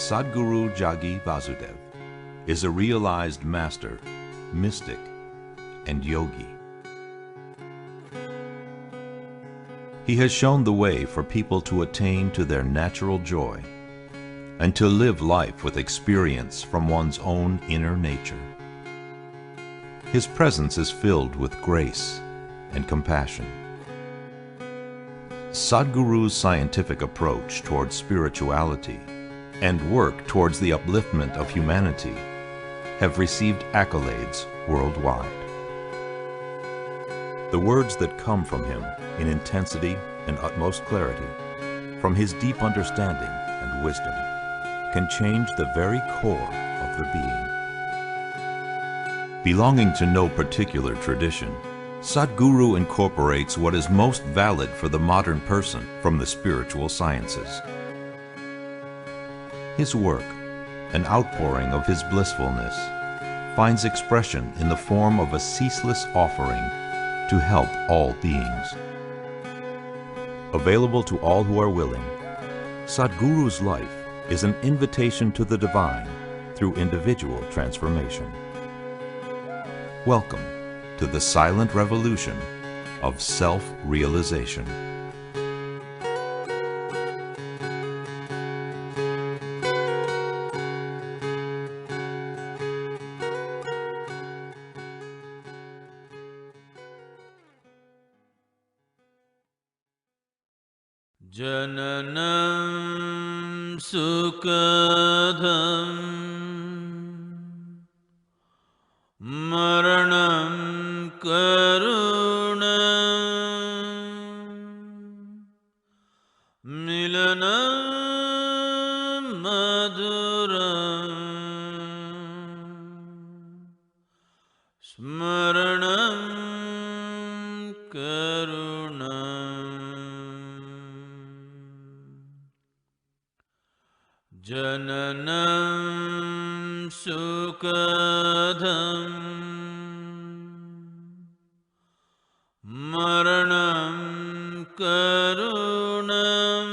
Sadhguru Jagi Vasudev is a realized master, mystic, and yogi. He has shown the way for people to attain to their natural joy and to live life with experience from one's own inner nature. His presence is filled with grace and compassion. Sadhguru's scientific approach towards spirituality and work towards the upliftment of humanity have received accolades worldwide. The words that come from him in intensity and utmost clarity, from his deep understanding and wisdom, can change the very core of the being. Belonging to no particular tradition, Sadhguru incorporates what is most valid for the modern person from the spiritual sciences. His work, an outpouring of his blissfulness, finds expression in the form of a ceaseless offering to help all beings. Available to all who are willing, Sadhguru's life is an invitation to the divine through individual transformation. Welcome to the silent revolution of self-realization. Jananam sukadham maranam karunam milanam maduram smaranam karunam Jananam sukadham maranam karunam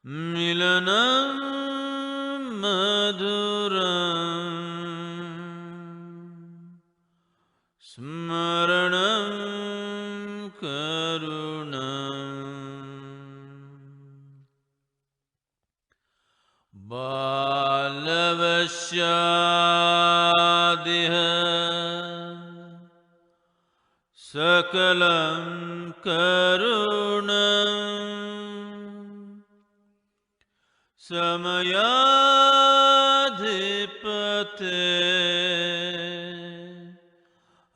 milanam maduram smaranam karunam Balavashyadiha sakalam karunam samayadhipate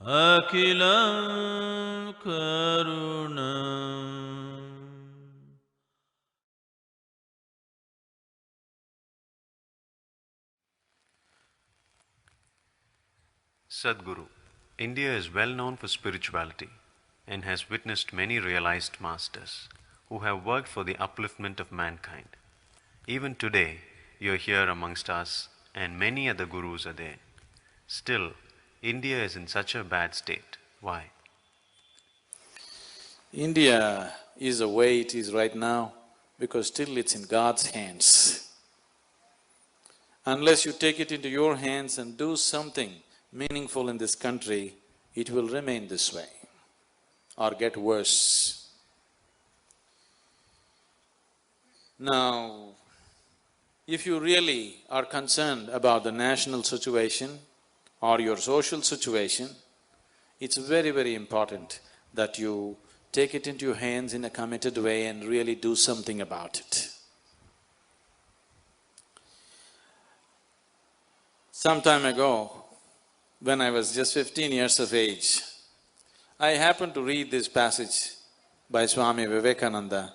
akilam karunam Sadhguru, India is well known for spirituality and has witnessed many realized masters who have worked for the upliftment of mankind. Even today, you are here amongst us and many other gurus are there. Still, India is in such a bad state. Why? India is the way it is right now because still it's in God's hands. Unless you take it into your hands and do something meaningful in this country, it will remain this way or get worse. Now, if you really are concerned about the national situation or your social situation, it's very, very important that you take it into your hands in a committed way and really do something about it. Some time ago, when I was just 15 years of age, I happened to read this passage by Swami Vivekananda.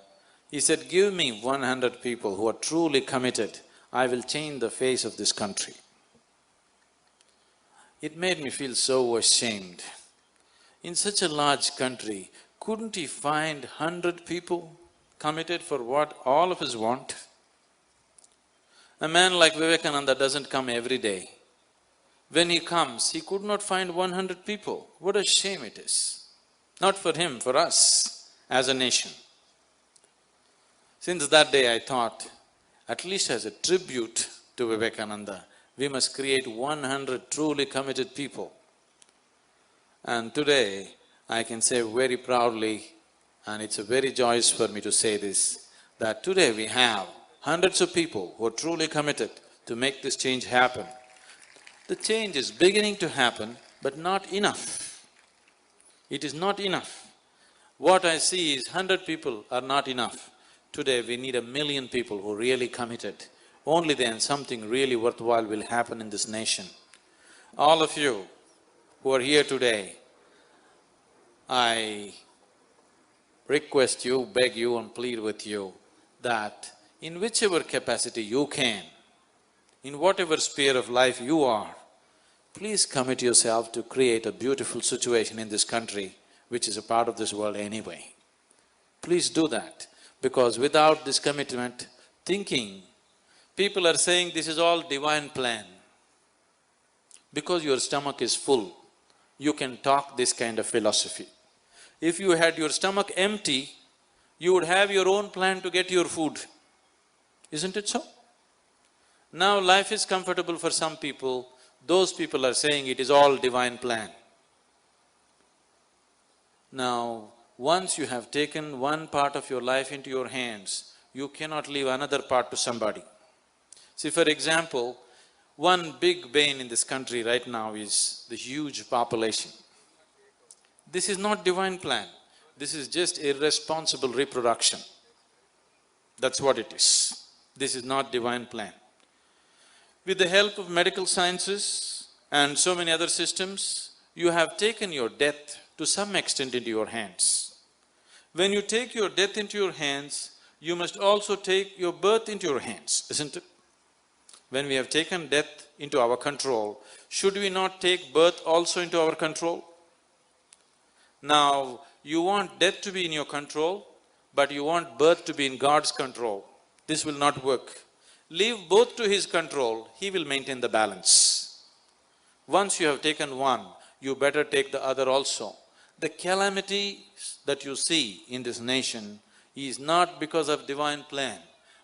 He said, "Give me 100 people who are truly committed, I will change the face of this country." It made me feel so ashamed. In such a large country, couldn't he find 100 people committed for what all of us want? A man like Vivekananda doesn't come every day. When he comes, he could not find 100 people. What a shame it is. Not for him, for us as a nation. Since that day I thought, at least as a tribute to Vivekananda, we must create 100 truly committed people. And today, I can say very proudly, and it's a very joyous for me to say this, that today we have hundreds of people who are truly committed to make this change happen. The change is beginning to happen, but not enough. It is not enough. What I see is 100 people are not enough. Today we need 1,000,000 people who are really committed. Only then something really worthwhile will happen in this nation. All of you who are here today, I request you, beg you and plead with you that in whichever capacity you can, in whatever sphere of life you are, please commit yourself to create a beautiful situation in this country, which is a part of this world anyway. Please do that, because without this commitment, thinking, people are saying this is all divine plan. Because your stomach is full, you can talk this kind of philosophy. If you had your stomach empty, you would have your own plan to get your food. Isn't it so? Now life is comfortable for some people, those people are saying it is all divine plan. Now, once you have taken one part of your life into your hands, you cannot leave another part to somebody. See, for example, one big bane in this country right now is the huge population. This is not divine plan, this is just irresponsible reproduction. That's what it is. This is not divine plan. With the help of medical sciences and so many other systems, you have taken your death to some extent into your hands. When you take your death into your hands, you must also take your birth into your hands, isn't it? When we have taken death into our control, should we not take birth also into our control? Now, you want death to be in your control, but you want birth to be in God's control. This will not work. Leave both to His control, He will maintain the balance. Once you have taken one, you better take the other also. The calamity that you see in this nation is not because of divine plan.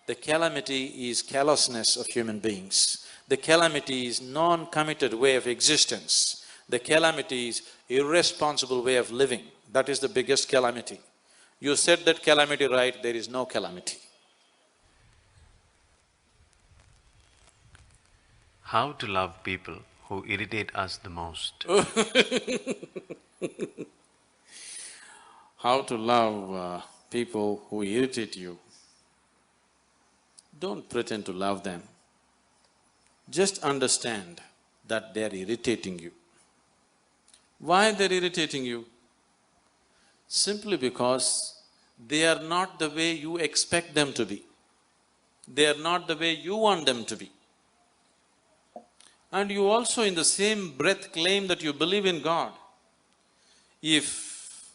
The calamity is callousness of human beings. The calamity is non-committed way of existence. The calamity is irresponsible way of living. That is the biggest calamity. You said that calamity right, there is no calamity. How to love people who irritate us the most? How to love people who irritate you? Don't pretend to love them. Just understand that they're irritating you. Why they're irritating you? Simply because they are not the way you expect them to be. They are not the way you want them to be. And you also in the same breath claim that you believe in God. If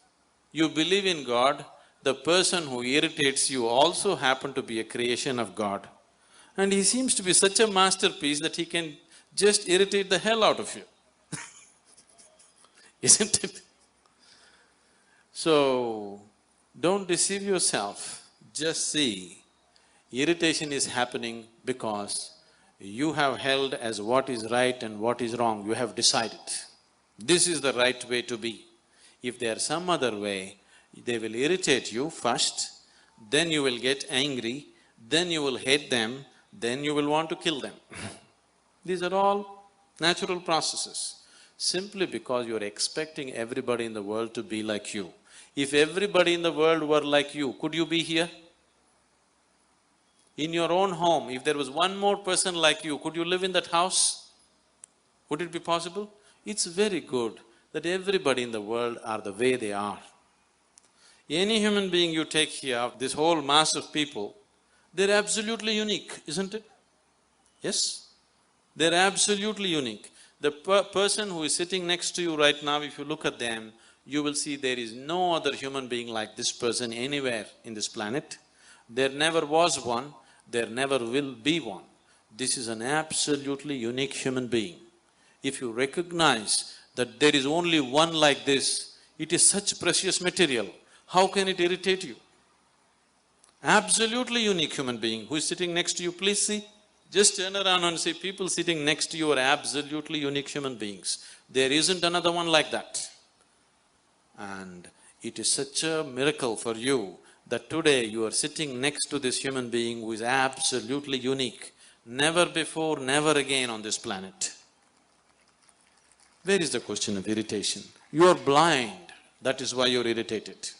you believe in God, the person who irritates you also happen to be a creation of God. And he seems to be such a masterpiece that he can just irritate the hell out of you. Isn't it? So, don't deceive yourself. Just see, irritation is happening because you have held as what is right and what is wrong, you have decided. This is the right way to be. If there's some other way, they will irritate you first, then you will get angry, then you will hate them, then you will want to kill them. These are all natural processes, simply because you are expecting everybody in the world to be like you. If everybody in the world were like you, could you be here? In your own home, if there was one more person like you, could you live in that house? Would it be possible? It's very good that everybody in the world are the way they are. Any human being you take here, this whole mass of people, they're absolutely unique, isn't it? Yes? They're absolutely unique. The person who is sitting next to you right now, if you look at them, you will see there is no other human being like this person anywhere in this planet. There never was one, there never will be one. This is an absolutely unique human being. If you recognize that there is only one like this, it is such precious material, how can it irritate you? Absolutely unique human being who is sitting next to you, please see. Just turn around and see, people sitting next to you are absolutely unique human beings. There isn't another one like that. And it is such a miracle for you that today you are sitting next to this human being who is absolutely unique. Never before, never again on this planet. Where is the question of irritation? You are blind, that is why you're irritated.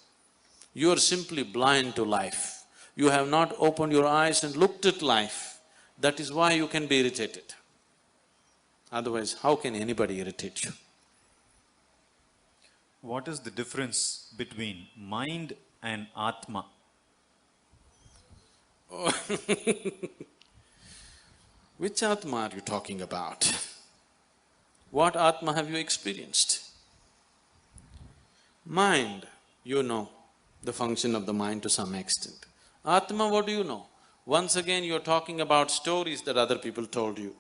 You are simply blind to life. You have not opened your eyes and looked at life, that is why you can be irritated. Otherwise, how can anybody irritate you? What is the difference between mind and Atma? Which Atma are you talking about? What Atma have you experienced? Mind, you know the function of the mind to some extent. Atma, what do you know? Once again, you're talking about stories that other people told you.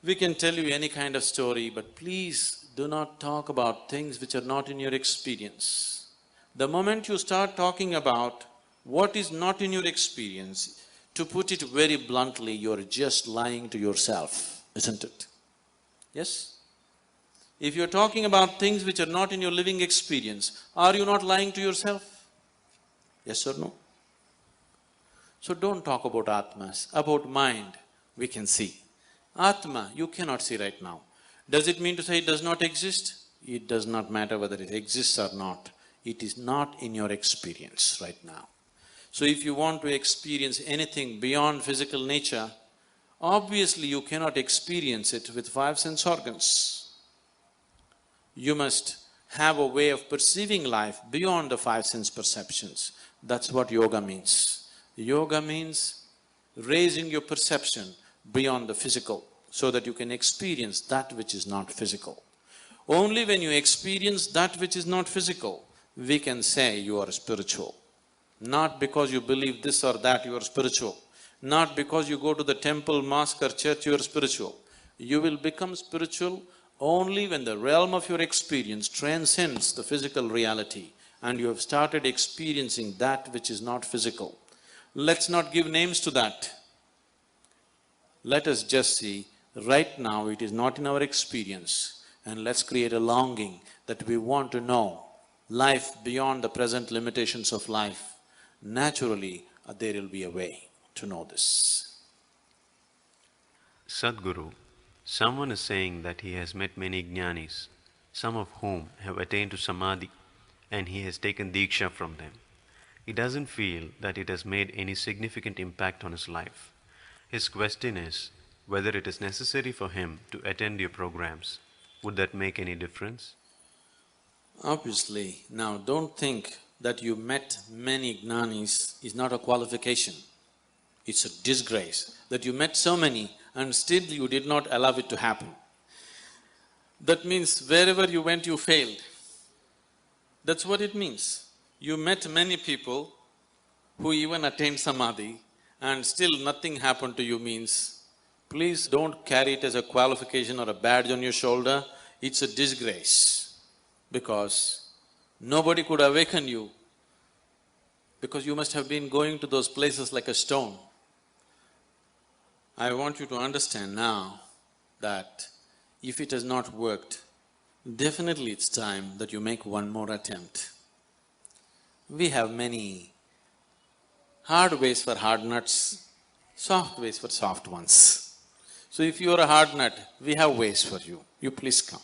We can tell you any kind of story, but please do not talk about things which are not in your experience. The moment you start talking about what is not in your experience, to put it very bluntly, you're just lying to yourself, isn't it? Yes? If you're talking about things which are not in your living experience, are you not lying to yourself? Yes or no? So don't talk about Atmas. About mind, we can see. Atma, you cannot see right now. Does it mean to say it does not exist? It does not matter whether it exists or not. It is not in your experience right now. So if you want to experience anything beyond physical nature, obviously you cannot experience it with five sense organs. You must have a way of perceiving life beyond the five sense perceptions. That's what yoga means. Yoga means raising your perception beyond the physical so that you can experience that which is not physical. Only when you experience that which is not physical, we can say you are spiritual. Not because you believe this or that you are spiritual. Not because you go to the temple, mosque or church you are spiritual. You will become spiritual only when the realm of your experience transcends the physical reality and you have started experiencing that which is not physical. Let's not give names to that. Let us just see, right now it is not in our experience, and let's create a longing that we want to know life beyond the present limitations of life. Naturally, there will be a way to know this. Sadhguru, someone is saying that he has met many jnanis, some of whom have attained to samadhi, and he has taken diksha from them. He doesn't feel that it has made any significant impact on his life. His question is whether it is necessary for him to attend your programs. Would that make any difference? Obviously, now don't think that you met many jnanis is not a qualification. It's a disgrace that you met so many and still you did not allow it to happen. That means wherever you went, you failed. That's what it means. You met many people who even attained samadhi and still nothing happened to you means, please don't carry it as a qualification or a badge on your shoulder. It's a disgrace because nobody could awaken you because you must have been going to those places like a stone. I want you to understand now that if it has not worked, definitely it's time that you make one more attempt. We have many hard ways for hard nuts, soft ways for soft ones. So if you are a hard nut, we have ways for you. You please come.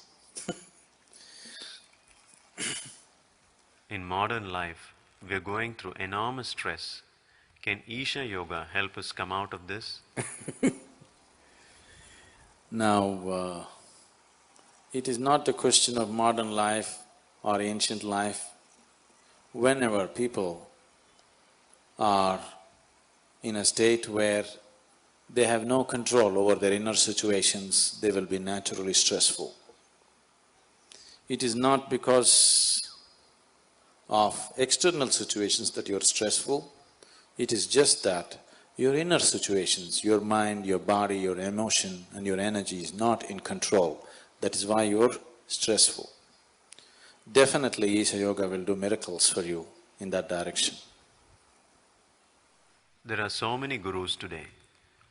In modern life, we are going through enormous stress. Can Isha Yoga help us come out of this? Now, it is not a question of modern life or ancient life. Whenever people are in a state where they have no control over their inner situations, they will be naturally stressful. It is not because of external situations that you're stressful, it is just that your inner situations, your mind, your body, your emotion and your energy is not in control. That is why you're stressful. Definitely Isha Yoga will do miracles for you in that direction. There are so many gurus today.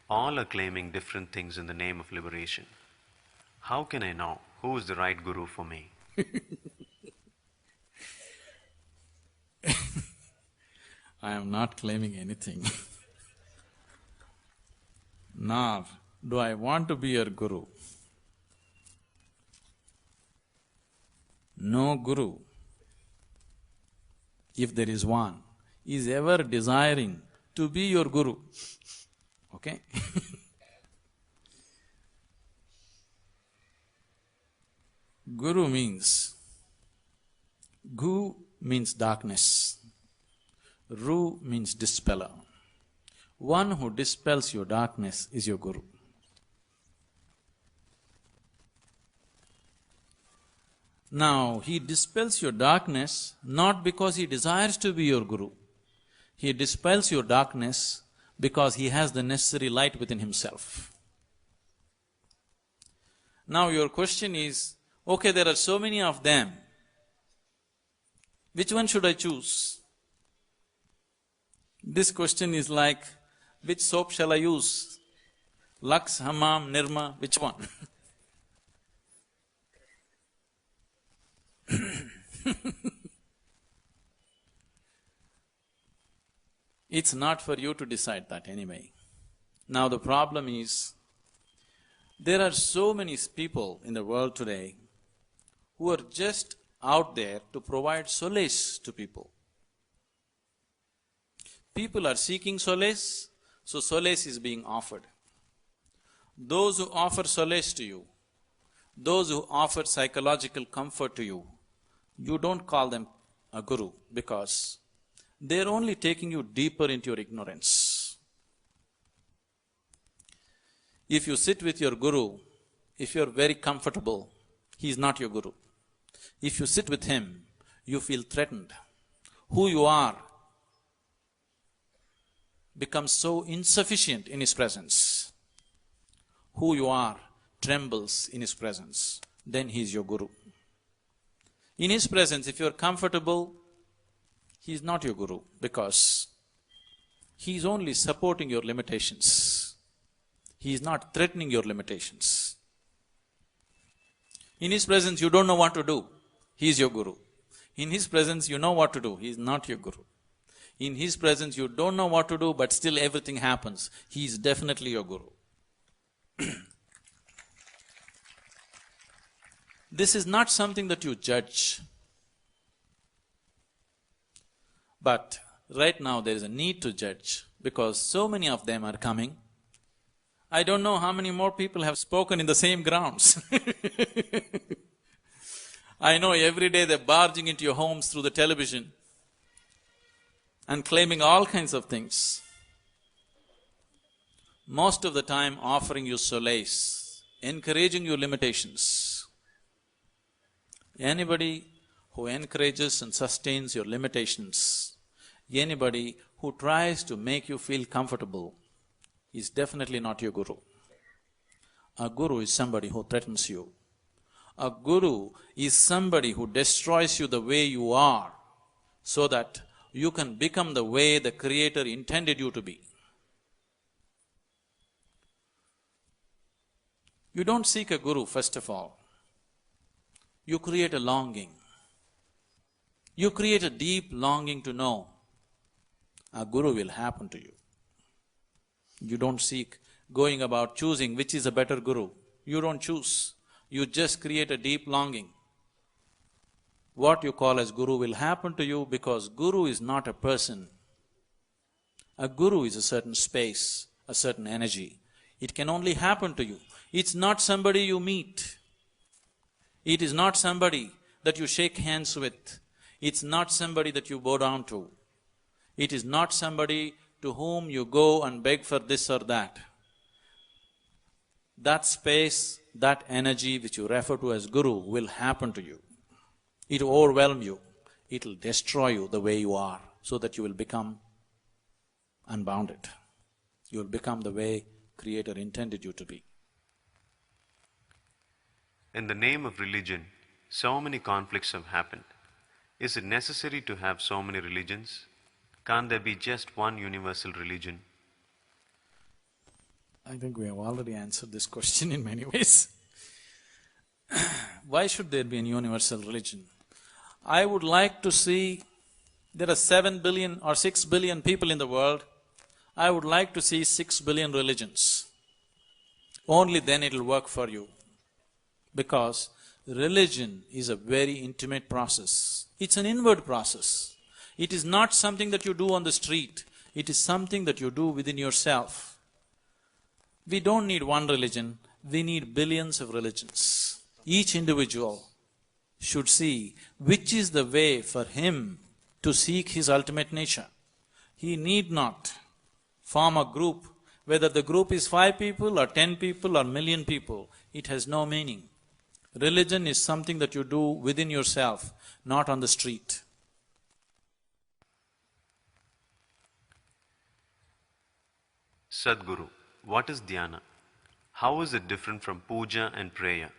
All are claiming different things in the name of liberation. How can I know who is the right guru for me? I am not claiming anything. Nor do I want to be your guru. No guru, if there is one, is ever desiring to be your guru, okay? Guru means, gu means darkness, ru means dispeller. One who dispels your darkness is your guru. Now, he dispels your darkness not because he desires to be your guru. He dispels your darkness because he has the necessary light within himself. Now your question is, okay, there are so many of them, which one should I choose? This question is like, which soap shall I use? Lux, Hammam, Nirma, which one? It's not for you to decide that anyway. Now the problem is, there are so many people in the world today who are just out there to provide solace to people. People are seeking solace, so solace is being offered. Those who offer solace to you, those who offer psychological comfort to you, you don't call them a guru because they're only taking you deeper into your ignorance. If you sit with your guru, if you're very comfortable, he's not your guru. If you sit with him, you feel threatened. Who you are becomes so insufficient in his presence. Who you are trembles in his presence, then he is your guru. In his presence, if you're comfortable, he is not your guru because he is only supporting your limitations. He is not threatening your limitations. In his presence, you don't know what to do, he is your guru. In his presence, you know what to do, he is not your guru. In his presence, you don't know what to do, but still everything happens, he is definitely your guru. This is not something that you judge. But right now there is a need to judge because so many of them are coming. I don't know how many more people have spoken in the same grounds. I know every day they're barging into your homes through the television and claiming all kinds of things. Most of the time offering you solace, encouraging your limitations. Anybody who encourages and sustains your limitations, anybody who tries to make you feel comfortable is definitely not your guru. A guru is somebody who threatens you. A guru is somebody who destroys you the way you are so that you can become the way the Creator intended you to be. You don't seek a guru, first of all. You create a longing. You create a deep longing to know a guru will happen to you. You don't seek going about choosing which is a better guru. You don't choose. You just create a deep longing. What you call as guru will happen to you because guru is not a person. A guru is a certain space, a certain energy. It can only happen to you. It's not somebody you meet. It is not somebody that you shake hands with. It's not somebody that you bow down to. It is not somebody to whom you go and beg for this or that. That space, that energy which you refer to as guru will happen to you. It will overwhelm you. It will destroy you the way you are so that you will become unbounded. You will become the way Creator intended you to be. In the name of religion, so many conflicts have happened. Is it necessary to have so many religions? Can't there be just one universal religion I think we have already answered this question in many ways. Why should there be a universal religion? I would like to see, there are 7 billion or 6 billion people in the world, I would like to see 6 billion religions. Only then it'll work for you. Because religion is a very intimate process. It's an inward process. It is not something that you do on the street. It is something that you do within yourself. We don't need one religion, we need billions of religions. Each individual should see which is the way for him to seek his ultimate nature. He need not form a group, whether the group is 5 people or 10 people or million people, it has no meaning. Religion is something that you do within yourself, not on the street. Sadhguru, what is dhyana? How is it different from puja and prayer?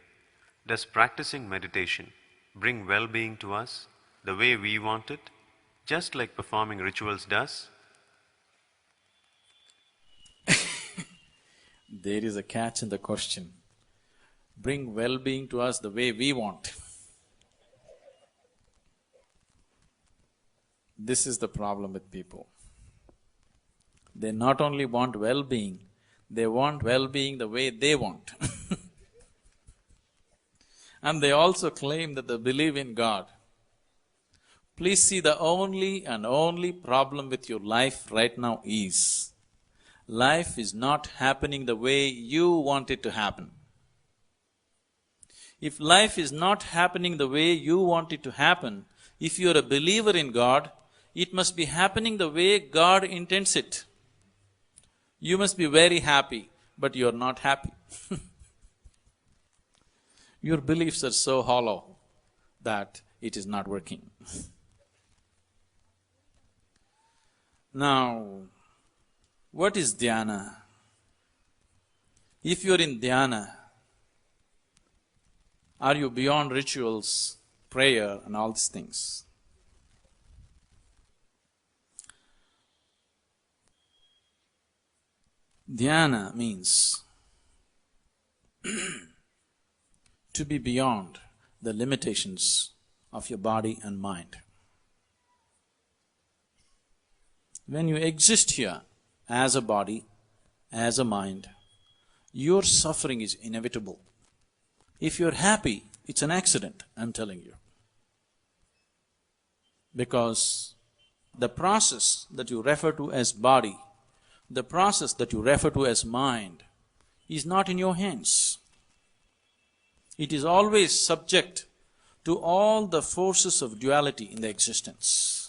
Does practicing meditation bring well-being to us the way we want it, just like performing rituals does? There is a catch in the question. Bring well-being to us the way we want. This is the problem with people. They not only want well-being, they want well-being the way they want. And they also claim that they believe in God. Please see, the only problem with your life right now is, life is not happening the way you want it to happen. If life is not happening the way you want it to happen, if you're a believer in God, it must be happening the way God intends it. You must be very happy, but you're not happy. Your beliefs are so hollow that it is not working. Now, what is dhyana? If you're in dhyana, are you beyond rituals, prayer and all these things? Dhyana means to be beyond the limitations of your body and mind. When you exist here as a body, as a mind, your suffering is inevitable. If you're happy, it's an accident, I'm telling you. Because the process that you refer to as body, the process that you refer to as mind, is not in your hands. It is always subject to all the forces of duality in the existence.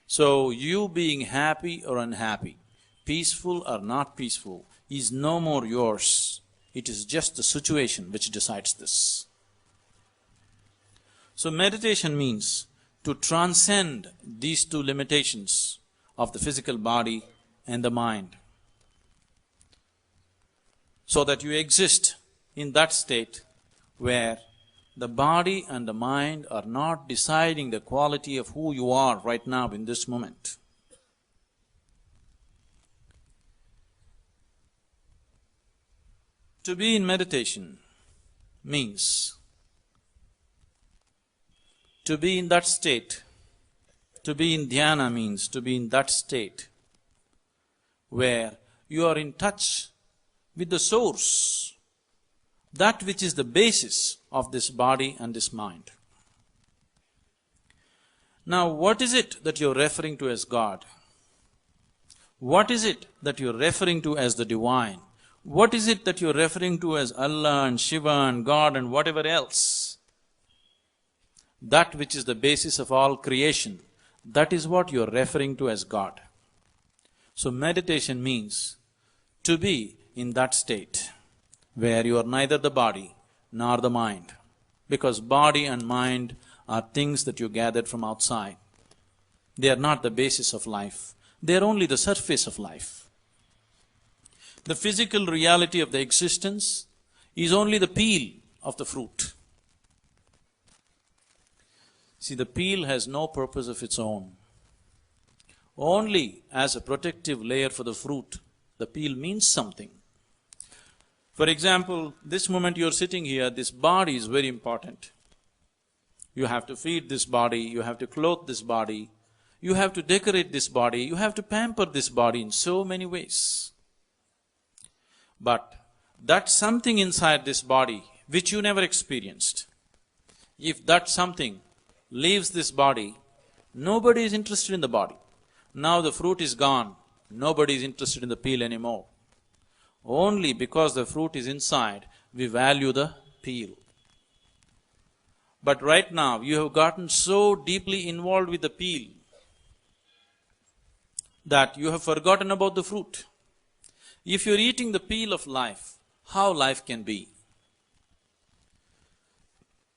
So, you being happy or unhappy, peaceful or not peaceful, is no more yours. It is just the situation which decides this. So, meditation means to transcend these two limitations of the physical body and the mind, so that you exist in that state where the body and the mind are not deciding the quality of who you are right now in this moment. To be in meditation means to be in that state. To be in dhyana means to be in that state where you are in touch with the source, that which is the basis of this body and this mind. Now, what is it that you're referring to as God? What is it that you're referring to as the divine? What is it that you're referring to as Allah and Shiva and God and whatever else? That which is the basis of all creation, that is what you're referring to as God. So meditation means to be in that state where you are neither the body nor the mind, because body and mind are things that you gathered from outside. They are not the basis of life, they are only the surface of life. The physical reality of the existence is only the peel of the fruit. See, the peel has no purpose of its own. Only as a protective layer for the fruit, the peel means something. For example, this moment you're sitting here, this body is very important. You have to feed this body, you have to clothe this body, you have to decorate this body, you have to pamper this body in so many ways. But that something inside this body which you never experienced, if that something leaves this body, nobody is interested in the body. Now the fruit is gone, nobody is interested in the peel anymore. Only because the fruit is inside, we value the peel. But right now, you have gotten so deeply involved with the peel that you have forgotten about the fruit. If you're eating the peel of life, how life can be?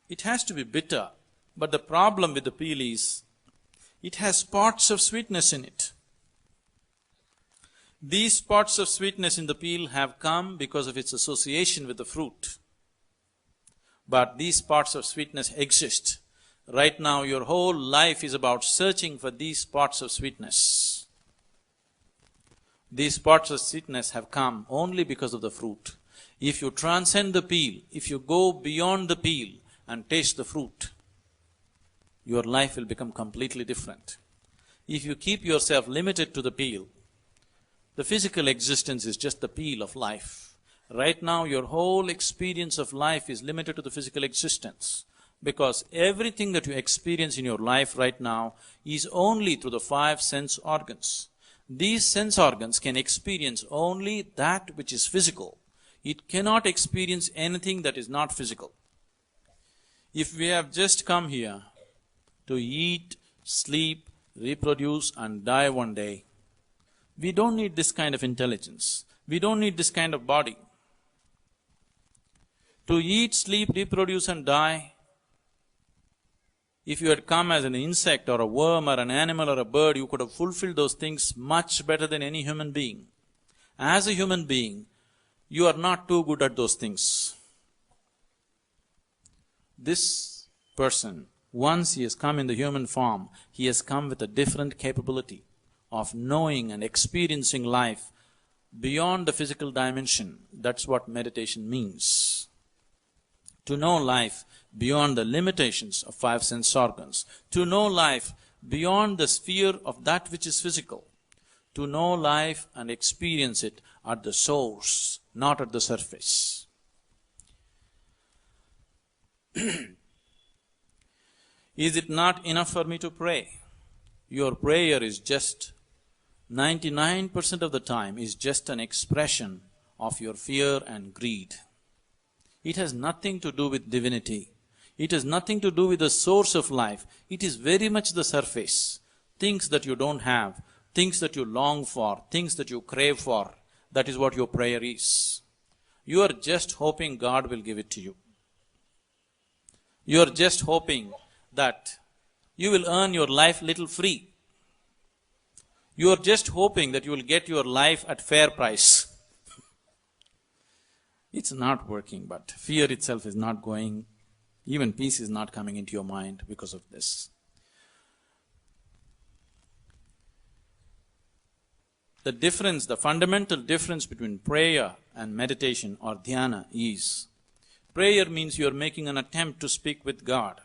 It has to be bitter, but the problem with the peel is, it has spots of sweetness in it. These spots of sweetness in the peel have come because of its association with the fruit. But these spots of sweetness exist. Right now, your whole life is about searching for these spots of sweetness. These spots of sweetness have come only because of the fruit. If you transcend the peel, if you go beyond the peel and taste the fruit, your life will become completely different. If you keep yourself limited to the peel, the physical existence is just the peel of life. Right now, your whole experience of life is limited to the physical existence, because everything that you experience in your life right now is only through the 5 sense organs. These sense organs can experience only that which is physical. It cannot experience anything that is not physical. If we have just come here to eat, sleep, reproduce and die one day, we don't need this kind of intelligence. We don't need this kind of body. To eat, sleep, reproduce and die, if you had come as an insect or a worm or an animal or a bird, you could have fulfilled those things much better than any human being. As a human being, you are not too good at those things. This person, once he has come in the human form, he has come with a different capability of knowing and experiencing life beyond the physical dimension. That's what meditation means. To know life beyond the limitations of 5 sense organs, to know life beyond the sphere of that which is physical, to know life and experience it at the source, not at the surface. Is it not enough for me to pray? Your prayer is just 99% of the time is just an expression of your fear and greed. It has nothing to do with divinity. It has nothing to do with the source of life. It is very much the surface. Things that you don't have, things that you long for, things that you crave for, that is what your prayer is. You are just hoping God will give it to you. You are just hoping that you will earn your life little free. You are just hoping that you will get your life at fair price. It's not working, but fear itself is not going, even peace is not coming into your mind because of this. The difference, the fundamental difference between prayer and meditation or dhyana is, prayer means you are making an attempt to speak with God.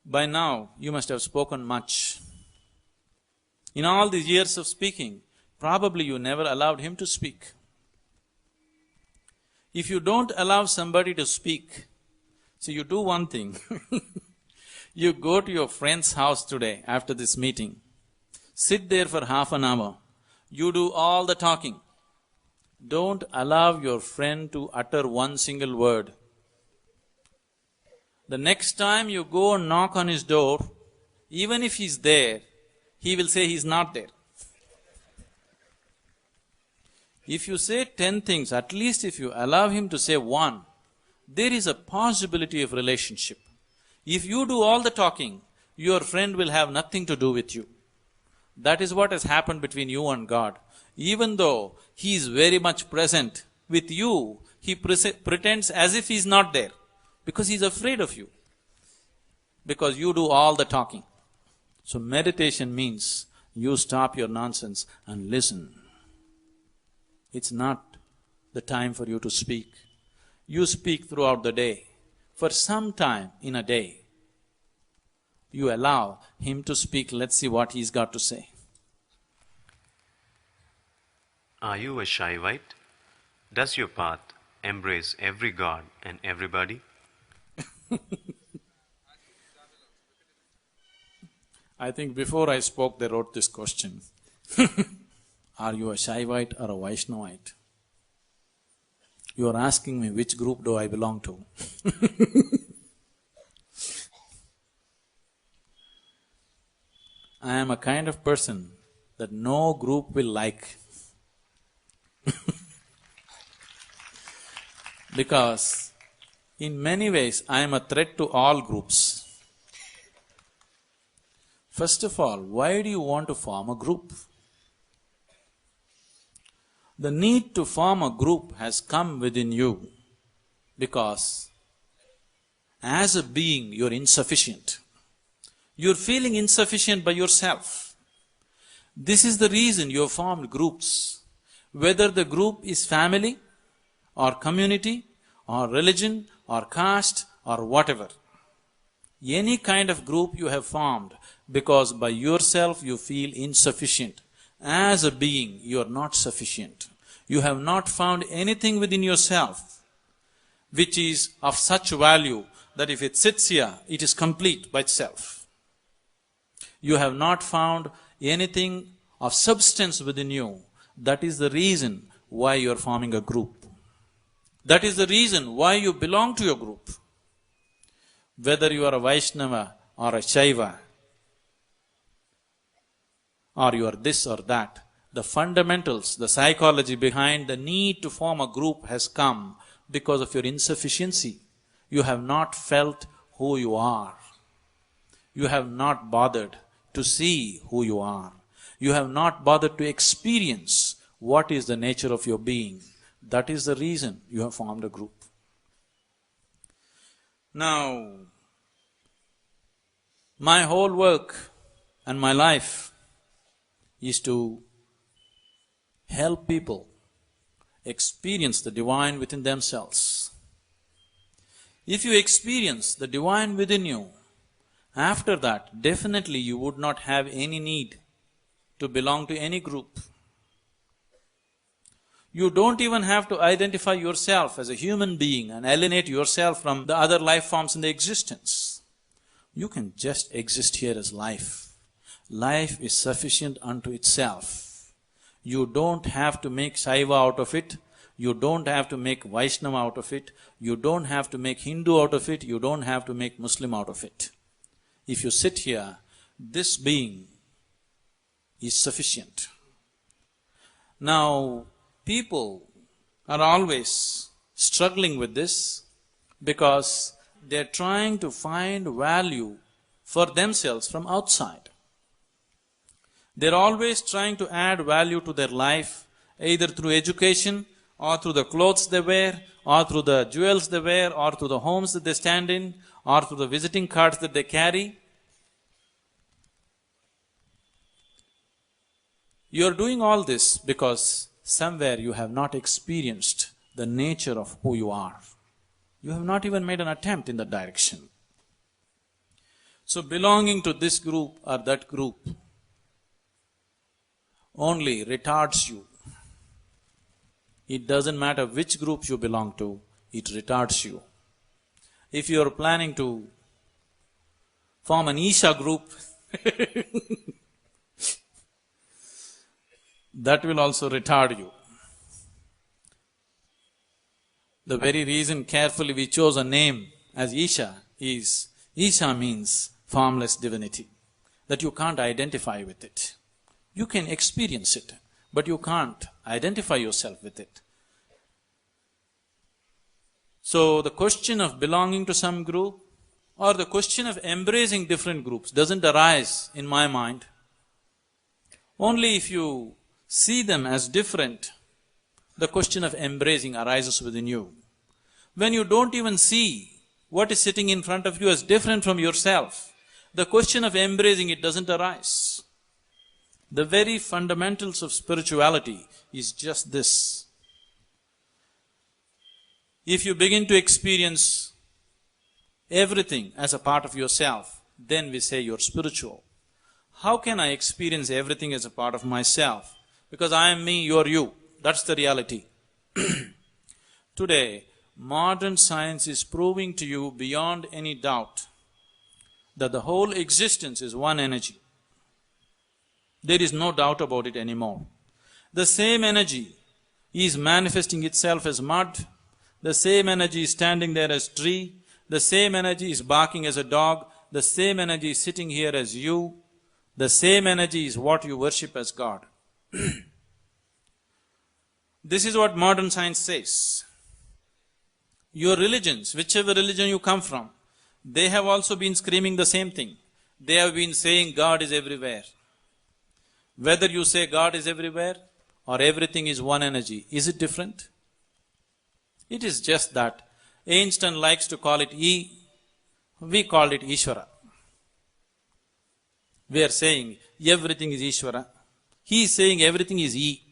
By now, you must have spoken much. In all these years of speaking, probably you never allowed Him to speak. If you don't allow somebody to speak, so you do one thing. You go to your friend's house today after this meeting, sit there for half an hour, you do all the talking. Don't allow your friend to utter one single word. The next time you go and knock on his door, even if he's there, he will say he's not there. If you say 10 things, at least if you allow him to say one, there is a possibility of relationship. If you do all the talking, your friend will have nothing to do with you. That is what has happened between you and God. Even though He is very much present with you, He pretends as if He is not there, because He is afraid of you, because you do all the talking. So meditation means you stop your nonsense and listen. It's not the time for you to speak. You speak throughout the day. For some time in a day, you allow him to speak. Let's see what he's got to say. Are you a Shaivite? Does your path embrace every god and everybody? I think before I spoke, they wrote this question. Are you a Shaivite or a Vaishnavite? You are asking me which group do I belong to. I am a kind of person that no group will like. Because in many ways I am a threat to all groups. First of all, why do you want to form a group? The need to form a group has come within you because as a being you're insufficient. You're feeling insufficient by yourself. This is the reason you have formed groups. Whether the group is family or community or religion or caste or whatever. Any kind of group you have formed because by yourself you feel insufficient. As a being, you are not sufficient. You have not found anything within yourself which is of such value that if it sits here, it is complete by itself. You have not found anything of substance within you. That is the reason why you are forming a group. That is the reason why you belong to your group. Whether you are a Vaishnava or a Shaiva, or you are this or that, the fundamentals, the psychology behind the need to form a group has come because of your insufficiency. You have not felt who you are. You have not bothered to see who you are. You have not bothered to experience what is the nature of your being. That is the reason you have formed a group. Now, my whole work and my life is to help people experience the divine within themselves. If you experience the divine within you, after that, definitely you would not have any need to belong to any group. You don't even have to identify yourself as a human being and alienate yourself from the other life forms in the existence. You can just exist here as life. Life is sufficient unto itself. You don't have to make Shaiva out of it. You don't have to make Vaishnava out of it. You don't have to make Hindu out of it. You don't have to make Muslim out of it. If you sit here, this being is sufficient. Now, people are always struggling with this because they're trying to find value for themselves from outside. They're always trying to add value to their life, either through education, or through the clothes they wear, or through the jewels they wear, or through the homes that they stand in, or through the visiting cards that they carry. You're doing all this because somewhere you have not experienced the nature of who you are. You have not even made an attempt in that direction. So belonging to this group or that group only retards you. It doesn't matter which group you belong to, it retards you. If you are planning to form an Isha group, that will also retard you. The very reason carefully we chose a name as Isha is, Isha means formless divinity, that you can't identify with it. You can experience it, but you can't identify yourself with it. So the question of belonging to some group or the question of embracing different groups doesn't arise in my mind. Only if you see them as different, the question of embracing arises within you. When you don't even see what is sitting in front of you as different from yourself, the question of embracing it doesn't arise. The very fundamentals of spirituality is just this. If you begin to experience everything as a part of yourself, then we say you're spiritual. How can I experience everything as a part of myself? Because I am me, you're you. That's the reality. Today, modern science is proving to you beyond any doubt that the whole existence is one energy. There is no doubt about it anymore. The same energy is manifesting itself as mud, the same energy is standing there as tree, the same energy is barking as a dog, the same energy is sitting here as you, the same energy is what you worship as God. This is what modern science says. Your religions, whichever religion you come from, they have also been screaming the same thing. They have been saying God is everywhere. Whether you say God is everywhere or everything is one energy, is it different? It is just that Einstein likes to call it E, we call it Ishvara. We are saying everything is Ishvara. He is saying everything is E.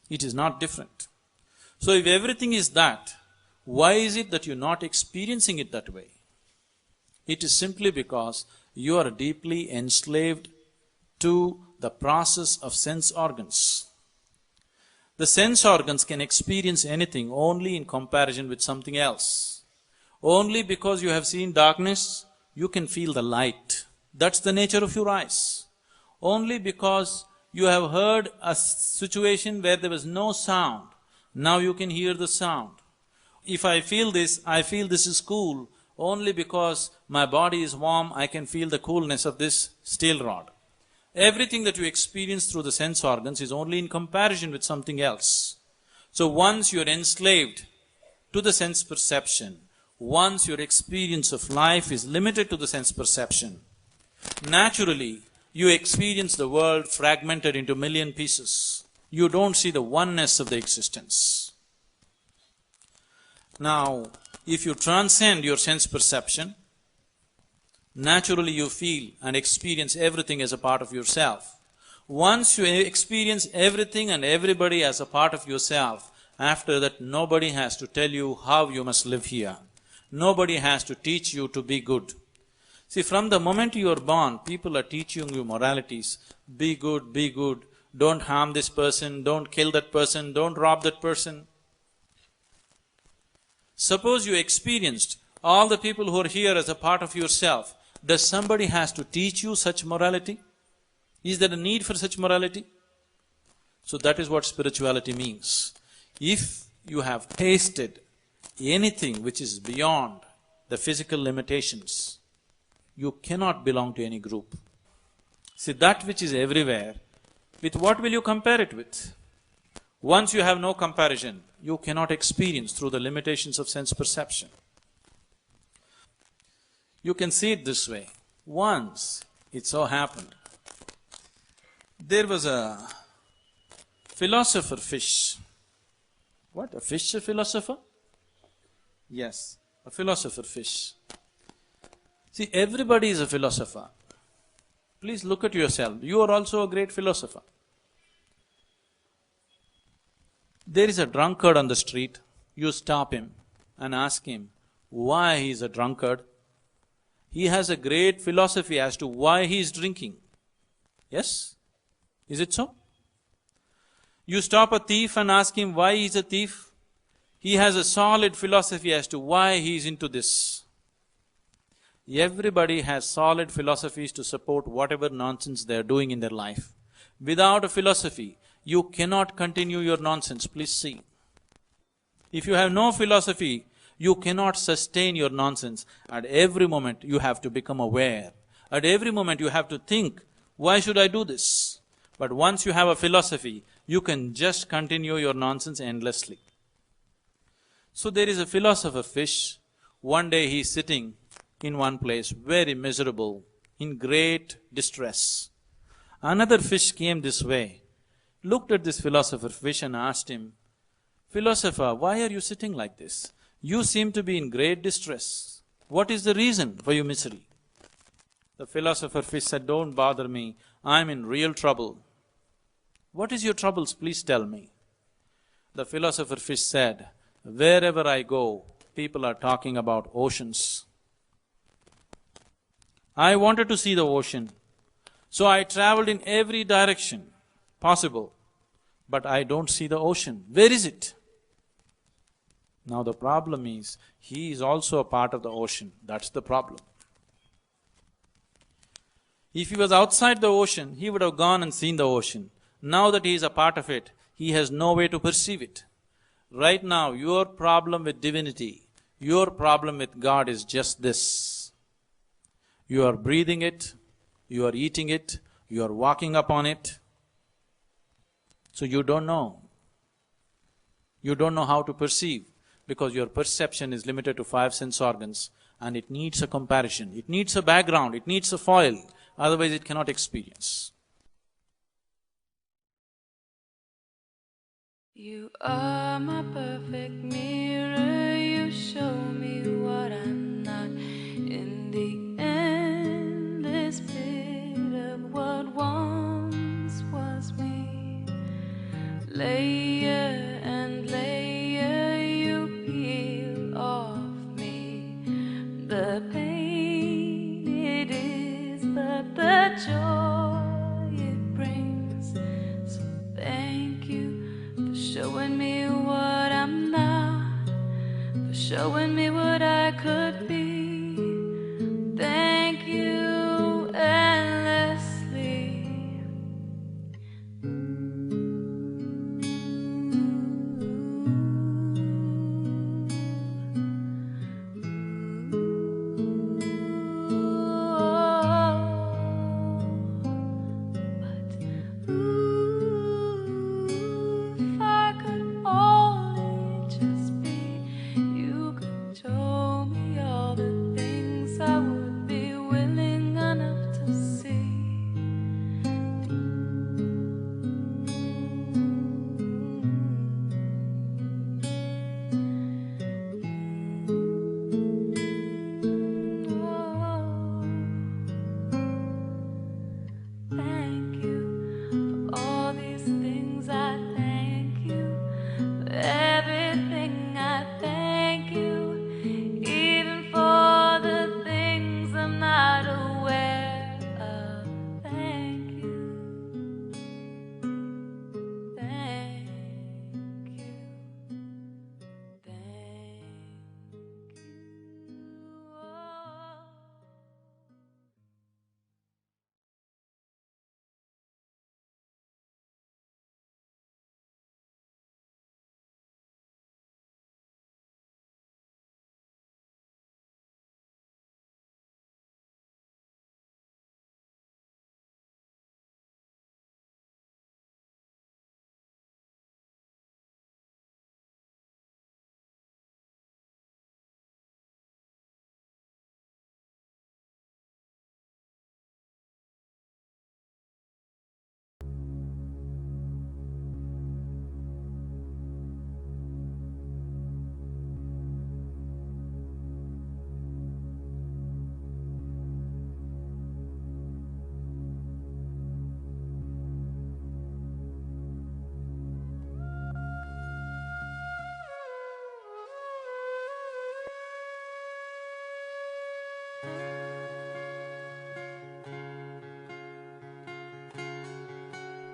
It is not different. So if everything is that, why is it that you're not experiencing it that way? It is simply because you are deeply enslaved to the process of sense organs. The sense organs can experience anything only in comparison with something else. Only because you have seen darkness, you can feel the light. That's the nature of your eyes. Only because you have heard a situation where there was no sound, now you can hear the sound. If I feel this is cool, only because my body is warm, I can feel the coolness of this steel rod. Everything that you experience through the sense organs is only in comparison with something else. So once you are enslaved to the sense perception, once your experience of life is limited to the sense perception, naturally you experience the world fragmented into million pieces. You don't see the oneness of the existence. Now, if you transcend your sense perception, naturally you feel and experience everything as a part of yourself. Once you experience everything and everybody as a part of yourself, after that nobody has to tell you how you must live here. Nobody has to teach you to be good. See, from the moment you are born, people are teaching you moralities. Be good, don't harm this person, don't kill that person, don't rob that person. Suppose you experienced all the people who are here as a part of yourself, does somebody has to teach you such morality? Is there a need for such morality? So that is what spirituality means. If you have tasted anything which is beyond the physical limitations, you cannot belong to any group. See, that which is everywhere, with what will you compare it with? Once you have no comparison, you cannot experience through the limitations of sense perception. You can see it this way. Once it so happened, there was a philosopher fish. What? A fish, a philosopher? Yes, a philosopher fish. See, everybody is a philosopher. Please look at yourself. You are also a great philosopher. There is a drunkard on the street. You stop him and ask him why he is a drunkard. He has a great philosophy as to why he is drinking. Yes? Is it so? You stop a thief and ask him why he is a thief. He has a solid philosophy as to why he is into this. Everybody has solid philosophies to support whatever nonsense they are doing in their life. Without a philosophy, you cannot continue your nonsense. Please see. If you have no philosophy, you cannot sustain your nonsense. At every moment, you have to become aware. At every moment, you have to think, why should I do this? But once you have a philosophy, you can just continue your nonsense endlessly. So there is a philosopher fish. One day he is sitting in one place, very miserable, in great distress. Another fish came this way, looked at this philosopher fish and asked him, "Philosopher, why are you sitting like this? You seem to be in great distress. What is the reason for your misery?" The philosopher fish said, "Don't bother me. I'm in real trouble. What is your troubles, please tell me. The philosopher fish said, wherever I go, people are talking about oceans. I wanted to see the ocean, so I traveled in every direction possible, but I don't see the ocean. Where is it? Now the problem is, he is also a part of the ocean, that's the problem. If he was outside the ocean, he would have gone and seen the ocean. Now that he is a part of it, he has no way to perceive it. Right now, your problem with divinity, your problem with God is just this. You are breathing it, you are eating it, you are walking upon it. So you don't know. You don't know how to perceive, because your perception is limited to 5 sense organs, and it needs a comparison, it needs a background, it needs a foil, otherwise it cannot experience. You are my perfect mirror, you show me what I'm not. In the endless pit of what once was me, layer and layer you peel off me. The pain it is, but the joy it brings. So thank you for showing me what I'm not, for showing me what I could be. Thank you endlessly. If I could only just be, you could show me all the things I would be willing enough to see. Thank you for all these things. I thank you for everything. I thank you, even for the things I'm not aware of. Thank you. Thank you. Thank you.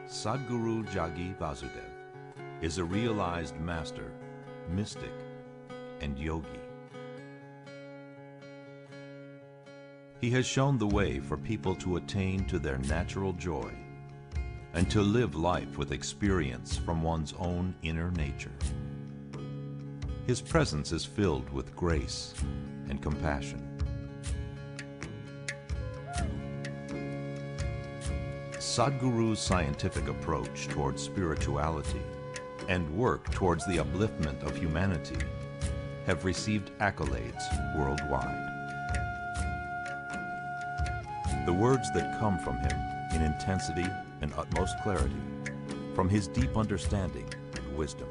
Sadhguru Jagi Vasudev is a realized master, mystic, and yogi. He has shown the way for people to attain to their natural joy and to live life with experience from one's own inner nature. His presence is filled with grace and compassion. Sadhguru's scientific approach towards spirituality and work towards the upliftment of humanity have received accolades worldwide. The words that come from him in intensity and utmost clarity, from his deep understanding and wisdom,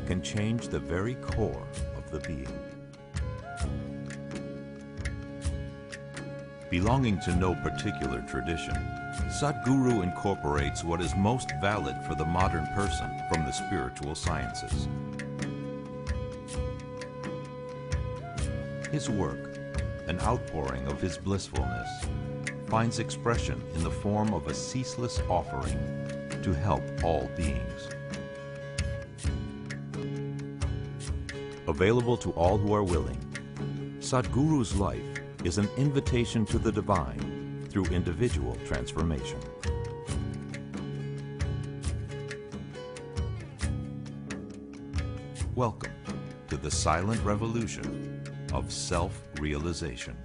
can change the very core of the being. Belonging to no particular tradition, Sadhguru incorporates what is most valid for the modern person from the spiritual sciences. His work, an outpouring of his blissfulness, finds expression in the form of a ceaseless offering to help all beings. Available to all who are willing, Sadhguru's life is an invitation to the divine through individual transformation. Welcome to the silent revolution of self-realization.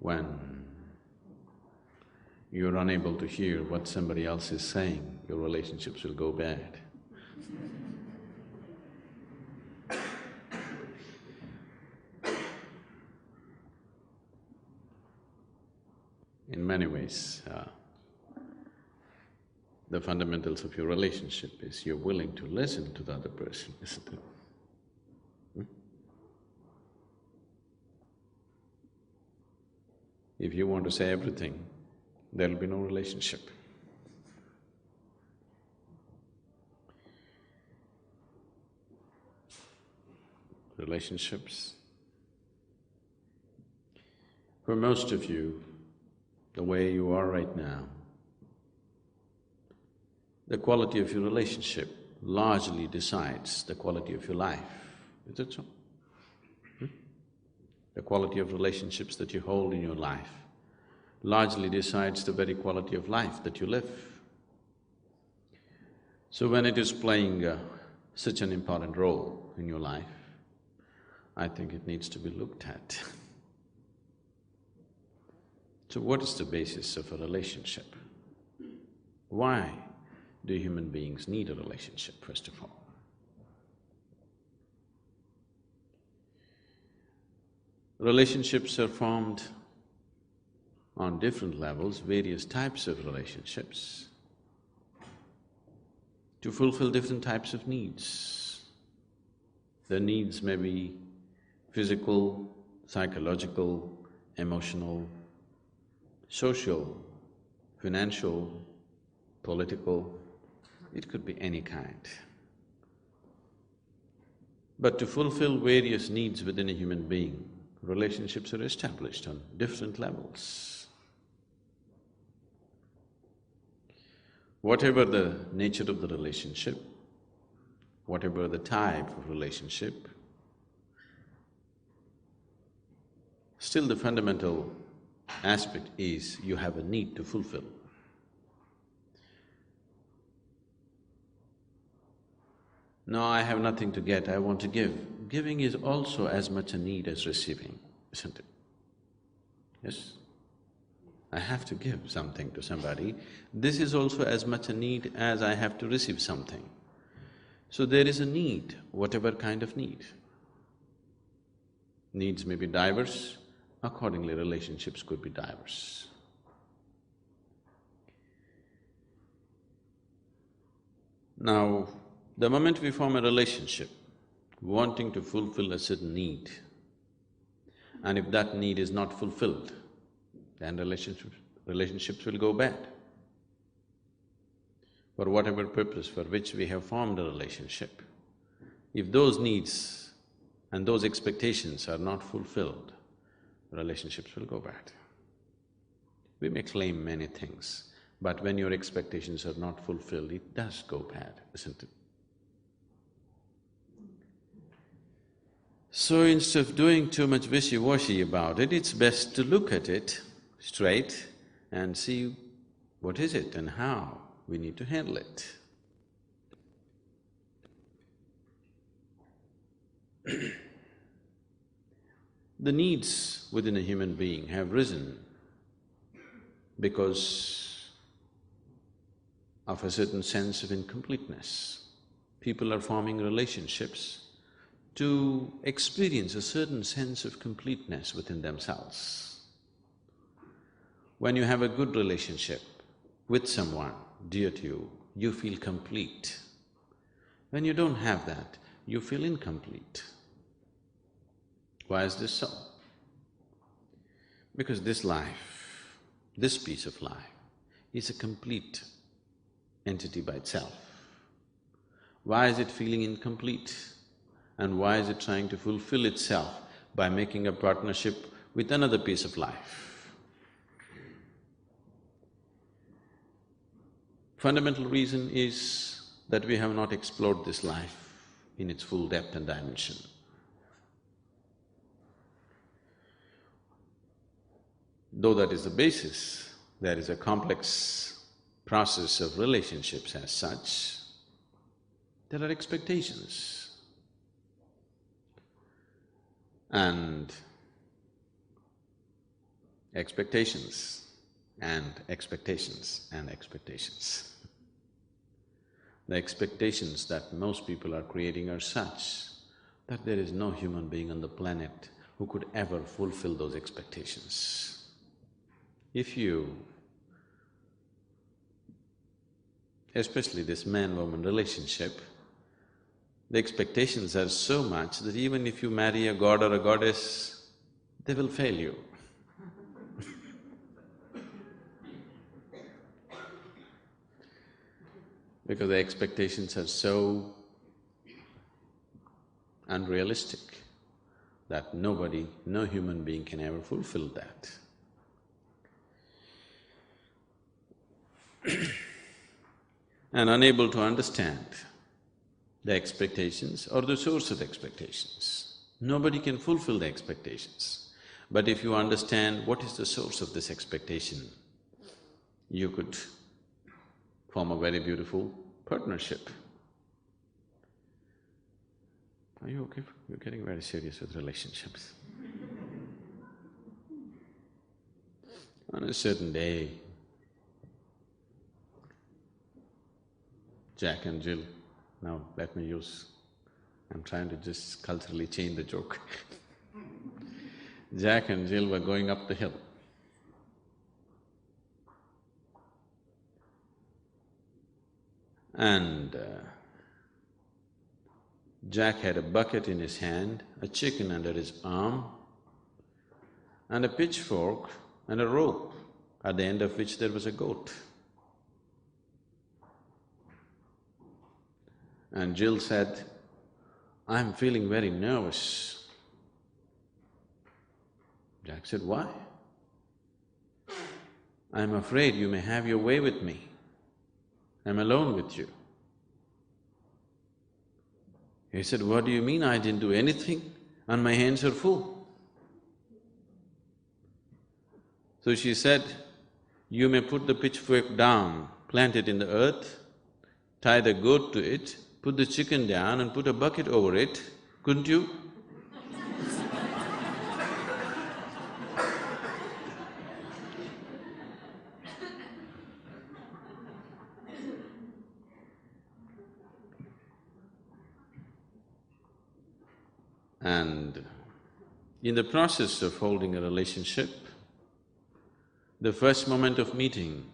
When you're unable to hear what somebody else is saying, your relationships will go bad. In many ways, the fundamentals of your relationship is you're willing to listen to the other person, isn't it? If you want to say everything, there'll be no relationship. Relationships. For most of you, the way you are right now, the quality of your relationship largely decides the quality of your life. Is it so? The quality of relationships that you hold in your life largely decides the very quality of life that you live. So when it is playing such an important role in your life, I think it needs to be looked at. So what is the basis of a relationship? Why do human beings need a relationship, first of all? Relationships are formed on different levels, various types of relationships, to fulfill different types of needs. The needs may be physical, psychological, emotional, social, financial, political, it could be any kind. But to fulfill various needs within a human being, relationships are established on different levels. Whatever the nature of the relationship, whatever the type of relationship, still the fundamental aspect is you have a need to fulfill. No, I have nothing to get, I want to give. Giving is also as much a need as receiving, isn't it? Yes? I have to give something to somebody. This is also as much a need as I have to receive something. So there is a need, whatever kind of need. Needs may be diverse, accordingly relationships could be diverse. Now, the moment we form a relationship, wanting to fulfill a certain need, and if that need is not fulfilled, then relationships will go bad. For whatever purpose for which we have formed a relationship, if those needs and those expectations are not fulfilled, relationships will go bad. We may claim many things, but when your expectations are not fulfilled, it does go bad, isn't it? So instead of doing too much wishy-washy about it, it's best to look at it straight and see what is it and how we need to handle it. The needs within a human being have risen because of a certain sense of incompleteness. People are forming relationships to experience a certain sense of completeness within themselves. When you have a good relationship with someone dear to you, you feel complete. When you don't have that, you feel incomplete. Why is this so? Because this life, this piece of life, is a complete entity by itself. Why is it feeling incomplete? And why is it trying to fulfill itself by making a partnership with another piece of life? Fundamental reason is that we have not explored this life in its full depth and dimension. Though that is the basis, there is a complex process of relationships as such. There are expectations. And expectations and expectations and expectations. The expectations that most people are creating are such that there is no human being on the planet who could ever fulfill those expectations. If you, especially this man-woman relationship, the expectations are so much that even if you marry a god or a goddess, they will fail you. Because the expectations are so unrealistic that nobody, no human being can ever fulfill that. And unable to understand the expectations or the source of expectations. Nobody can fulfill the expectations. But if you understand what is the source of this expectation, you could form a very beautiful partnership. Are you okay? You're getting very serious with relationships. On a certain day, Jack and Jill, now let me use… I'm trying to just culturally change the joke. Jack and Jill were going up the hill. And Jack had a bucket in his hand, a chicken under his arm, and a pitchfork and a rope, at the end of which there was a goat. And Jill said, "I'm feeling very nervous." Jack said, "Why?" "I'm afraid you may have your way with me. I'm alone with you." He said, "What do you mean? I didn't do anything and my hands are full." So she said, "You may put the pitchfork down, plant it in the earth, tie the goat to it, put the chicken down and put a bucket over it, couldn't you?" And in the process of holding a relationship, the first moment of meeting,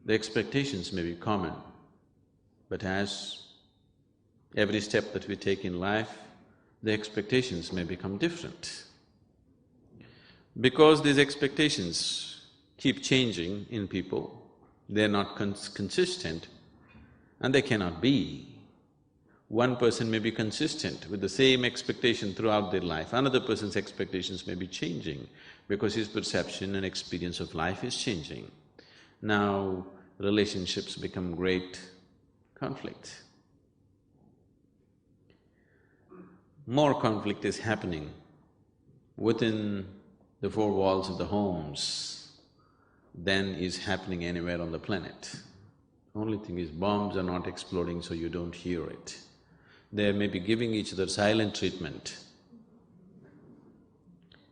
the expectations may be common, but as every step that we take in life, the expectations may become different. Because these expectations keep changing in people, they're not consistent and they cannot be. One person may be consistent with the same expectation throughout their life, another person's expectations may be changing because his perception and experience of life is changing. Now, relationships become great conflict. More conflict is happening within the four walls of the homes than is happening anywhere on the planet. Only thing is, bombs are not exploding, so you don't hear it. They may be giving each other silent treatment.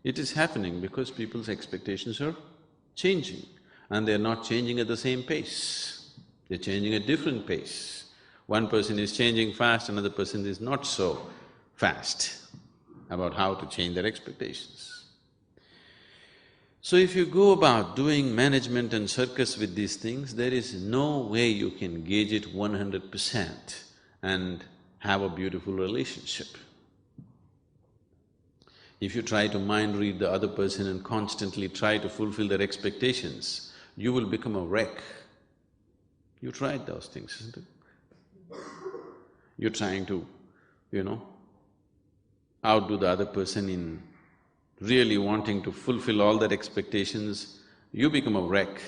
It is happening because people's expectations are changing, and they're not changing at the same pace. They're changing at different pace. One person is changing fast, another person is not so fast about how to change their expectations. So if you go about doing management and circus with these things, there is no way you can gauge it 100% and have a beautiful relationship. If you try to mind read the other person and constantly try to fulfill their expectations, you will become a wreck. You tried those things, isn't it? You're trying to, outdo the other person in really wanting to fulfill all their expectations, you become a wreck.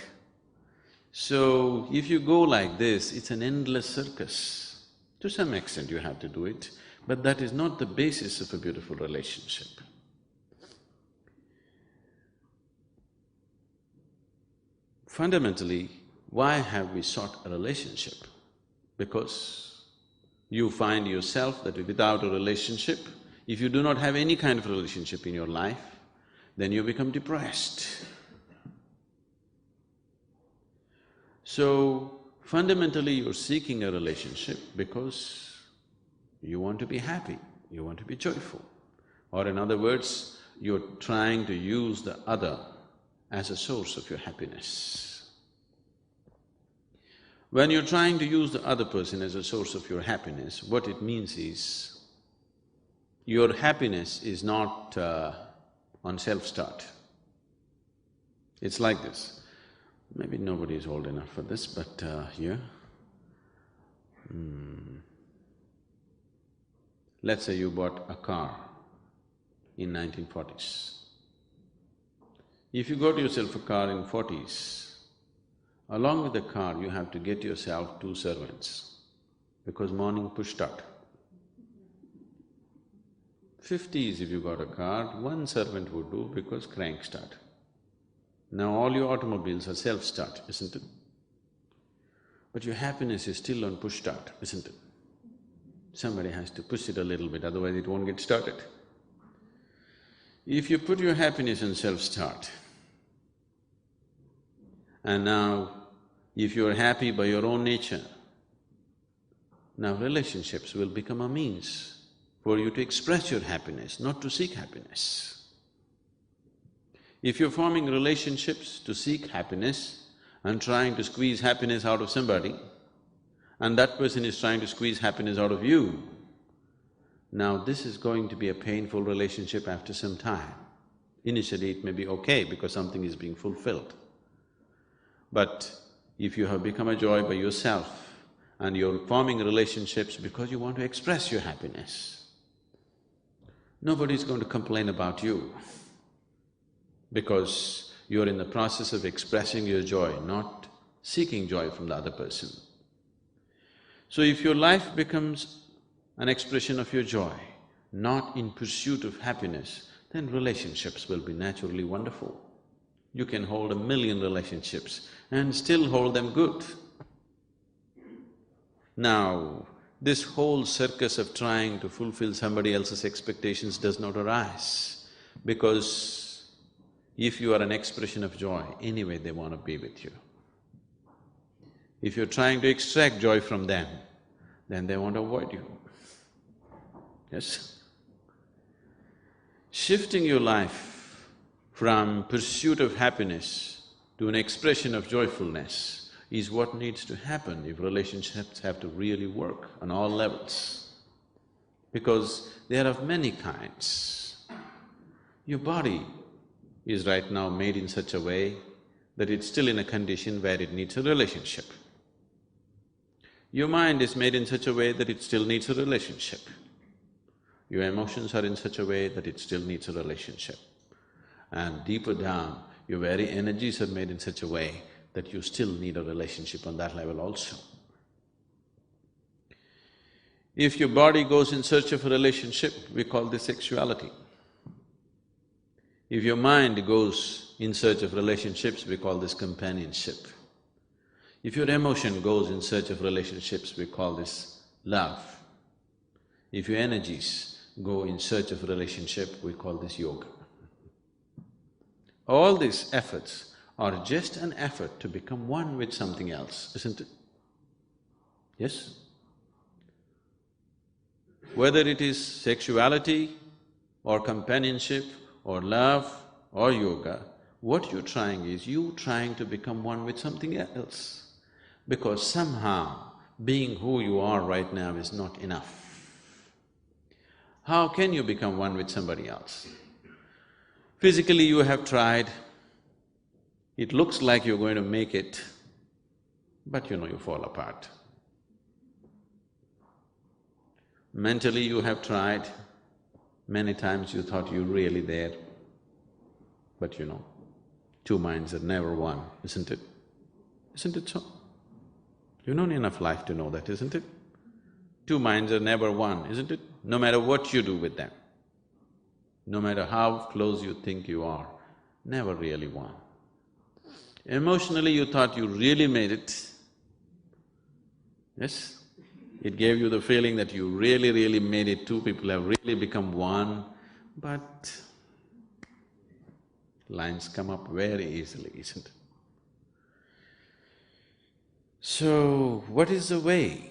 So, if you go like this, it's an endless circus. To some extent you have to do it, but that is not the basis of a beautiful relationship. Fundamentally, why have we sought a relationship? Because you find yourself that without a relationship, if you do not have any kind of relationship in your life, then you become depressed. So, fundamentally you're seeking a relationship because you want to be happy, you want to be joyful. Or in other words, you're trying to use the other as a source of your happiness. When you're trying to use the other person as a source of your happiness, what it means is, your happiness is not on self-start. It's like this. Maybe nobody is old enough for this, but here… Let's say you bought a car in 1940s. If you got yourself a car in 40s, along with the car you have to get yourself 2 servants, because morning push start. 50s if you got a car, 1 servant would do because crank start. Now all your automobiles are self-start, isn't it? But your happiness is still on push start, isn't it? Somebody has to push it a little bit, otherwise it won't get started. If you put your happiness on self-start, and now if you're happy by your own nature, now relationships will become a means for you to express your happiness, not to seek happiness. If you're forming relationships to seek happiness and trying to squeeze happiness out of somebody, and that person is trying to squeeze happiness out of you, now this is going to be a painful relationship after some time. Initially it may be okay because something is being fulfilled. But if you have become a joy by yourself and you're forming relationships because you want to express your happiness, nobody's going to complain about you because you're in the process of expressing your joy, not seeking joy from the other person. So if your life becomes an expression of your joy, not in pursuit of happiness, then relationships will be naturally wonderful. You can hold 1,000,000 relationships and still hold them good. Now, this whole circus of trying to fulfill somebody else's expectations does not arise, because if you are an expression of joy, anyway they want to be with you. If you're trying to extract joy from them, then they want to avoid you. Yes? Shifting your life from pursuit of happiness to an expression of joyfulness is what needs to happen if relationships have to really work on all levels. Because they are of many kinds. Your body is right now made in such a way that it's still in a condition where it needs a relationship. Your mind is made in such a way that it still needs a relationship. Your emotions are in such a way that it still needs a relationship. And deeper down, your very energies are made in such a way that you still need a relationship on that level also. If your body goes in search of a relationship, we call this sexuality. If your mind goes in search of relationships, we call this companionship. If your emotion goes in search of relationships, we call this love. If your energies go in search of relationship, we call this yoga. All these efforts are just an effort to become one with something else, isn't it? Yes? Whether it is sexuality or companionship or love or yoga, what you're trying is, you're trying to become one with something else. Because somehow, being who you are right now is not enough. How can you become one with somebody else? Physically you have tried, it looks like you're going to make it, but you know you fall apart. Mentally you have tried, many times you thought you're really there, but you know, two minds are never one, isn't it? Isn't it so? You've known enough life to know that, isn't it? Two minds are never one, isn't it? No matter what you do with them, no matter how close you think you are, never really one. Emotionally you thought you really made it, yes? It gave you the feeling that you really made it, two people have really become one, but lines come up very easily, isn't it? So, what is the way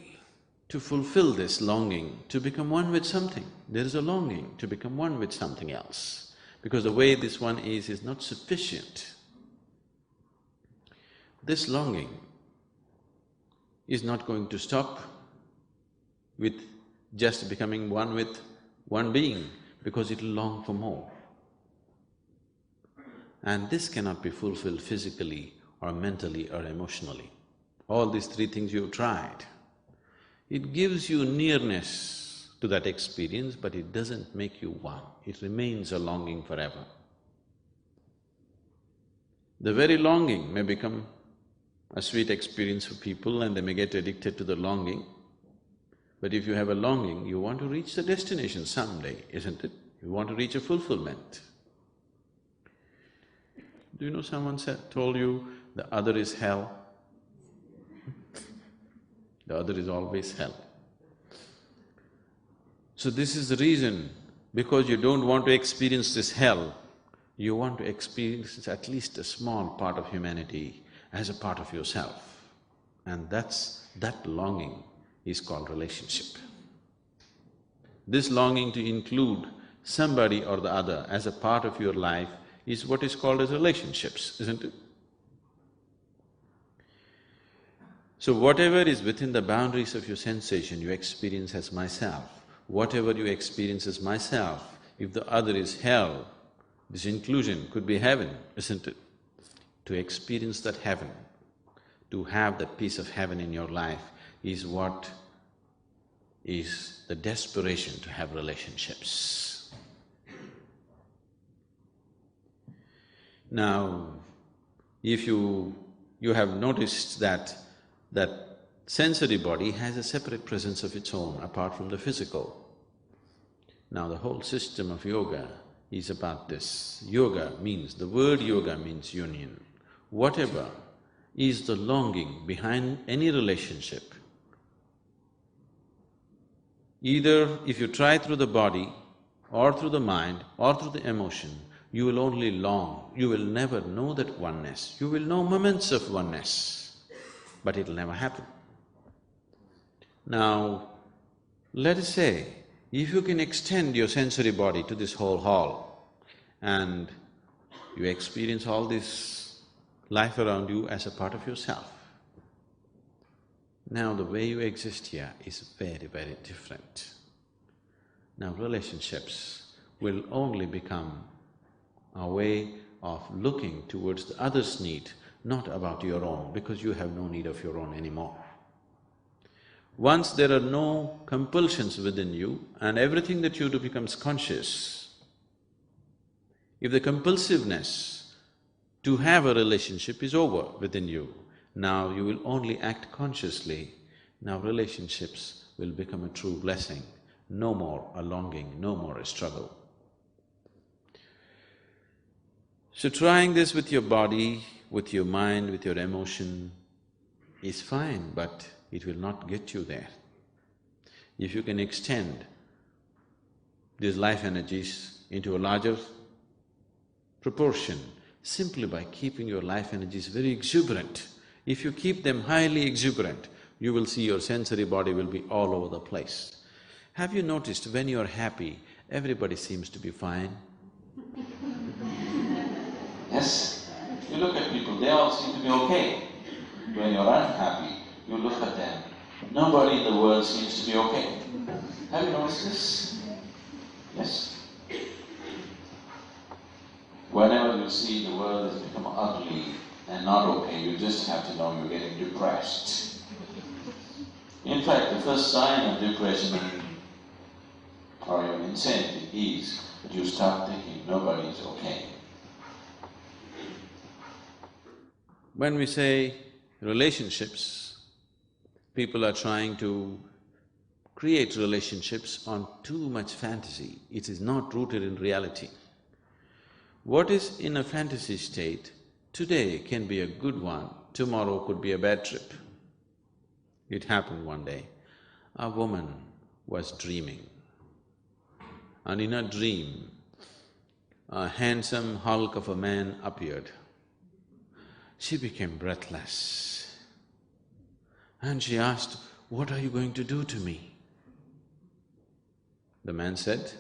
to fulfill this longing to become one with something? There is a longing to become one with something else, because the way this one is not sufficient. This longing is not going to stop with just becoming one with one being, because it'll long for more. And this cannot be fulfilled physically or mentally or emotionally. All these three things you've tried. It gives you nearness to that experience, but it doesn't make you one. It remains a longing forever. The very longing may become a sweet experience for people and they may get addicted to the longing. But if you have a longing, you want to reach the destination someday, isn't it? You want to reach a fulfillment. Do you know someone told you the other is hell? The other is always hell. So this is the reason, because you don't want to experience this hell, you want to experience at least a small part of humanity as a part of yourself. And that longing is called relationship. This longing to include somebody or the other as a part of your life is what is called as relationships, isn't it? So whatever is within the boundaries of your sensation, you experience as myself. Whatever you experience as myself, if the other is hell, this inclusion could be heaven, isn't it? To experience that heaven, to have that piece of heaven in your life is what is the desperation to have relationships. Now, if you have noticed that sensory body has a separate presence of its own apart from the physical. Now the whole system of yoga is about this. Yoga means… the word yoga means union. Whatever is the longing behind any relationship, either if you try through the body or through the mind or through the emotion, you will only long, you will never know that oneness. You will know moments of oneness, but it'll never happen. Now, let us say, if you can extend your sensory body to this whole hall and you experience all this life around you as a part of yourself, now the way you exist here is very different. Now relationships will only become a way of looking towards the other's need, not about your own, because you have no need of your own anymore. Once there are no compulsions within you and everything that you do becomes conscious, if the compulsiveness to have a relationship is over within you, now you will only act consciously. Now relationships will become a true blessing, no more a longing, no more a struggle. So trying this with your body, with your mind, with your emotion is fine, but it will not get you there. If you can extend these life energies into a larger proportion, simply by keeping your life energies very exuberant, if you keep them highly exuberant, you will see your sensory body will be all over the place. Have you noticed when you're happy, everybody seems to be fine? Yes, you look at people, they all seem to be okay. When you're unhappy, you look at them, nobody in the world seems to be okay. Have you noticed this? Yes? Whenever you see the world has become ugly and not okay, you just have to know you're getting depressed. In fact, the first sign of depression or your insanity is that you start thinking nobody is okay. When we say relationships, people are trying to create relationships on too much fantasy. It is not rooted in reality. What is in a fantasy state today can be a good one, tomorrow could be a bad trip. It happened one day. A woman was dreaming, and in her dream, a handsome hulk of a man appeared. She became breathless, and she asked, "What are you going to do to me?" The man said,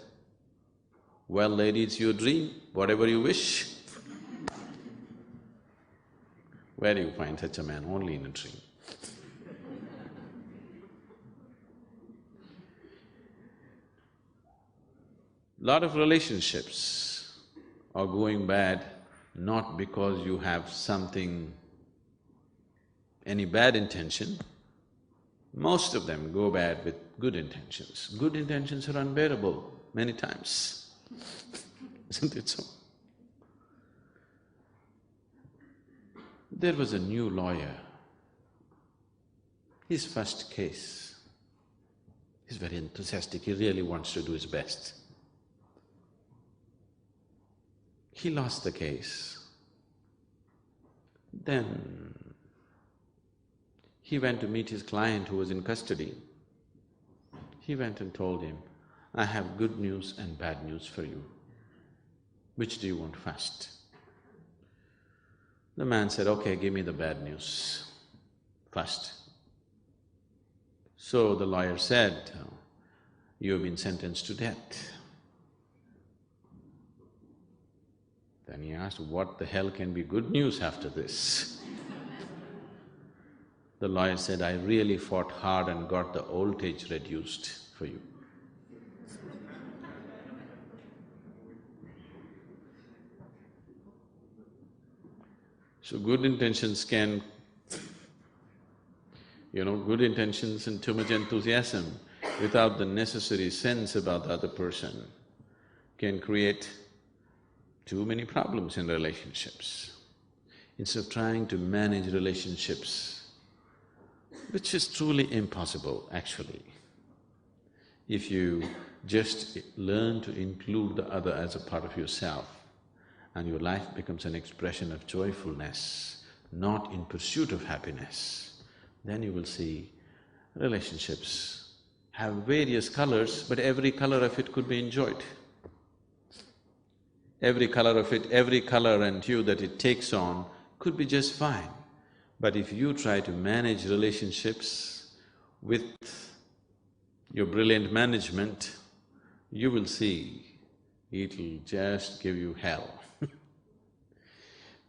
"Well, lady, it's your dream, whatever you wish." Where do you find such a man? Only in a dream. Lot of relationships are going bad not because you have something, any bad intention. Most of them go bad with good intentions. Good intentions are unbearable many times, isn't it so? There was a new lawyer. His first case, he's very enthusiastic, he really wants to do his best. He lost the case. Then he went to meet his client who was in custody. He went and told him, "I have good news and bad news for you. Which do you want first?" The man said, "Okay, give me the bad news first." So the lawyer said, "You have been sentenced to death." Then he asked, "What the hell can be good news after this?" The lawyer said, "I really fought hard and got the voltage reduced for you." So good intentions can, good intentions and too much enthusiasm without the necessary sense about the other person can create too many problems in relationships. Instead of trying to manage relationships, which is truly impossible actually, if you just learn to include the other as a part of yourself, and your life becomes an expression of joyfulness, not in pursuit of happiness, then you will see relationships have various colors, but every color of it could be enjoyed. Every color of it, every color and hue that it takes on could be just fine. But if you try to manage relationships with your brilliant management, you will see it'll just give you hell.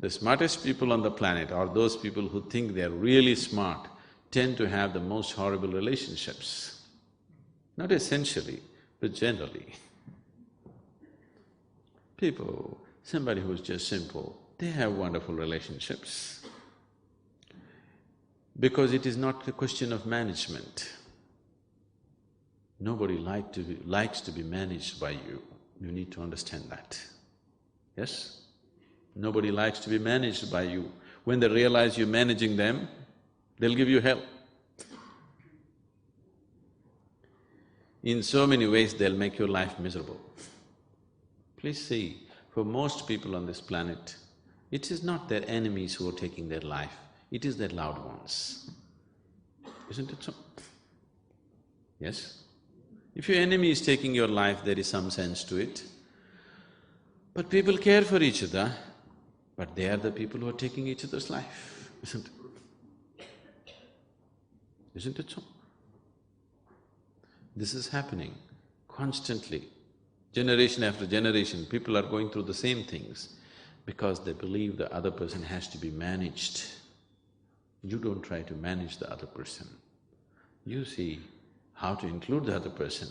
The smartest people on the planet, or those people who think they're really smart, tend to have the most horrible relationships. Not essentially, but generally. People, somebody who's just simple, they have wonderful relationships. Because it is not a question of management. Nobody likes to be managed by you. You need to understand that. Yes? Nobody likes to be managed by you. When they realize you're managing them, they'll give you hell. In so many ways, they'll make your life miserable. Please see, for most people on this planet, it is not their enemies who are taking their life, it is their loved ones. Isn't it so? Yes? If your enemy is taking your life, there is some sense to it. But people care for each other, but they are the people who are taking each other's life, isn't it? Isn't it so? This is happening constantly. Generation after generation, people are going through the same things because they believe the other person has to be managed. You don't try to manage the other person. You see how to include the other person.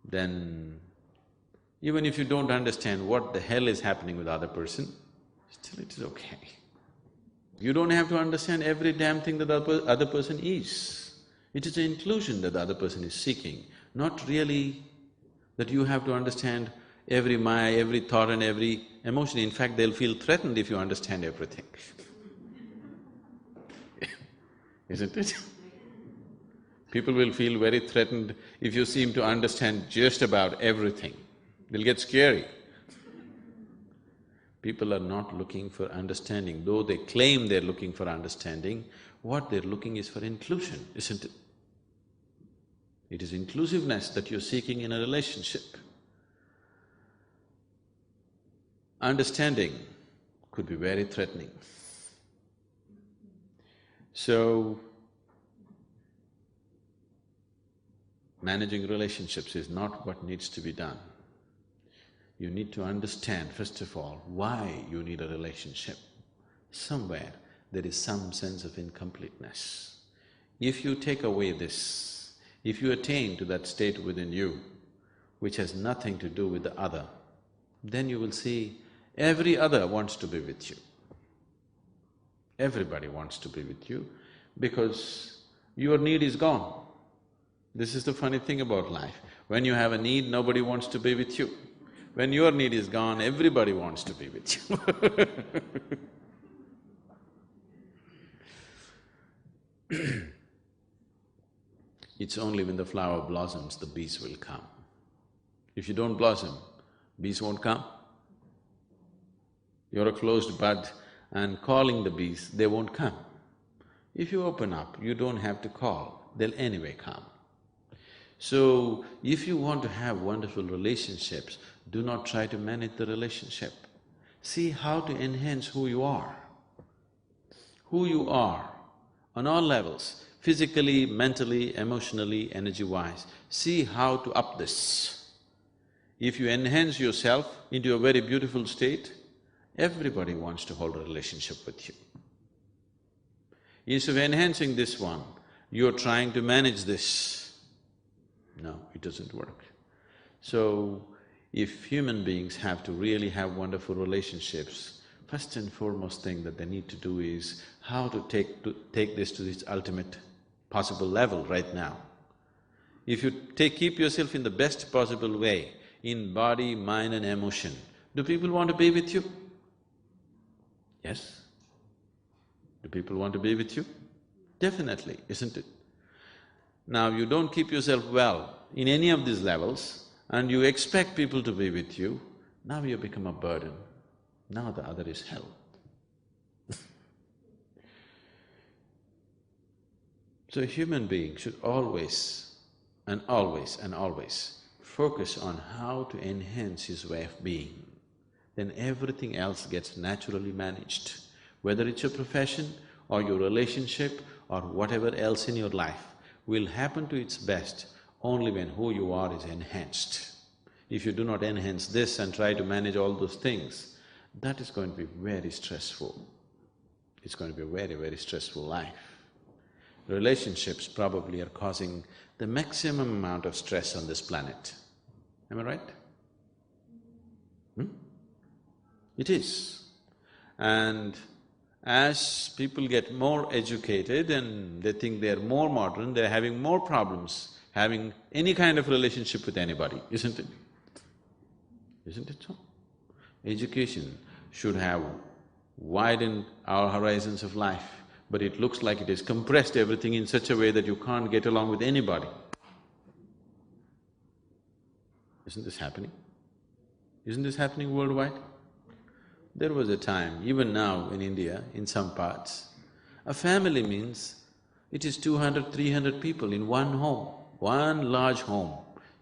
then even if you don't understand what the hell is happening with the other person, still it is okay. You don't have to understand every damn thing that the other person is. It is the inclusion that the other person is seeking, not really that you have to understand every maya, every thought and every emotion. In fact, they'll feel threatened if you understand everything. Isn't it? People will feel very threatened if you seem to understand just about everything. They'll get scary. People are not looking for understanding, though they claim they're looking for understanding, what they're looking is for inclusion, isn't it? It is inclusiveness that you're seeking in a relationship. Understanding could be very threatening. So, managing relationships is not what needs to be done. You need to understand, first of all, why you need a relationship. Somewhere there is some sense of incompleteness. If you take away this, if you attain to that state within you, which has nothing to do with the other, then you will see every other wants to be with you. Everybody wants to be with you because your need is gone. This is the funny thing about life. When you have a need, nobody wants to be with you. When your need is gone, everybody wants to be with you. It's only when the flower blossoms, the bees will come. If you don't blossom, bees won't come. You're a closed bud and calling the bees, they won't come. If you open up, you don't have to call, they'll anyway come. So, if you want to have wonderful relationships, do not try to manage the relationship. See how to enhance who you are. Who you are on all levels, physically, mentally, emotionally, energy-wise, see how to up this. If you enhance yourself into a very beautiful state, everybody wants to hold a relationship with you. Instead of enhancing this one, you're trying to manage this. No, it doesn't work. So, if human beings have to really have wonderful relationships, first and foremost thing that they need to do is how to take this to its ultimate possible level right now. If you keep yourself in the best possible way, in body, mind and emotion, do people want to be with you? Yes? Do people want to be with you? Definitely, isn't it? Now, you don't keep yourself well in any of these levels and you expect people to be with you, now you become a burden. Now the other is hell. So a human being should always and always and always focus on how to enhance his way of being. Then everything else gets naturally managed. Whether it's your profession or your relationship or whatever else in your life will happen to its best only when who you are is enhanced. If you do not enhance this and try to manage all those things, that is going to be very stressful. It's going to be a very, very stressful life. Relationships probably are causing the maximum amount of stress on this planet. Am I right? It is. And as people get more educated and they think they're more modern, they're having more problems having any kind of relationship with anybody, isn't it? Isn't it so? Education should have widened our horizons of life, but it looks like it has compressed everything in such a way that you can't get along with anybody. Isn't this happening? Isn't this happening worldwide? There was a time, even now in India, in some parts, a family means it is 200, 300 people in one home, one large home,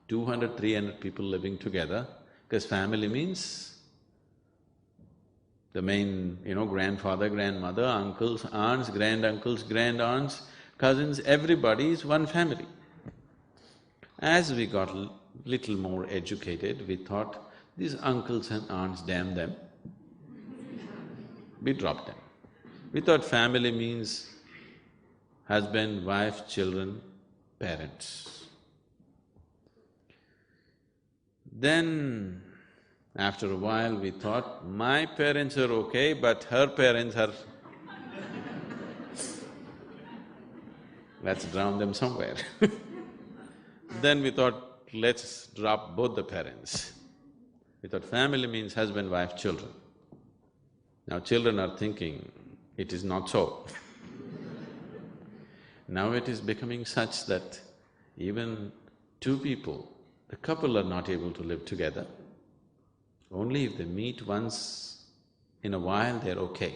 200, 300 people living together, because family means the main, grandfather, grandmother, uncles, aunts, granduncles, grandaunts, cousins, everybody is one family. As we got little more educated, we thought, these uncles and aunts, damn them, we dropped them. We thought family means husband, wife, children, parents. Then, after a while we thought, my parents are okay, but her parents are… let's drown them somewhere. Then we thought, let's drop both the parents. We thought family means husband, wife, children. Now children are thinking, it is not so. Now it is becoming such that even two people, the couple are not able to live together. Only if they meet once in a while, they're okay.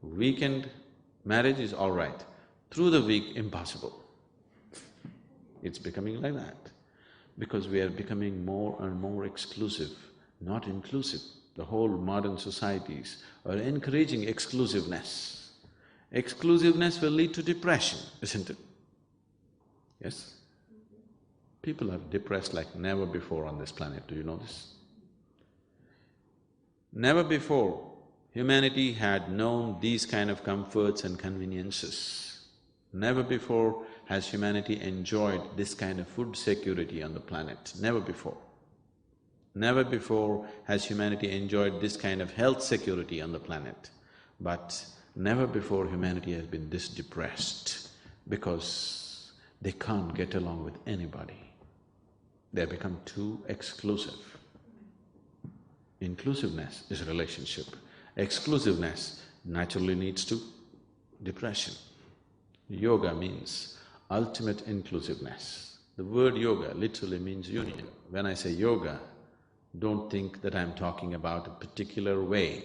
Weekend marriage is all right, through the week, impossible. It's becoming like that because we are becoming more and more exclusive, not inclusive. The whole modern societies are encouraging exclusiveness. Exclusiveness will lead to depression, isn't it? Yes? People are depressed like never before on this planet, do you know this? Never before humanity had known these kind of comforts and conveniences. Never before has humanity enjoyed this kind of food security on the planet, never before. Never before has humanity enjoyed this kind of health security on the planet. But never before humanity has been this depressed because they can't get along with anybody. They become too exclusive. Inclusiveness is a relationship. Exclusiveness naturally leads to depression. Yoga means ultimate inclusiveness. The word yoga literally means union. When I say yoga, don't think that I'm talking about a particular way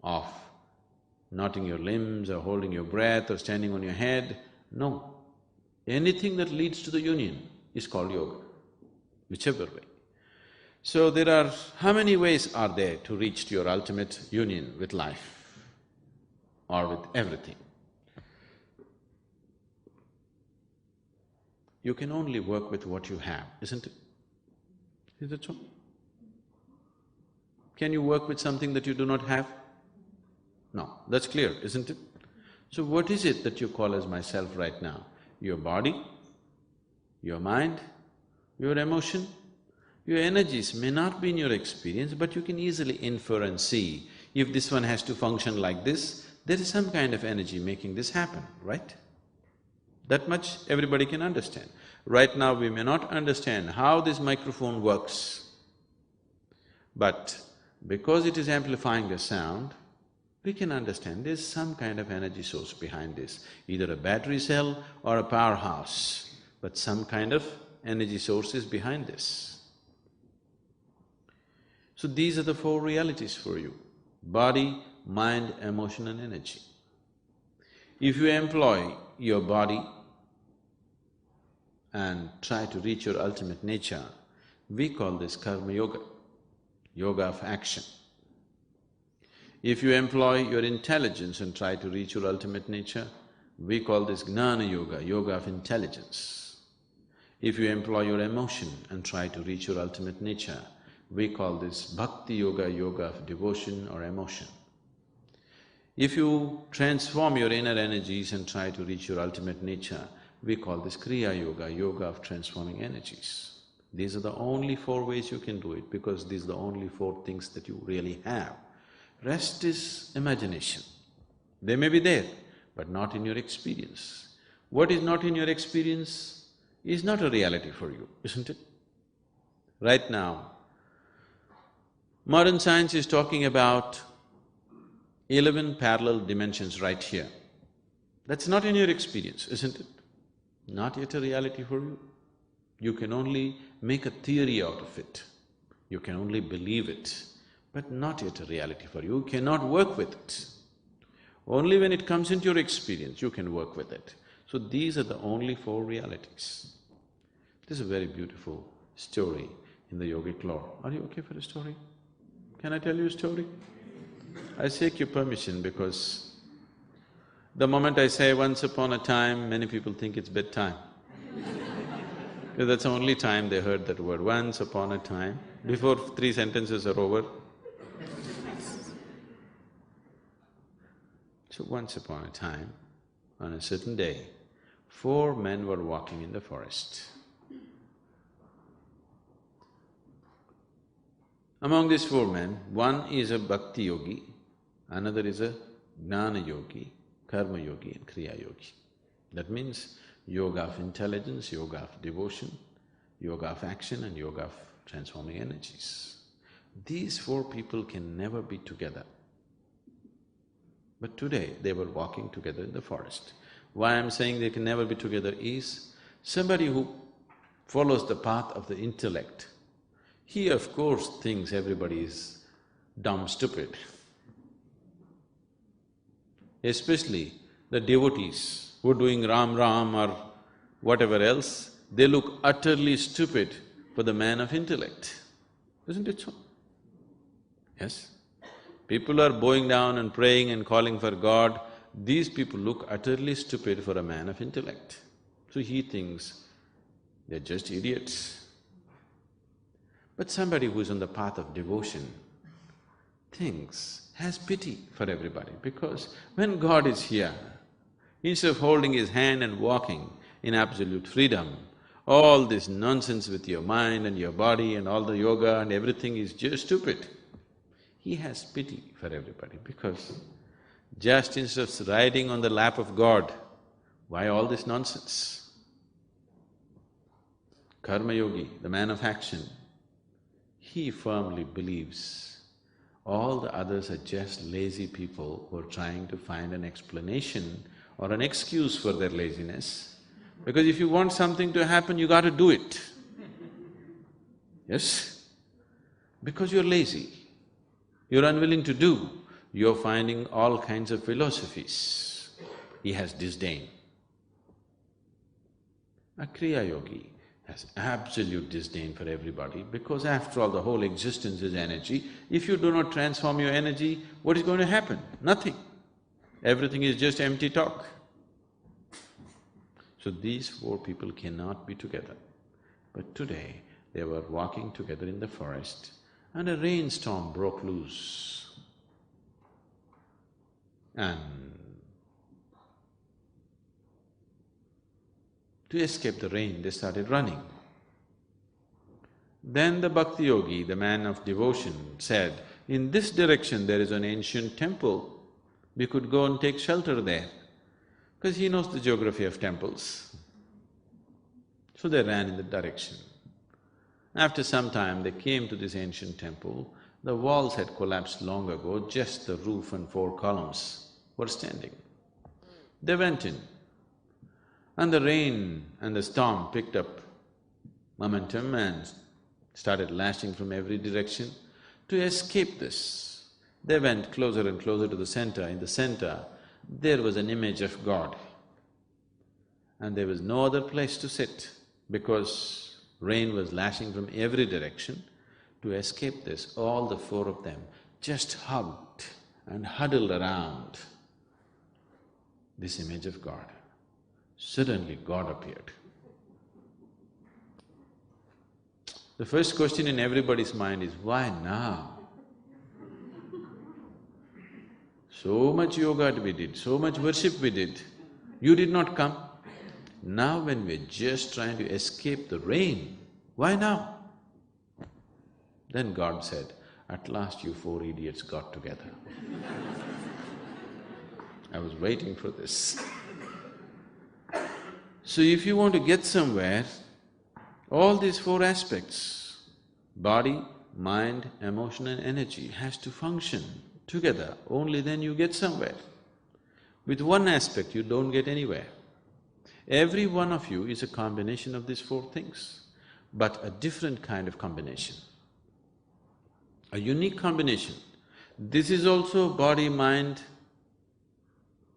of knotting your limbs or holding your breath or standing on your head. No. Anything that leads to the union is called yoga, whichever way. So there are… how many ways are there to reach to your ultimate union with life or with everything? You can only work with what you have, isn't it? Is it so? Can you work with something that you do not have? No, that's clear, isn't it? So what is it that you call as myself right now? Your body, your mind, your emotion, your energies may not be in your experience, but you can easily infer and see, if this one has to function like this, there is some kind of energy making this happen, right? That much everybody can understand. Right now we may not understand how this microphone works, but because it is amplifying the sound, we can understand there's some kind of energy source behind this, either a battery cell or a powerhouse, but some kind of energy source is behind this. So these are the four realities for you: body, mind, emotion and energy. If you employ your body and try to reach your ultimate nature, we call this karma yoga, yoga of action. If you employ your intelligence and try to reach your ultimate nature, we call this gnana yoga, yoga of intelligence. If you employ your emotion and try to reach your ultimate nature, we call this bhakti yoga, yoga of devotion or emotion. If you transform your inner energies and try to reach your ultimate nature, we call this kriya yoga, yoga of transforming energies. These are the only four ways you can do it, because these are the only four things that you really have. Rest is imagination. They may be there, but not in your experience. What is not in your experience is not a reality for you, isn't it? Right now, modern science is talking about 11 parallel dimensions right here. That's not in your experience, isn't it? Not yet a reality for you. You can only make a theory out of it. You can only believe it, but not yet a reality for you. You cannot work with it. Only when it comes into your experience, you can work with it. So these are the only four realities. This is a very beautiful story in the yogic lore. Are you okay for a story? Can I tell you a story? I seek your permission because the moment I say once upon a time, many people think it's bedtime. Because that's the only time they heard that word, once upon a time, before 3 sentences are over. So once upon a time, on a certain day, 4 men were walking in the forest. Among these four men, one is a bhakti yogi, another is a jnana yogi, karma yogi and kriya yogi. That means yoga of intelligence, yoga of devotion, yoga of action and yoga of transforming energies. These four people can never be together. But today they were walking together in the forest. Why I'm saying they can never be together is, somebody who follows the path of the intellect, he of course thinks everybody is dumb, stupid. Especially the devotees who are doing Ram Ram or whatever else, they look utterly stupid for the man of intellect. Isn't it so? Yes? People are bowing down and praying and calling for God, these people look utterly stupid for a man of intellect. So he thinks they're just idiots. But somebody who's on the path of devotion has pity for everybody, because when God is here, instead of holding his hand and walking in absolute freedom, all this nonsense with your mind and your body and all the yoga and everything is just stupid. He has pity for everybody because just instead of riding on the lap of God, why all this nonsense? Karma yogi, the man of action, he firmly believes all the others are just lazy people who are trying to find an explanation or an excuse for their laziness. Because if you want something to happen, you got to do it. Yes? Because you're lazy, you're unwilling to do, you're finding all kinds of philosophies. He has disdain. A Kriya yogi has absolute disdain for everybody because after all, the whole existence is energy. If you do not transform your energy, what is going to happen? Nothing. Everything is just empty talk. So these four people cannot be together. But today, they were walking together in the forest and a rainstorm broke loose. And to escape the rain, they started running. Then the bhakti yogi, the man of devotion, said, in this direction there is an ancient temple, we could go and take shelter there, because he knows the geography of temples. So they ran in that direction. After some time, they came to this ancient temple. The walls had collapsed long ago, just the roof and four columns were standing. They went in, and the rain and the storm picked up momentum and started lashing from every direction. To escape this, they went closer and closer to the center. In the center, there was an image of God. And there was no other place to sit because rain was lashing from every direction. To escape this, all the four of them just hugged and huddled around this image of God. Suddenly God appeared. The first question in everybody's mind is, why now? So much yoga we did, so much worship we did, you did not come. Now when we're just trying to escape the rain, why now? Then God said, at last you four idiots got together. I was waiting for this. So if you want to get somewhere, all these four aspects, body, mind, emotion and energy has to function together, only then you get somewhere. With one aspect, you don't get anywhere. Every one of you is a combination of these four things, but a different kind of combination, a unique combination. This is also body, mind,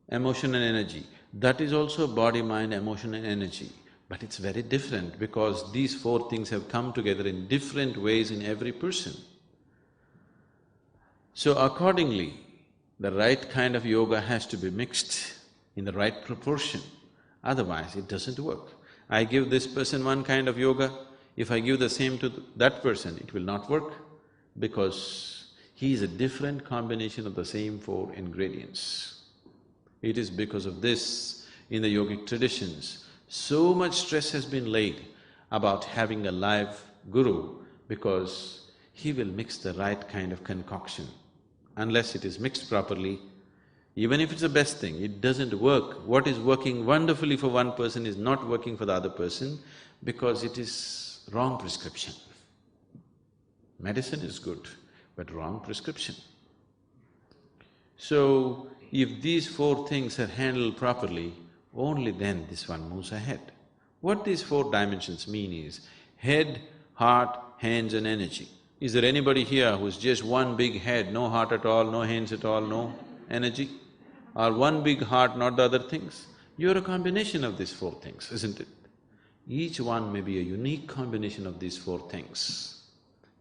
emotion and energy. That is also body, mind, emotion and energy. But it's very different because these four things have come together in different ways in every person. So accordingly, the right kind of yoga has to be mixed in the right proportion, otherwise it doesn't work. I give this person one kind of yoga, if I give the same to that person, it will not work because he is a different combination of the same four ingredients. It is because of this, in the yogic traditions, so much stress has been laid about having a live guru because he will mix the right kind of concoction. Unless it is mixed properly, even if it's the best thing, it doesn't work. What is working wonderfully for one person is not working for the other person because it is wrong prescription. Medicine is good, but wrong prescription. So, if these four things are handled properly, only then this one moves ahead. What these four dimensions mean is head, heart, hands and energy. Is there anybody here who's just one big head, no heart at all, no hands at all, no energy? Or one big heart, not the other things? You're a combination of these four things, isn't it? Each one may be a unique combination of these four things.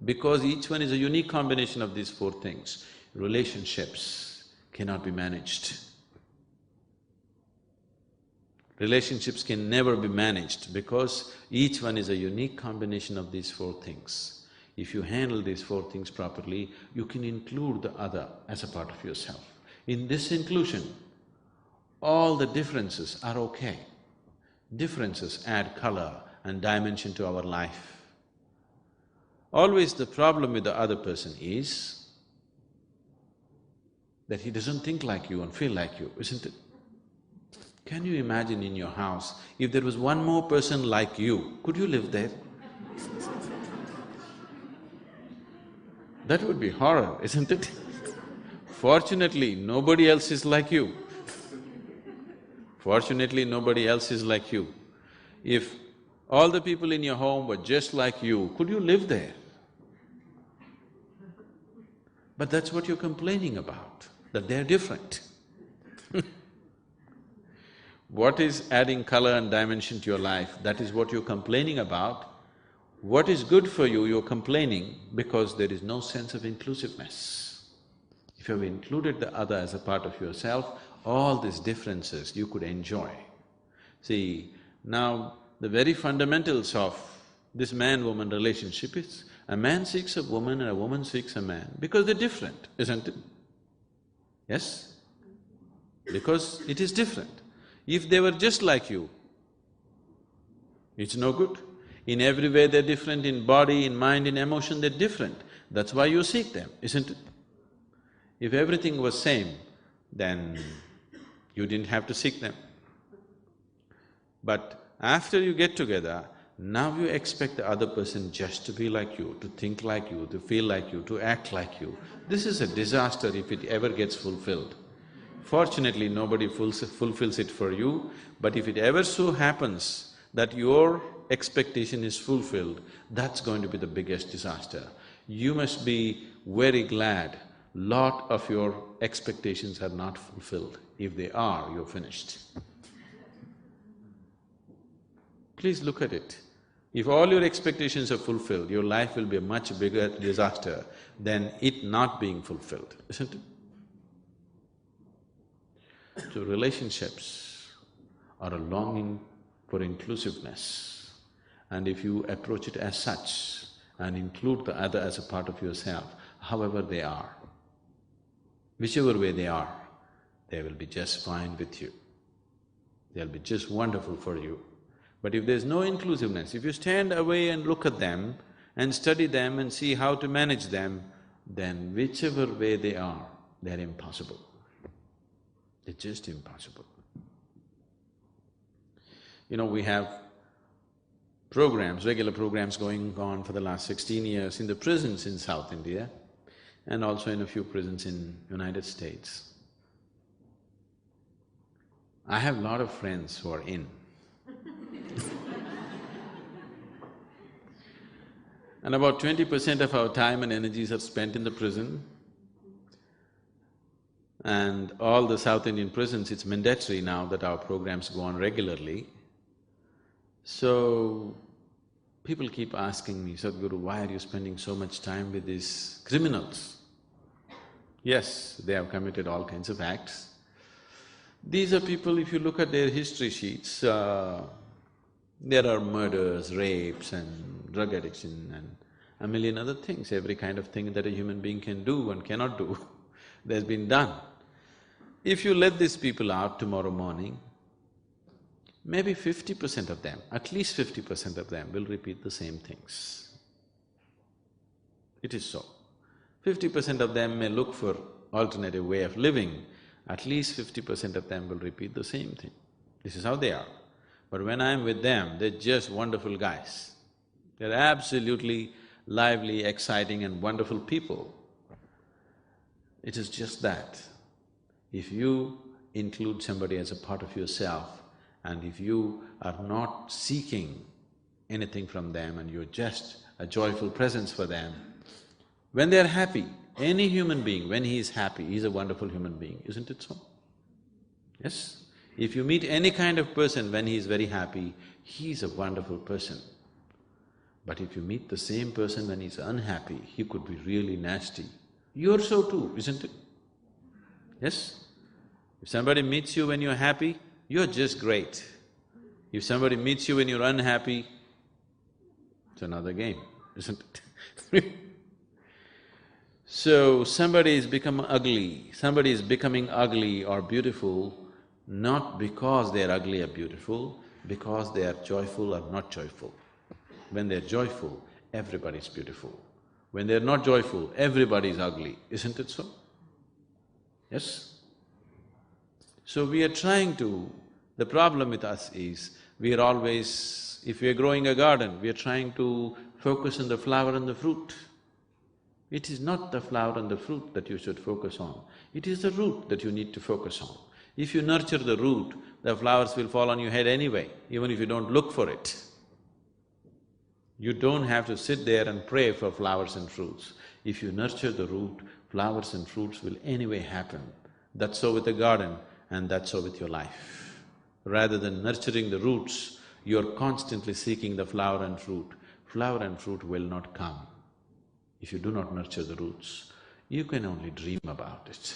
Because each one is a unique combination of these four things, relationships cannot be managed. Relationships can never be managed because each one is a unique combination of these four things. If you handle these four things properly, you can include the other as a part of yourself. In this inclusion, all the differences are okay. Differences add color and dimension to our life. Always the problem with the other person is that he doesn't think like you and feel like you, isn't it? Can you imagine in your house, if there was one more person like you, could you live there? That would be horror, isn't it? Fortunately, nobody else is like you. Fortunately, nobody else is like you. If all the people in your home were just like you, could you live there? But that's what you're complaining about, that they're different. What is adding color and dimension to your life, that is what you're complaining about. What is good for you, you're complaining because there is no sense of inclusiveness. If you have included the other as a part of yourself, all these differences you could enjoy. See, now the very fundamentals of this man-woman relationship is a man seeks a woman and a woman seeks a man because they're different, isn't it? Yes? Because it is different. If they were just like you, it's no good. In every way they're different, in body, in mind, in emotion, they're different. That's why you seek them, isn't it? If everything was same, then you didn't have to seek them. But after you get together, now you expect the other person just to be like you, to think like you, to feel like you, to act like you. This is a disaster if it ever gets fulfilled. Fortunately, nobody fulfills it for you, but if it ever so happens that your expectation is fulfilled, that's going to be the biggest disaster. You must be very glad lot of your expectations are not fulfilled. If they are, you're finished. Please look at it. If all your expectations are fulfilled, your life will be a much bigger disaster than it not being fulfilled, isn't it? So relationships are a longing for inclusiveness, and if you approach it as such and include the other as a part of yourself, however they are, whichever way they are, they will be just fine with you. They'll be just wonderful for you. But if there's no inclusiveness, if you stand away and look at them and study them and see how to manage them, then whichever way they are, they're impossible. They're just impossible. You know, we have programs, regular programs going on for the last 16 years in the prisons in South India and also in a few prisons in United States. I have a lot of friends who are in. And about 20% of our time and energies are spent in the prison. And all the South Indian prisons, it's mandatory now that our programs go on regularly. So, people keep asking me, Sadhguru, why are you spending so much time with these criminals? Yes, they have committed all kinds of acts. These are people, if you look at their history sheets, there are murders, rapes and drug addiction and a million other things, every kind of thing that a human being can do and cannot do, there's been done. If you let these people out tomorrow morning, maybe 50% of them, at least 50% of them will repeat the same things. It is so. 50% of them may look for alternative way of living, at least 50% of them will repeat the same thing. This is how they are. But when I'm with them, they're just wonderful guys. They're absolutely lively, exciting and wonderful people. It is just that. If you include somebody as a part of yourself and if you are not seeking anything from them and you're just a joyful presence for them, when they're happy, any human being, when he is happy, he's a wonderful human being, isn't it so? Yes? If you meet any kind of person when he is very happy, he's a wonderful person. But if you meet the same person when he's unhappy, he could be really nasty. You're so too, isn't it? Yes? If somebody meets you when you're happy, you're just great. If somebody meets you when you're unhappy, it's another game, isn't it? So, somebody is becoming ugly or beautiful, not because they're ugly or beautiful, because they are joyful or not joyful. When they're joyful, everybody's beautiful. When they're not joyful, everybody's ugly, isn't it so? Yes? So we are trying to… the problem with us is, we are always… if we are growing a garden, we are trying to focus on the flower and the fruit. It is not the flower and the fruit that you should focus on, it is the root that you need to focus on. If you nurture the root, the flowers will fall on your head anyway, even if you don't look for it. You don't have to sit there and pray for flowers and fruits. If you nurture the root, flowers and fruits will anyway happen. That's so with the garden and that's so with your life. Rather than nurturing the roots, you're constantly seeking the flower and fruit. Flower and fruit will not come if you do not nurture the roots. You can only dream about it.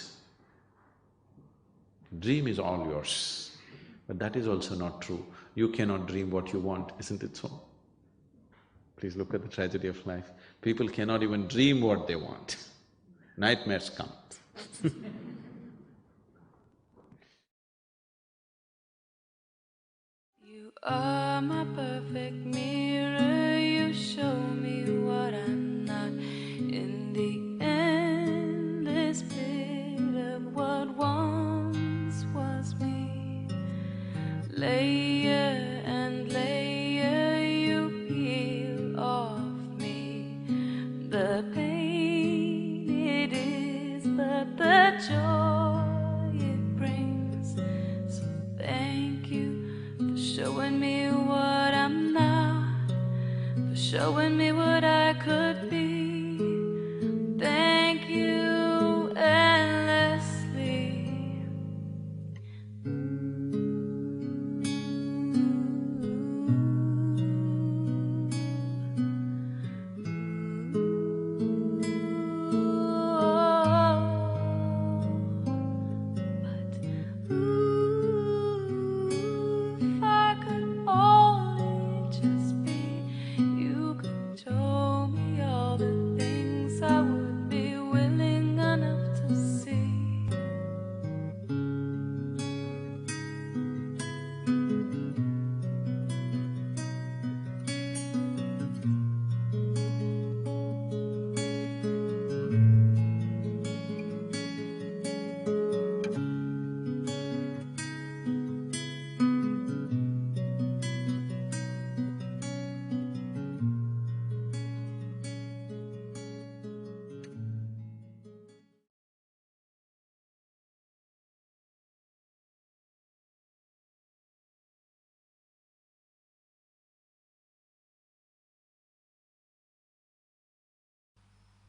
Dream is all yours, but that is also not true. You cannot dream what you want, isn't it so? Please look at the tragedy of life. People cannot even dream what they want. Nightmares come. You are my perfect mirror, you show me what I'm not. In the endless pit of what once was me, layer and layer you peel off me. The pain it is, but the joy it brings. So thank you for showing me what I'm not, for showing me what I could be. Thank you endlessly. If I could only just be, you could show me all the things I would be willing enough to see.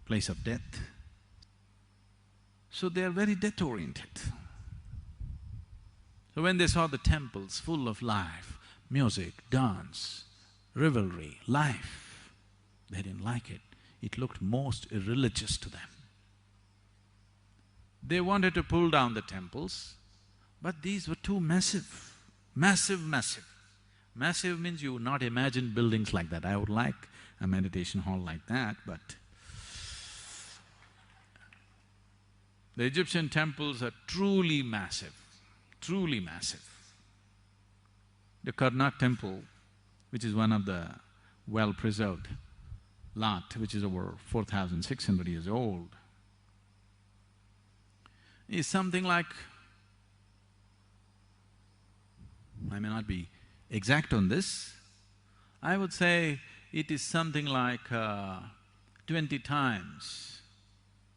place of death. So they are very death-oriented. So when they saw the temples full of life, music, dance, revelry, life, they didn't like it. It looked most irreligious to them. They wanted to pull down the temples, but these were too massive, massive, massive. Massive means you would not imagine buildings like that. I would like a meditation hall like that, but the Egyptian temples are truly massive, truly massive. The Karnak temple, which is one of the well-preserved lot, which is over 4,600 years old, is something like… I may not be exact on this, I would say it is something like 20 times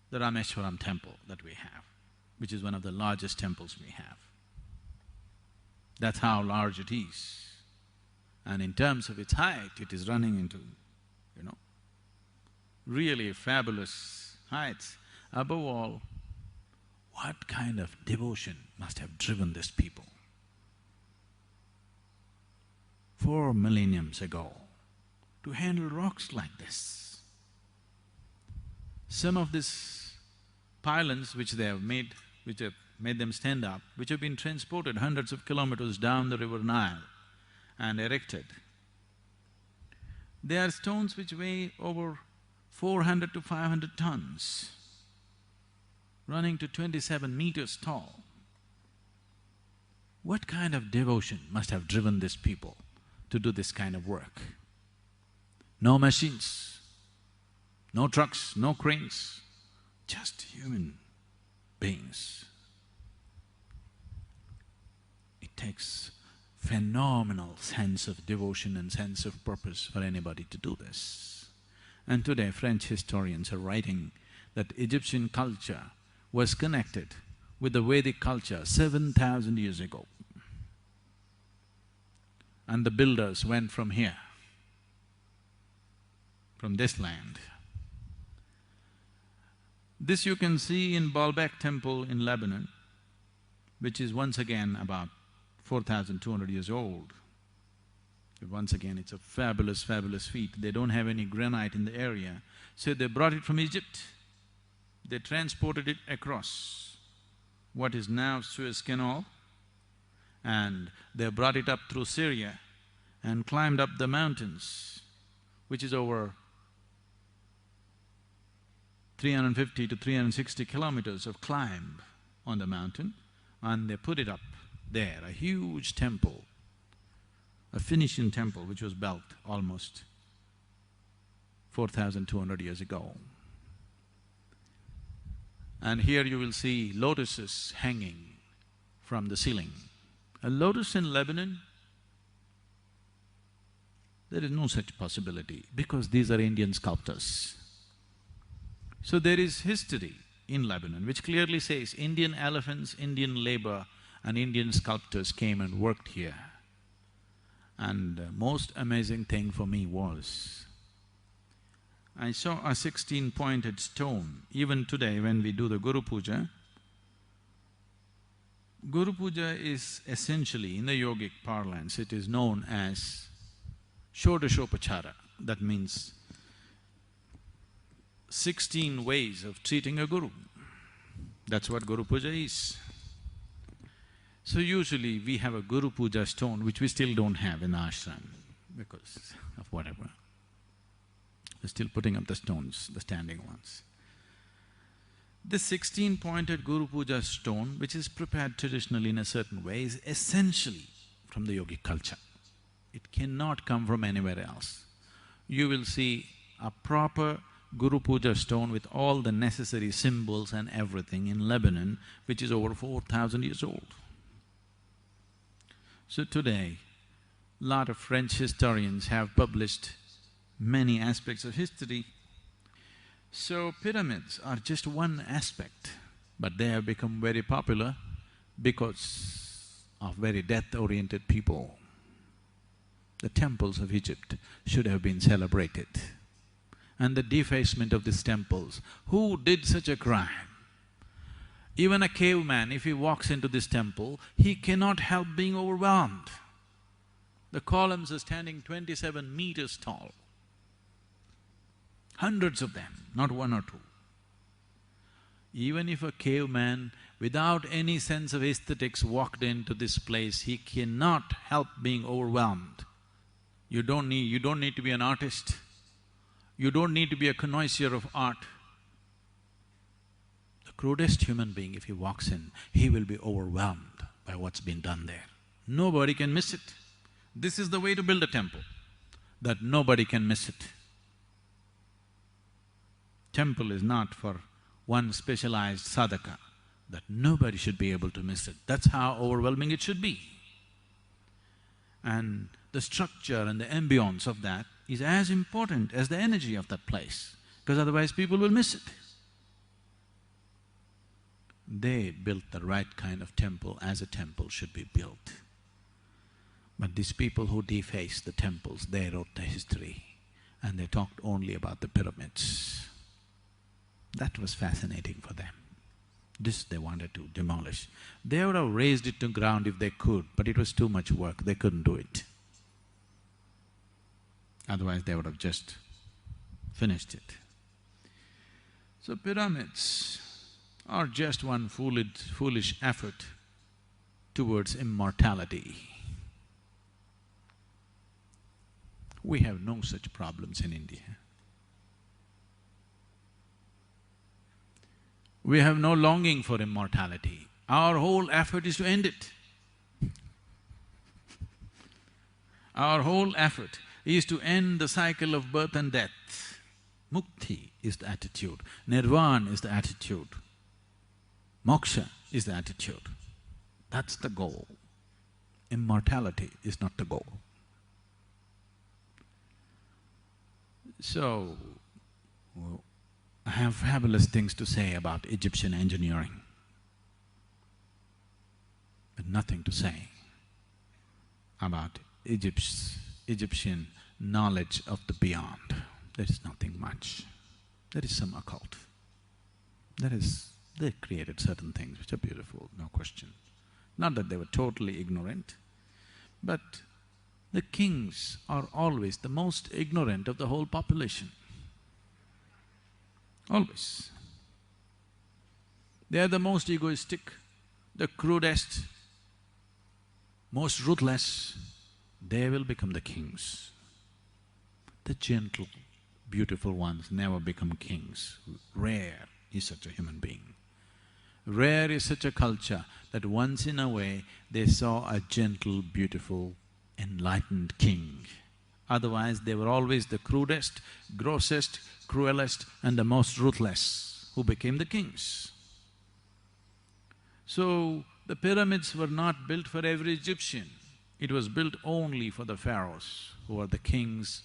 the Rameshwaram temple that we have, which is one of the largest temples we have. That's how large it is. And in terms of its height, it is running into, really fabulous heights. Above all, what kind of devotion must have driven these people 4 millenniums ago to handle rocks like this? Some of these pylons which they have made, which have made them stand up, which have been transported hundreds of kilometers down the river Nile and erected, they are stones which weigh over 400 to 500 tons, running to 27 meters tall. What kind of devotion must have driven these people to do this kind of work? No machines, no trucks, no cranes, just human beings. It takes phenomenal sense of devotion and sense of purpose for anybody to do this. And today French historians are writing that Egyptian culture was connected with the Vedic culture 7,000 years ago. And the builders went from here, from this land. This you can see in Baalbek temple in Lebanon, which is once again about 4,200 years old. Once again, it's a fabulous, fabulous feat. They don't have any granite in the area, so they brought it from Egypt. They transported it across what is now Suez Canal, and they brought it up through Syria and climbed up the mountains, which is over 350 to 360 kilometers of climb on the mountain, and they put it up there, a huge temple, a Phoenician temple which was built almost 4,200 years ago. And here you will see lotuses hanging from the ceiling. A lotus in Lebanon, there is no such possibility because these are Indian sculptors. So there is history in Lebanon which clearly says Indian elephants, Indian labor and Indian sculptors came and worked here. And the most amazing thing for me was, I saw a 16-pointed stone. Even today when we do the Guru Puja is essentially, in the yogic parlance, it is known as Shodashopachara. That means 16 ways of treating a guru. That's what Guru Puja is. So usually we have a Guru Puja stone which we still don't have in the ashram because of whatever. We're still putting up the stones, the standing ones. This 16-pointed Guru Puja stone, which is prepared traditionally in a certain way, is essentially from the yogic culture. It cannot come from anywhere else. You will see a proper Guru Puja stone with all the necessary symbols and everything in Lebanon, which is over 4,000 years old. So today, lot of French historians have published many aspects of history. So pyramids are just one aspect, but they have become very popular because of very death-oriented people. The temples of Egypt should have been celebrated. And the defacement of these temples, who did such a crime? Even a caveman, if he walks into this temple, he cannot help being overwhelmed. The columns are standing 27 meters tall. Hundreds of them, not one or two. Even if a caveman, without any sense of aesthetics, walked into this place, he cannot help being overwhelmed. You don't need to be an artist. You don't need to be a connoisseur of art. The crudest human being, if he walks in, he will be overwhelmed by what's been done there. Nobody can miss it. This is the way to build a temple, that nobody can miss it. Temple is not for one specialized sadhaka, that nobody should be able to miss it. That's how overwhelming it should be. And the structure and the ambience of that is as important as the energy of that place, because otherwise people will miss it. They built the right kind of temple as a temple should be built. But these people who defaced the temples, they wrote the history and they talked only about the pyramids. That was fascinating for them. This they wanted to demolish. They would have razed it to ground if they could, but it was too much work, they couldn't do it. Otherwise they would have just finished it. So pyramids are just one foolish effort towards immortality. We have no such problems in India. We have no longing for immortality. Our whole effort is to end it. Our whole effort is to end the cycle of birth and death. Mukti is the attitude, nirvana is the attitude, moksha is the attitude. That's the goal. Immortality is not the goal. So, I have fabulous things to say about Egyptian engineering, but nothing to say about Egyptian knowledge of the beyond. There is nothing much. There is some occult. They created certain things which are beautiful, no question. Not that they were totally ignorant, but the kings are always the most ignorant of the whole population. Always. They are the most egoistic, the crudest, most ruthless. They will become the kings. The gentle, beautiful ones never become kings. Rare is such a human being. Rare is such a culture that once in a way they saw a gentle, beautiful, enlightened king. Otherwise, they were always the crudest, grossest, cruelest and the most ruthless who became the kings. So, the pyramids were not built for every Egyptian. It was built only for the pharaohs, who were the kings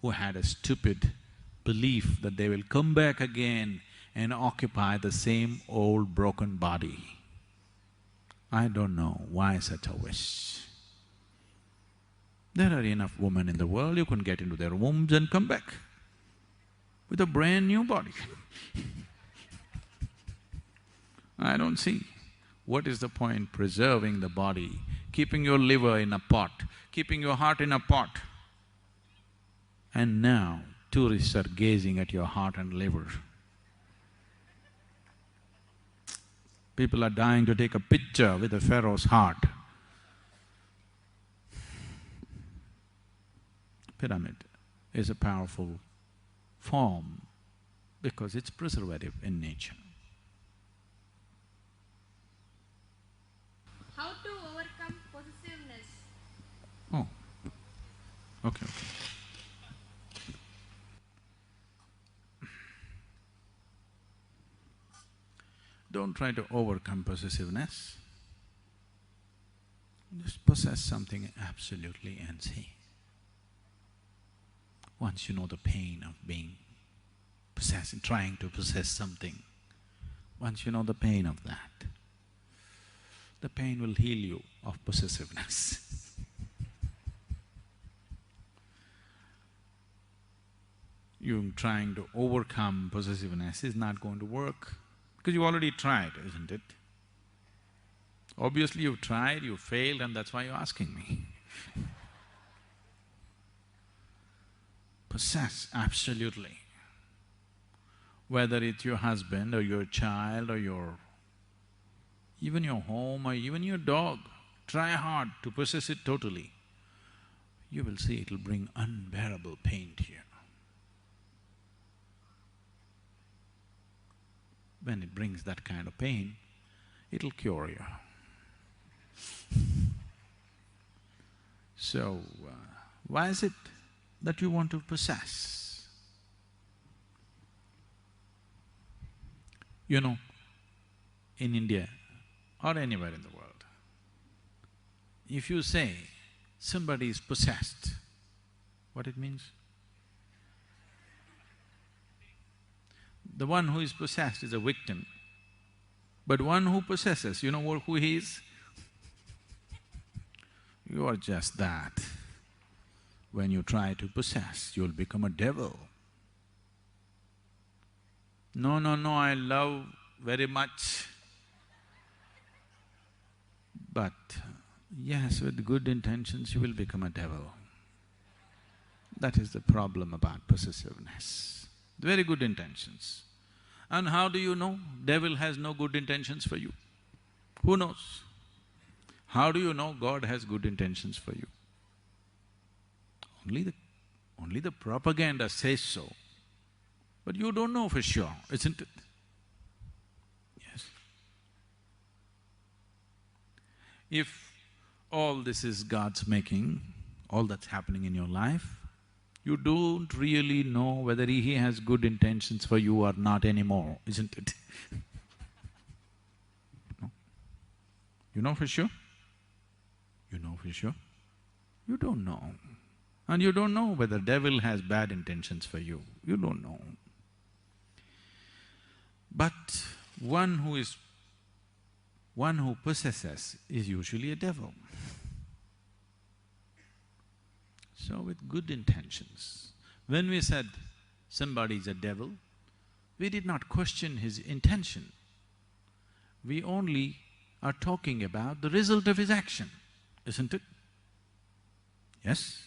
who had a stupid belief that they will come back again and occupy the same old broken body. I don't know why such a wish. There are enough women in the world, you can get into their wombs and come back with a brand new body. I don't see. What is the point preserving the body, keeping your liver in a pot, keeping your heart in a pot? And now tourists are gazing at your heart and liver. People are dying to take a picture with a pharaoh's heart. Pyramid is a powerful form because it's preservative in nature. How to overcome possessiveness? Oh, okay. Don't try to overcome possessiveness. Just possess something absolutely and see. Once you know the pain of being possessing, trying to possess something, once you know the pain of that, the pain will heal you of possessiveness. You trying to overcome possessiveness is not going to work, because you already tried, isn't it? Obviously you've tried, you failed, and that's why you're asking me. Possess, absolutely. Whether it's your husband or your child or even your home or even your dog, try hard to possess it totally. You will see it'll bring unbearable pain to you. When it brings that kind of pain, it'll cure you. So, why is it that you want to possess? You know, in India or anywhere in the world, if you say somebody is possessed, what it means? The one who is possessed is a victim, but one who possesses, you know who he is? You are just that. When you try to possess, you'll become a devil. No, no, no, I love very much. But yes, with good intentions, you will become a devil. That is the problem about possessiveness. Very good intentions. And how do you know devil has no good intentions for you? Who knows? How do you know God has good intentions for you? Only the propaganda says so, but you don't know for sure, isn't it? Yes. If all this is God's making, all that's happening in your life, you don't really know whether He has good intentions for you or not anymore, isn't it? No? You know for sure? You know for sure? You don't know. And you don't know whether devil has bad intentions for you, you don't know. But one who possesses is usually a devil. So with good intentions, when we said somebody is a devil, we did not question his intention. We only are talking about the result of his action, isn't it? Yes?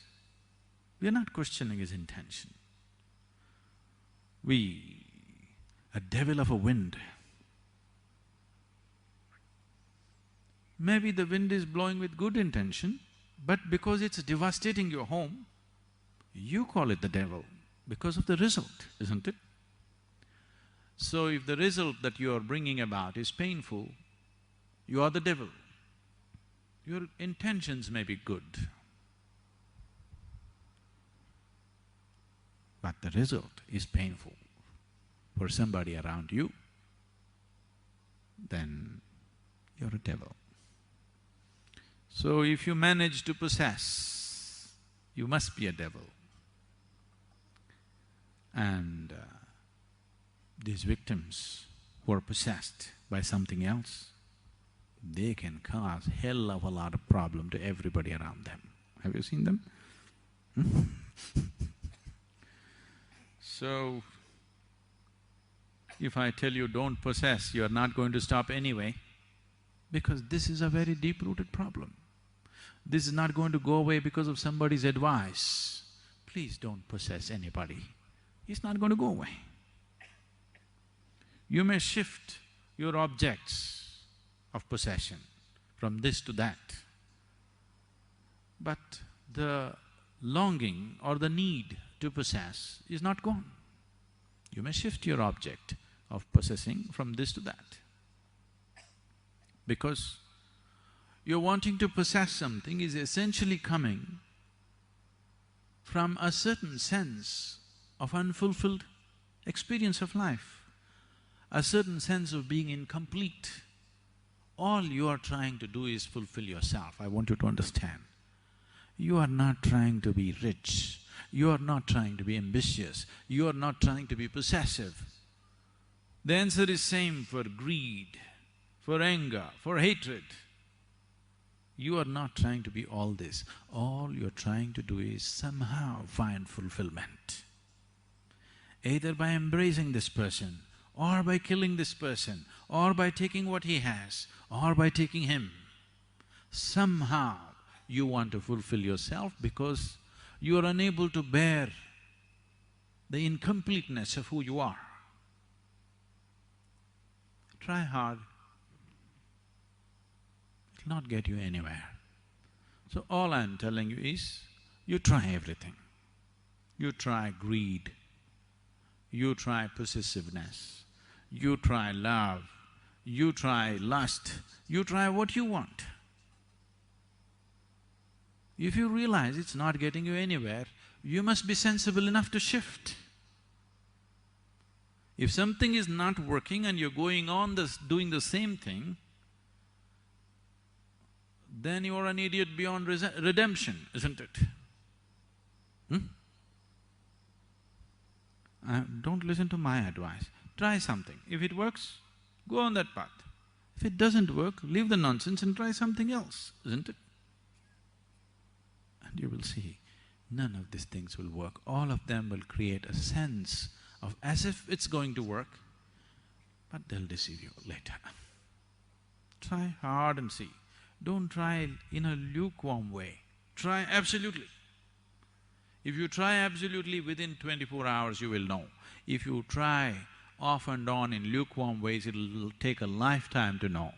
We are not questioning his intention. A devil of a wind. Maybe the wind is blowing with good intention, but because it's devastating your home, you call it the devil because of the result, isn't it? So if the result that you are bringing about is painful, you are the devil. Your intentions may be good, but the result is painful for somebody around you, then you're a devil. So if you manage to possess, you must be a devil. And these victims who are possessed by something else, they can cause hell of a lot of problem to everybody around them. Have you seen them? So, if I tell you don't possess, you are not going to stop anyway, because this is a very deep-rooted problem. This is not going to go away because of somebody's advice. Please don't possess anybody. It's not going to go away. You may shift your objects of possession from this to that, but the longing or the need to possess is not gone. You may shift your object of possessing from this to that, because your wanting to possess something is essentially coming from a certain sense of unfulfilled experience of life, a certain sense of being incomplete. All you are trying to do is fulfill yourself. I want you to understand. You are not trying to be rich, you are not trying to be ambitious, you are not trying to be possessive. The answer is same for greed, for anger, for hatred. You are not trying to be all this. All you're trying to do is somehow find fulfillment. Either by embracing this person, or by killing this person, or by taking what he has, or by taking him. Somehow you want to fulfill yourself because you are unable to bear the incompleteness of who you are. Try hard, it'll not get you anywhere. So all I'm telling you is, you try everything. You try greed, you try possessiveness, you try love, you try lust, you try what you want. If you realize it's not getting you anywhere, you must be sensible enough to shift. If something is not working and you're going on doing the same thing, then you're an idiot beyond redemption, isn't it? Don't listen to my advice. Try something. If it works, go on that path. If it doesn't work, leave the nonsense and try something else, isn't it? And you will see, none of these things will work. All of them will create a sense of as if it's going to work, but they'll deceive you later. Try hard and see. Don't try in a lukewarm way. Try absolutely. If you try absolutely, within 24 hours you will know. If you try off and on in lukewarm ways, it'll take a lifetime to know.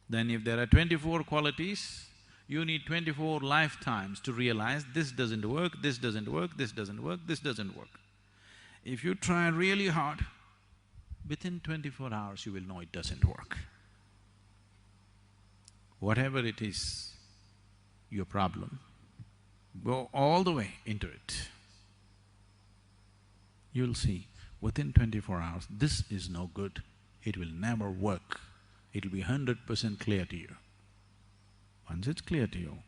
Then if there are 24 qualities, you need 24 lifetimes to realize this doesn't work, this doesn't work, this doesn't work, this doesn't work. If you try really hard, within 24 hours you will know it doesn't work. Whatever it is, your problem, go all the way into it. You'll see, within 24 hours, this is no good, it will never work. It'll be 100% clear to you. Once it's clear to you,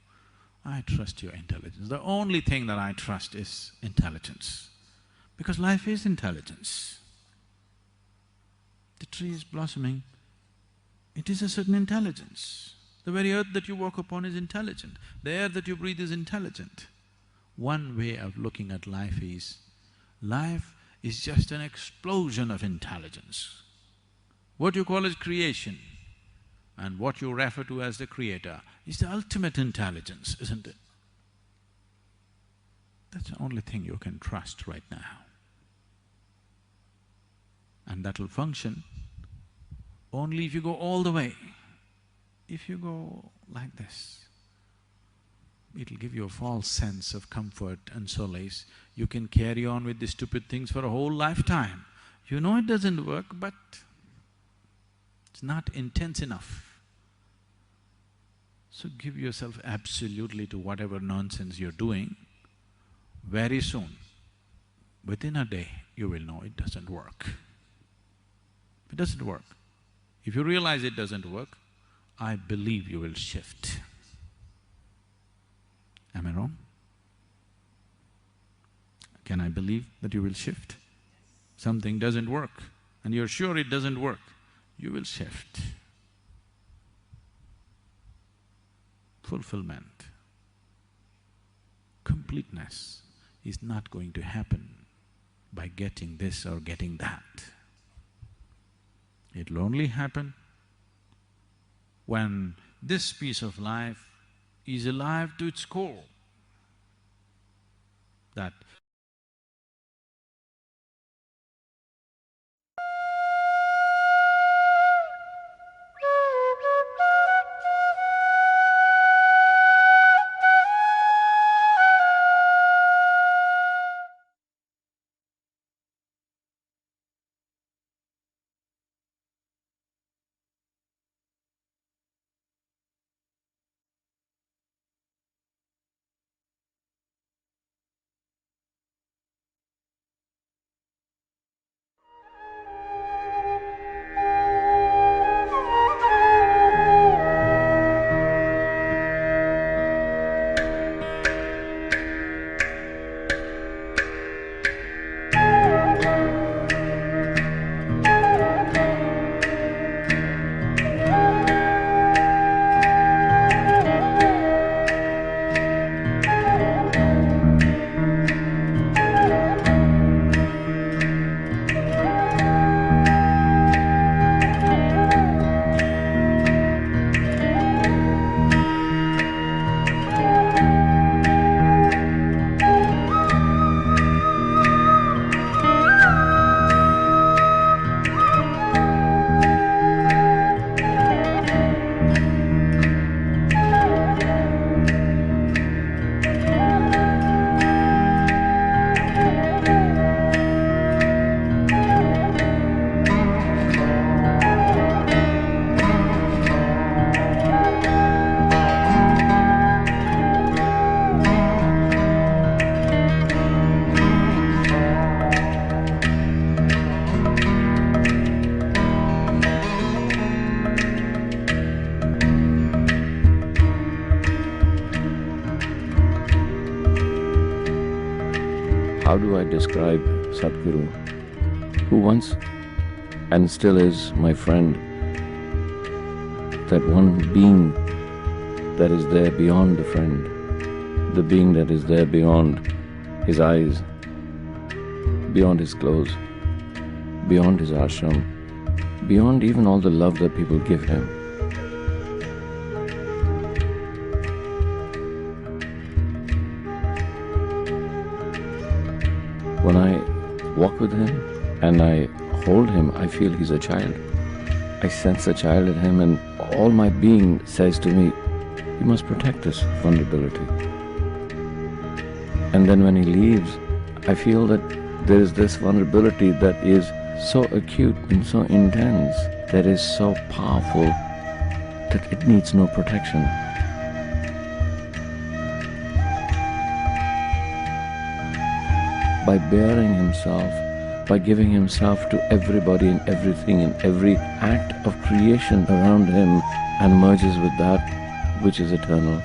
I trust your intelligence. The only thing that I trust is intelligence, because life is intelligence. The tree is blossoming, it is a certain intelligence. The very earth that you walk upon is intelligent, the air that you breathe is intelligent. One way of looking at life is just an explosion of intelligence. What you call as creation and what you refer to as the creator is the ultimate intelligence, isn't it? That's the only thing you can trust right now. And that'll function only if you go all the way. If you go like this, it'll give you a false sense of comfort and solace. You can carry on with these stupid things for a whole lifetime. You know it doesn't work, but it's not intense enough. So give yourself absolutely to whatever nonsense you're doing. Very soon, within a day, you will know it doesn't work. It doesn't work. If you realize it doesn't work, I believe you will shift. Am I wrong? Can I believe that you will shift? Something doesn't work and you're sure it doesn't work, you will shift. Fulfillment, completeness is not going to happen by getting this or getting that. It'll only happen when this piece of life is alive to its core, that How do I describe Sadhguru, who once and still is my friend, that one being that is there beyond the friend, the being that is there beyond his eyes, beyond his clothes, beyond his ashram, beyond even all the love that people give him. When I walk with him and I hold him, I feel he's a child. I sense a child in him, and all my being says to me, you must protect this vulnerability. And then when he leaves, I feel that there is this vulnerability that is so acute and so intense, that is so powerful, that it needs no protection. By bearing himself, by giving himself to everybody and everything in every act of creation around him, and merges with that which is eternal.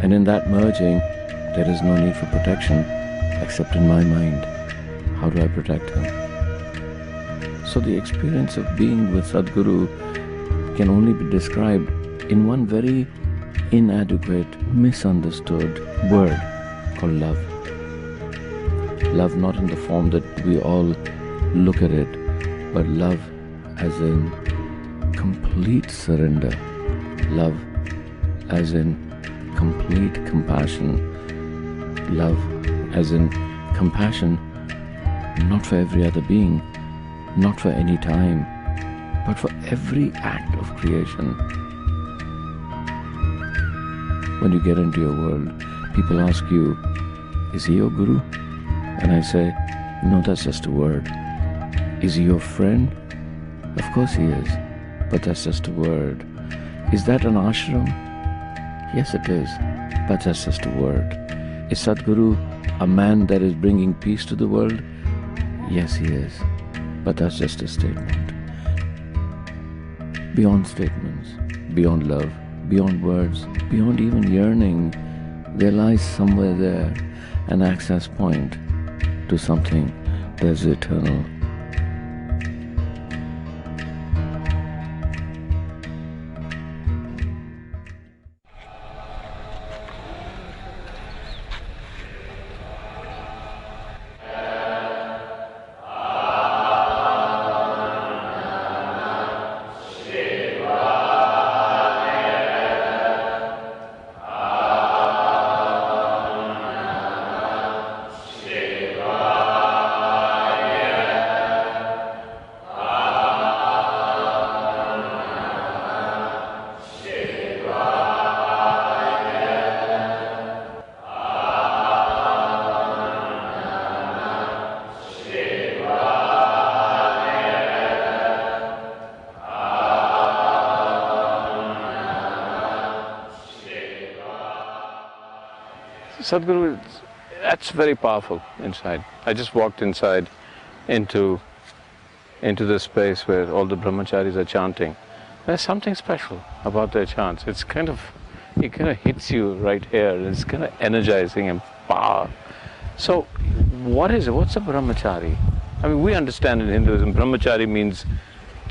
And in that merging, there is no need for protection, except in my mind. How do I protect him? So the experience of being with Sadhguru can only be described in one very inadequate, misunderstood word called love. Love not in the form that we all look at it, but love as in complete surrender. Love as in complete compassion. Love as in compassion not for every other being, not for any time, but for every act of creation. When you get into your world, people ask you, is he your guru? And I say, no, that's just a word. Is he your friend? Of course he is, but that's just a word. Is that an ashram? Yes, it is, but that's just a word. Is Sadhguru a man that is bringing peace to the world? Yes, he is, but that's just a statement. Beyond statements, beyond love, beyond words, beyond even yearning, there lies somewhere there an access point to something that is eternal. Sadhguru, that's very powerful inside. I just walked inside into this space where all the brahmacharis are chanting. There's something special about their chants. It kind of hits you right here. It's kind of energizing and power. So what is it? What's a brahmachari? I mean, we understand in Hinduism, brahmachari means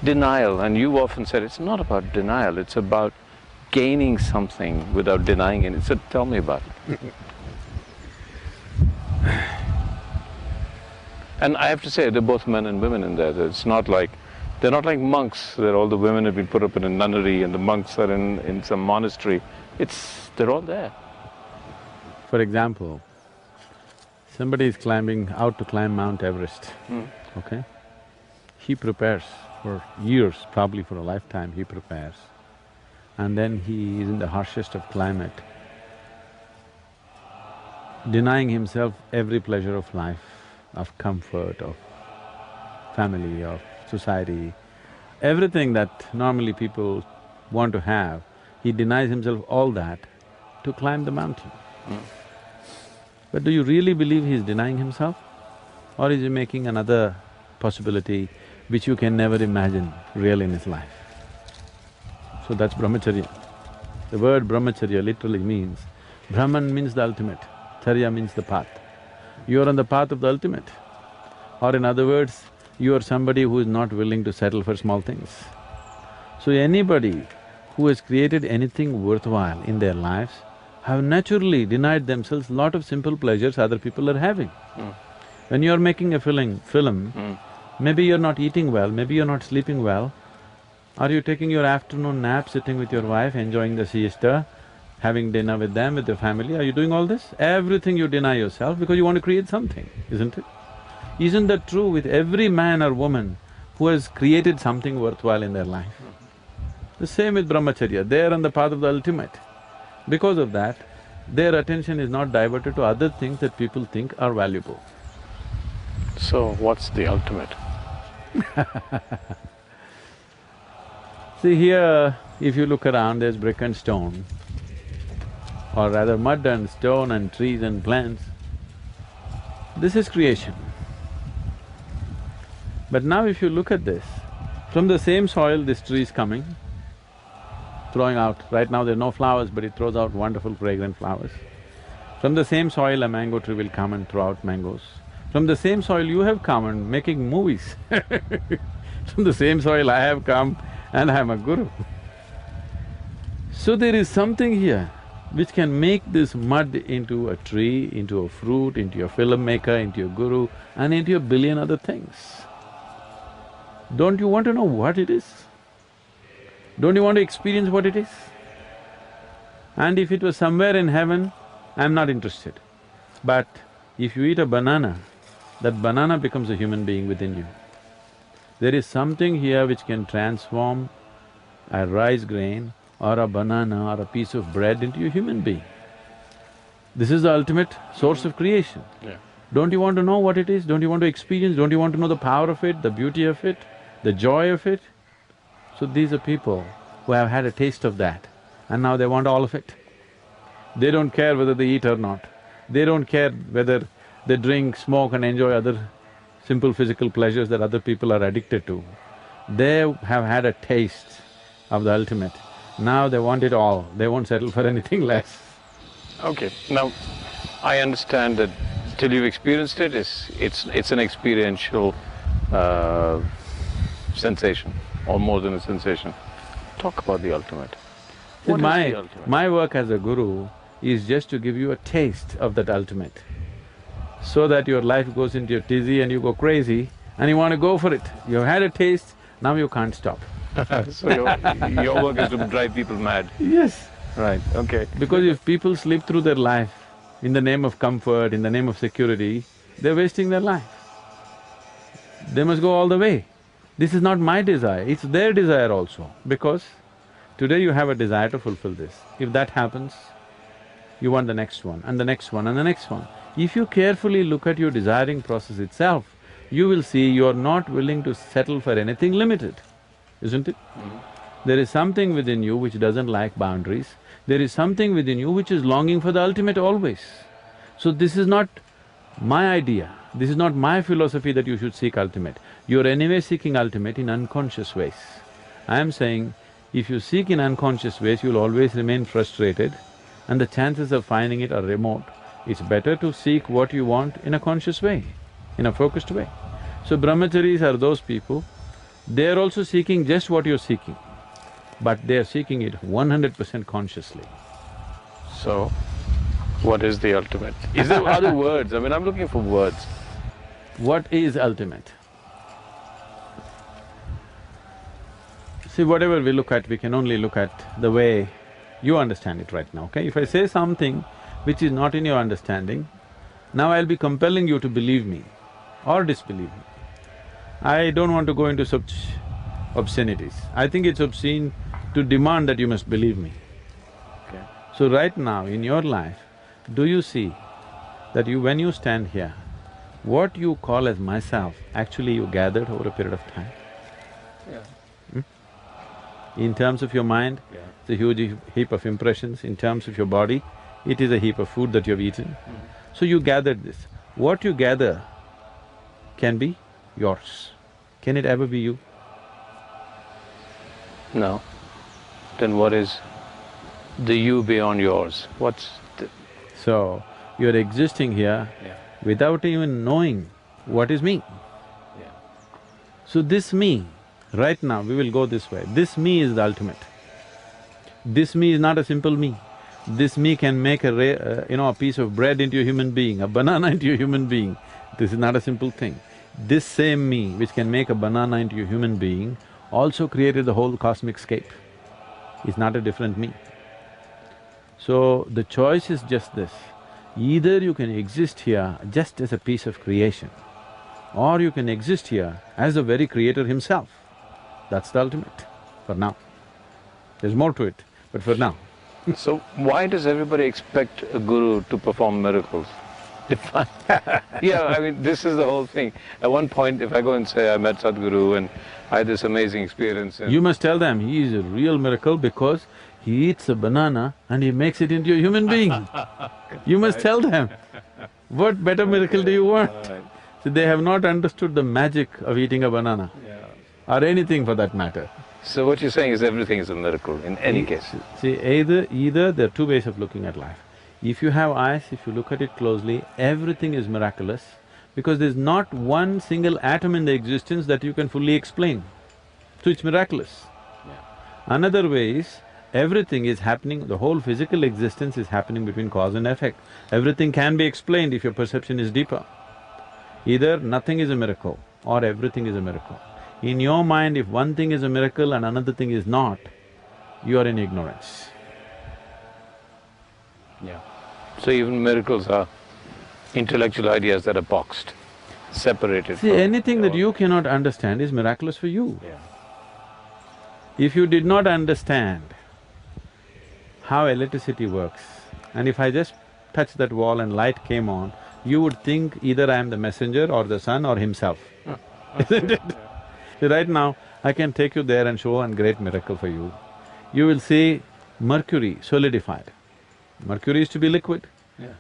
denial, and you've often said it's not about denial, it's about gaining something without denying it. So tell me about it. And I have to say, they're both men and women in there. It's not like, they're not like monks, that all the women have been put up in a nunnery and the monks are in some monastery. They're all there. For example, somebody is climbing out to climb Mount Everest, okay? He prepares for years, probably for a lifetime, he prepares. And then he is in the harshest of climate, denying himself every pleasure of life, of comfort, of family, of society, everything that normally people want to have, he denies himself all that to climb the mountain. But do you really believe he's denying himself? Or is he making another possibility which you can never imagine real in his life? So that's brahmacharya. The word brahmacharya literally means, Brahman means the ultimate, charya means the path. you are on the path of the ultimate. Or in other words, you are somebody who is not willing to settle for small things. So anybody who has created anything worthwhile in their lives have naturally denied themselves lot of simple pleasures other people are having. When you're making a film, maybe you're not eating well, maybe you're not sleeping well. Are you taking your afternoon nap, sitting with your wife, enjoying the siesta, having dinner with them, with your family? Are you doing all this? Everything you deny yourself because you want to create something, isn't it? Isn't that true with every man or woman who has created something worthwhile in their life? The same with brahmacharya, they are on the path of the ultimate. Because of that, their attention is not diverted to other things that people think are valuable. So what's the ultimate? See here, if you look around, there's brick and stone, or rather mud and stone and trees and plants. This is creation. But now if you look at this, from the same soil this tree is coming, throwing out… right now there are no flowers, but it throws out wonderful fragrant flowers. From the same soil a mango tree will come and throw out mangoes. From the same soil you have come and making movies From the same soil I have come and I am a guru. So there is something here which can make this mud into a tree, into a fruit, into a filmmaker, into a guru and into a billion other things. Don't you want to know what it is? Don't you want to experience what it is? And if it was somewhere in heaven, I'm not interested. But if you eat a banana, that banana becomes a human being within you. There is something here which can transform a rice grain or a banana or a piece of bread into a human being. This is the ultimate source of creation. Yeah. Don't you want to know what it is? Don't you want to experience? Don't you want to know the power of it, the beauty of it, the joy of it? So these are people who have had a taste of that and now they want all of it. They don't care whether they eat or not. They don't care whether they drink, smoke and enjoy other simple physical pleasures that other people are addicted to. They have had a taste of the ultimate. Now they want it all, they won't settle for anything less. Okay, now I understand that till you've experienced it, it's an experiential sensation, or more than a sensation. Talk about the ultimate. What is the ultimate? My work as a guru is just to give you a taste of that ultimate, so that your life goes into your tizzy and you go crazy and you want to go for it. You've had a taste, now you can't stop. So your work is to drive people mad? Yes. Right, okay. Because if people slip through their life in the name of comfort, in the name of security, they're wasting their life. They must go all the way. This is not my desire, it's their desire also, because today you have a desire to fulfill this. If that happens, you want the next one and the next one and the next one. If you carefully look at your desiring process itself, you will see you are not willing to settle for anything limited, isn't it? There is something within you which doesn't like boundaries, there is something within you which is longing for the ultimate always. So this is not my idea, this is not my philosophy that you should seek ultimate. You're anyway seeking ultimate in unconscious ways. I am saying, if you seek in unconscious ways, you'll always remain frustrated and the chances of finding it are remote. It's better to seek what you want in a conscious way, in a focused way. So brahmacharis are those people, they're also seeking just what you're seeking, but they're seeking it 100% consciously. So, what is the ultimate? Is there other words? I mean, I'm looking for words. What is ultimate? See, whatever we look at, we can only look at the way you understand it right now, okay? If I say something which is not in your understanding, now I'll be compelling you to believe me or disbelieve me. I don't want to go into such obscenities. I think it's obscene to demand that you must believe me. Okay. So right now in your life, do you see that when you stand here, what you call as myself, actually you gathered over a period of time? Yeah. In terms of your mind, it's a huge heap of impressions. In terms of your body, it is a heap of food that you have eaten. So you gathered this. What you gather can be yours. Can it ever be you? No. Then what is the you beyond yours? What's the… So, you're existing here without even knowing what is me. So this me, right now we will go this way, this me is the ultimate. This me is not a simple me. This me can make a piece of bread into a human being, a banana into a human being. This is not a simple thing. This same me which can make a banana into a human being also created the whole cosmic scape. It's not a different me. So the choice is just this, either you can exist here just as a piece of creation, or you can exist here as the very creator himself. That's the ultimate, for now. There's more to it, but for now. So why does everybody expect a guru to perform miracles? Yeah, I mean, this is the whole thing. At one point, if I go and say I met Sadhguru and I had this amazing experience and… You must tell them he is a real miracle because he eats a banana and he makes it into a human being. You must tell them. What better miracle do you want? So they have not understood the magic of eating a banana, or anything for that matter. So what you're saying is everything is a miracle in any case. See, either there are two ways of looking at life. If you have eyes, if you look at it closely, everything is miraculous because there's not one single atom in the existence that you can fully explain. So it's miraculous. Another way is, everything is happening, the whole physical existence is happening between cause and effect. Everything can be explained if your perception is deeper. Either nothing is a miracle or everything is a miracle. In your mind, if one thing is a miracle and another thing is not, you are in ignorance. Yeah. So even miracles are intellectual ideas that are boxed, separated See, from… anything that you cannot understand is miraculous for you. If you did not understand how electricity works, and if I just touched that wall and light came on, you would think either I am the messenger or the sun or himself, isn't it? See, right now, I can take you there and show a great miracle for you. You will see mercury solidified. Mercury is to be liquid.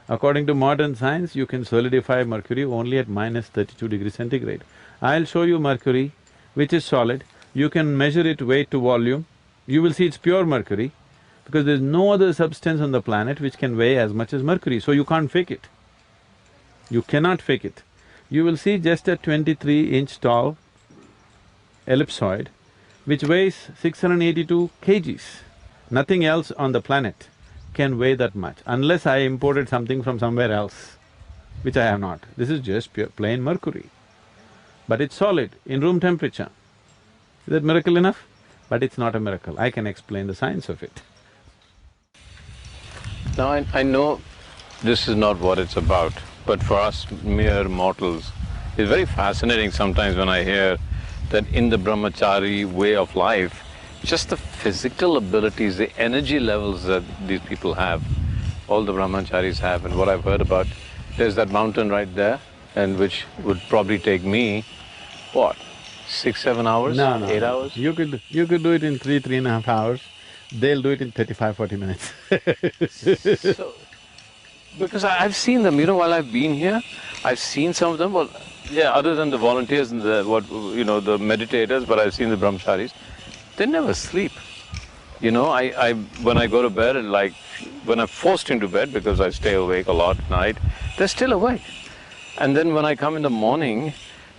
According to modern science, you can solidify mercury only at -32°C. I'll show you mercury, which is solid. You can measure it weight to volume. You will see it's pure mercury, because there's no other substance on the planet which can weigh as much as mercury, so you can't fake it. You cannot fake it. You will see just a 23-inch tall ellipsoid, which weighs 682 kgs. Nothing else on the planet can weigh that much, unless I imported something from somewhere else, which I have not. This is just pure plain mercury. But it's solid, in room temperature. Is that miracle enough? But it's not a miracle, I can explain the science of it. Now I know this is not what it's about, but for us mere mortals, it's very fascinating sometimes when I hear that in the brahmachari way of life, just the physical abilities, the energy levels that these people have, all the brahmacharis have, and what I've heard about, there's that mountain right there, and which would probably take me, what, 6–7 hours? No. 8 hours? You could do it in 3–3.5 hours. They'll do it in 35–40 minutes. So, because I've seen them, while I've been here, I've seen some of them, well, yeah, other than the volunteers and the the meditators, but I've seen the brahmacharis, they never sleep. When I go to bed, and when I'm forced into bed because I stay awake a lot at night, they're still awake. And then when I come in the morning,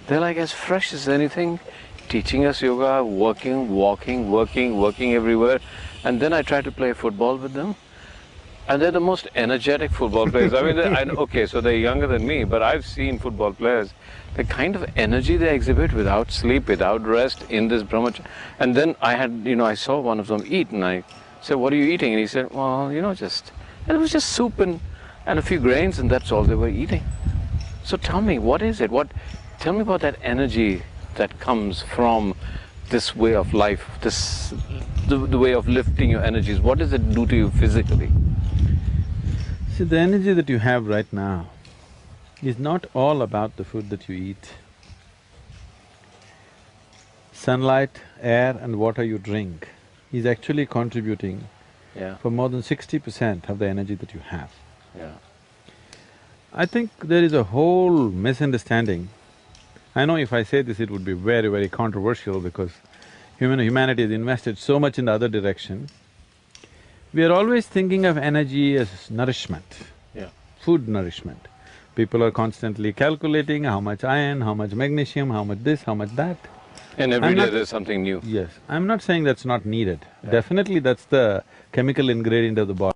they're like as fresh as anything, teaching us yoga, working everywhere. And then I try to play football with them. And they're the most energetic football players. I mean, okay, so they're younger than me, but I've seen football players, the kind of energy they exhibit without sleep, without rest in this brahmacharya. And then I saw one of them eat, and I said, "What are you eating?" And he said, "Well, and it was just soup and a few grains, and that's all they were eating." So tell me, what is it? Tell me about that energy that comes from this way of life, the way of lifting your energies. What does it do to you physically? See, the energy that you have right now is not all about the food that you eat. Sunlight, air and water you drink is actually contributing for more than 60% of the energy that you have. I think there is a whole misunderstanding. I know if I say this, it would be very, very controversial because humanity has invested so much in the other direction. We are always thinking of energy as nourishment, food nourishment. People are constantly calculating how much iron, how much magnesium, how much this, how much that. And every I'm day not… there's something new. Yes, I'm not saying that's not needed. Definitely that's the chemical ingredient of the body.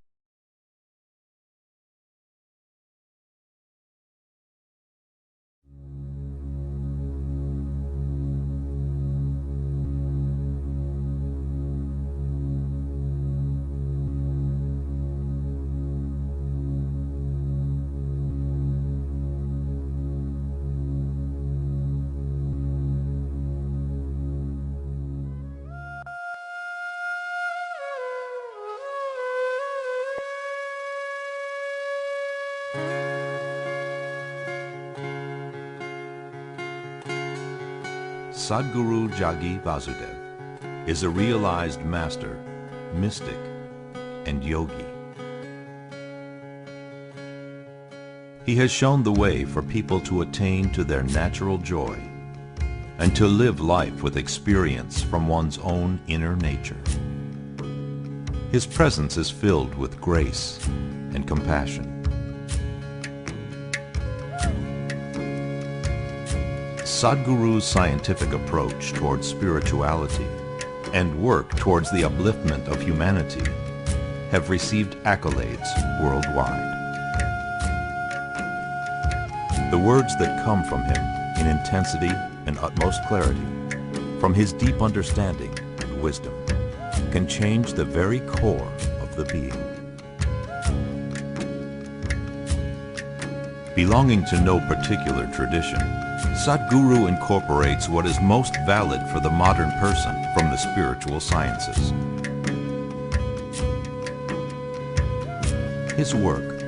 Sadhguru Jagi Vasudev is a realized master, mystic, and yogi. He has shown the way for people to attain to their natural joy and to live life with experience from one's own inner nature. His presence is filled with grace and compassion. Sadhguru's scientific approach towards spirituality and work towards the upliftment of humanity have received accolades worldwide. The words that come from him in intensity and utmost clarity, from his deep understanding and wisdom, can change the very core of the being. Belonging to no particular tradition, Sadhguru incorporates what is most valid for the modern person from the spiritual sciences. His work,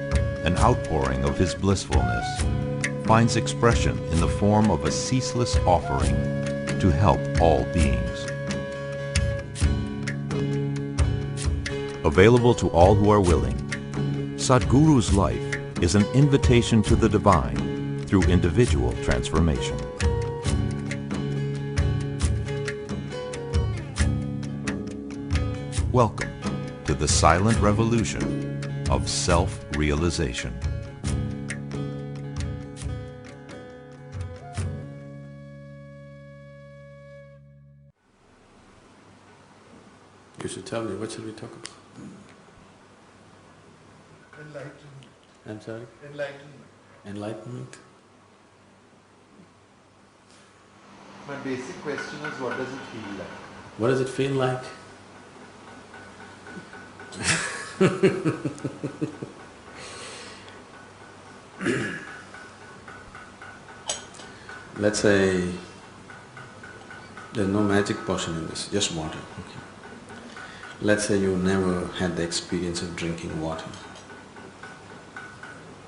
an outpouring of his blissfulness, finds expression in the form of a ceaseless offering to help all beings. Available to all who are willing, Sadhguru's life is an invitation to the divine through individual transformation. Welcome to the silent revolution of self-realization. You should tell me, what should we talk about? Enlightenment. I'm sorry? Enlightenment. Enlightenment? My basic question is, what does it feel like? What does it feel like? Let's say there's no magic potion in this, just water, okay? Let's say you never had the experience of drinking water.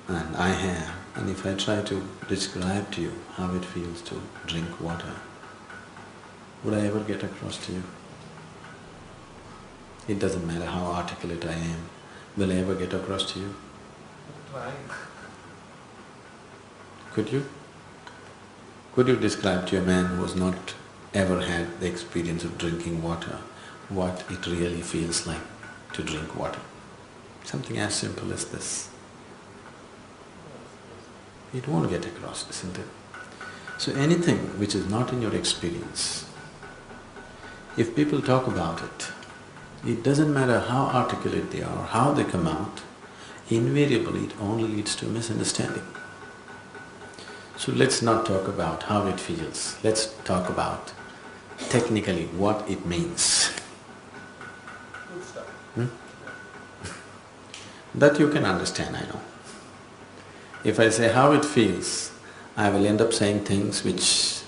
And I have, and if I try to describe to you how it feels to drink water, would I ever get across to you? It doesn't matter how articulate I am, will I ever get across to you? I'm trying. Could you? Could you describe to a man who has not ever had the experience of drinking water, what it really feels like to drink water? Something as simple as this. It won't get across, isn't it? So anything which is not in your experience, if people talk about it, it doesn't matter how articulate they are, how they come out, invariably it only leads to a misunderstanding. So let's not talk about how it feels, let's talk about technically what it means. Good stuff. That you can understand, I know. If I say how it feels, I will end up saying things which…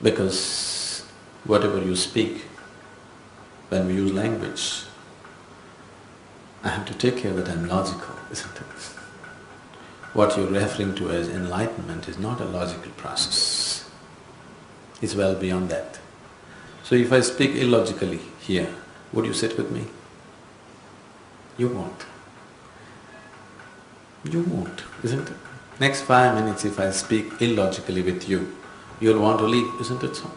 because whatever you speak, when we use language, I have to take care that I'm logical, isn't it? What you're referring to as enlightenment is not a logical process. It's well beyond that. So if I speak illogically here, would you sit with me? You won't. You won't, isn't it? Next 5 minutes if I speak illogically with you, you'll want to leave, isn't it so?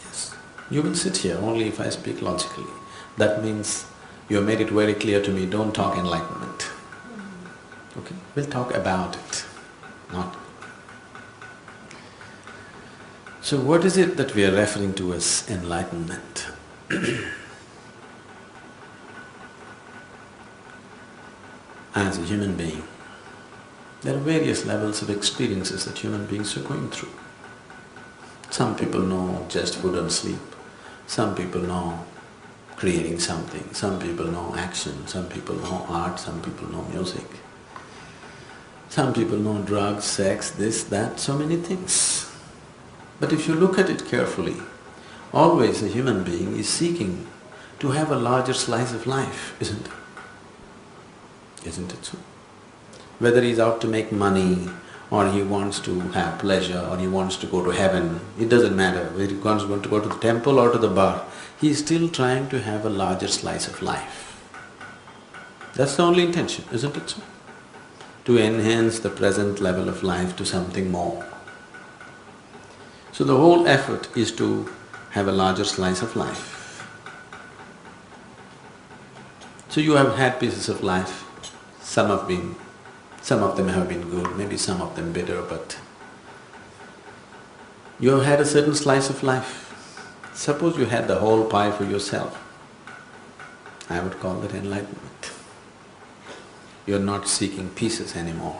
Yes. You will sit here only if I speak logically. That means you have made it very clear to me, don't talk enlightenment. Okay, we'll talk about it, not… So what is it that we are referring to as enlightenment? As a human being, there are various levels of experiences that human beings are going through. Some people know just food and sleep, some people know creating something, some people know action, some people know art, some people know music. Some people know drugs, sex, this, that, so many things. But if you look at it carefully, always a human being is seeking to have a larger slice of life, isn't it? Isn't it so? Whether he's out to make money, or he wants to have pleasure, or he wants to go to heaven, it doesn't matter. Whether he wants to go to the temple or to the bar, he is still trying to have a larger slice of life. That's the only intention, isn't it so? To enhance the present level of life to something more. So the whole effort is to have a larger slice of life. So you have had pieces of life, some of them have been good, maybe some of them bitter, but you have had a certain slice of life. Suppose you had the whole pie for yourself, I would call that enlightenment. You're not seeking pieces anymore.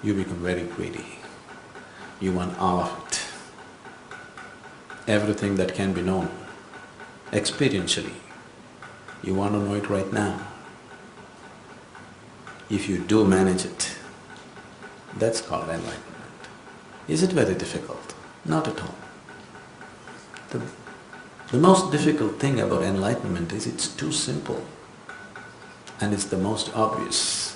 You become very greedy. You want all of it. Everything that can be known, experientially, you want to know it right now. If you do manage it, that's called enlightenment. Is it very difficult? Not at all. The most difficult thing about enlightenment is it's too simple and it's the most obvious.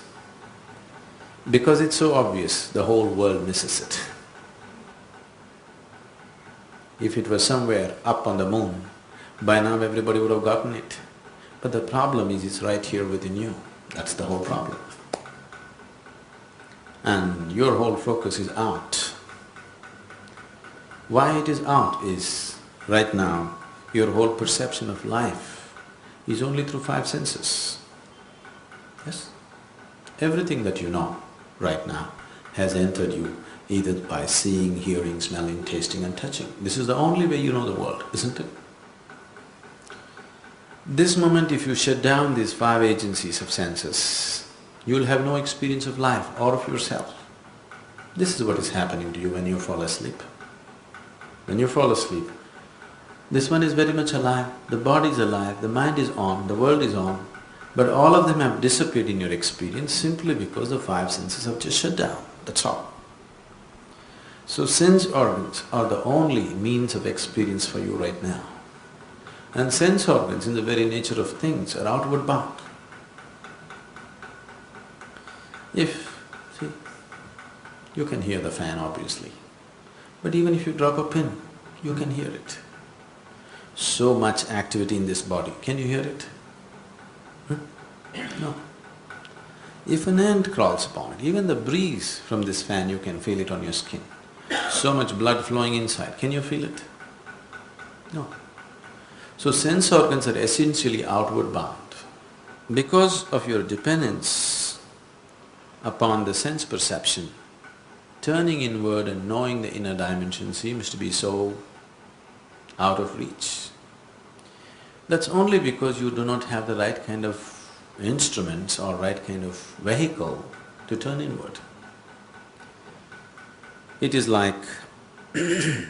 Because it's so obvious, the whole world misses it. If it was somewhere up on the moon, by now everybody would have gotten it. But the problem is it's right here within you, that's the whole problem. And your whole focus is out. Why it is out is, right now, your whole perception of life is only through five senses. Yes? Everything that you know right now has entered you either by seeing, hearing, smelling, tasting and touching. This is the only way you know the world, isn't it? This moment if you shut down these five agencies of senses, you'll have no experience of life or of yourself. This is what is happening to you when you fall asleep. When you fall asleep, this one is very much alive, the body is alive, the mind is on, the world is on, but all of them have disappeared in your experience simply because the five senses have just shut down, that's all. So sense organs are the only means of experience for you right now. And sense organs in the very nature of things are outward bound. See, you can hear the fan obviously, but even if you drop a pin, you can hear it. So much activity in this body, can you hear it? No. If an ant crawls upon it, even the breeze from this fan you can feel it on your skin. So much blood flowing inside, can you feel it? No. So sense organs are essentially outward bound. Because of your dependence upon the sense perception, turning inward and knowing the inner dimension seems to be so out of reach. That's only because you do not have the right kind of instruments or right kind of vehicle to turn inward. It is like you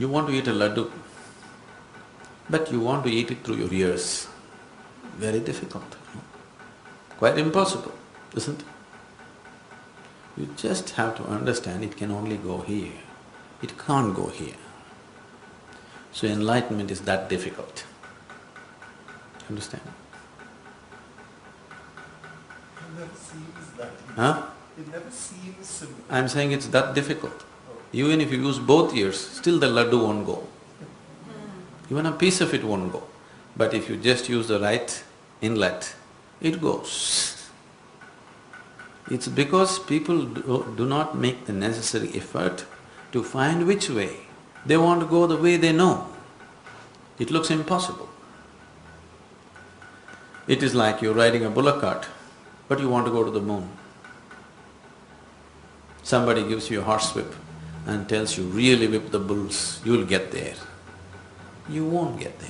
want to eat a laddu, but you want to eat it through your ears. Very difficult, quite impossible, isn't it? You just have to understand it can only go here, it can't go here. So enlightenment is that difficult, understand? It never seems that easy. Huh? It never seems simple. I'm saying it's that difficult. Even if you use both ears, still the laddu won't go. Even a piece of it won't go. But if you just use the right inlet, it goes. It's because people do not make the necessary effort to find which way. They want to go the way they know. It looks impossible. It is like you're riding a bullock cart, but you want to go to the moon. Somebody gives you a horsewhip and tells you, really whip the bulls, you'll get there. You won't get there.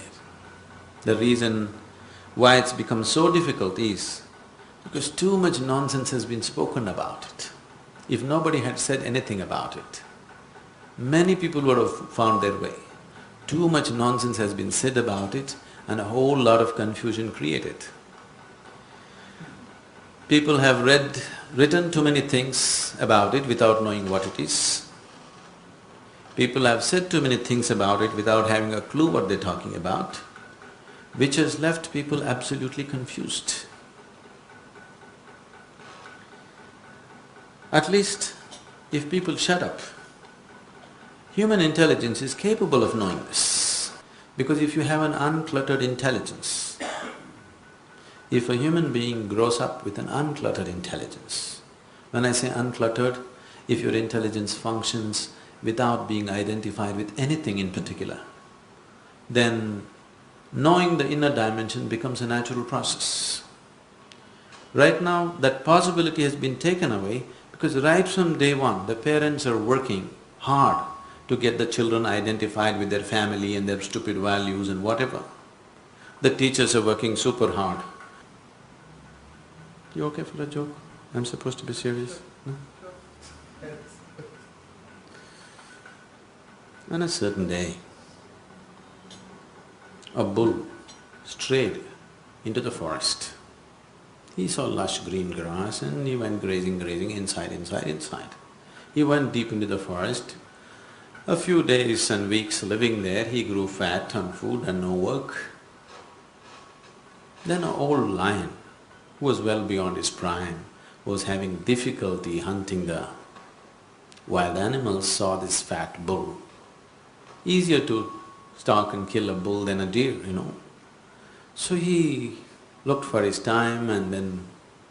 The reason why it's become so difficult is because too much nonsense has been spoken about it. If nobody had said anything about it, many people would have found their way. Too much nonsense has been said about it and a whole lot of confusion created. People have written too many things about it without knowing what it is. People have said too many things about it without having a clue what they're talking about, which has left people absolutely confused. At least, if people shut up, human intelligence is capable of knowing this. Because if you have an uncluttered intelligence, if a human being grows up with an uncluttered intelligence, when I say uncluttered, if your intelligence functions without being identified with anything in particular, then knowing the inner dimension becomes a natural process. Right now, that possibility has been taken away because right from day one, the parents are working hard to get the children identified with their family and their stupid values and whatever. The teachers are working super hard. You okay for a joke? I'm supposed to be serious? No? On a certain day, a bull strayed into the forest. He saw lush green grass and he went grazing, inside. He went deep into the forest. A few days and weeks living there, he grew fat on food and no work. Then an old lion, who was well beyond his prime, was having difficulty hunting the wild animals, saw this fat bull. Easier to stalk and kill a bull than a deer, So he looked for his time and then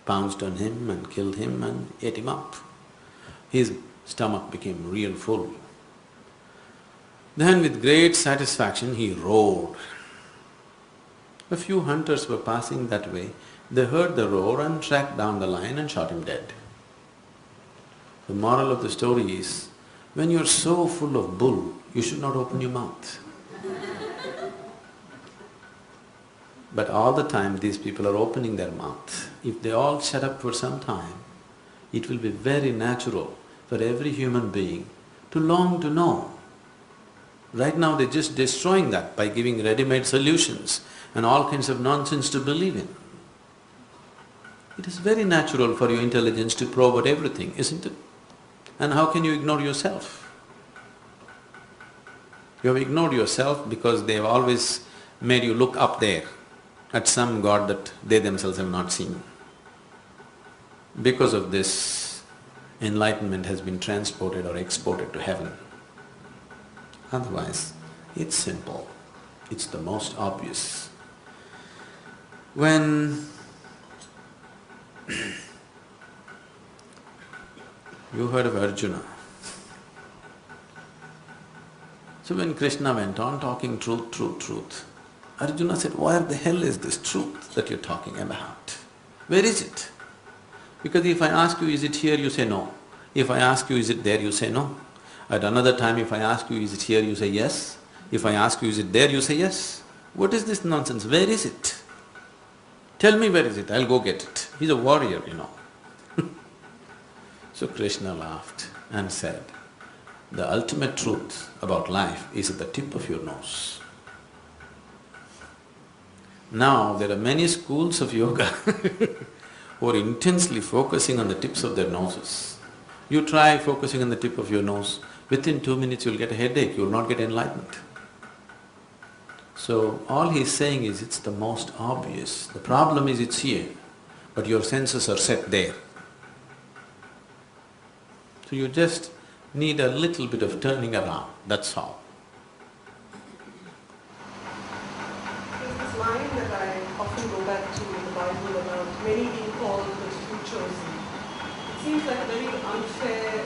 pounced on him and killed him and ate him up. His stomach became real full. Then with great satisfaction he roared. A few hunters were passing that way. They heard the roar and tracked down the lion and shot him dead. The moral of the story is, when you're so full of bull, you should not open your mouth. But all the time these people are opening their mouth. If they all shut up for some time, it will be very natural for every human being to long to know. Right now they're just destroying that by giving ready-made solutions and all kinds of nonsense to believe in. It is very natural for your intelligence to probe at everything, isn't it? And how can you ignore yourself? You have ignored yourself because they have always made you look up there at some god that they themselves have not seen. Because of this, enlightenment has been transported or exported to heaven. Otherwise, it's simple, it's the most obvious. When you heard of Arjuna. So when Krishna went on talking truth, Arjuna said, where the hell is this truth that you're talking about? Where is it? Because if I ask you, is it here, you say no. If I ask you, is it there, you say no. At another time, if I ask you, is it here, you say yes. If I ask you, is it there, you say yes. What is this nonsense? Where is it? Tell me where is it, I'll go get it. He's a warrior, So Krishna laughed and said, the ultimate truth about life is at the tip of your nose. Now there are many schools of yoga who are intensely focusing on the tips of their noses. You try focusing on the tip of your nose, within 2 minutes you'll get a headache, you'll not get enlightenment. So all he's saying is it's the most obvious. The problem is it's here, but your senses are set there. So you just need a little bit of turning around, that's all. There's this line that I often go back to in the Bible about many being called but few chosen. It seems like a very unfair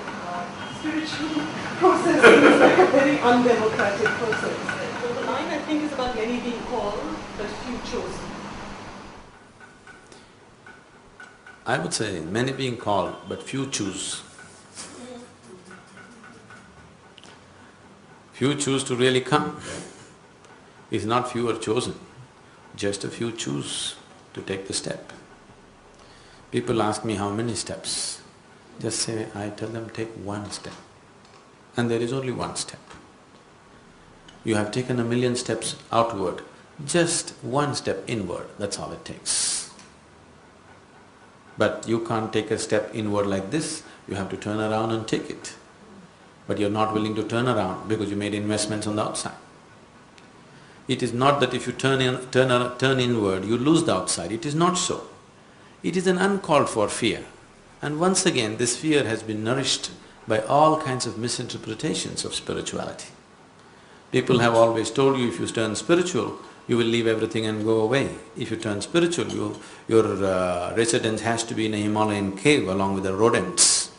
spiritual process, it's like a very undemocratic process. So the line I think is about many being called but few chosen. I would say many being called, but few choose. Few choose to really come. It's not few are chosen, just a few choose to take the step. People ask me how many steps. Just say, I tell them, take one step. And there is only one step. You have taken 1,000,000 steps outward, just one step inward, that's all it takes. But you can't take a step inward like this, you have to turn around and take it. But you're not willing to turn around because you made investments on the outside. It is not that if you turn inward, you lose the outside, it is not so. It is an uncalled for fear. And once again, this fear has been nourished by all kinds of misinterpretations of spirituality. People have always told you if you turn spiritual, you will leave everything and go away. If you turn spiritual, your residence has to be in a Himalayan cave along with the rodents.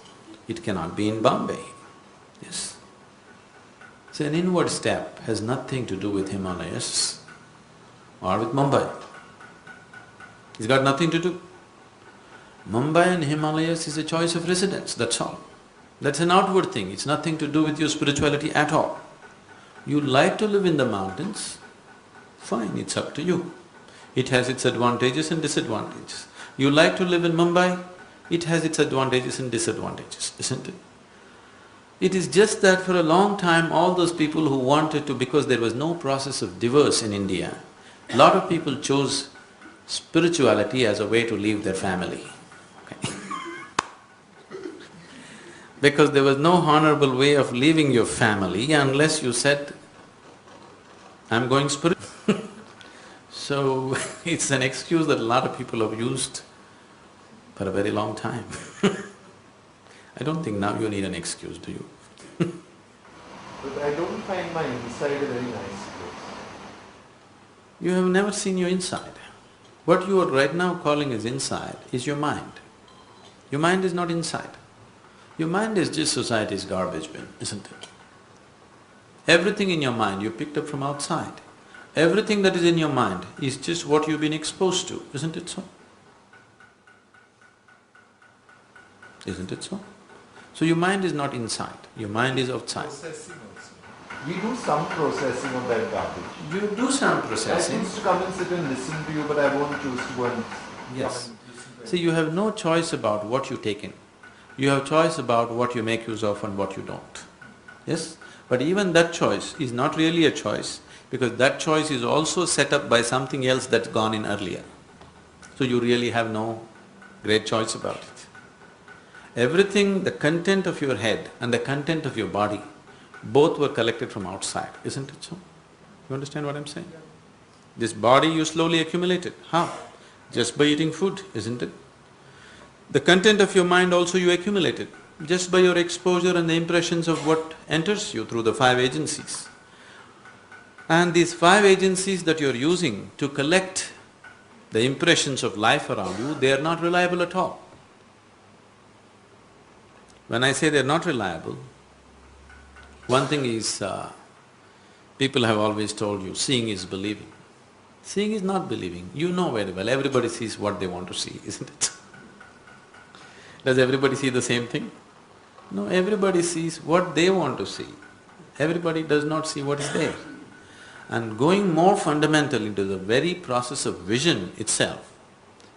It cannot be in Bombay. Yes. So an inward step has nothing to do with Himalayas or with Mumbai. It's got nothing to do. Mumbai and Himalayas is a choice of residence, that's all. That's an outward thing, it's nothing to do with your spirituality at all. You like to live in the mountains, fine, it's up to you. It has its advantages and disadvantages. You like to live in Mumbai, it has its advantages and disadvantages, isn't it? It is just that for a long time, all those people who wanted to… because there was no process of divorce in India, a lot of people chose spirituality as a way to leave their family. Okay. Because there was no honorable way of leaving your family unless you said, I'm going spiritual. So it's an excuse that a lot of people have used for a very long time. I don't think now you need an excuse, do you? But I don't find my inside a very nice place. You have never seen your inside. What you are right now calling as inside is your mind. Your mind is not inside. Your mind is just society's garbage bin, isn't it? Everything in your mind you picked up from outside. Everything that is in your mind is just what you've been exposed to, isn't it so? Isn't it so? So your mind is not inside, your mind is outside. Processing also. We do some processing of that garbage. You do some I processing. choose to come and sit and listen to you, but I won't choose to go and… Yes. See, you have no choice about what you take in. You have choice about what you make use of and what you don't. Yes? But even that choice is not really a choice because that choice is also set up by something else that's gone in earlier. So you really have no great choice about it. Everything, the content of your head and the content of your body, both were collected from outside, isn't it so? You understand what I'm saying? This body you slowly accumulated. How? Just by eating food, isn't it? The content of your mind also you accumulated, just by your exposure and the impressions of what enters you through the 5 agencies. And these 5 agencies that you're using to collect the impressions of life around you, they are not reliable at all. When I say they're not reliable, one thing is, people have always told you, seeing is believing. Seeing is not believing, you know very well, everybody sees what they want to see, isn't it? Does everybody see the same thing? No, everybody sees what they want to see. Everybody does not see what is there. And going more fundamental into the very process of vision itself,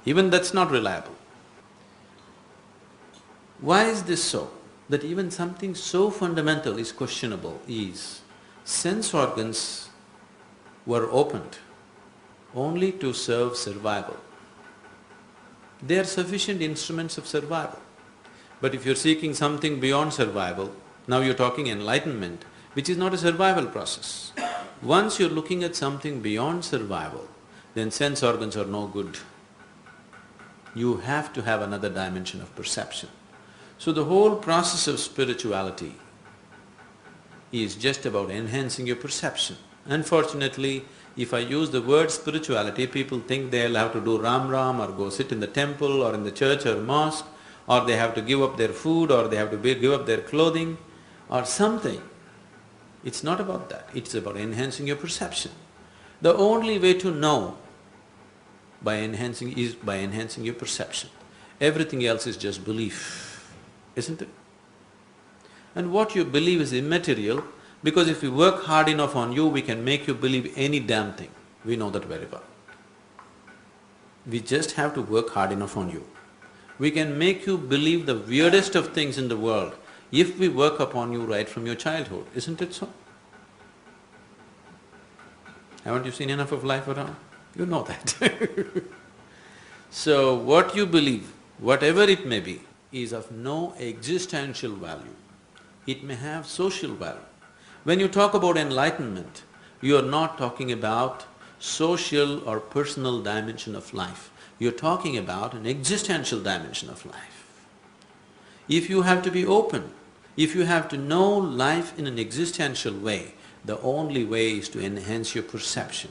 even that's not reliable. Why is this so? That even something so fundamental is questionable is, sense organs were opened only to serve survival. They are sufficient instruments of survival. But if you're seeking something beyond survival, now you're talking enlightenment, which is not a survival process. Once you're looking at something beyond survival, then sense organs are no good. You have to have another dimension of perception. So the whole process of spirituality is just about enhancing your perception. Unfortunately, if I use the word spirituality, people think they'll have to do Ram Ram or go sit in the temple or in the church or mosque, or they have to give up their food or they have to give up their clothing or something. It's not about that, it's about enhancing your perception. The only way to know is by enhancing your perception. Everything else is just belief, isn't it? And what you believe is immaterial, because if we work hard enough on you, we can make you believe any damn thing. We know that very well. We just have to work hard enough on you. We can make you believe the weirdest of things in the world if we work upon you right from your childhood, isn't it so? Haven't you seen enough of life around? You know that So what you believe, whatever it may be, is of no existential value. It may have social value. When you talk about enlightenment, you are not talking about social or personal dimension of life. You're talking about an existential dimension of life. If you have to be open, if you have to know life in an existential way, the only way is to enhance your perception,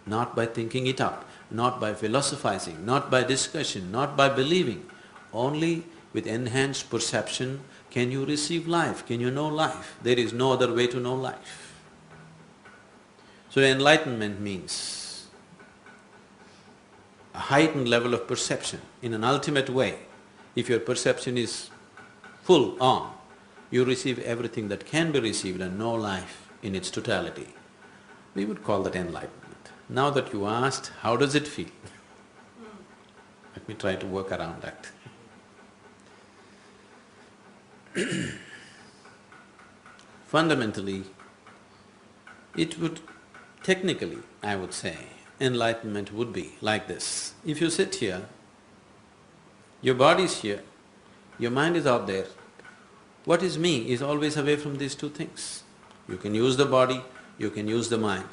not by thinking it up, not by philosophizing, not by discussion, not by believing. Only with enhanced perception can you receive life, can you know life. There is no other way to know life. So enlightenment means a heightened level of perception in an ultimate way. If your perception is full on, you receive everything that can be received and know life in its totality. We would call that enlightenment. Now that you asked, how does it feel? Let me try to work around that. Fundamentally, it would… technically, I would say, enlightenment would be like this. If you sit here, your body is here, your mind is out there, what is me is always away from these two things. You can use the body, you can use the mind,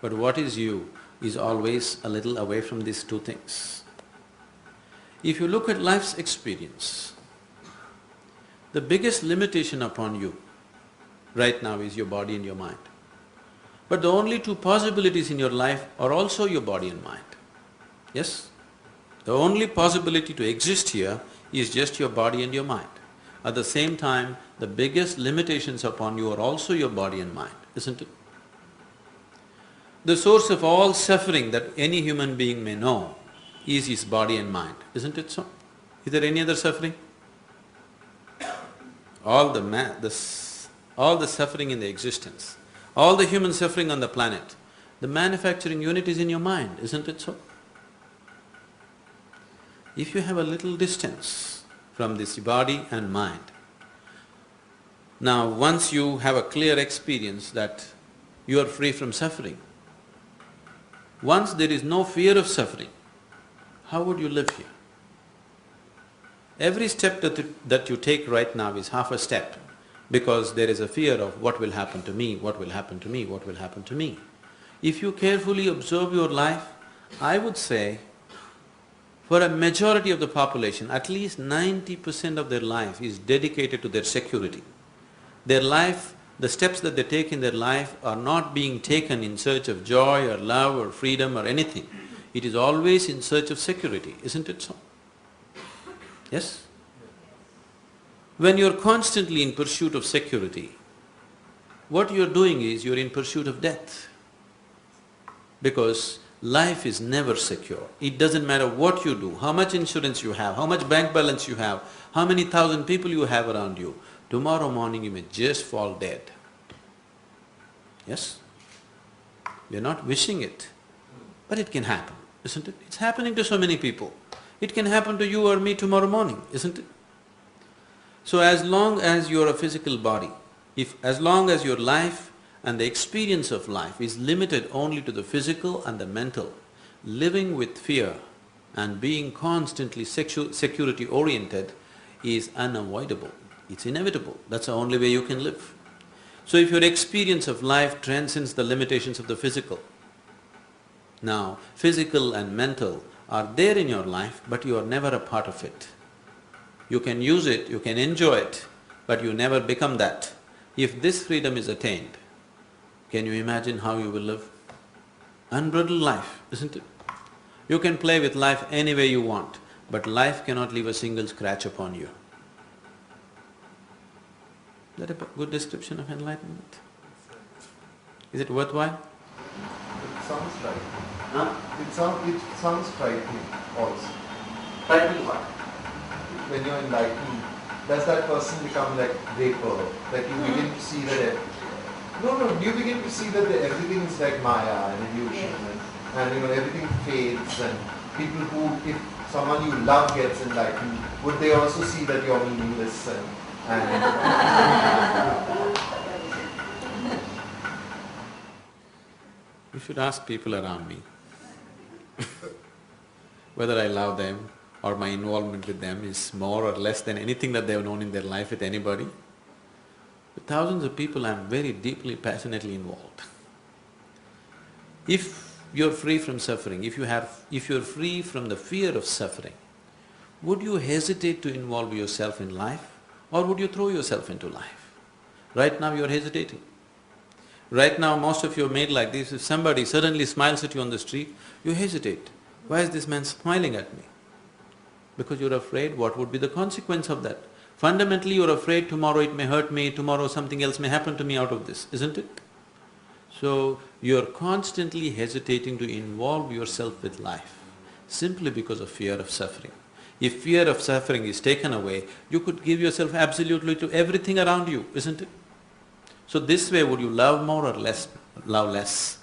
but what is you is always a little away from these two things. If you look at life's experience, the biggest limitation upon you right now is your body and your mind. But the only two possibilities in your life are also your body and mind. Yes? The only possibility to exist here is just your body and your mind. At the same time, the biggest limitations upon you are also your body and mind, isn't it? The source of all suffering that any human being may know is his body and mind, isn't it so? Is there any other suffering? All the suffering in the existence, all the human suffering on the planet, the manufacturing unit is in your mind, isn't it so? If you have a little distance from this body and mind, now once you have a clear experience that you are free from suffering, once there is no fear of suffering, how would you live here? Every step that you take right now is half a step, because there is a fear of what will happen to me, what will happen to me, what will happen to me. If you carefully observe your life, I would say, for a majority of the population, at least 90% of their life is dedicated to their security. Their life, the steps that they take in their life are not being taken in search of joy or love or freedom or anything. It is always in search of security, isn't it so? Yes? When you're constantly in pursuit of security, what you're doing is you're in pursuit of death. Because life is never secure. It doesn't matter what you do, how much insurance you have, how much bank balance you have, how many thousand people you have around you, tomorrow morning you may just fall dead. Yes? We're not wishing it, but it can happen, isn't it? It's happening to so many people. It can happen to you or me tomorrow morning, isn't it? So as long as you're a physical body, as long as your life and the experience of life is limited only to the physical and the mental, living with fear and being constantly security-oriented is unavoidable. It's inevitable. That's the only way you can live. So if your experience of life transcends the limitations of the physical, now physical and mental are there in your life, but you are never a part of it. You can use it, you can enjoy it, but you never become that. If this freedom is attained, can you imagine how you will live? Unbridled life, isn't it? You can play with life any way you want, but life cannot leave a single scratch upon you. Is that a good description of enlightenment? Is it worthwhile? It sounds right. Huh? It sounds frightening also. Frightening what? when you're enlightened, does that person become like vapor? That you begin to see that you begin to see that everything is like Maya and illusion, and everything fades, and people who, if someone you love gets enlightened, would they also see that you're meaningless and You should ask people around me whether I love them or my involvement with them is more or less than anything that they've known in their life with anybody. With thousands of people, I'm very deeply, passionately involved. If you're free from suffering, if you're free from the fear of suffering, would you hesitate to involve yourself in life or would you throw yourself into life? Right now you're hesitating. Right now most of you are made like this, if somebody suddenly smiles at you on the street, you hesitate. Why is this man smiling at me? Because you're afraid what would be the consequence of that. Fundamentally you're afraid tomorrow it may hurt me, tomorrow something else may happen to me out of this, isn't it? So you're constantly hesitating to involve yourself with life simply because of fear of suffering. If fear of suffering is taken away, you could give yourself absolutely to everything around you, isn't it? So this way, would you love more or less, love less?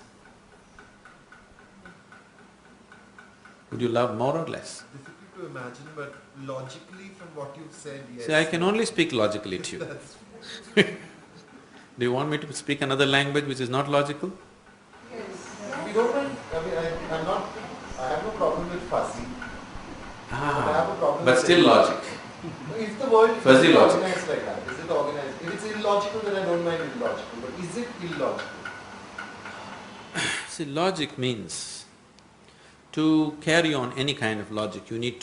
Would you love more or less? difficult to imagine, but logically from what you've said, yes. See, I can only speak logically to you. Do you want me to speak another language which is not logical? Yes. If you don't mind, I have no problem with fuzzy. I have a problem But with still logic. If the world is Fuzzy logic. organized like that, is it organized? If it's illogical, then I don't mind illogical, but is it illogical? See, logic means to carry on any kind of logic, you need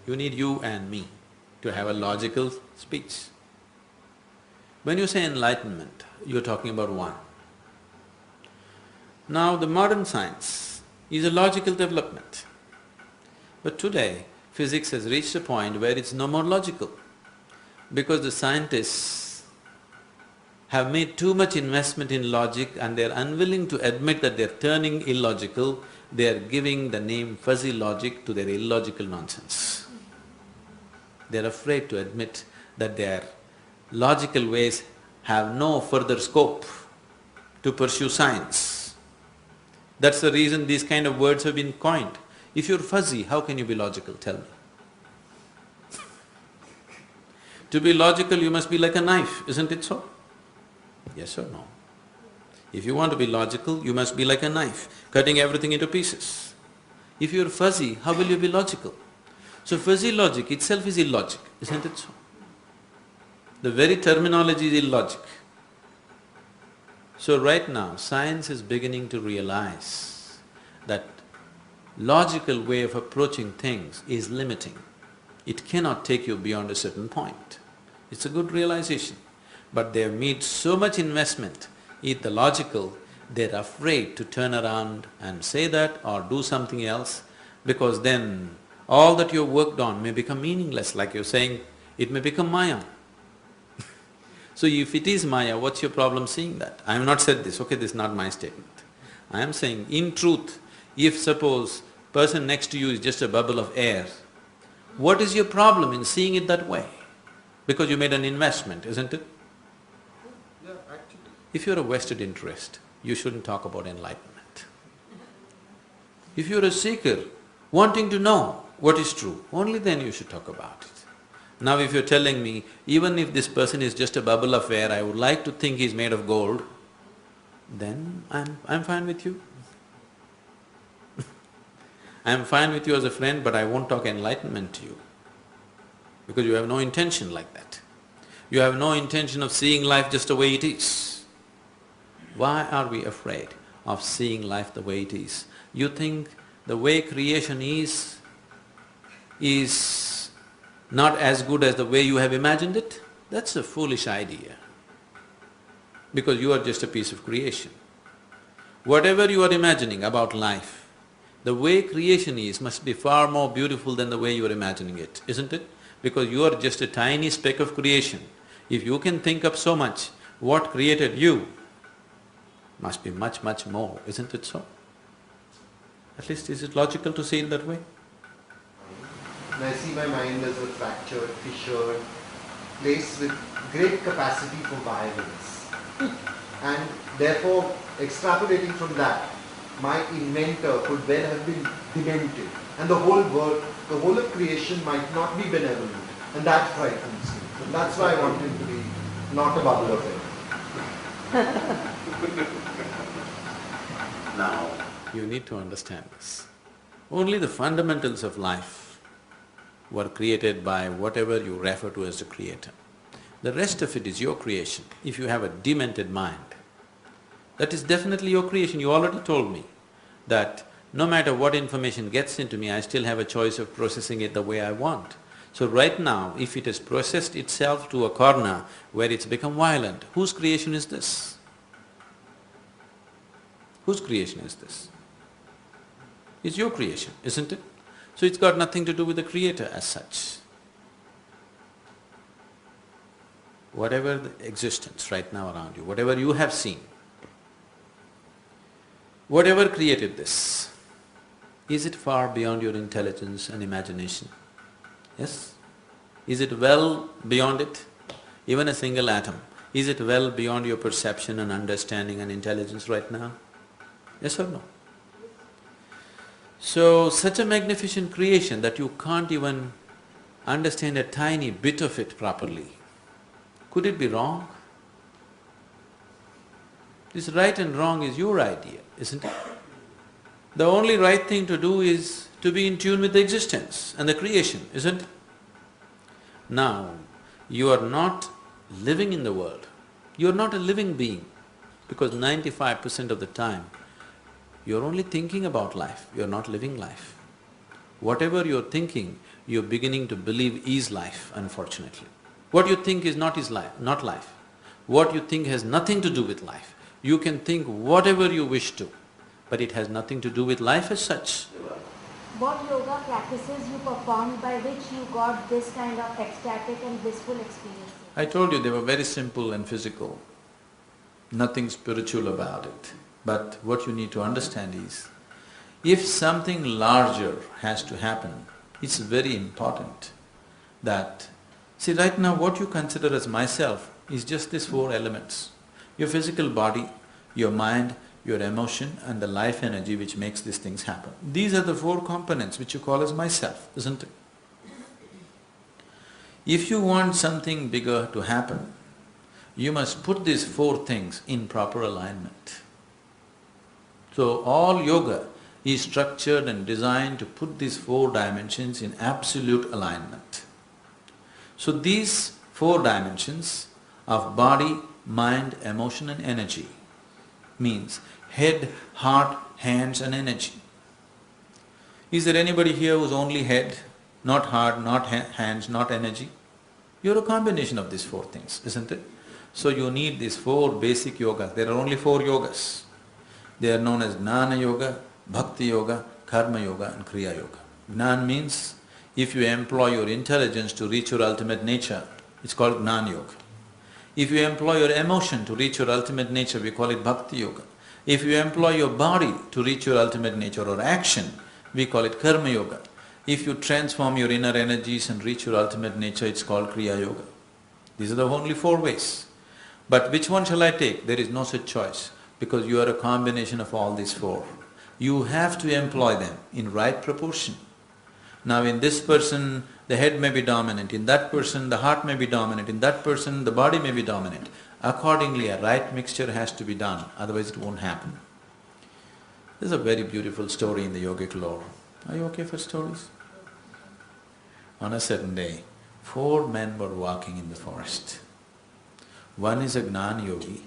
you and me to have a logical speech. When you say enlightenment, you're talking about one. Now, the modern science is a logical development. But today, physics has reached a point where it's no more logical, because the scientists have made too much investment in logic and they're unwilling to admit that they're turning illogical, they're giving the name fuzzy logic to their illogical nonsense. They're afraid to admit that their logical ways have no further scope to pursue science. That's the reason these kind of words have been coined. If you're fuzzy, how can you be logical, tell me? To be logical, you must be like a knife, isn't it so? Yes or no? If you want to be logical, you must be like a knife, cutting everything into pieces. If you're fuzzy, how will you be logical? So fuzzy logic itself is illogic, isn't it so? The very terminology is illogic. So right now, science is beginning to realize that logical way of approaching things is limiting. It cannot take you beyond a certain point. It's a good realization. But they have made so much investment in the logical, they're afraid to turn around and say that or do something else, because then all that you've worked on may become meaningless, like you're saying, it may become Maya. So if it is Maya, what's your problem seeing that? I have not said this, okay, this is not my statement. I am saying, in truth, if suppose person next to you is just a bubble of air, what is your problem in seeing it that way? Because you made an investment, isn't it? Yeah, actually. If you're a vested interest, you shouldn't talk about enlightenment. If you're a seeker, wanting to know what is true, only then you should talk about it. Now if you're telling me, even if this person is just a bubble of air, I would like to think he's made of gold, then I'm fine with you. I'm fine with you as a friend, but I won't talk enlightenment to you, because you have no intention like that. You have no intention of seeing life just the way it is. Why are we afraid of seeing life the way it is? You think the way creation is not as good as the way you have imagined it? That's a foolish idea, because you are just a piece of creation. Whatever you are imagining about life, the way creation is must be far more beautiful than the way you are imagining it, isn't it? Because you are just a tiny speck of creation. If you can think up so much, what created you must be much, much more, isn't it so? At least is it logical to see it that way? and I see my mind as a fractured, fissured place with great capacity for violence. And therefore, extrapolating from that, my inventor could well have been demented. And the whole world, the whole of creation might not be benevolent. And that frightens me. So that's why I want him to be not a bubble of air. Now, you need to understand this. Only the fundamentals of life were created by whatever you refer to as the creator. The rest of it is your creation. If you have a demented mind, that is definitely your creation. You already told me that no matter what information gets into me, I still have a choice of processing it the way I want. So right now, if it has processed itself to a corner where it's become violent, whose creation is this? Whose creation is this? It's your creation, isn't it? So it's got nothing to do with the creator as such. Whatever the existence right now around you, whatever you have seen, whatever created this, is it far beyond your intelligence and imagination? Yes? Is it well beyond it? Even a single atom, is it well beyond your perception and understanding and intelligence right now? Yes or no? So, such a magnificent creation that you can't even understand a tiny bit of it properly, could it be wrong? This right and wrong is your idea, isn't it? The only right thing to do is to be in tune with the existence and the creation, isn't it? Now, you are not living in the world, you are not a living being, because 95% of the time, you're only thinking about life, you're not living life. Whatever you're thinking, you're beginning to believe is life, unfortunately. What you think is not life. What you think has nothing to do with life. You can think whatever you wish to, but it has nothing to do with life as such. What yoga practices you performed by which you got this kind of ecstatic and blissful experience? I told you they were very simple and physical, nothing spiritual about it. But what you need to understand is, if something larger has to happen, it's very important that… See, right now what you consider as myself is just these four elements. Your physical body, your mind, your emotion and the life energy which makes these things happen. These are the four components which you call as myself, isn't it? If you want something bigger to happen, you must put these four things in proper alignment. So all yoga is structured and designed to put these four dimensions in absolute alignment. So these four dimensions of body, mind, emotion and energy means head, heart, hands and energy. Is there anybody here who's only head, not heart, not hands, not energy? You're a combination of these four things, isn't it? So you need these four basic yogas. There are only four yogas. They are known as Jnana Yoga, Bhakti Yoga, Karma Yoga and Kriya Yoga. Jnana means if you employ your intelligence to reach your ultimate nature, it's called Jnana Yoga. If you employ your emotion to reach your ultimate nature, we call it Bhakti Yoga. If you employ your body to reach your ultimate nature or action, we call it Karma Yoga. If you transform your inner energies and reach your ultimate nature, it's called Kriya Yoga. These are the only four ways. But which one shall I take? There is no such choice, because you are a combination of all these four. You have to employ them in right proportion. Now in this person, the head may be dominant, in that person the heart may be dominant, in that person the body may be dominant. Accordingly, a right mixture has to be done, otherwise it won't happen. There's a very beautiful story in the yogic lore. Are you okay for stories? On a certain day, 4 men were walking in the forest. One is a Jnana Yogi,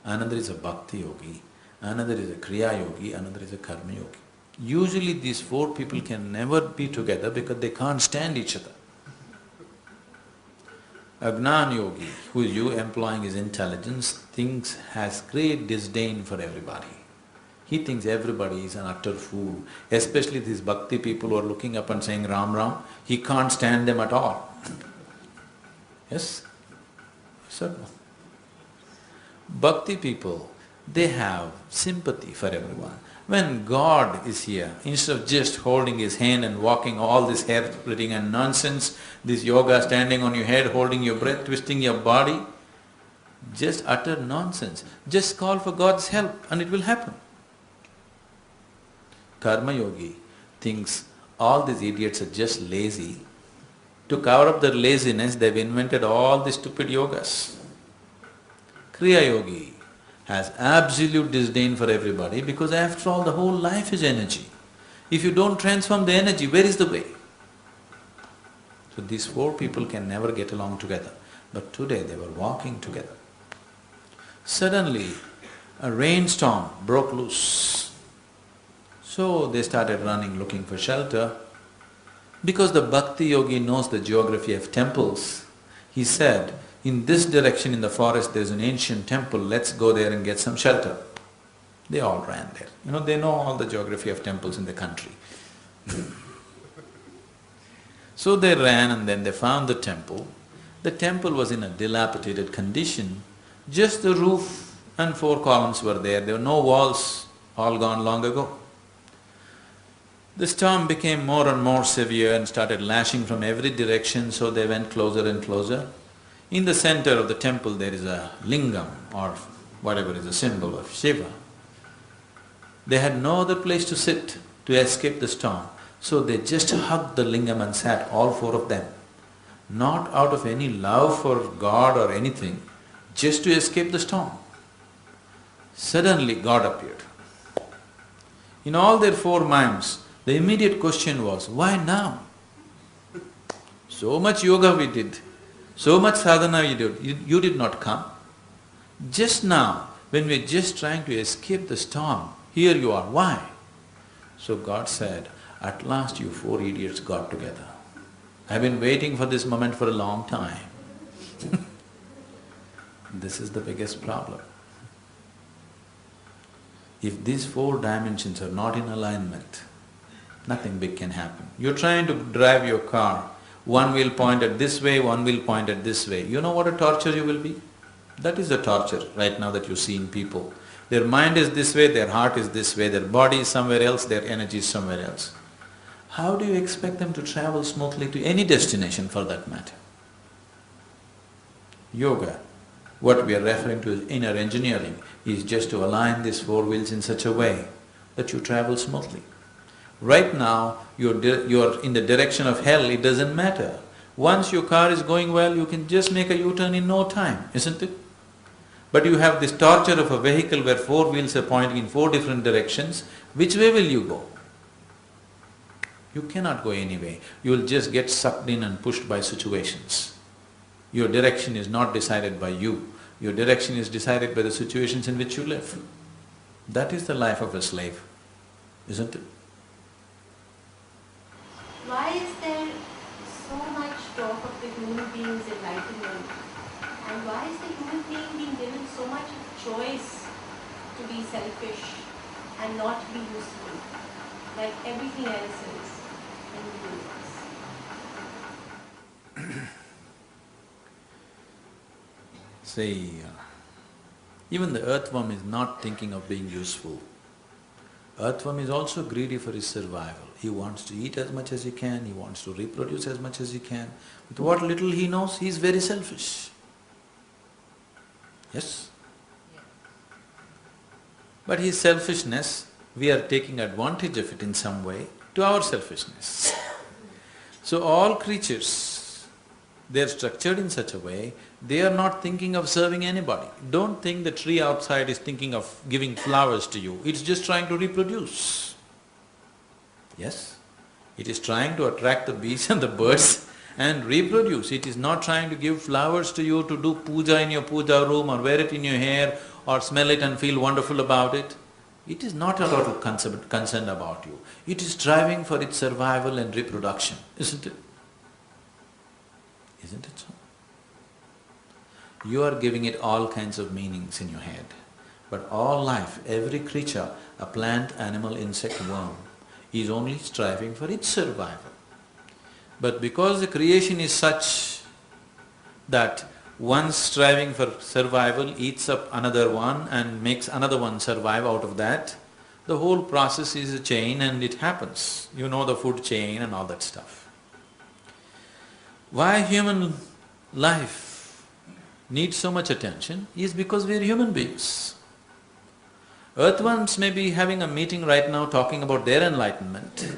another is a Bhakti Yogi, another is a Kriya Yogi, another is a Karma Yogi. Usually these 4 people can never be together because they can't stand each other. A Jnana Yogi, who is you employing his intelligence, has great disdain for everybody. He thinks everybody is an utter fool, especially these Bhakti people who are looking up and saying Ram Ram, he can't stand them at all. Yes? Certainly. Bhakti people, they have sympathy for everyone. When God is here, instead of just holding His hand and walking all this hair splitting and nonsense, this yoga standing on your head, holding your breath, twisting your body, just utter nonsense. Just call for God's help and it will happen. Karma yogi thinks all these idiots are just lazy. To cover up their laziness, they've invented all these stupid yogas. Kriya yogi has absolute disdain for everybody because after all the whole life is energy. If you don't transform the energy, where is the way? So these four people can never get along together. But today they were walking together. Suddenly a rainstorm broke loose. So they started running looking for shelter. Because the bhakti yogi knows the geography of temples, he said, in this direction in the forest there's an ancient temple, let's go there and get some shelter. They all ran there. They know all the geography of temples in the country. So they ran and then they found the temple. The temple was in a dilapidated condition, just the roof and four columns were there were no walls, all gone long ago. The storm became more and more severe and started lashing from every direction, so they went closer and closer. In the center of the temple there is a lingam or whatever is a symbol of Shiva. They had no other place to sit to escape the storm, so they just hugged the lingam and sat, all four of them. Not out of any love for God or anything, just to escape the storm. Suddenly God appeared. In all their four minds, the immediate question was, why now? So much yoga we did, so much sadhana we did, you did not come. Just now, when we're just trying to escape the storm, here you are, why? So God said, at last you four idiots got together. I've been waiting for this moment for a long time. This is the biggest problem. If these four dimensions are not in alignment, nothing big can happen. You're trying to drive your car, one wheel pointed this way, one wheel pointed this way. You know what a torture you will be? That is the torture right now that you see in people. Their mind is this way, their heart is this way, their body is somewhere else, their energy is somewhere else. How do you expect them to travel smoothly to any destination for that matter? Yoga, what we are referring to as inner engineering, is just to align these four wheels in such a way that you travel smoothly. Right now, you're in the direction of hell, it doesn't matter. Once your car is going well, you can just make a U-turn in no time, isn't it? But you have this torture of a vehicle where four wheels are pointing in four different directions, which way will you go? You cannot go any way, you will just get sucked in and pushed by situations. Your direction is not decided by you, your direction is decided by the situations in which you live. That is the life of a slave, isn't it? Why is there so much talk of the human being's enlightenment? And why is the human being being given so much choice to be selfish and not be useful, like everything else is in the universe? See, even the earthworm is not thinking of being useful. Earthworm is also greedy for his survival. He wants to eat as much as he can, he wants to reproduce as much as he can. With what little he knows, he is very selfish. Yes? But his selfishness, we are taking advantage of it in some way to our selfishness. So all creatures, they are structured in such a way, they are not thinking of serving anybody. Don't think the tree outside is thinking of giving flowers to you, it's just trying to reproduce. Yes? It is trying to attract the bees and the birds and reproduce. It is not trying to give flowers to you to do puja in your puja room or wear it in your hair or smell it and feel wonderful about it. It is not at all concerned about you. It is striving for its survival and reproduction, isn't it? Isn't it so? You are giving it all kinds of meanings in your head. But all life, every creature, a plant, animal, insect, worm, is only striving for its survival. But because the creation is such that one striving for survival eats up another one and makes another one survive out of that, The whole process is a chain and it happens. You know the food chain and all that stuff. Why human life needs so much attention is because we are human beings. Earthworms may be having a meeting right now talking about their enlightenment,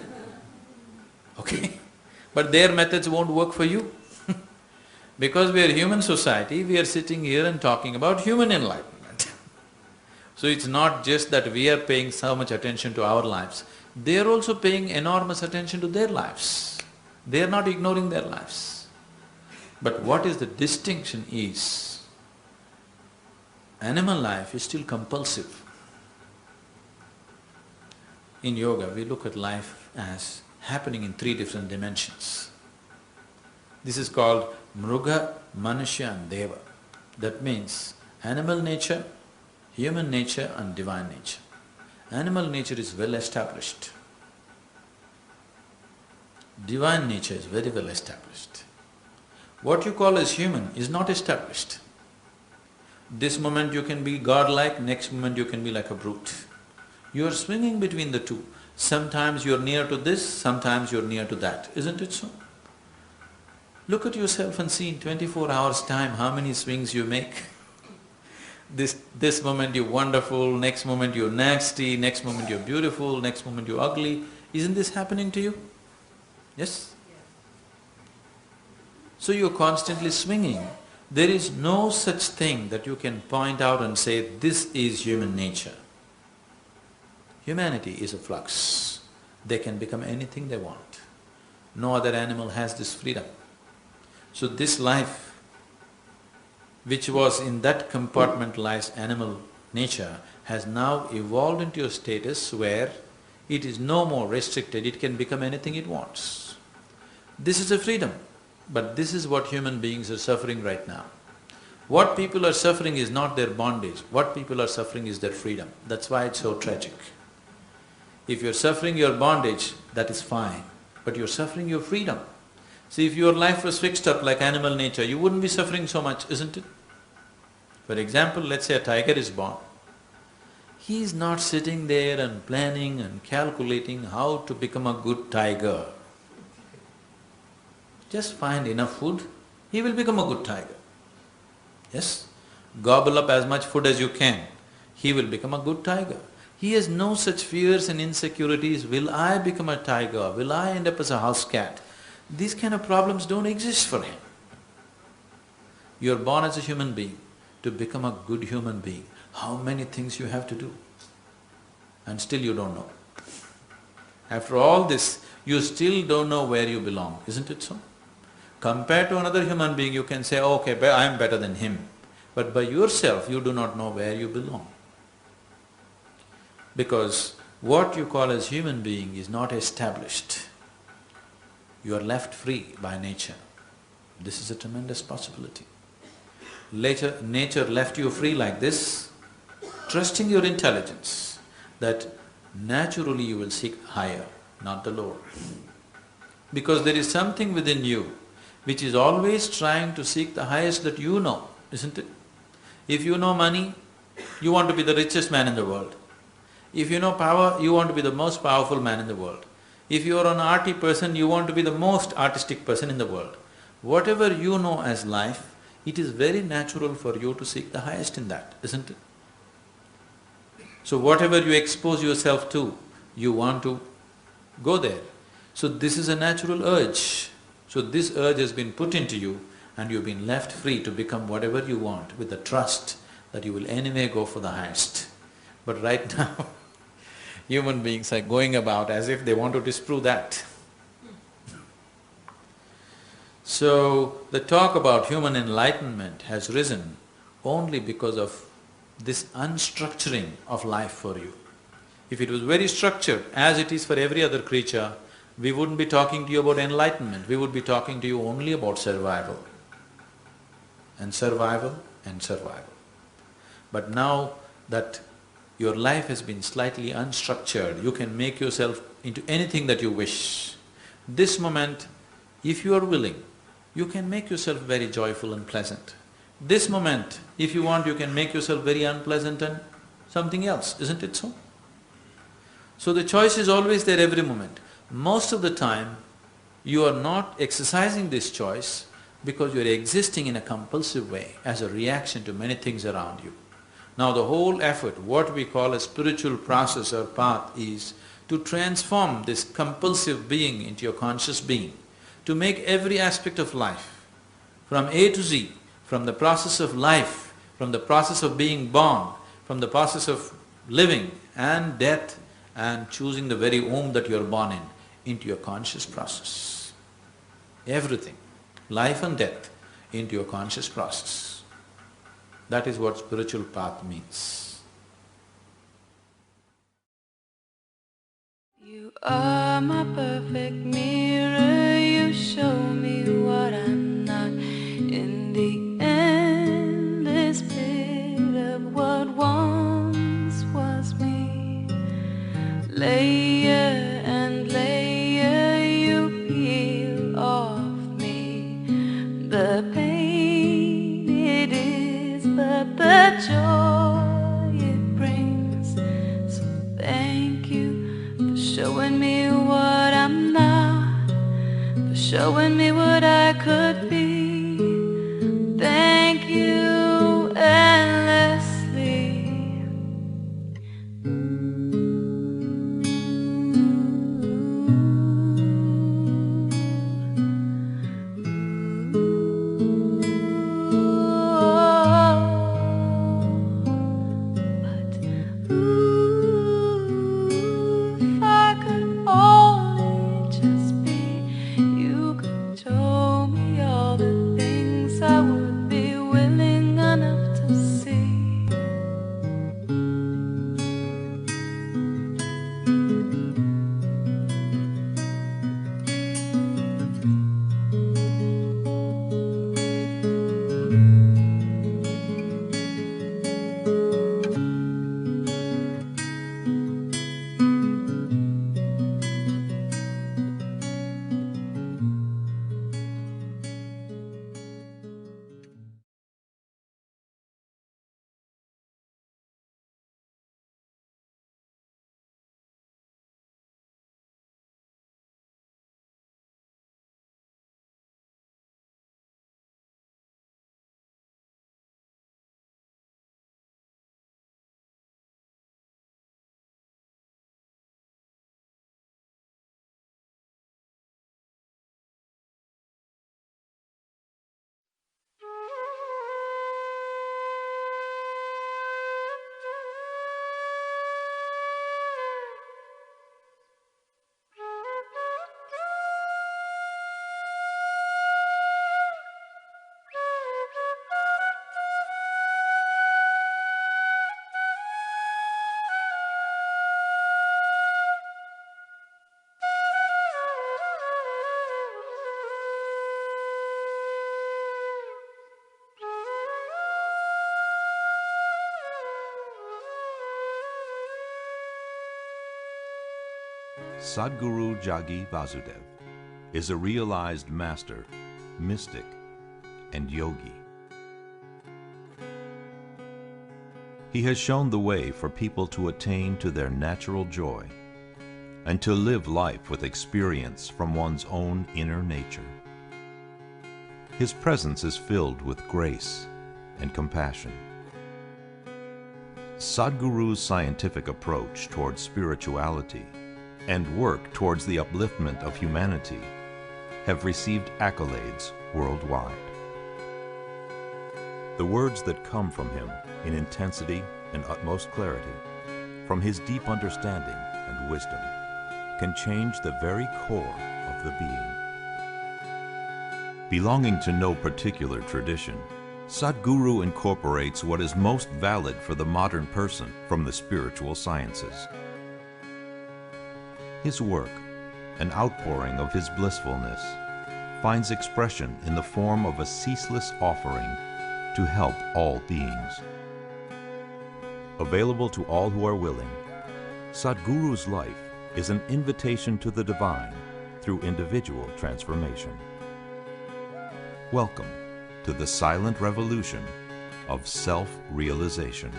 okay? But their methods won't work for you. Because we are human society, we are sitting here and talking about human enlightenment. So it's not just that we are paying so much attention to our lives, they are also paying enormous attention to their lives. They are not ignoring their lives. But what is the distinction is, animal life is still compulsive. In yoga, we look at life as happening in three different dimensions. This is called Mruga, Manusya and Deva. That means animal nature, human nature and divine nature. Animal nature is well established. Divine nature is very well established. What you call as human is not established. This moment you can be godlike, next moment you can be like a brute. You are swinging between the two. Sometimes you are near to this, sometimes you are near to that, isn't it so? Look at yourself and see in 24 hours' time how many swings you make. This moment you're wonderful, next moment you're nasty, next moment you're beautiful, next moment you're ugly. Isn't this happening to you? Yes? So you're constantly swinging. There is no such thing that you can point out and say, this is human nature. Humanity is a flux. They can become anything they want. No other animal has this freedom. So this life, which was in that compartmentalized animal nature, has now evolved into a status where it is no more restricted, it can become anything it wants. This is a freedom, but this is what human beings are suffering right now. What people are suffering is not their bondage, what people are suffering is their freedom. That's why it's so tragic. If you're suffering your bondage, that is fine, but you're suffering your freedom. See, if your life was fixed up like animal nature, you wouldn't be suffering so much, isn't it? For example, let's say a tiger is born. He is not sitting there and planning and calculating how to become a good tiger. Just find enough food, he will become a good tiger. Yes? Gobble up as much food as you can, he will become a good tiger. He has no such fears and insecurities, will I become a tiger, will I end up as a house cat? These kind of problems don't exist for him. You are born as a human being. To become a good human being, how many things you have to do? And still you don't know. After all this, you still don't know where you belong, isn't it so? Compared to another human being, you can say, okay, I am better than him. But by yourself, you do not know where you belong. Because what you call as human being is not established. You are left free by nature. This is a tremendous possibility. Later, nature left you free like this, trusting your intelligence, that naturally you will seek higher, not the lower. Because there is something within you which is always trying to seek the highest that you know, isn't it? If you know money, you want to be the richest man in the world. If you know power, you want to be the most powerful man in the world. If you are an arty person, you want to be the most artistic person in the world. Whatever you know as life, it is very natural for you to seek the highest in that, isn't it? So whatever you expose yourself to, you want to go there. So this is a natural urge. So this urge has been put into you and you've been left free to become whatever you want with the trust that you will anyway go for the highest. But right now, human beings are going about as if they want to disprove that. So, the talk about human enlightenment has risen only because of this unstructuring of life for you. If it was very structured, as it is for every other creature, we wouldn't be talking to you about enlightenment, we would be talking to you only about survival. And survival and survival. But now that your life has been slightly unstructured, you can make yourself into anything that you wish. This moment, if you are willing, you can make yourself very joyful and pleasant. This moment, if you want, you can make yourself very unpleasant and something else, isn't it so? So the choice is always there every moment. Most of the time, you are not exercising this choice because you're existing in a compulsive way as a reaction to many things around you. Now the whole effort, what we call a spiritual process or path, is to transform this compulsive being into your conscious being, to make every aspect of life, from A to Z, from the process of life, from the process of being born, from the process of living and death and choosing the very womb that you're born in, into your conscious process. Everything, life and death, into your conscious process. That is what spiritual path means. You are my perfect mirror, you show me what I'm not in the endless pit of what once was me. Layer and layer you peel off me, the pain it is, but the joy it brings. So thank you for showing me what I'm not, for showing me what I could be. Thank you endlessly. If I could only just be, you could show me all the things I would be willing enough to see. Sadhguru Jagi Vasudev is a realized master, mystic, and yogi. He has shown the way for people to attain to their natural joy and to live life with experience from one's own inner nature. His presence is filled with grace and compassion. Sadhguru's scientific approach towards spirituality and work towards the upliftment of humanity have received accolades worldwide. The words that come from him in intensity and utmost clarity, from his deep understanding and wisdom, can change the very core of the being. Belonging to no particular tradition, Sadhguru incorporates what is most valid for the modern person from the spiritual sciences. His work, an outpouring of his blissfulness, finds expression in the form of a ceaseless offering to help all beings. Available to all who are willing, Sadhguru's life is an invitation to the divine through individual transformation. Welcome to the silent revolution of self-realization.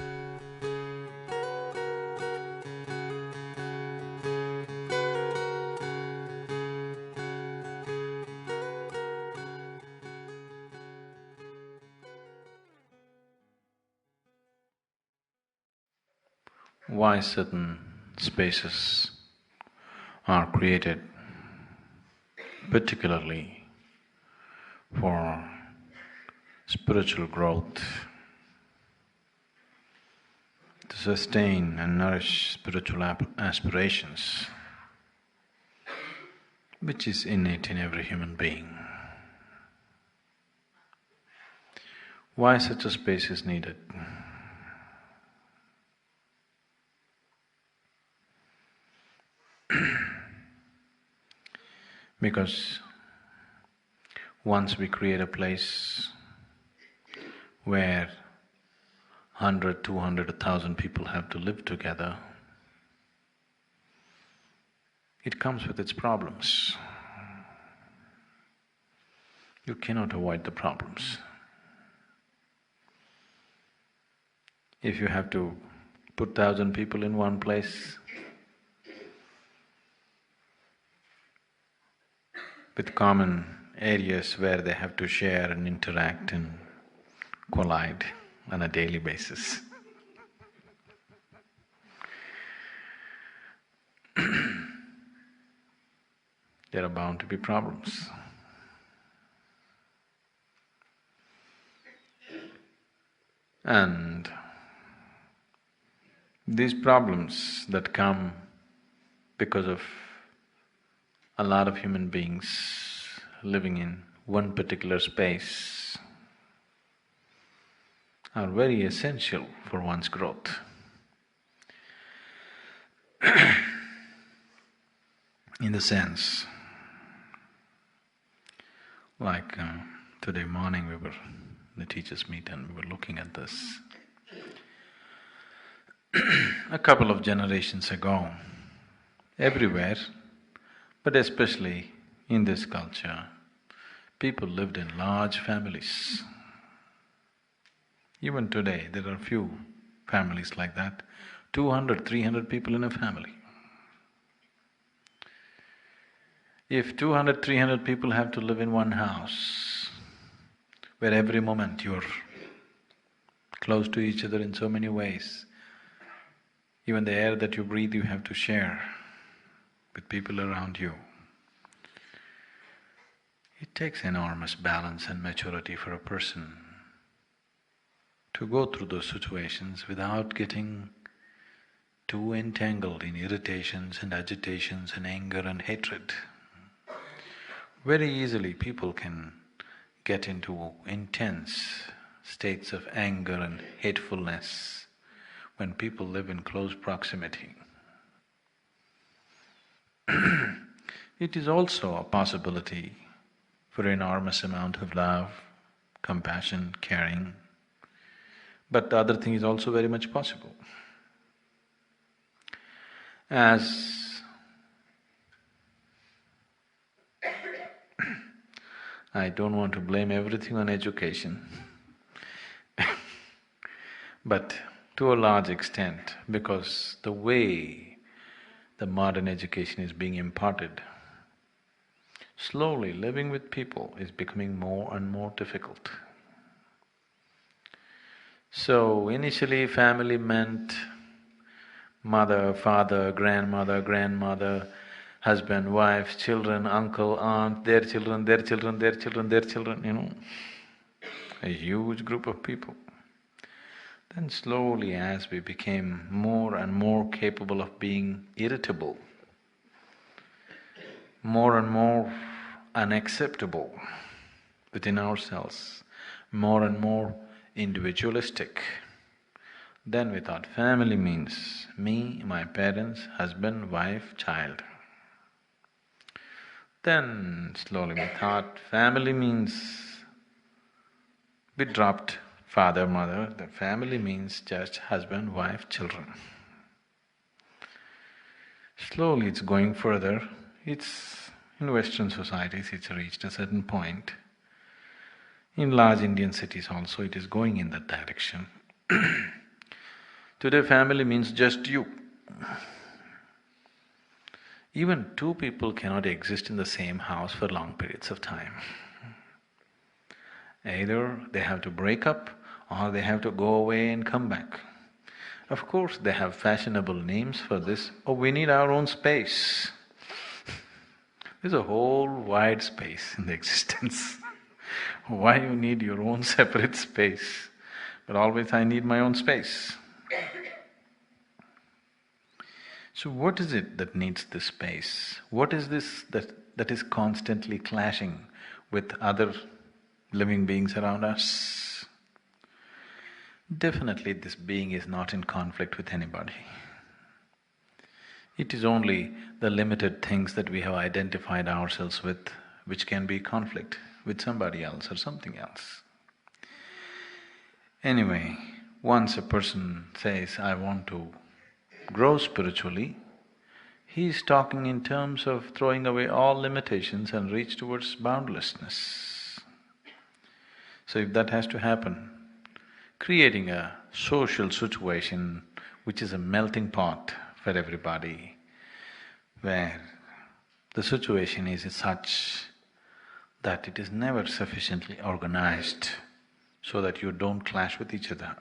why certain spaces are created particularly for spiritual growth, to sustain and nourish spiritual aspirations, which is innate in every human being. Why such a space is needed? Because once we create a place where 100, 200, 1,000 people have to live together, it comes with its problems. You cannot avoid the problems. If you have to put 1,000 people in one place, with common areas where they have to share and interact and collide on a daily basis. There are bound to be problems. And these problems that come because of a lot of human beings living in one particular space are very essential for one's growth. In the sense, like today morning the teachers meet and we were looking at this. A couple of generations ago, everywhere, but especially in this culture, people lived in large families. Even today, there are few families like that, 200, 300 people in a family. If 200, 300 people have to live in one house, where every moment you're close to each other in so many ways, even the air that you breathe you have to share with people around you. It takes enormous balance and maturity for a person to go through those situations without getting too entangled in irritations and agitations and anger and hatred. Very easily people can get into intense states of anger and hatefulness when people live in close proximity. It is also a possibility for enormous amount of love, compassion, caring, but the other thing is also very much possible. As I don't want to blame everything on education but to a large extent, because the way the modern education is being imparted, slowly living with people is becoming more and more difficult. So initially family meant mother, father, grandmother, husband, wife, children, uncle, aunt, their children, their children, their children, their children, you know, a huge group of people. Then slowly as we became more and more capable of being irritable, more and more unacceptable within ourselves, more and more individualistic, then we thought family means me, my parents, husband, wife, child. Then slowly we thought family means… we dropped father, mother, the family means just husband, wife, children. Slowly it's going further, in Western societies it's reached a certain point. In large Indian cities also it is going in that direction. Today family means just you. Even two people cannot exist in the same house for long periods of time. Either they have to break up or they have to go away and come back. Of course, they have fashionable names for this. Oh, we need our own space. There's a whole wide space in the existence. Why you need your own separate space? But always I need my own space. So what is it that needs this space? What is this that is constantly clashing with other living beings around us? Definitely this being is not in conflict with anybody. It is only the limited things that we have identified ourselves with which can be conflict with somebody else or something else. Anyway, once a person says, I want to grow spiritually, he is talking in terms of throwing away all limitations and reach towards boundlessness. So if that has to happen, creating a social situation which is a melting pot for everybody, where the situation is such that it is never sufficiently organized so that you don't clash with each other.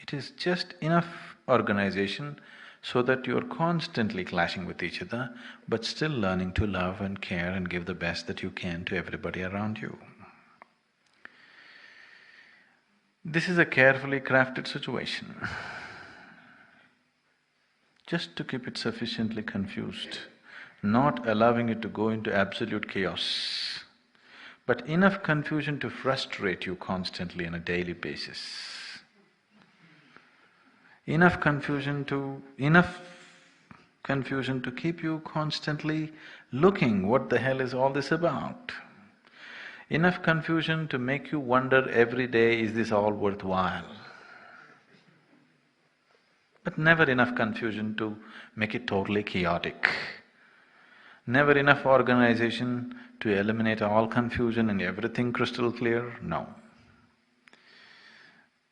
It is just enough organization so that you're constantly clashing with each other, but still learning to love and care and give the best that you can to everybody around you. This is a carefully crafted situation. Just to keep it sufficiently confused, not allowing it to go into absolute chaos, but enough confusion to frustrate you constantly on a daily basis. Enough confusion to keep you constantly looking, what the hell is all this about? Enough confusion to make you wonder every day, is this all worthwhile? But never enough confusion to make it totally chaotic. Never enough organization to eliminate all confusion and everything crystal clear, no.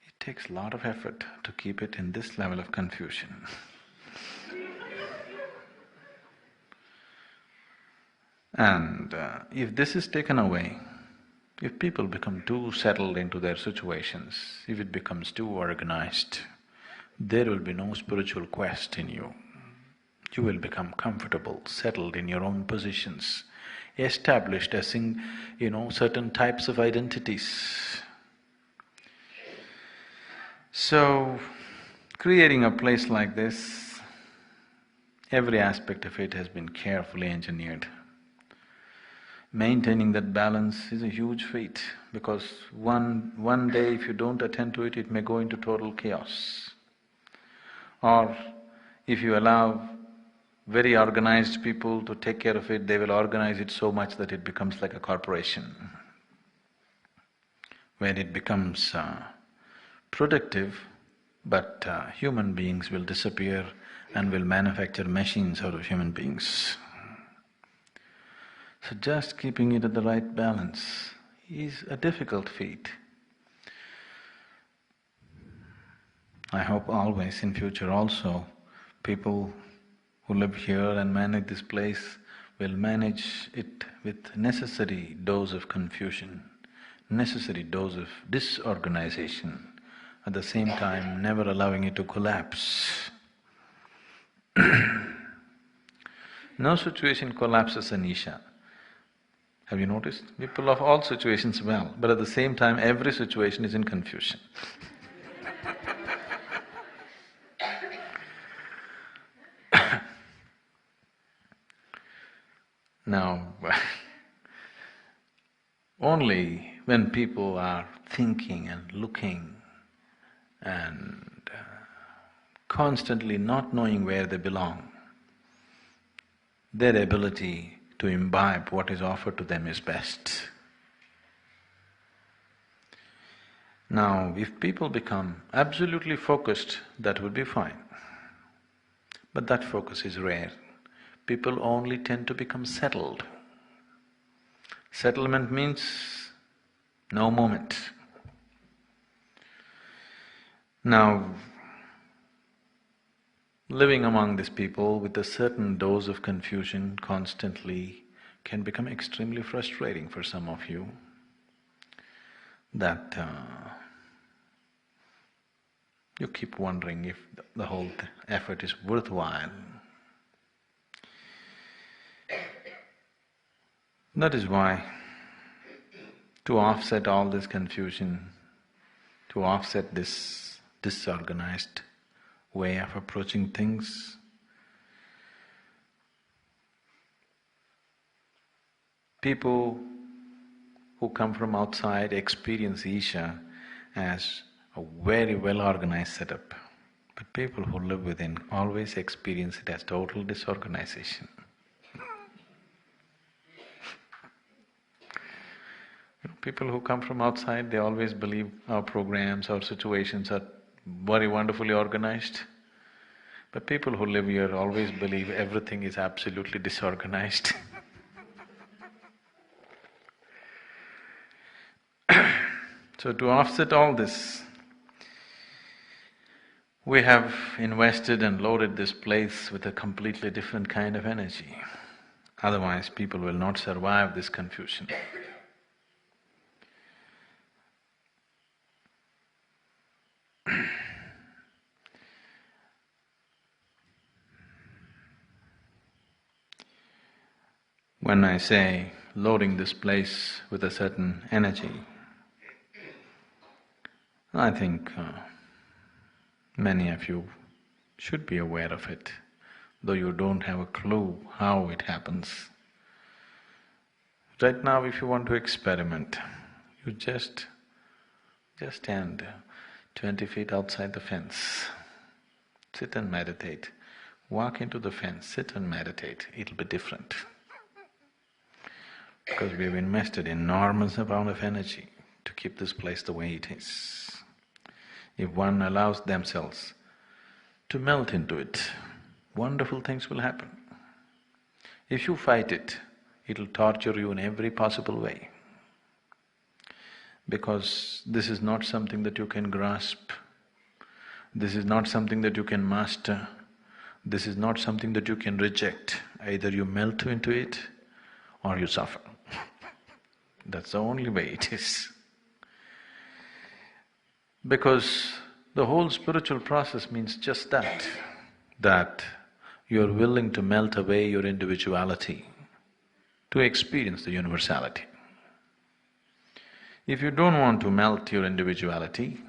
It takes a lot of effort to keep it in this level of confusion. And if this is taken away, if people become too settled into their situations, if it becomes too organized, there will be no spiritual quest in you. You will become comfortable, settled in your own positions, established as certain types of identities. So, creating a place like this, every aspect of it has been carefully engineered. Maintaining that balance is a huge feat, because one day if you don't attend to it, it may go into total chaos. Or if you allow very organized people to take care of it, they will organize it so much that it becomes like a corporation, where it becomes productive, but human beings will disappear and will manufacture machines out of human beings. So just keeping it at the right balance is a difficult feat. I hope always in future also, people who live here and manage this place will manage it with necessary dose of confusion, necessary dose of disorganization, at the same time never allowing it to collapse. No situation collapses an Isha. Have you noticed? People of all situations well, but at the same time every situation is in confusion. Now, only when people are thinking and looking and constantly not knowing where they belong, their ability to imbibe what is offered to them is best. Now, if people become absolutely focused, that would be fine. But that focus is rare. People only tend to become settled. Settlement means no moment. Now, living among these people with a certain dose of confusion constantly can become extremely frustrating for some of you, that you keep wondering if the whole effort is worthwhile. That is why, to offset all this confusion, to offset this disorganized way of approaching things, people who come from outside experience Isha as a very well-organized setup, but people who live within always experience it as total disorganization. People who come from outside, they always believe our programs, our situations are very wonderfully organized. But people who live here always believe everything is absolutely disorganized. So to offset all this, we have invested and loaded this place with a completely different kind of energy. Otherwise, people will not survive this confusion. When I say loading this place with a certain energy, I think many of you should be aware of it, though you don't have a clue how it happens. Right now, if you want to experiment, you just stand 20 feet outside the fence, sit and meditate. Walk into the fence, sit and meditate, it'll be different. Because we've invested enormous amount of energy to keep this place the way it is. If one allows themselves to melt into it, wonderful things will happen. If you fight it, it'll torture you in every possible way. Because this is not something that you can grasp, this is not something that you can master, this is not something that you can reject. Either you melt into it or you suffer. That's the only way it is. Because the whole spiritual process means just that you're willing to melt away your individuality to experience the universality. If you don't want to melt your individuality,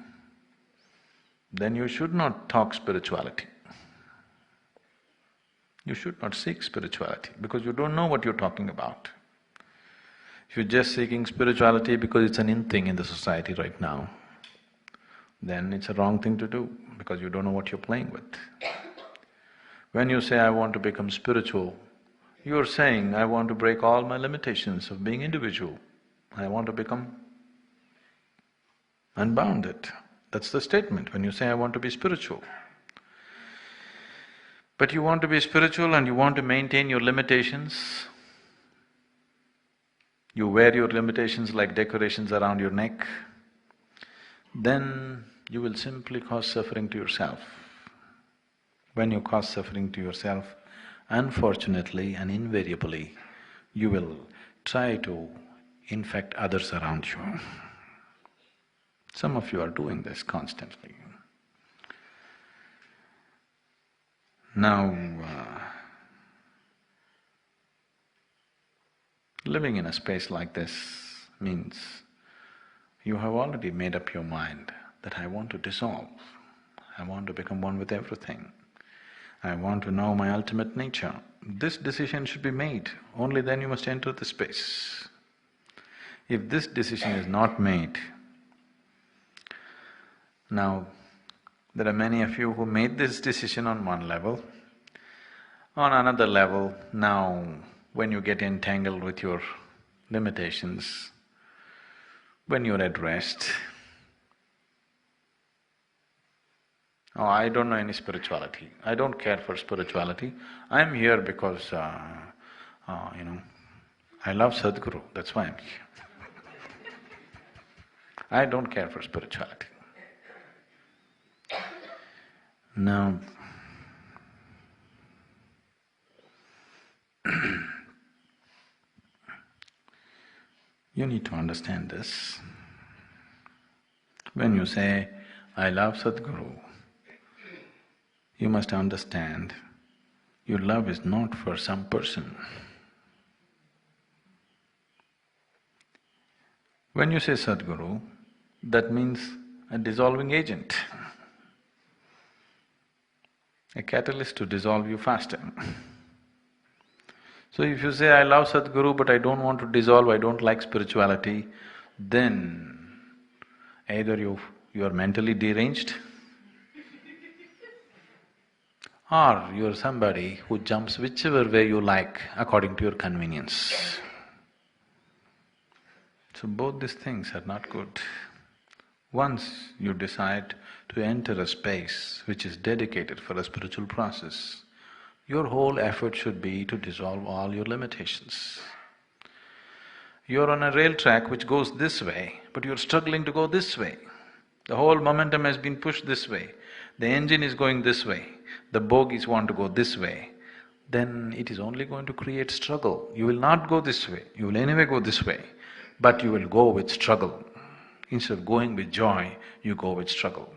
then you should not talk spirituality. You should not seek spirituality because you don't know what you're talking about. If you're just seeking spirituality because it's an in thing in the society right now, then it's a wrong thing to do because you don't know what you're playing with. When you say, I want to become spiritual, you're saying, I want to break all my limitations of being individual. I want to become unbounded. That's the statement when you say, I want to be spiritual. But you want to be spiritual and you want to maintain your limitations. You wear your limitations like decorations around your neck, then you will simply cause suffering to yourself. When you cause suffering to yourself, unfortunately and invariably, you will try to infect others around you. Some of you are doing this constantly. Now, living in a space like this means you have already made up your mind that I want to dissolve, I want to become one with everything, I want to know my ultimate nature. This decision should be made, only then you must enter the space. If this decision is not made, now there are many of you who made this decision on one level. On another level, now when you get entangled with your limitations, when you're at rest, oh, I don't know any spirituality, I don't care for spirituality, I'm here because, I love Sadhguru, that's why I'm here. I don't care for spirituality. Now, you need to understand this. When you say, I love Sadhguru, You must understand, your love is not for some person. When you say Sadhguru, that means a dissolving agent, a catalyst to dissolve you faster. So if you say, I love Sadhguru but I don't want to dissolve, I don't like spirituality, then either you are mentally deranged or you're somebody who jumps whichever way you like according to your convenience. So both these things are not good. Once you decide to enter a space which is dedicated for a spiritual process, your whole effort should be to dissolve all your limitations. You're on a rail track which goes this way, but you're struggling to go this way. The whole momentum has been pushed this way, the engine is going this way, the bogies want to go this way, then it is only going to create struggle. You will not go this way, you will anyway go this way, but you will go with struggle. Instead of going with joy, you go with struggle.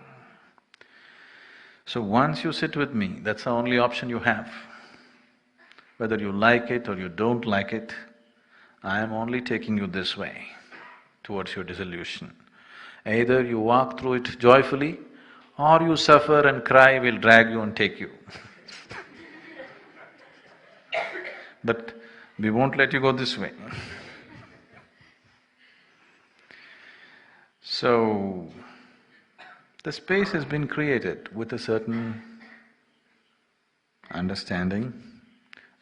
So once you sit with me, that's the only option you have. Whether you like it or you don't like it, I am only taking you this way, towards your dissolution. Either you walk through it joyfully, or you suffer and cry, we'll drag you and take you. But we won't let you go this way. So, the space has been created with a certain understanding,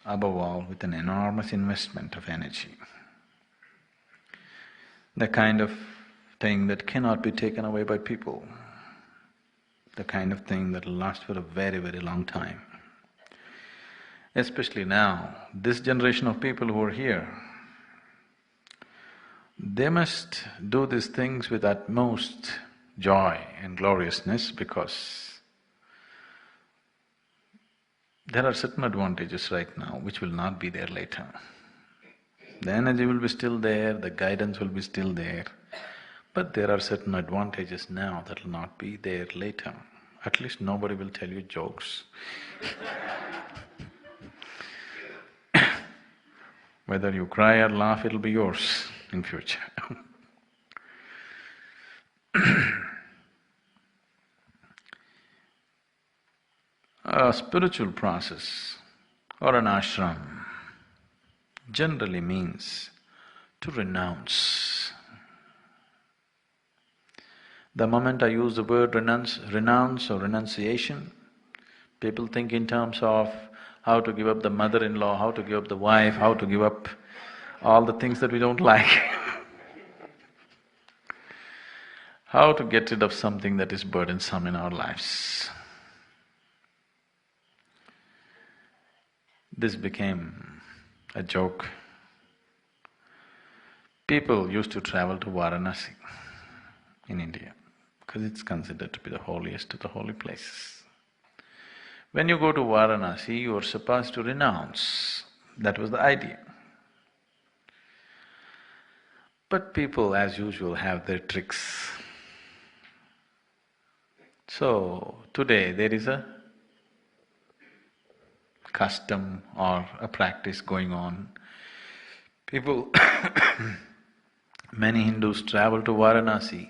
above all with an enormous investment of energy. The kind of thing that cannot be taken away by people, the kind of thing that will last for a very, very long time. Especially now, this generation of people who are here, they must do these things with utmost joy and gloriousness because there are certain advantages right now which will not be there later. The energy will be still there, the guidance will be still there, but there are certain advantages now that will not be there later. At least nobody will tell you jokes. Whether you cry or laugh, it'll be yours in future. A spiritual process or an ashram generally means to renounce. The moment I use the word renounce or renunciation, people think in terms of how to give up the mother-in-law, how to give up the wife, how to give up all the things that we don't like. How to get rid of something that is burdensome in our lives. This became a joke. People used to travel to Varanasi in India because it's considered to be the holiest of the holy places. When you go to Varanasi, you are supposed to renounce. That was the idea. But people, as usual, have their tricks. So, today there is a custom or a practice going on. People many Hindus travel to Varanasi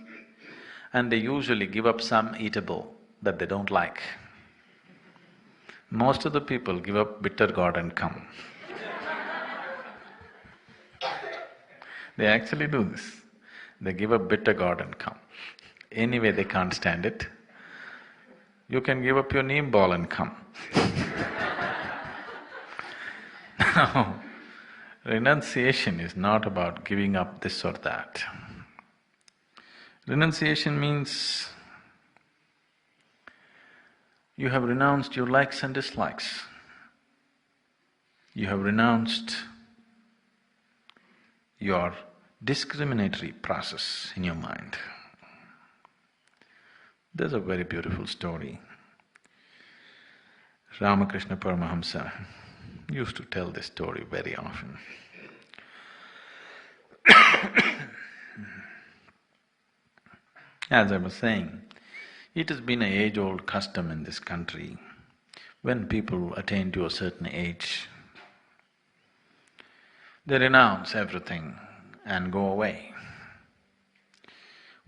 and they usually give up some eatable that they don't like. Most of the people give up bitter gourd and come. They actually do this. They give up bitter gourd and come. Anyway, they can't stand it. You can give up your neem ball and come. Now, renunciation is not about giving up this or that. Renunciation means you have renounced your likes and dislikes. You have renounced your discriminatory process in your mind. There's a very beautiful story. Ramakrishna Paramahamsa used to tell this story very often. As I was saying, it has been an age-old custom in this country When people attain to a certain age, they renounce everything and go away.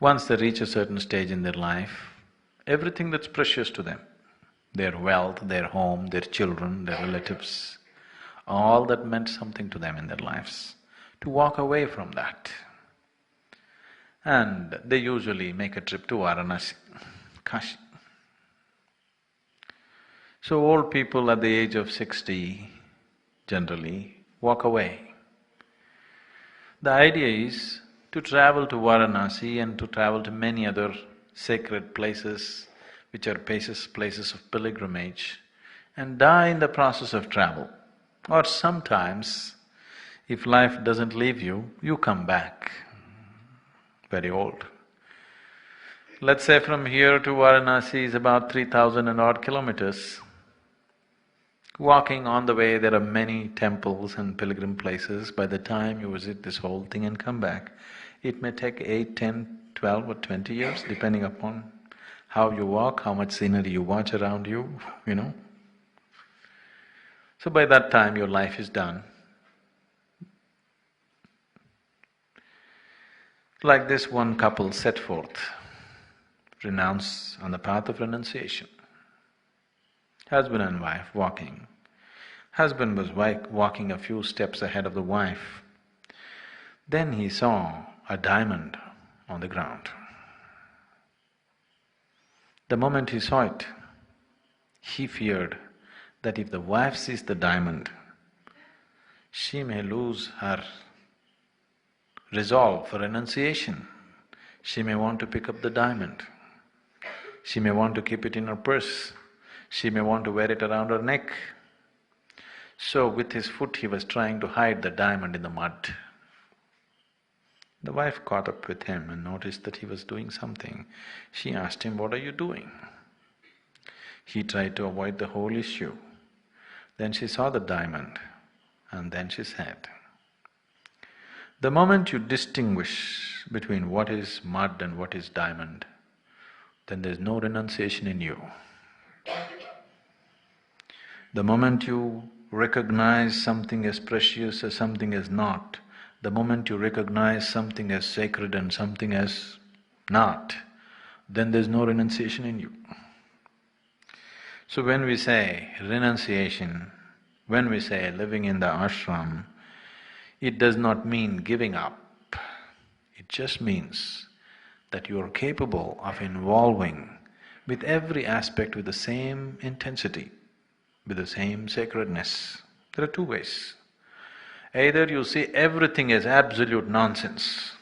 Once they reach a certain stage in their life, everything that's precious to them, their wealth, their home, their children, their relatives, all that meant something to them in their lives, to walk away from that. And they usually make a trip to Varanasi, Kashi. So old people at the age of 60 generally walk away. The idea is to travel to Varanasi and to travel to many other sacred places which are places of pilgrimage and die in the process of travel. Or sometimes, if life doesn't leave you, you come back very old. Let's say from here to Varanasi is about 3,000 and odd kilometers. Walking on the way, there are many temples and pilgrim places. By the time you visit this whole thing and come back, it may take 8, 10, 12 or 20 years, depending upon how you walk, how much scenery you watch around you, you know. So by that time your life is done. Like this one couple set forth, renounce on the path of renunciation. Husband and wife walking. Husband was walking a few steps ahead of the wife. Then he saw a diamond on the ground. The moment he saw it, he feared that if the wife sees the diamond, she may lose her resolve for renunciation. She may want to pick up the diamond. She may want to keep it in her purse. She may want to wear it around her neck. So with his foot he was trying to hide the diamond in the mud. The wife caught up with him and noticed that he was doing something. She asked him, "What are you doing?" He tried to avoid the whole issue. Then she saw the diamond and then she said, "The moment you distinguish between what is mud and what is diamond, then there's no renunciation in you. The moment you recognize something as precious as something as not, the moment you recognize something as sacred and something as not, then there's no renunciation in you." So when we say renunciation, when we say living in the ashram, it does not mean giving up. It just means that you are capable of involving with every aspect with the same intensity, with the same sacredness. There are two ways. Either you see everything as absolute nonsense,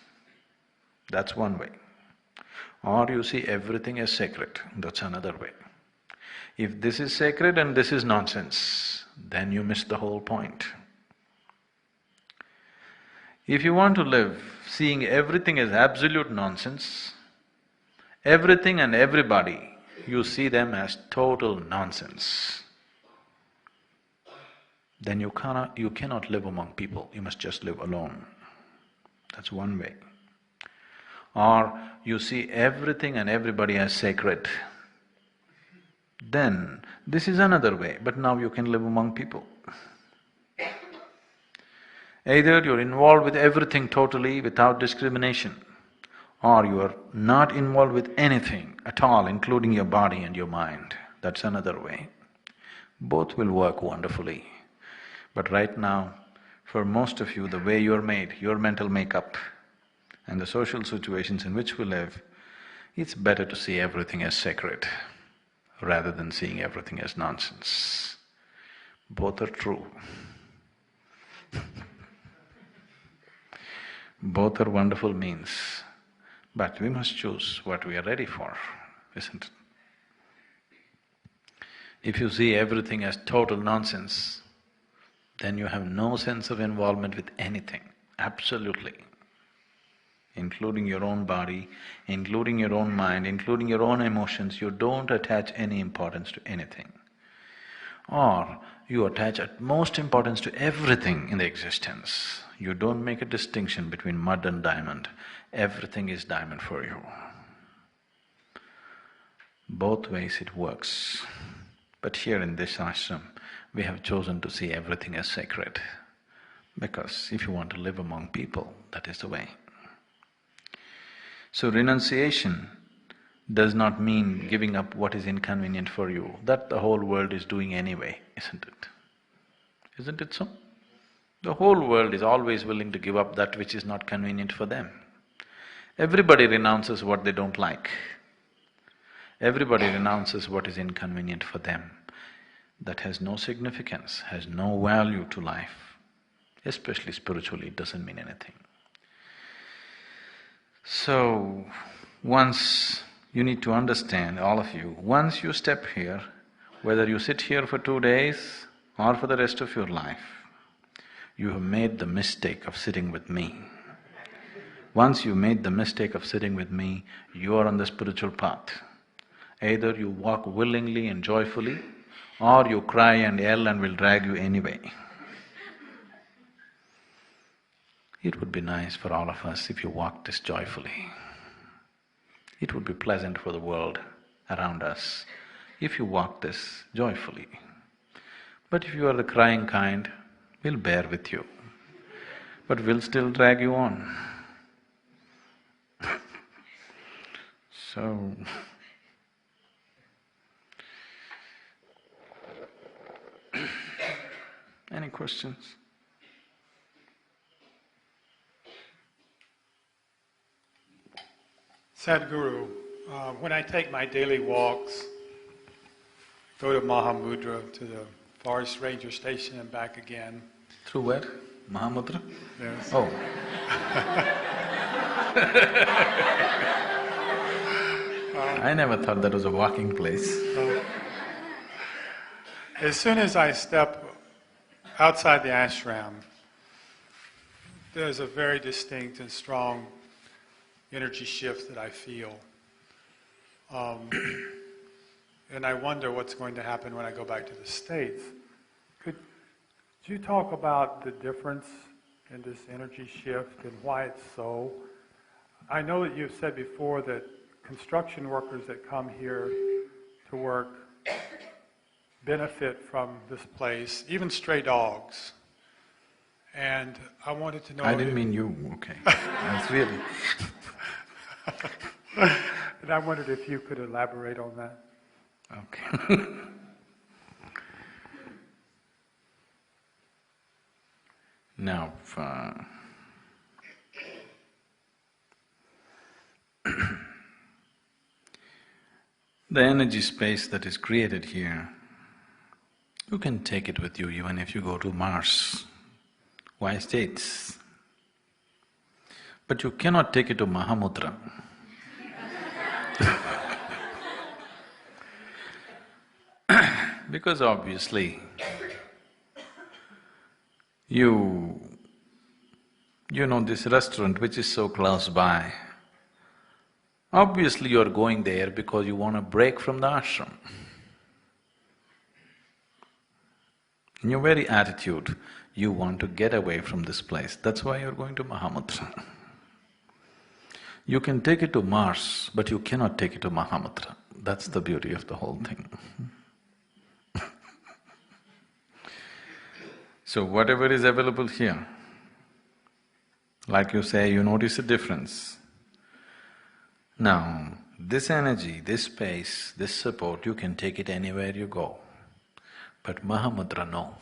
that's one way. Or you see everything as sacred, that's another way. If this is sacred and this is nonsense, then you miss the whole point. If you want to live seeing everything as absolute nonsense, everything and everybody, you see them as total nonsense, then you cannot live among people, you must just live alone. That's one way. Or you see everything and everybody as sacred, then this is another way, but now you can live among people. Either you're involved with everything totally without discrimination, or you are not involved with anything at all, including your body and your mind. That's another way. Both will work wonderfully. But right now, for most of you, the way you're made, your mental makeup and the social situations in which we live, it's better to see everything as sacred rather than seeing everything as nonsense. Both are true. Both are wonderful means, but we must choose what we are ready for, isn't it? If you see everything as total nonsense, then you have no sense of involvement with anything, absolutely. Including your own body, including your own mind, including your own emotions, you don't attach any importance to anything. Or you attach at most importance to everything in the existence. You don't make a distinction between mud and diamond, everything is diamond for you. Both ways it works. But here in this ashram, we have chosen to see everything as sacred, because if you want to live among people, that is the way. So renunciation does not mean giving up what is inconvenient for you. That the whole world is doing anyway, isn't it? Isn't it so? The whole world is always willing to give up that which is not convenient for them. Everybody renounces what they don't like. Everybody renounces what is inconvenient for them. That has no significance, has no value to life, especially spiritually, it doesn't mean anything. So, once you need to understand, all of you, once you step here, whether you sit here for 2 days or for the rest of your life, you have made the mistake of sitting with me. Once you made the mistake of sitting with me, you are on the spiritual path. Either you walk willingly and joyfully, or you cry and yell and we'll drag you anyway. It would be nice for all of us if you walked this joyfully. It would be pleasant for the world around us if you walk this joyfully. But if you are the crying kind, we'll bear with you, but we'll still drag you on. So, any questions? Sadhguru, when I take my daily walks, go to Mahamudra, to the forest ranger station and back again. Through where? Mahamudra? Yes. Oh. I never thought that was a walking place. As soon as I step outside the ashram, there's a very distinct and strong energy shift that I feel. And I wonder what's going to happen when I go back to the States. Could you talk about the difference in this energy shift and why it's so? I know that you've said before that construction workers that come here to work benefit from this place, even stray dogs. And I wanted to know… I didn't mean you, okay. That's really… And I wondered if you could elaborate on that. Okay. Now, the energy space that is created here, you can take it with you even if you go to Mars. Why States? But you cannot take it to Mahamudra. Because obviously, you know this restaurant which is so close by, obviously you're going there because you want a break from the ashram. In your very attitude, you want to get away from this place, that's why you're going to Mahamudra. You can take it to Mars, but you cannot take it to Mahamudra. That's the beauty of the whole thing. So whatever is available here, like you say, you notice a difference. Now, this energy, this space, this support, you can take it anywhere you go. But Mahamudra, no.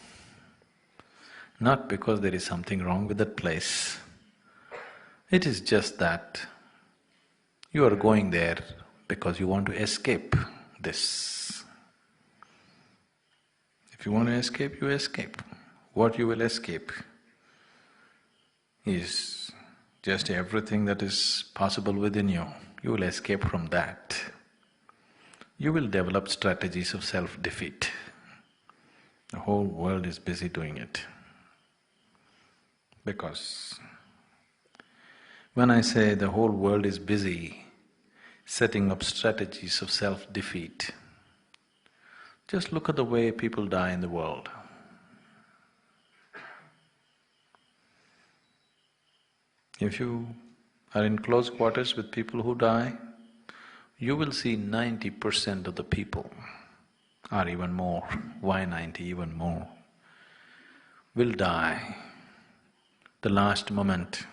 Not because there is something wrong with that place. It is just that you are going there because you want to escape this. If you want to escape, you escape. What you will escape is just everything that is possible within you. You will escape from that. You will develop strategies of self-defeat. The whole world is busy doing it. Because when I say the whole world is busy setting up strategies of self-defeat, just look at the way people die in the world. If you are in close quarters with people who die, you will see 90% of the people or even more, why 90, even more, will die the last moment,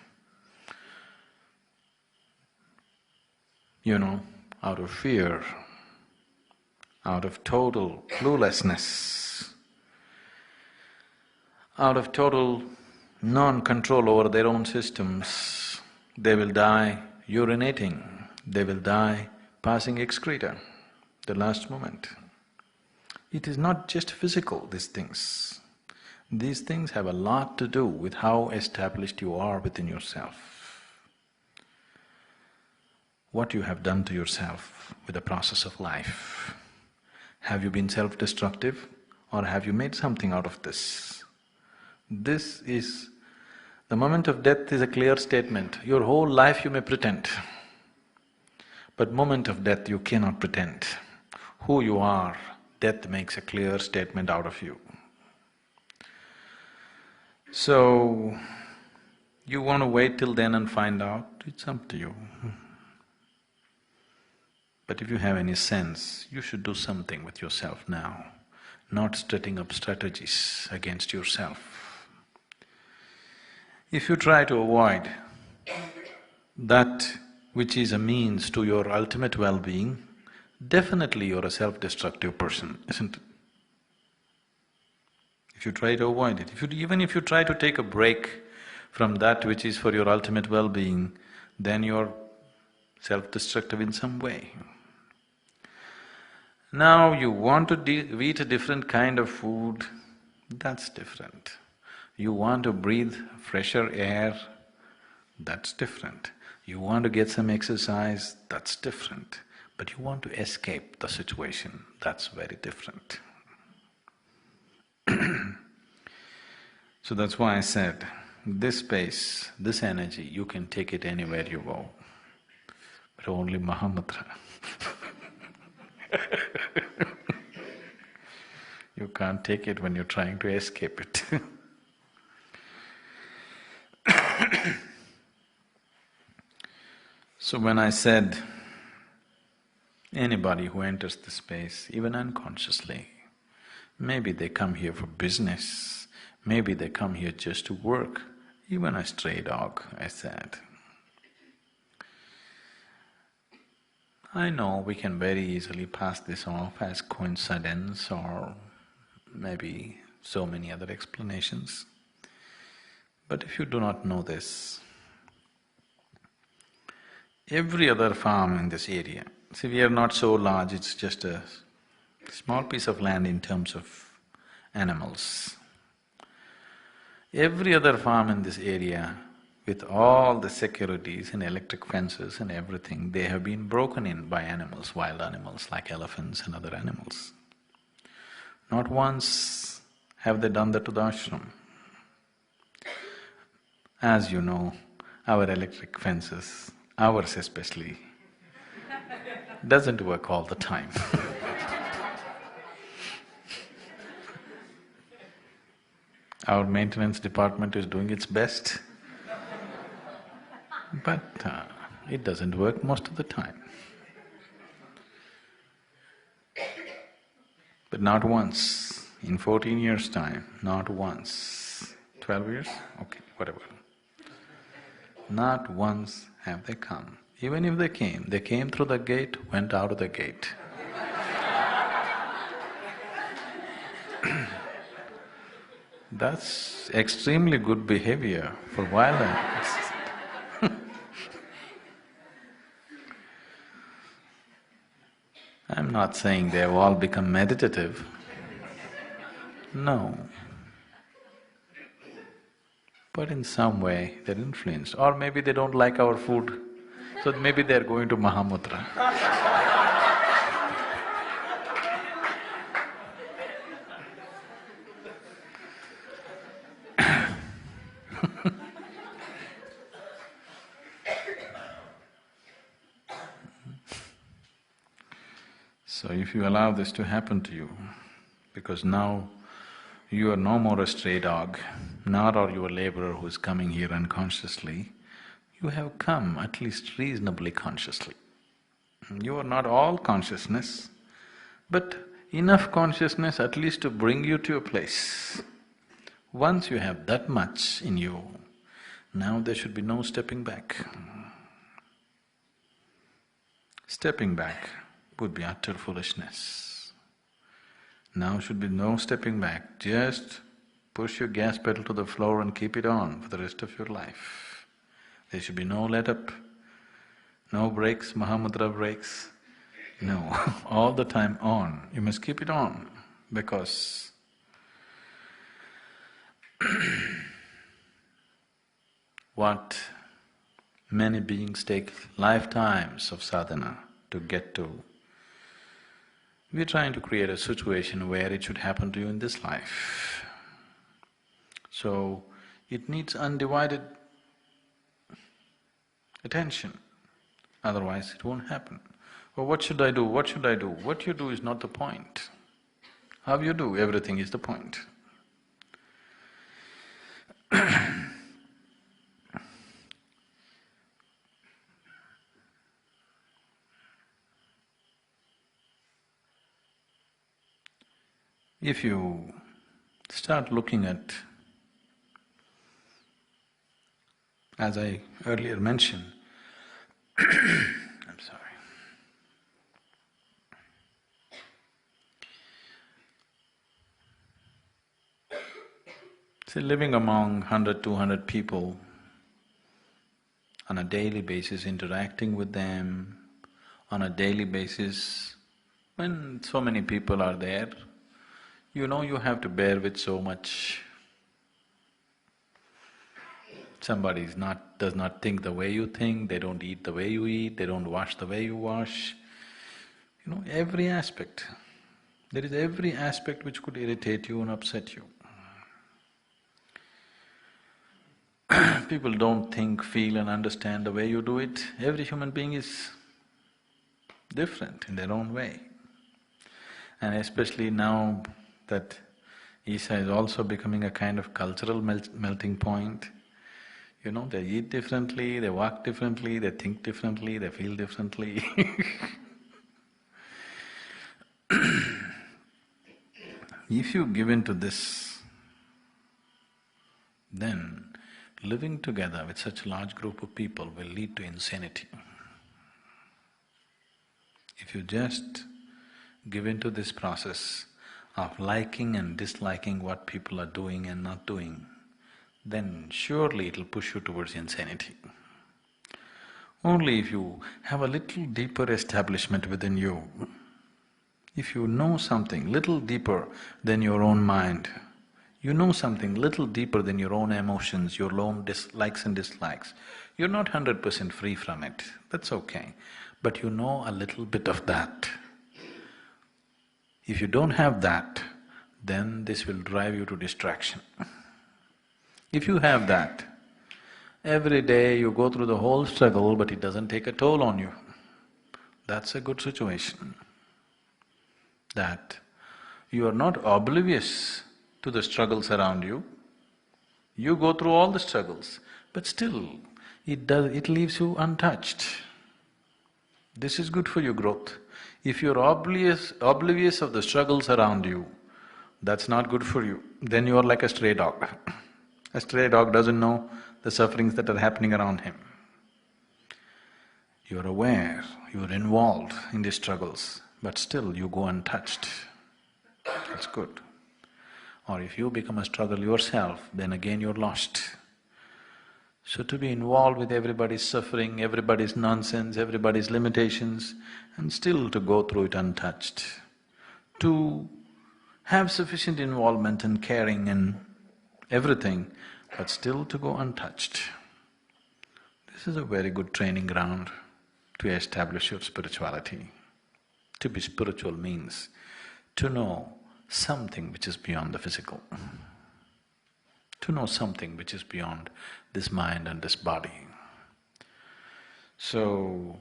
out of fear, out of total cluelessness, out of total non-control over their own systems. They will die urinating, they will die passing excreta, the last moment. It is not just physical, these things. These things have a lot to do with how established you are within yourself, what you have done to yourself with the process of life. Have you been self-destructive or have you made something out of this? This is… the moment of death is a clear statement. Your whole life you may pretend, but moment of death you cannot pretend. Who you are, death makes a clear statement out of you. So, you want to wait till then and find out, it's up to you. But if you have any sense, you should do something with yourself now, not setting up strategies against yourself. If you try to avoid that which is a means to your ultimate well-being, definitely you're a self-destructive person, isn't it? If you try to avoid it, even if you try to take a break from that which is for your ultimate well-being, then you're self-destructive in some way. Now you want to eat a different kind of food, that's different. You want to breathe fresher air, that's different. You want to get some exercise, that's different. But you want to escape the situation, that's very different. So that's why I said, this space, this energy, you can take it anywhere you go, but only Mahamudra. You can't take it when you're trying to escape it. So when I said, anybody who enters the space, even unconsciously, maybe they come here for business, maybe they come here just to work, even a stray dog, I said. I know we can very easily pass this off as coincidence or maybe so many other explanations. But if you do not know this, every other farm in this area, see, we are not so large, it's just a small piece of land in terms of animals. Every other farm in this area, with all the securities and electric fences and everything, they have been broken in by animals, wild animals like elephants and other animals. Not once have they done that to the ashram. As you know, our electric fences, ours especially, doesn't work all the time. Our maintenance department is doing its best, but it doesn't work most of the time. But not once, in 14 years' time, not once, 12 years? Okay, whatever. Not once have they come. Even if they came through the gate, went out of the gate. That's extremely good behavior for wild animals. I'm not saying they have all become meditative, no. But in some way they're influenced, or maybe they don't like our food, so maybe they're going to Mahamudra. So if you allow this to happen to you, because now you are no more a stray dog, nor are you a laborer who is coming here unconsciously, you have come at least reasonably consciously. You are not all consciousness, but enough consciousness at least to bring you to a place. Once you have that much in you, now there should be no stepping back. Stepping back would be utter foolishness. Now should be no stepping back, just push your gas pedal to the floor and keep it on for the rest of your life. There should be no let up, no brakes, Mahamudra brakes, no, all the time on. You must keep it on because what many beings take lifetimes of sadhana to get to, we're trying to create a situation where it should happen to you in this life. So, it needs undivided attention, otherwise it won't happen. Well, what should I do? What should I do? What you do is not the point. How you do everything is the point. If you start looking at, as I earlier mentioned, I'm sorry. See, living among 100, 200 people on a daily basis, interacting with them on a daily basis, when so many people are there, you know you have to bear with so much. Somebody does not think the way you think, they don't eat the way you eat, they don't wash the way you wash. You know, every aspect. There is every aspect which could irritate you and upset you. People don't think, feel and understand the way you do it. Every human being is different in their own way. And especially now that Isa is also becoming a kind of cultural melting point, you know, they eat differently, they walk differently, they think differently, they feel differently. If you give in to this, then living together with such a large group of people will lead to insanity. If you just give in to this process of liking and disliking what people are doing and not doing, then surely it'll push you towards insanity. Only if you have a little deeper establishment within you, if you know something little deeper than your own mind, you know something little deeper than your own emotions, your own likes and dislikes, you're not 100% free from it, that's okay, but you know a little bit of that. If you don't have that, then this will drive you to distraction. If you have that, every day you go through the whole struggle but it doesn't take a toll on you, that's a good situation. That you are not oblivious to the struggles around you, you go through all the struggles, but still it leaves you untouched. This is good for your growth. If you're oblivious of the struggles around you, that's not good for you, then you are like a stray dog. A stray dog doesn't know the sufferings that are happening around him. You're aware, you're involved in these struggles, but still you go untouched. That's good. Or if you become a struggle yourself, then again you're lost. So to be involved with everybody's suffering, everybody's nonsense, everybody's limitations, and still to go through it untouched. To have sufficient involvement and caring and everything, but still to go untouched. This is a very good training ground to establish your spirituality. To be spiritual means to know something which is beyond the physical, to know something which is beyond this mind and this body. So,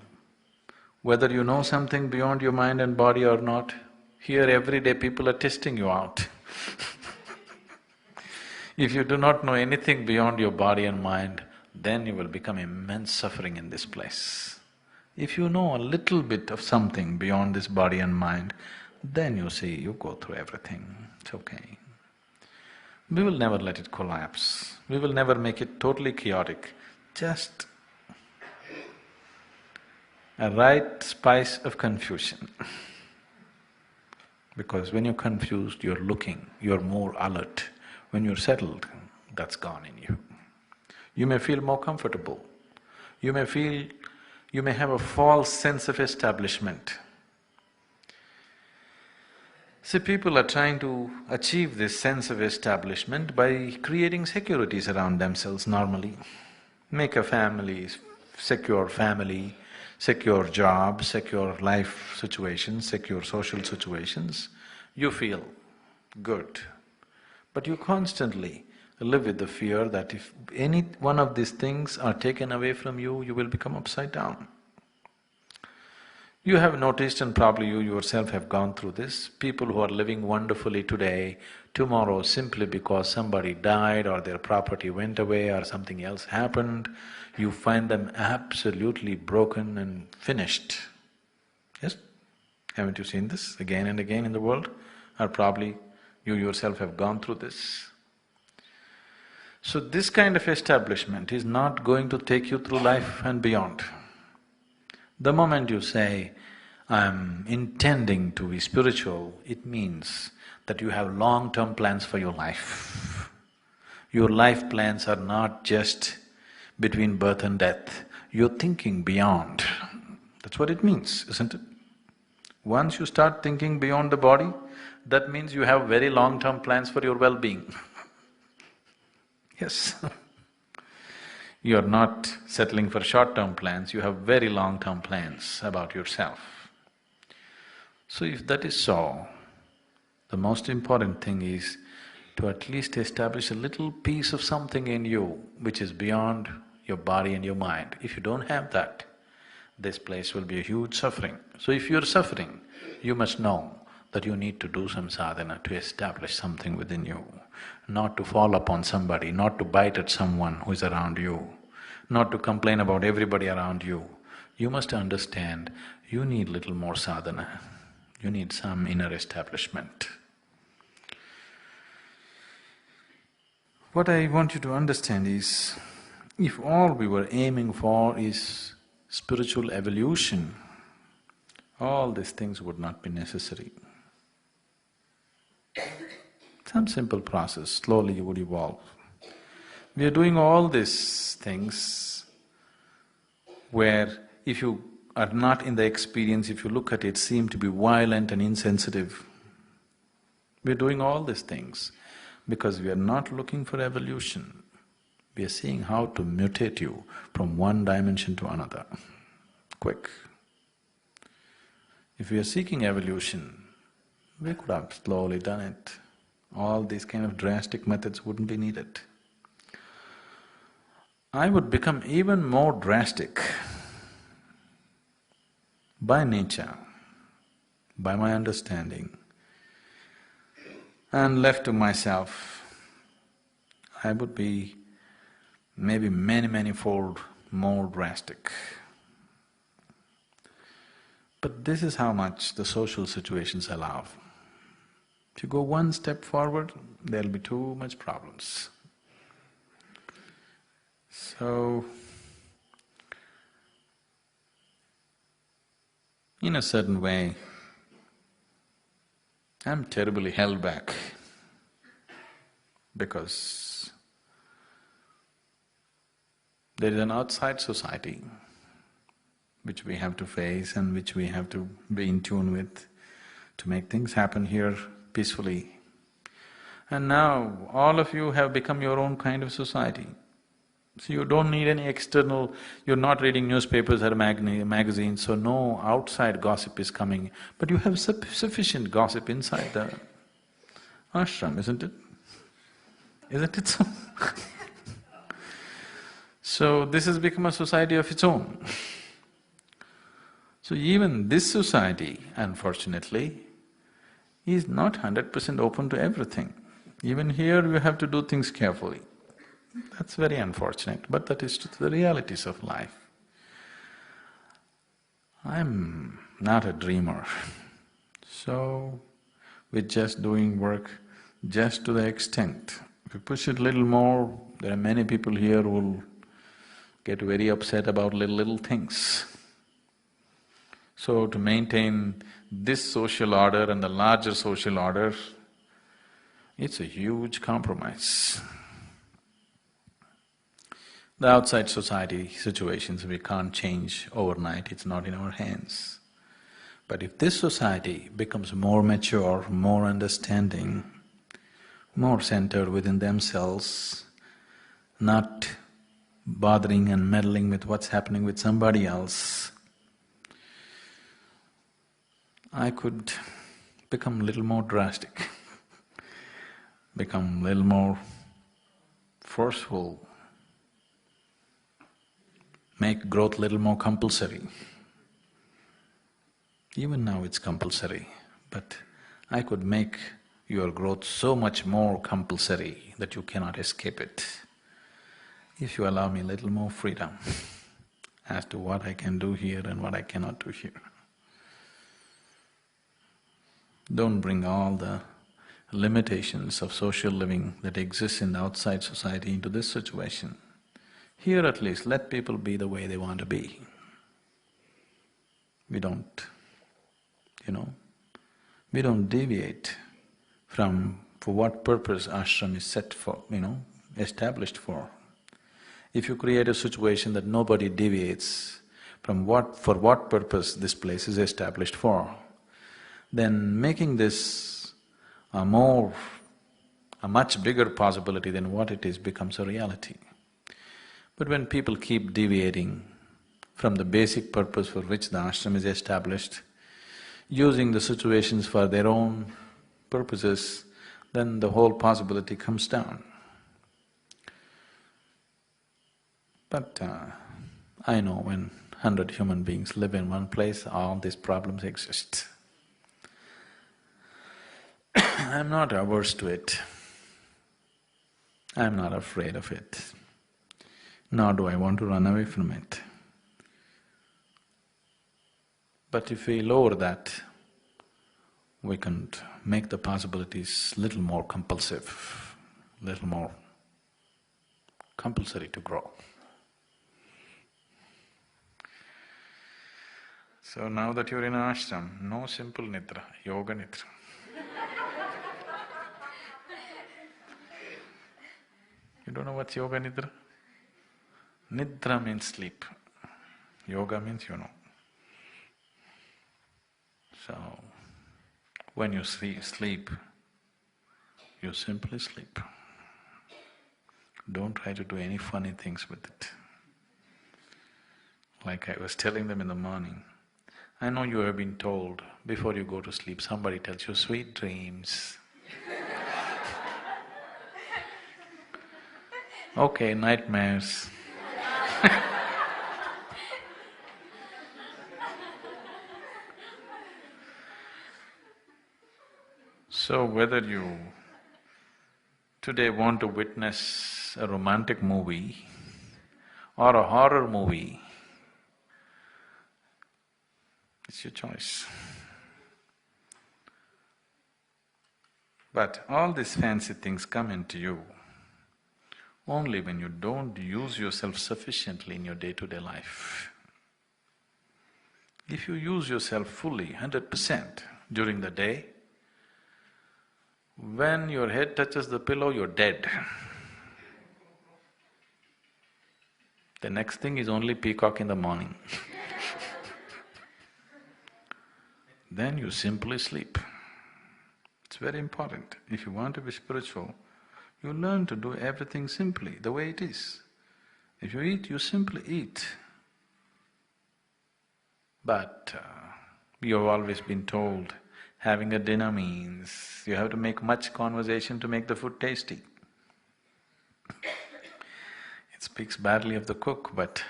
whether you know something beyond your mind and body or not, here every day people are testing you out. If you do not know anything beyond your body and mind, then you will become immense suffering in this place. If you know a little bit of something beyond this body and mind, then you see, you go through everything, it's okay. We will never let it collapse, we will never make it totally chaotic, just a right spice of confusion. Because when you're confused, you're looking, you're more alert. When you're settled, that's gone in you. You may feel more comfortable. You may have a false sense of establishment. See, people are trying to achieve this sense of establishment by creating securities around themselves normally. Make a family, secure job, secure life situations, secure social situations. You feel good. But you constantly live with the fear that if any one of these things are taken away from you, you will become upside down. You have noticed, and probably you yourself have gone through this, people who are living wonderfully today, tomorrow simply because somebody died or their property went away or something else happened, you find them absolutely broken and finished. Yes? Haven't you seen this again and again in the world? Or probably you yourself have gone through this. So this kind of establishment is not going to take you through life and beyond. The moment you say, I'm intending to be spiritual, it means that you have long-term plans for your life. Your life plans are not just between birth and death, you're thinking beyond. That's what it means, isn't it? Once you start thinking beyond the body, that means you have very long-term plans for your well-being. Yes. You're not settling for short-term plans, you have very long-term plans about yourself. So if that is so, the most important thing is to at least establish a little piece of something in you which is beyond your body and your mind. If you don't have that, this place will be a huge suffering. So if you're suffering, you must know that you need to do some sadhana to establish something within you, not to fall upon somebody, not to bite at someone who is around you, not to complain about everybody around you. You must understand, you need little more sadhana, you need some inner establishment. What I want you to understand is, if all we were aiming for is spiritual evolution, all these things would not be necessary. Some simple process, slowly you would evolve. We are doing all these things where if you are not in the experience, if you look at it, seem to be violent and insensitive. We are doing all these things because we are not looking for evolution. We are seeing how to mutate you from one dimension to another, quick. If we are seeking evolution, we could have slowly done it. All these kind of drastic methods wouldn't be needed. I would become even more drastic by nature, by my understanding, and left to myself, I would be maybe many-fold more drastic. But this is how much the social situations allow. If you go one step forward, there'll be too much problems. So, in a certain way, I'm terribly held back because there is an outside society which we have to face and which we have to be in tune with to make things happen here peacefully. And now all of you have become your own kind of society. So you don't need any external… you're not reading newspapers or magazines, so no outside gossip is coming. But you have sufficient gossip inside the ashram, isn't it? Isn't it so? So this has become a society of its own. So even this society, unfortunately, is not 100% open to everything. Even here you have to do things carefully. That's very unfortunate, but that is the realities of life. I'm not a dreamer, So, we're just doing work just to the extent. If you push it little more, there are many people here who will get very upset about little things. So to maintain this social order and the larger social order, it's a huge compromise. The outside society situations we can't change overnight, it's not in our hands. But if this society becomes more mature, more understanding, more centered within themselves, not bothering and meddling with what's happening with somebody else, I could become a little more drastic, become a little more forceful, make growth a little more compulsory. Even now it's compulsory, but I could make your growth so much more compulsory that you cannot escape it if you allow me a little more freedom as to what I can do here and what I cannot do here. Don't bring all the limitations of social living that exists in the outside society into this situation. Here at least, let people be the way they want to be. We don't, we don't deviate from for what purpose ashram is set for, established for. If you create a situation that nobody deviates from for what purpose this place is established for, then making this a much bigger possibility than what it is becomes a reality. But when people keep deviating from the basic purpose for which the ashram is established, using the situations for their own purposes, then the whole possibility comes down. But I know when 100 human beings live in one place, all these problems exist. I'm not averse to it. I'm not afraid of it, nor do I want to run away from it. But if we lower that, we can make the possibilities little more compulsive, little more compulsory to grow. So now that you're in an ashram, no simple nidra, yoga nidra. You don't know what's yoga nidra? Nidra means sleep, yoga means you know. So, when you sleep, you simply sleep. Don't try to do any funny things with it. Like I was telling them in the morning, I know you have been told before you go to sleep, somebody tells you sweet dreams. Okay, nightmares. So whether you today want to witness a romantic movie or a horror movie, it's your choice. But all these fancy things come into you only when you don't use yourself sufficiently in your day-to-day life. If you use yourself fully, 100% during the day, when your head touches the pillow, you're dead. The next thing is only peacock in the morning. Then you simply sleep. It's very important. If you want to be spiritual, you learn to do everything simply, the way it is. If you eat, you simply eat. But you have always been told having a dinner means you have to make much conversation to make the food tasty. It speaks badly of the cook, but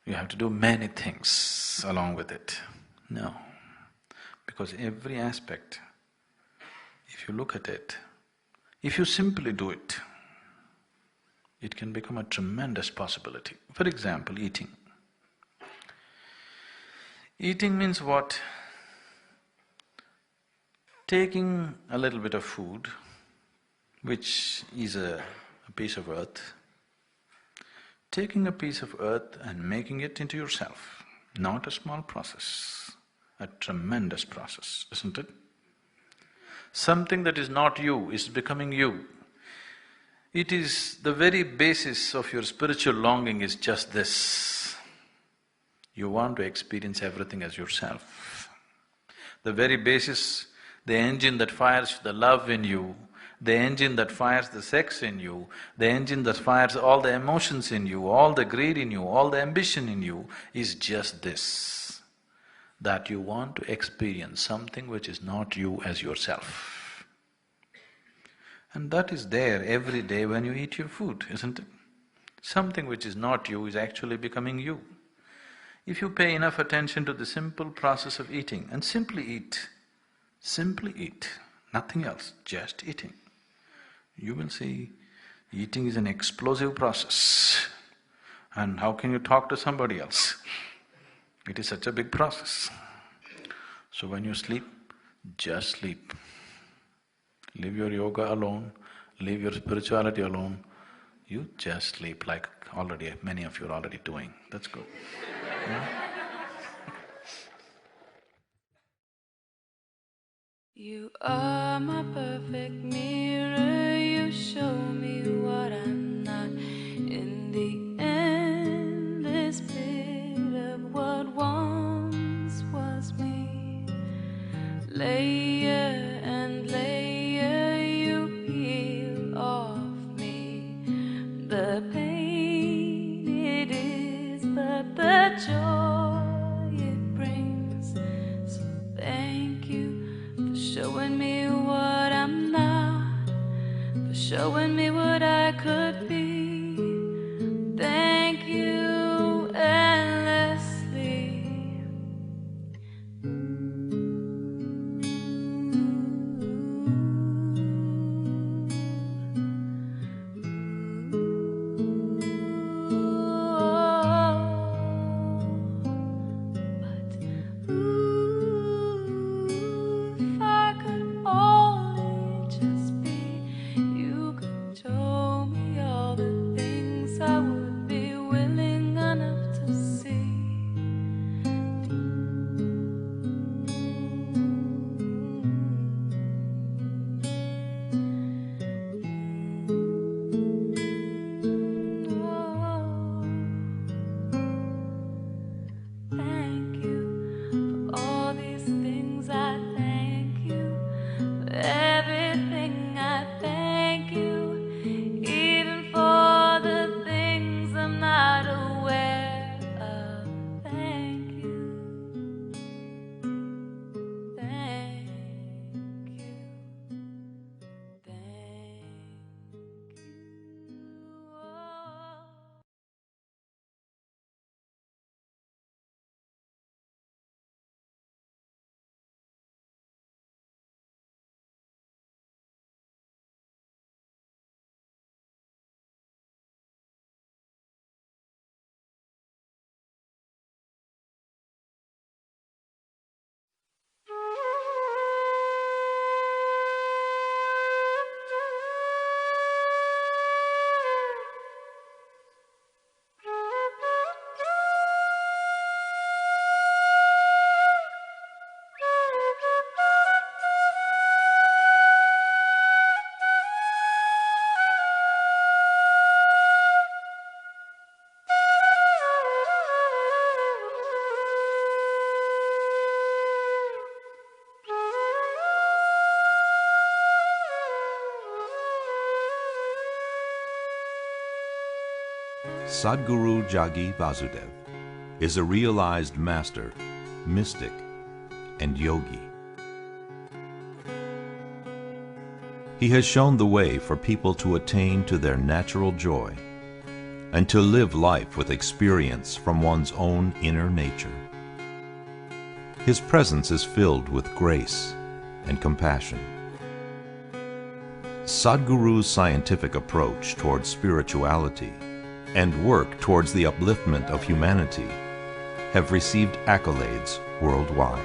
you have to do many things along with it. No, because every aspect, if you look at it, if you simply do it, it can become a tremendous possibility. For example, eating. Eating means what? Taking a little bit of food, which is a piece of earth, taking a piece of earth and making it into yourself, not a small process, a tremendous process, isn't it? Something that is not you is becoming you. It is the very basis of your spiritual longing is just this. You want to experience everything as yourself. The very basis, the engine that fires the love in you, the engine that fires the sex in you, the engine that fires all the emotions in you, all the greed in you, all the ambition in you is just this, that you want to experience something which is not you as yourself. And that is there every day when you eat your food, isn't it? Something which is not you is actually becoming you. If you pay enough attention to the simple process of eating and simply eat, nothing else, just eating, you will see eating is an explosive process. And how can you talk to somebody else? It is such a big process. So when you sleep, just sleep. Leave your yoga alone, leave your spirituality alone, you just sleep like already, many of you are already doing, that's good. Yeah? You are my perfect mirror, you show me what I'm not. In the endless pit of what once was me, layer and layer you peel off me. The pain it is, but the joy it brings. So thank you for showing me what I'm not, for showing me what I could be. Thank you endlessly. If I could only just be, you could show me all the things I would be willing enough to see. Thank you for all these things. I thank you for everything. I thank you even for the things I'm not aware of. Thank you. Thank you. Thank you. Sadhguru Jagi Vasudev is a realized master, mystic, and yogi. He has shown the way for people to attain to their natural joy and to live life with experience from one's own inner nature. His presence is filled with grace and compassion. Sadhguru's scientific approach towards spirituality and work towards the upliftment of humanity have received accolades worldwide.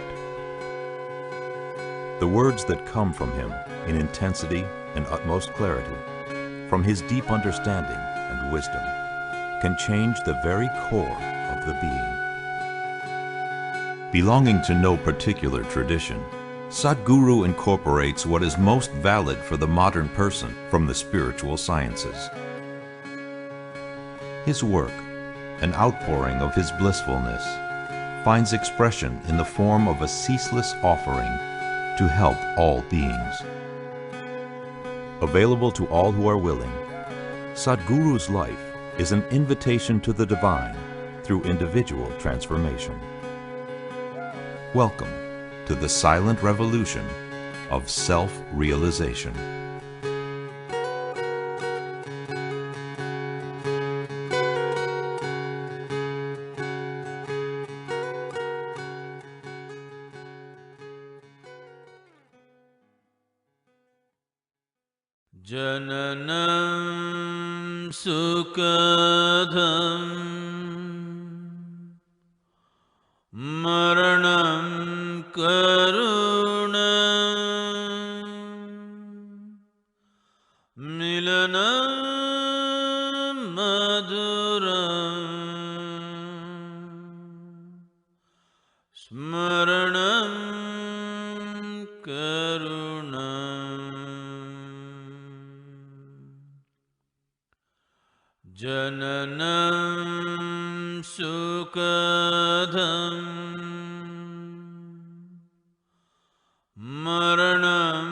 The words that come from him in intensity and utmost clarity, from his deep understanding and wisdom, can change the very core of the being. Belonging to no particular tradition, Sadhguru incorporates what is most valid for the modern person from the spiritual sciences. His work, an outpouring of his blissfulness, finds expression in the form of a ceaseless offering to help all beings. Available to all who are willing, Sadhguru's life is an invitation to the divine through individual transformation. Welcome to the silent revolution of self-realization. Jananam sukadham maranam karunam milanam maduram smaranam karunam Jananam sukadham maranam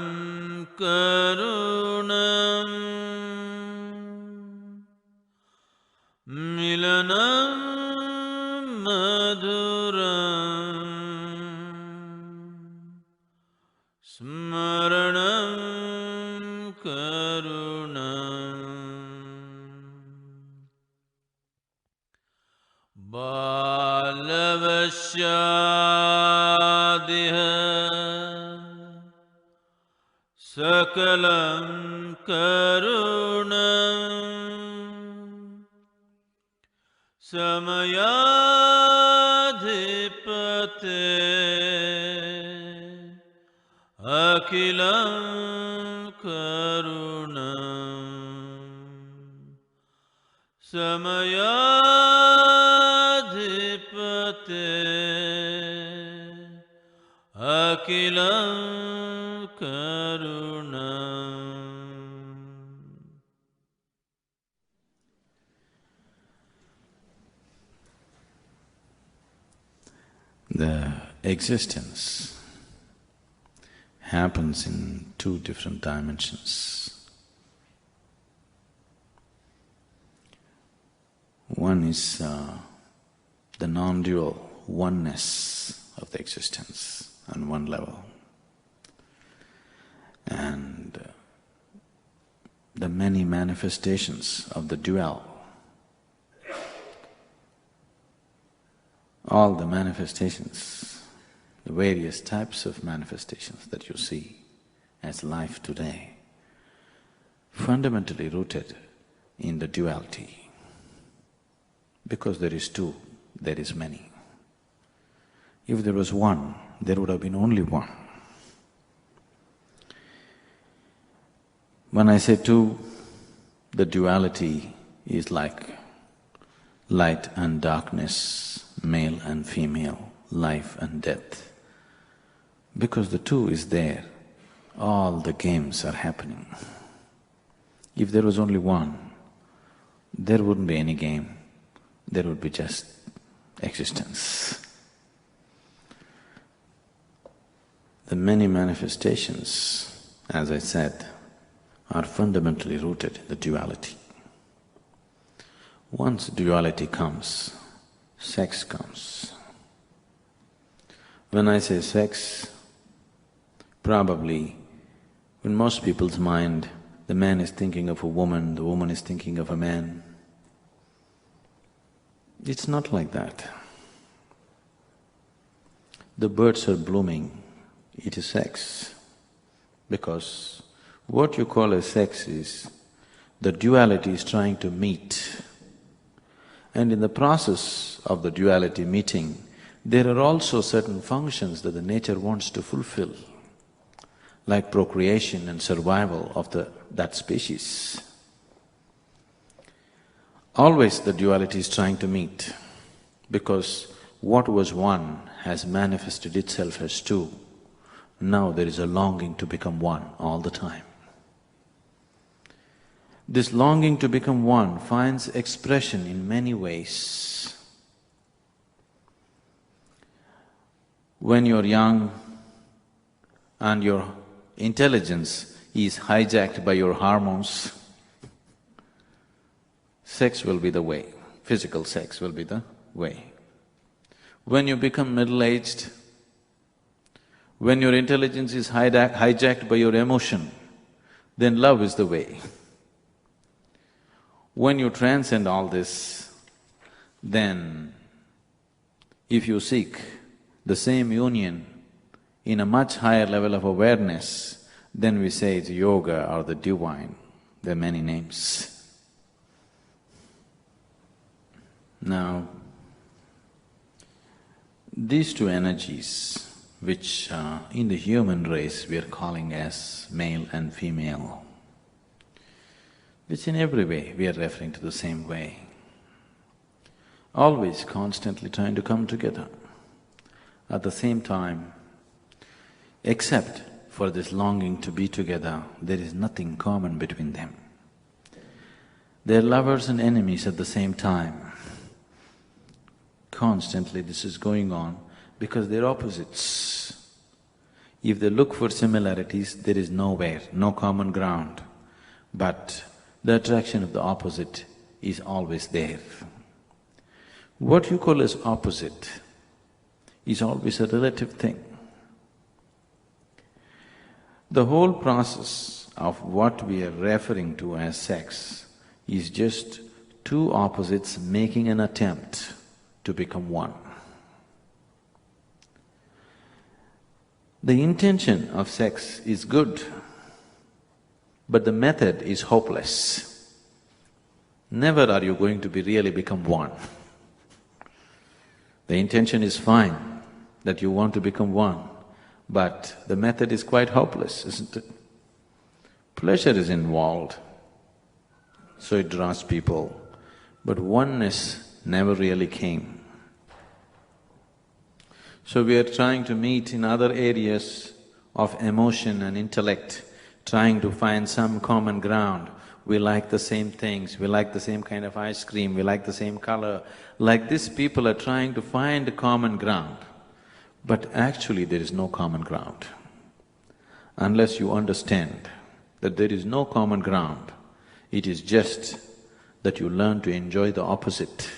karunam milanam maduram smaranam karunam Balavashyadiha sakalam karunam samayadhipate akilam karunam samayadhipate akilam karunam. The existence happens in two different dimensions. One is the non-dual oneness of the existence on one level, and the many manifestations of the dual. All the manifestations, the various types of manifestations that you see as life today, fundamentally rooted in the duality. Because there is two, there is many. If there was one, there would have been only one. When I say two, the duality is like light and darkness, male and female, life and death. Because the two is there, all the games are happening. If there was only one, there wouldn't be any game. There would be just existence. The many manifestations, as I said, are fundamentally rooted in the duality. Once duality comes, sex comes. When I say sex, probably in most people's mind, the man is thinking of a woman, the woman is thinking of a man. It's not like that. The birds are blooming, it is sex. Because what you call as sex is the duality is trying to meet. And in the process of the duality meeting, there are also certain functions that the nature wants to fulfill. like procreation and survival of that species. Always the duality is trying to meet, because what was one has manifested itself as two. Now there is a longing to become one all the time. This longing to become one finds expression in many ways. When you're young and your intelligence is hijacked by your hormones, sex will be the way, physical sex will be the way. When you become middle-aged, when your intelligence is hijacked by your emotion, then love is the way. When you transcend all this, then if you seek the same union in a much higher level of awareness, then we say it's yoga or the divine. There are many names. Now, these two energies, which in the human race we are calling as male and female, which in every way we are referring to the same way, always constantly trying to come together. At the same time, except for this longing to be together, there is nothing common between them. They are lovers and enemies at the same time. Constantly this is going on because they're opposites. If they look for similarities, there is nowhere, no common ground. But the attraction of the opposite is always there. What you call as opposite is always a relative thing. The whole process of what we are referring to as sex is just two opposites making an attempt to become one. The intention of sex is good, but the method is hopeless. Never are you going to really become one. The intention is fine, that you want to become one, but the method is quite hopeless, isn't it? Pleasure is involved, so it draws people, but oneness never really came. So we are trying to meet in other areas of emotion and intellect, trying to find some common ground. We like the same things, we like the same kind of ice cream, we like the same color. Like this, people are trying to find a common ground, but actually there is no common ground. Unless you understand that there is no common ground, it is just that you learn to enjoy the opposite.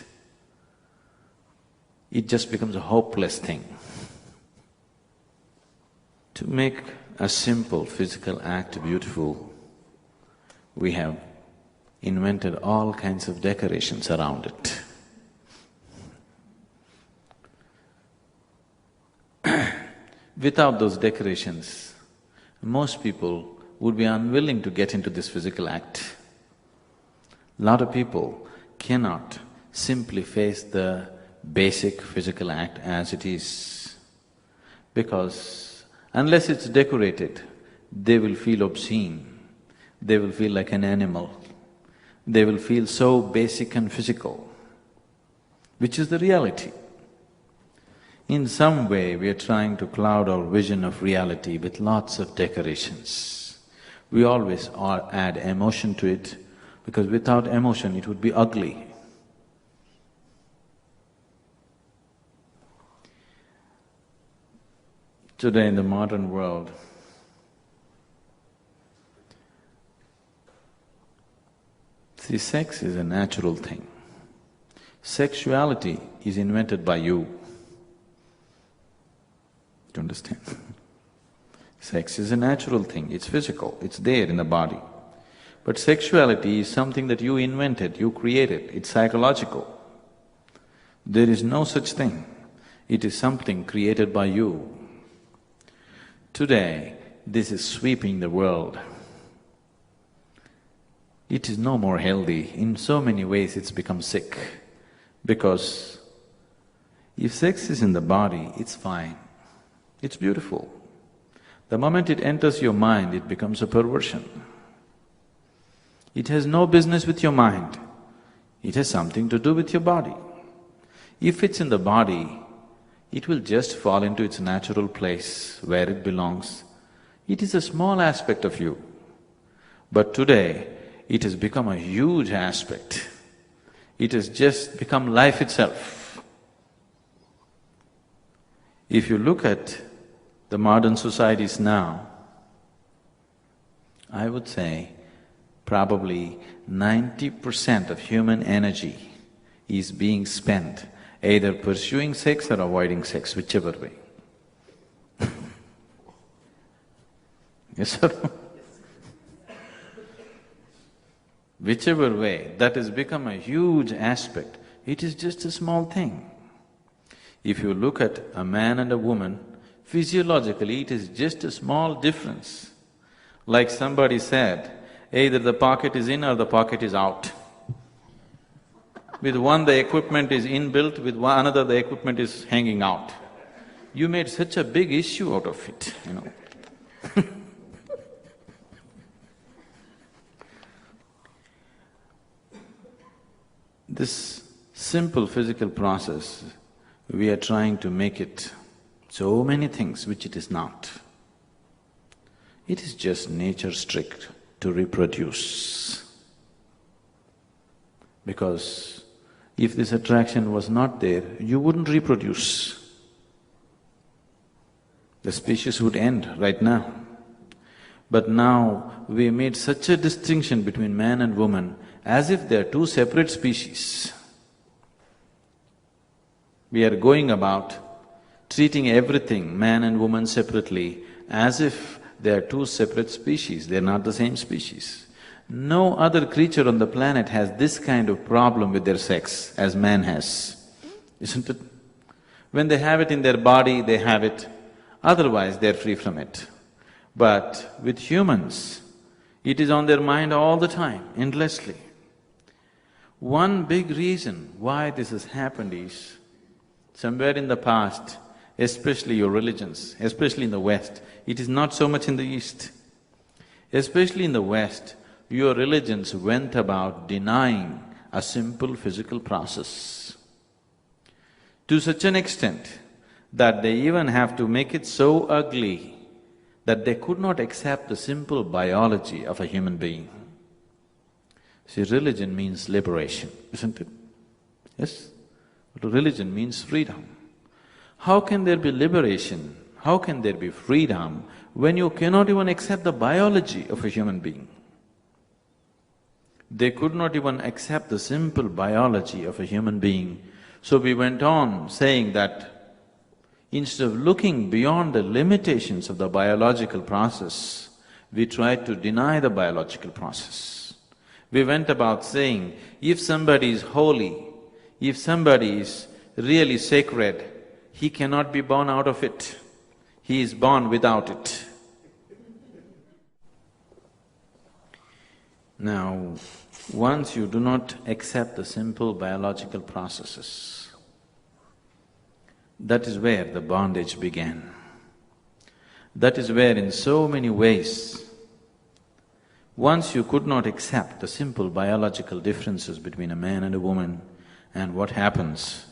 It just becomes a hopeless thing. To make a simple physical act beautiful, we have invented all kinds of decorations around it. Without those decorations, most people would be unwilling to get into this physical act. Lot of people cannot simply face the basic physical act as it is, because unless it's decorated, they will feel obscene, they will feel like an animal, they will feel so basic and physical, which is the reality. In some way, we are trying to cloud our vision of reality with lots of decorations. We always add emotion to it, because without emotion it would be ugly. Today in the modern world, see, sex is a natural thing. Sexuality is invented by you. Do you understand? Sex is a natural thing, it's physical, it's there in the body. But sexuality is something that you invented, you created, it's psychological. There is no such thing, it is something created by you. Today, this is sweeping the world. It is no more healthy, in so many ways it's become sick. Because if sex is in the body, it's fine, it's beautiful. The moment it enters your mind, it becomes a perversion. It has no business with your mind, it has something to do with your body. If it's in the body, it will just fall into its natural place where it belongs. It is a small aspect of you. But today, it has become a huge aspect. It has just become life itself. If you look at the modern societies now, I would say probably 90% of human energy is being spent either pursuing sex or avoiding sex, whichever way. Yes, sir? Whichever way, that has become a huge aspect. It is just a small thing. If you look at a man and a woman, physiologically it is just a small difference. Like somebody said, either the pocket is in or the pocket is out. With one the equipment is inbuilt, with another the equipment is hanging out. You made such a big issue out of it, you know. This simple physical process, we are trying to make it so many things which it is not. It is just nature's trick to reproduce. Because if this attraction was not there, you wouldn't reproduce. The species would end right now. But now we made such a distinction between man and woman as if they are two separate species. We are going about treating everything, man and woman separately, as if they are two separate species, they are not the same species. No other creature on the planet has this kind of problem with their sex as man has, isn't it? When they have it in their body, they have it, otherwise they're free from it. But with humans, it is on their mind all the time, endlessly. One big reason why this has happened is, somewhere in the past, especially your religions, especially in the West, it is not so much in the East. Especially in the West, your religions went about denying a simple physical process. To such an extent that they even have to make it so ugly that they could not accept the simple biology of a human being. See, religion means liberation, isn't it? Yes? Religion means freedom. How can there be liberation, how can there be freedom when you cannot even accept the biology of a human being? They could not even accept the simple biology of a human being. So we went on saying that instead of looking beyond the limitations of the biological process, we tried to deny the biological process. We went about saying, if somebody is holy, if somebody is really sacred, he cannot be born out of it, he is born without it. Now, once you do not accept the simple biological processes, that is where the bondage began. That is where in so many ways, once you could not accept the simple biological differences between a man and a woman, and what happens,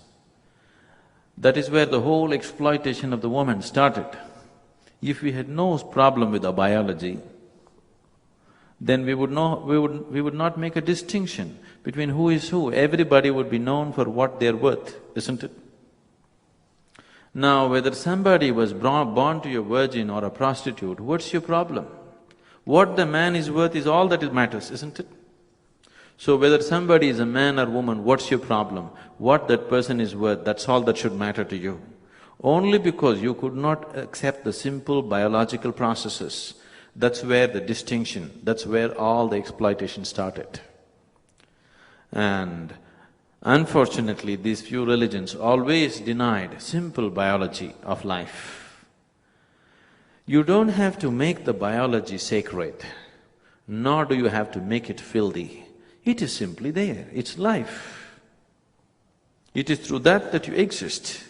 that is where the whole exploitation of the woman started. If we had no problem with our biology, then we would not make a distinction between who is who. Everybody would be known for what they're worth, isn't it? Now, whether somebody was born to you a virgin or a prostitute, what's your problem? What the man is worth is all that it matters, isn't it? So whether somebody is a man or woman, what's your problem? What that person is worth, that's all that should matter to you. Only because you could not accept the simple biological processes, that's where the distinction, that's where all the exploitation started. And unfortunately, these few religions always denied simple biology of life. You don't have to make the biology sacred, nor do you have to make it filthy. It is simply there, it's life. It is through that you exist.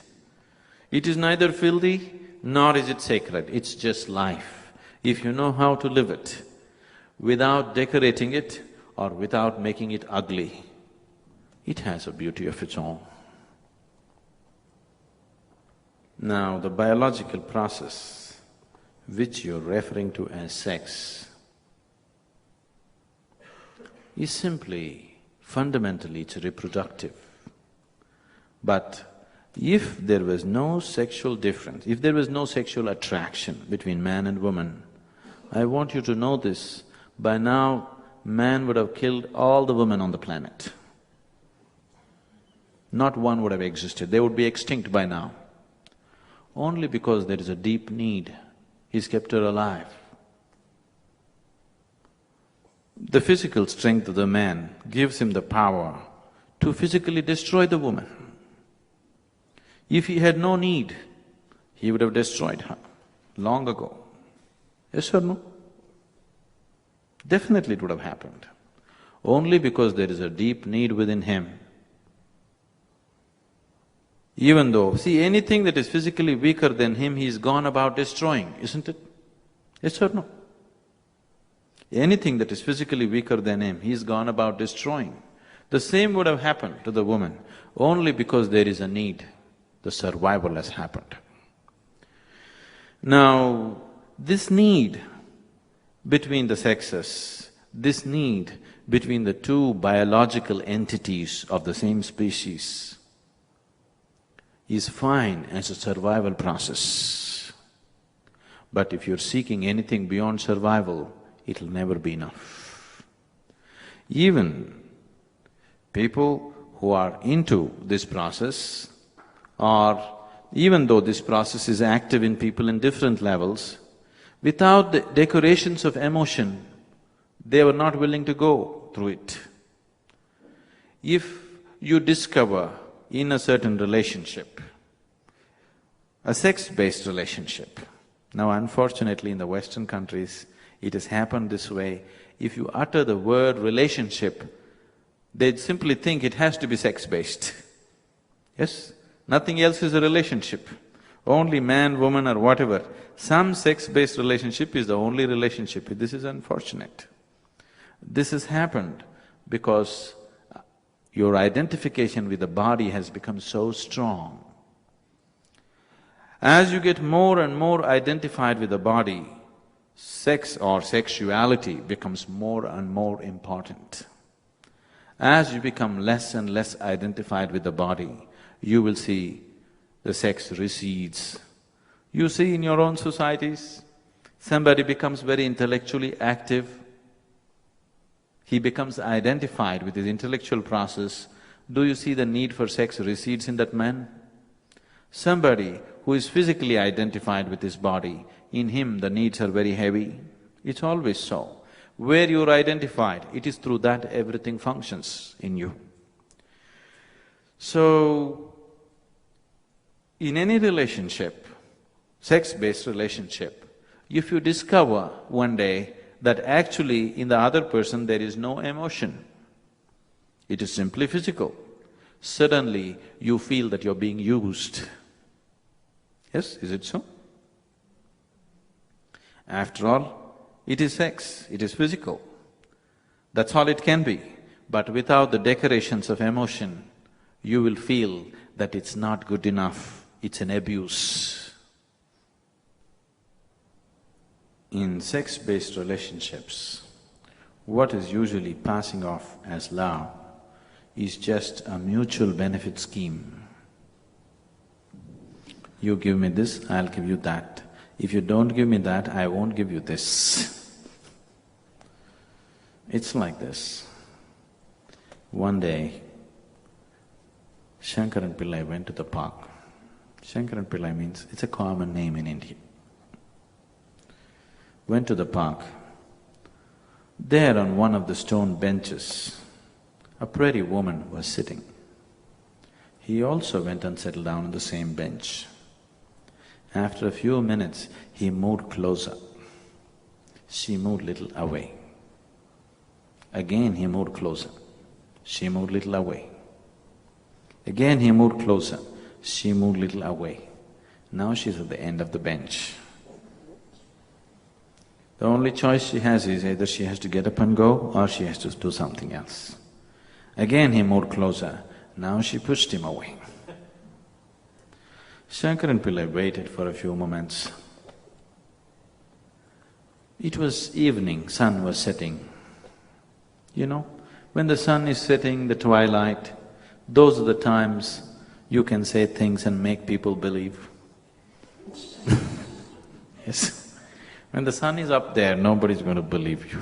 It is neither filthy nor is it sacred, it's just life. if you know how to live it, without decorating it or without making it ugly, it has a beauty of its own. Now, the biological process which you're referring to as sex is simply, fundamentally, it's reproductive. But if there was no sexual difference, if there was no sexual attraction between man and woman, I want you to know this, by now man would have killed all the women on the planet. Not one would have existed, they would be extinct by now. Only because there is a deep need, he's kept her alive. The physical strength of the man gives him the power to physically destroy the woman. If he had no need, he would have destroyed her long ago. Yes or no? Definitely it would have happened. Only because there is a deep need within him. Even though, see, anything that is physically weaker than him, he's gone about destroying, isn't it? Yes or no? Anything that is physically weaker than him, he's gone about destroying. The same would have happened to the woman, only because there is a need, the survival has happened. Now, this need between the sexes, this need between the two biological entities of the same species is fine as a survival process. But if you're seeking anything beyond survival, it'll never be enough. Even people who are into this process, or even though this process is active in people in different levels, without the decorations of emotion, they were not willing to go through it. If you discover in a certain relationship, a sex-based relationship, now unfortunately in the Western countries, it has happened this way, if you utter the word relationship, they'd simply think it has to be sex-based. Yes? Nothing else is a relationship. Only man, woman or whatever, some sex-based relationship is the only relationship. This is unfortunate. This has happened because your identification with the body has become so strong. As you get more and more identified with the body, sex or sexuality becomes more and more important. As you become less and less identified with the body, you will see the sex recedes. You see in your own societies, somebody becomes very intellectually active, he becomes identified with his intellectual process, do you see the need for sex recedes in that man? Somebody who is physically identified with his body, in him the needs are very heavy. It's always so. Where you're identified, it is through that everything functions in you. So, in any relationship, sex-based relationship, if you discover one day that actually in the other person there is no emotion, it is simply physical, suddenly you feel that you're being used. Yes, is it so? After all, it is sex, it is physical. That's all it can be. But without the decorations of emotion, you will feel that it's not good enough, it's an abuse. In sex-based relationships, what is usually passing off as love is just a mutual benefit scheme. You give me this, I'll give you that. If you don't give me that, I won't give you this. It's like this. One day, Shankaran Pillai went to the park. Shankaran Pillai means, it's a common name in India. Went to the park. There on one of the stone benches, a pretty woman was sitting. He also went and settled down on the same bench. After a few minutes, he moved closer. She moved little away. Again he moved closer. She moved little away. Again he moved closer. She moved little away. Now she's at the end of the bench. The only choice she has is either she has to get up and go or she has to do something else. Again he moved closer, now she pushed him away. Shankaran Pillai waited for a few moments. It was evening, sun was setting. You know, when the sun is setting, the twilight, those are the times you can say things and make people believe. Yes. When the sun is up there, nobody's going to believe you.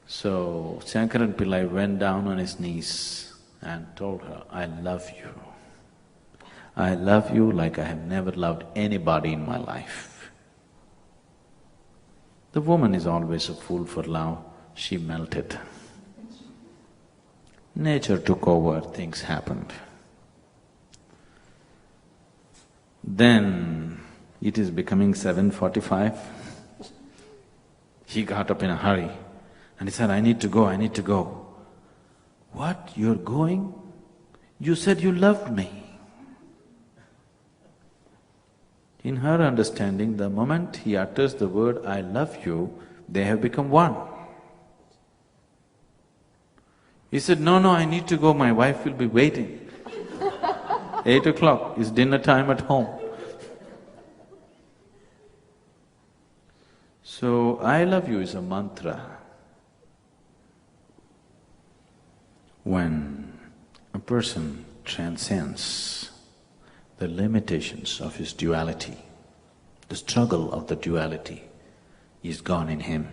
So, Shankaran Pillai went down on his knees and told her, I love you. I love you like I have never loved anybody in my life. The woman is always a fool for love, she melted. Nature took over, things happened. Then, it is becoming 7:45. He got up in a hurry and he said, I need to go, I need to go. What, you're going? You said you loved me. In her understanding, the moment he utters the word, I love you, they have become one. He said, no, I need to go, my wife will be waiting. 8 o'clock is dinner time at home. So, I love you is a mantra. When a person transcends the limitations of his duality, the struggle of the duality is gone in him,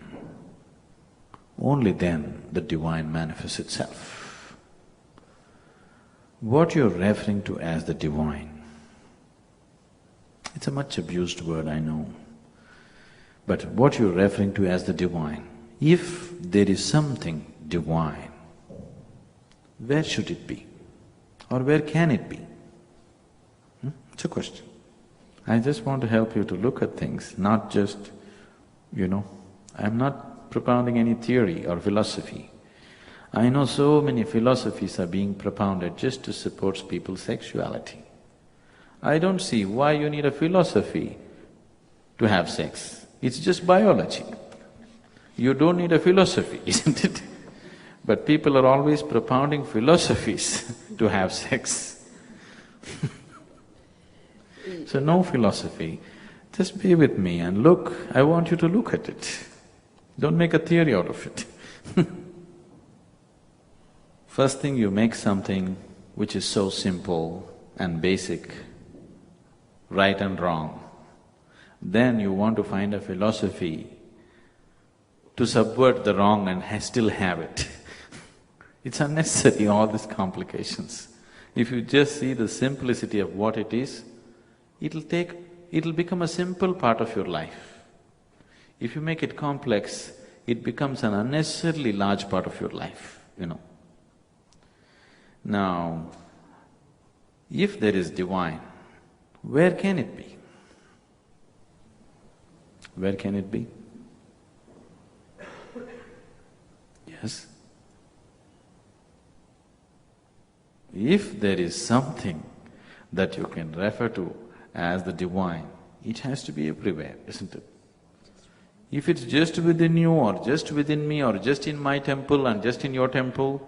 only then the divine manifests itself. What you're referring to as the divine, it's a much abused word, I know. But what you're referring to as the divine, if there is something divine, where should it be? Or where can it be? It's a question. I just want to help you to look at things, not just, I'm not propounding any theory or philosophy. I know so many philosophies are being propounded just to support people's sexuality. I don't see why you need a philosophy to have sex. It's just biology. You don't need a philosophy, isn't it? But people are always propounding philosophies to have sex. So no philosophy, just be with me and look, I want you to look at it. Don't make a theory out of it. First thing, you make something which is so simple and basic, right and wrong. Then you want to find a philosophy to subvert the wrong and still have it. It's unnecessary, all these complications. If you just see the simplicity of what it is, it'll become a simple part of your life. If you make it complex, it becomes an unnecessarily large part of your life, Now, if there is divine, where can it be? Where can it be? Yes? If there is something that you can refer to as the divine, it has to be everywhere, isn't it? If it's just within you or just within me or just in my temple and just in your temple,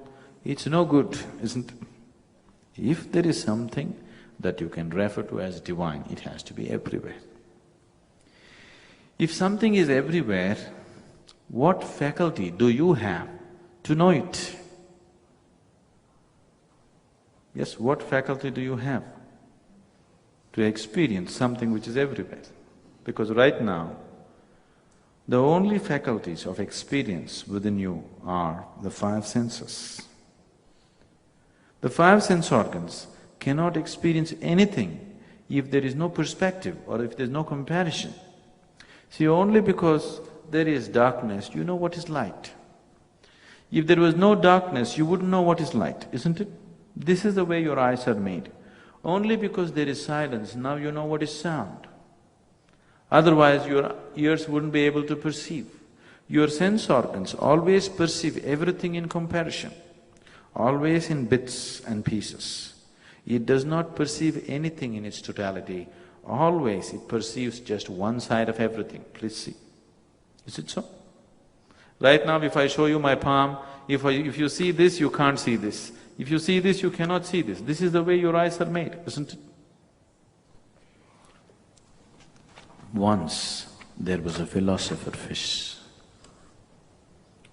it's no good, isn't it? If there is something that you can refer to as divine, it has to be everywhere. If something is everywhere, what faculty do you have to know it? Yes, what faculty do you have to experience something which is everywhere? Because right now, the only faculties of experience within you are the 5 senses. The 5 sense organs cannot experience anything if there is no perspective or if there is no comparison. See, only because there is darkness, you know what is light. If there was no darkness, you wouldn't know what is light, isn't it? This is the way your eyes are made. Only because there is silence, now you know what is sound. Otherwise, your ears wouldn't be able to perceive. Your sense organs always perceive everything in comparison, always in bits and pieces. It does not perceive anything in its totality always it perceives just one side of everything. Please see. Is it so? Right now if I show you my palm, if you see this, you can't see this. If you see this, you cannot see this. This is the way your eyes are made, isn't it? Once there was a philosopher fish.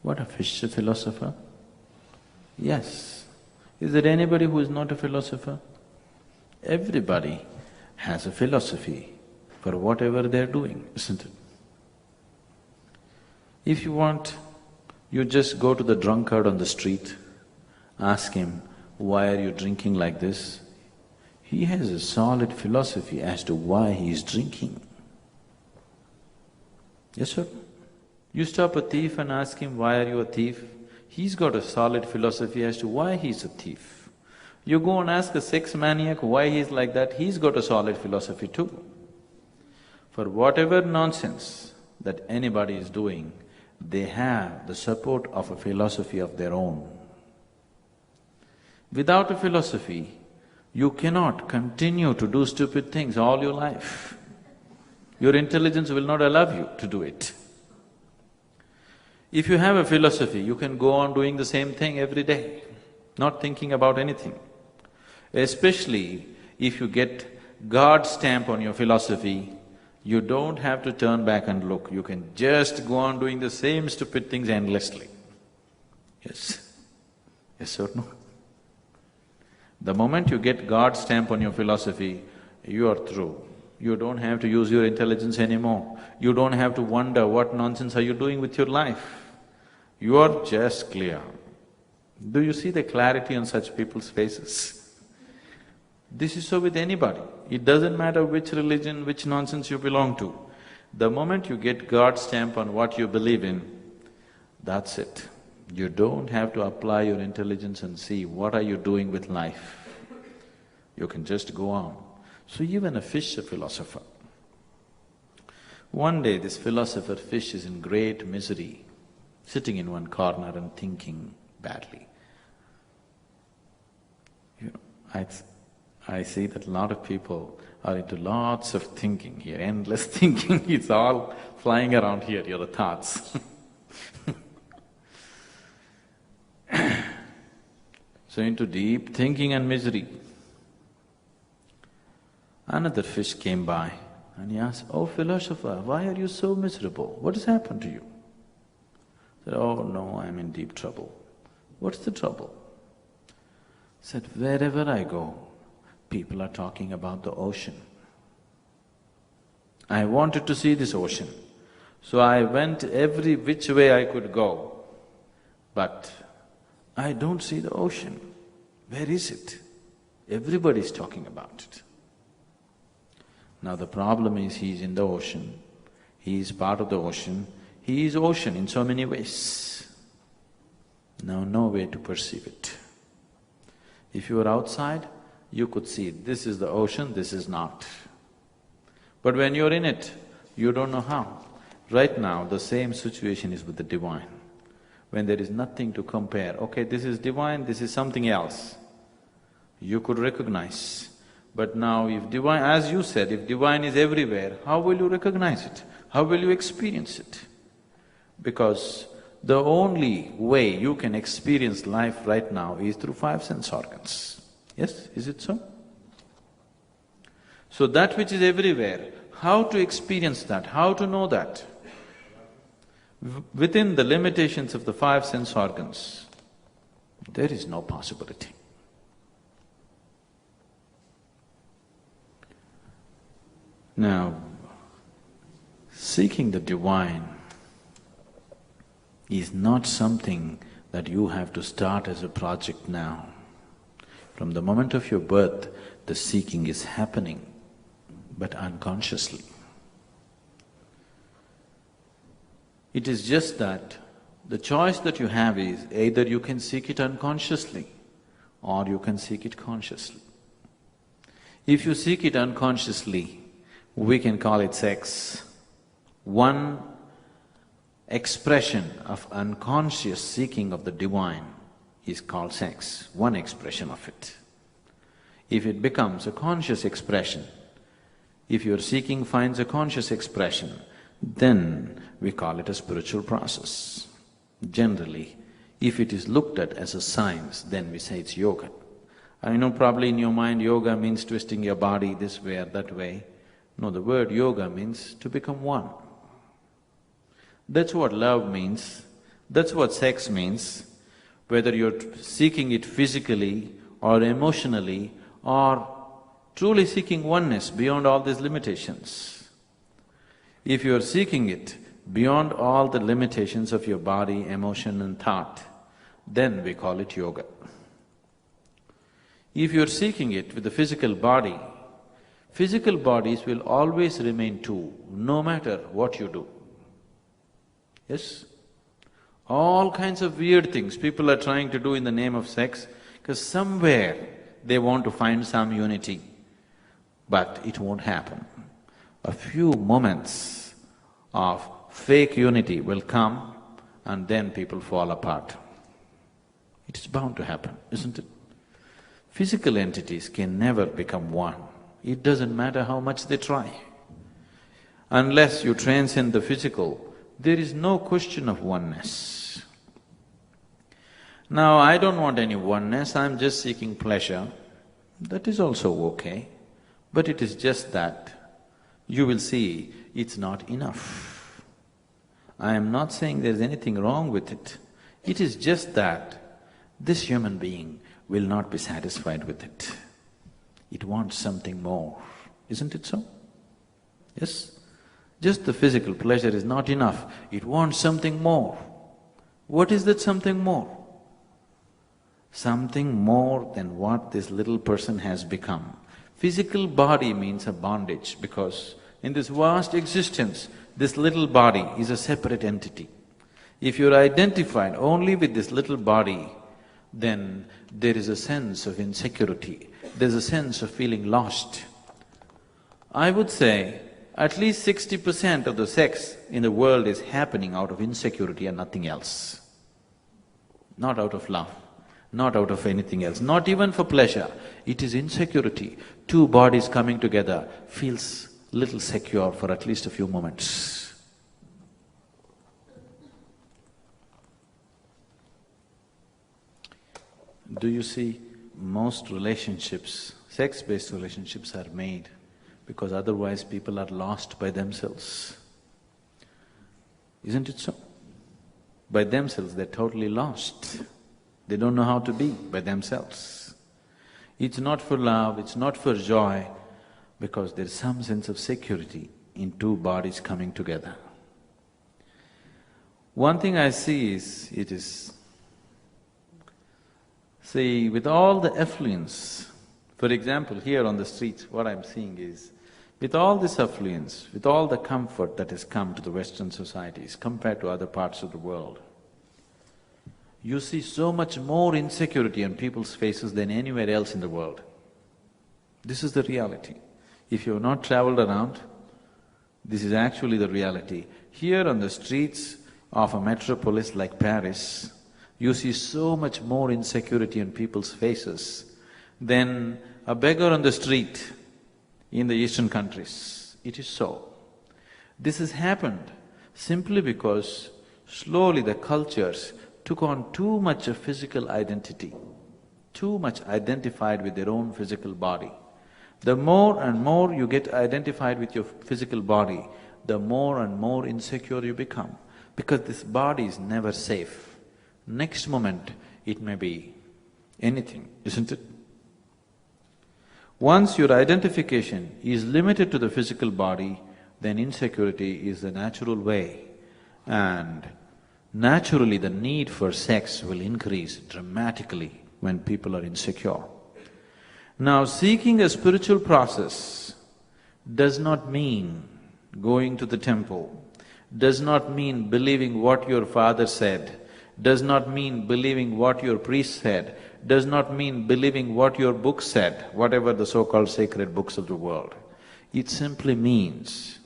What a fish, a philosopher? Yes. Is there anybody who is not a philosopher? Everybody has a philosophy for whatever they're doing, isn't it? If you want, you just go to the drunkard on the street, ask him, why are you drinking like this? He has a solid philosophy as to why he is drinking. Yes, sir? You stop a thief and ask him, why are you a thief? He's got a solid philosophy as to why he's a thief. You go and ask a sex maniac why he's like that, he's got a solid philosophy too. For whatever nonsense that anybody is doing, they have the support of a philosophy of their own. Without a philosophy, you cannot continue to do stupid things all your life. Your intelligence will not allow you to do it. If you have a philosophy, you can go on doing the same thing every day, not thinking about anything. Especially if you get God's stamp on your philosophy, you don't have to turn back and look, you can just go on doing the same stupid things endlessly. Yes? Yes or no? The moment you get God's stamp on your philosophy, you are through. You don't have to use your intelligence anymore. You don't have to wonder what nonsense are you doing with your life. You are just clear. Do you see the clarity on such people's faces? This is so with anybody. It doesn't matter which religion, which nonsense you belong to. The moment you get God's stamp on what you believe in, that's it. You don't have to apply your intelligence and see what are you doing with life. You can just go on. So even a fish, a philosopher. One day this philosopher fish is in great misery, sitting in one corner and thinking badly. You know, I see that a lot of people are into lots of thinking here, endless thinking, it's all flying around here, your thoughts. So into deep thinking and misery. Another fish came by and he asked, "Oh philosopher, why are you so miserable? What has happened to you?" He said, "Oh no, I'm in deep trouble." "What's the trouble?" He said, "Wherever I go, people are talking about the ocean. I wanted to see this ocean, so I went every which way I could go, but I don't see the ocean. Where is it? Everybody's talking about it." Now the problem is he is in the ocean, he is part of the ocean, he is ocean in so many ways. Now no way to perceive it. If you were outside, you could see this is the ocean, this is not. But when you're in it, you don't know how. Right now, the same situation is with the divine. When there is nothing to compare, okay, this is divine, this is something else, you could recognize. But now if divine, as you said, if divine is everywhere, how will you recognize it? How will you experience it? Because the only way you can experience life right now is through 5 sense organs. Yes, is it so? So that which is everywhere, how to experience that, how to know that? Within the limitations of the 5 sense organs, there is no possibility. Now, seeking the divine is not something that you have to start as a project now. From the moment of your birth, the seeking is happening, but unconsciously. It is just that the choice that you have is either you can seek it unconsciously or you can seek it consciously. If you seek it unconsciously, we can call it sex. One expression of unconscious seeking of the divine is called sex, one expression of it. If it becomes a conscious expression, If your seeking finds a conscious expression, then we call it a spiritual process. Generally, if it is looked at as a science, then we say it's yoga. I know probably in your mind yoga means twisting your body this way or that way. No, the word yoga means to become one. That's what love means, that's what sex means, whether you're seeking it physically or emotionally or truly seeking oneness beyond all these limitations. If you're seeking it beyond all the limitations of your body, emotion and thought, then we call it yoga. If you're seeking it with the physical bodies will always remain two, no matter what you do. Yes? All kinds of weird things people are trying to do in the name of sex, because somewhere they want to find some unity, but it won't happen. A few moments of fake unity will come and then people fall apart. It is bound to happen, isn't it? Physical entities can never become one. It doesn't matter how much they try. Unless you transcend the physical, there is no question of oneness. Now, I don't want any oneness, I'm just seeking pleasure. That is also okay, but it is just that you will see it's not enough. I am not saying there's anything wrong with it. It is just that this human being will not be satisfied with it. It wants something more, isn't it so? Yes? Just the physical pleasure is not enough, it wants something more. What is that something more? Something more than what this little person has become. Physical body means a bondage because in this vast existence, this little body is a separate entity. If you're identified only with this little body, then there is a sense of insecurity, there's a sense of feeling lost. I would say at least 60% of the sex in the world is happening out of insecurity and nothing else. Not out of love, not out of anything else, not even for pleasure. It is insecurity. Two bodies coming together feels little secure for at least a few moments. Do you see, most relationships, sex-based relationships are made because otherwise people are lost by themselves. Isn't it so? By themselves they're totally lost. They don't know how to be by themselves. It's not for love, it's not for joy, because there's some sense of security in two bodies coming together. One thing I see is, see, with all the affluence, for example, here on the streets, what I'm seeing is, with all this affluence, with all the comfort that has come to the Western societies compared to other parts of the world, you see so much more insecurity on people's faces than anywhere else in the world. This is the reality. If you have not travelled around, this is actually the reality. Here on the streets of a metropolis like Paris, you see so much more insecurity on people's faces than a beggar on the street in the eastern countries. It is so. This has happened simply because slowly the cultures took on too much of physical identity, too much identified with their own physical body. The more and more you get identified with your physical body, the more and more insecure you become, because this body is never safe. Next moment, it may be anything, isn't it? Once your identification is limited to the physical body, then insecurity is the natural way, and naturally the need for sex will increase dramatically when people are insecure. Now, seeking a spiritual process does not mean going to the temple, does not mean believing what your father said, does not mean believing what your priest said, does not mean believing what your book said, whatever the so-called sacred books of the world. It simply means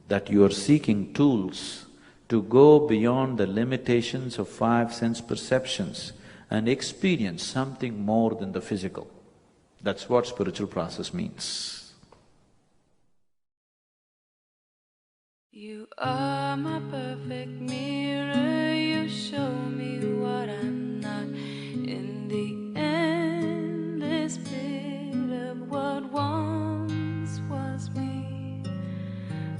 that you are seeking tools to go beyond the limitations of five sense perceptions and experience something more than the physical. That's what spiritual process means. You are my perfect mirror, you show me what I'm not. In the endless pit of what once was me,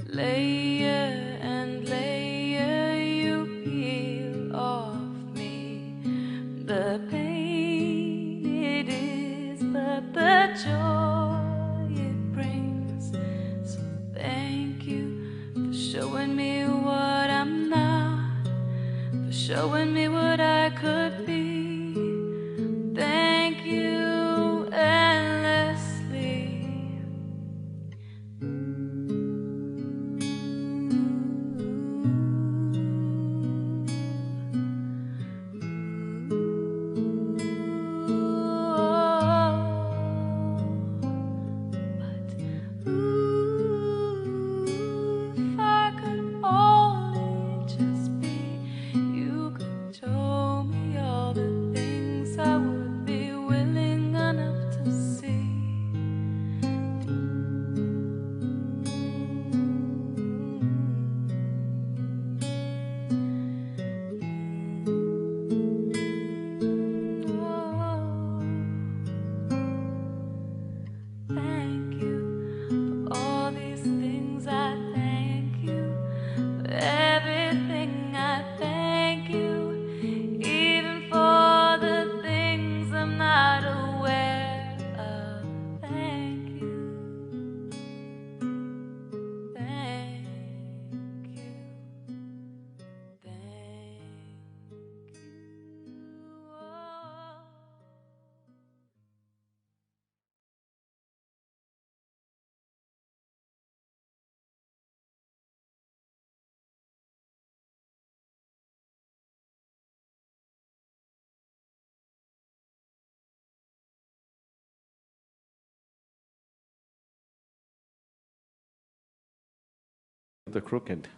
layer and layer you peel off me. The pain it is, but the joy it brings. So thank you for showing me what I'm not, for showing me what I could be. Thank you endlessly. If I could only just be, you could show me all the things I would be willing enough to see. Thank you for all these things. I thank you for everything. I thank you, even for the things I'm not aware of. Thank you. Thank you. Thank you. Oh. The crooked.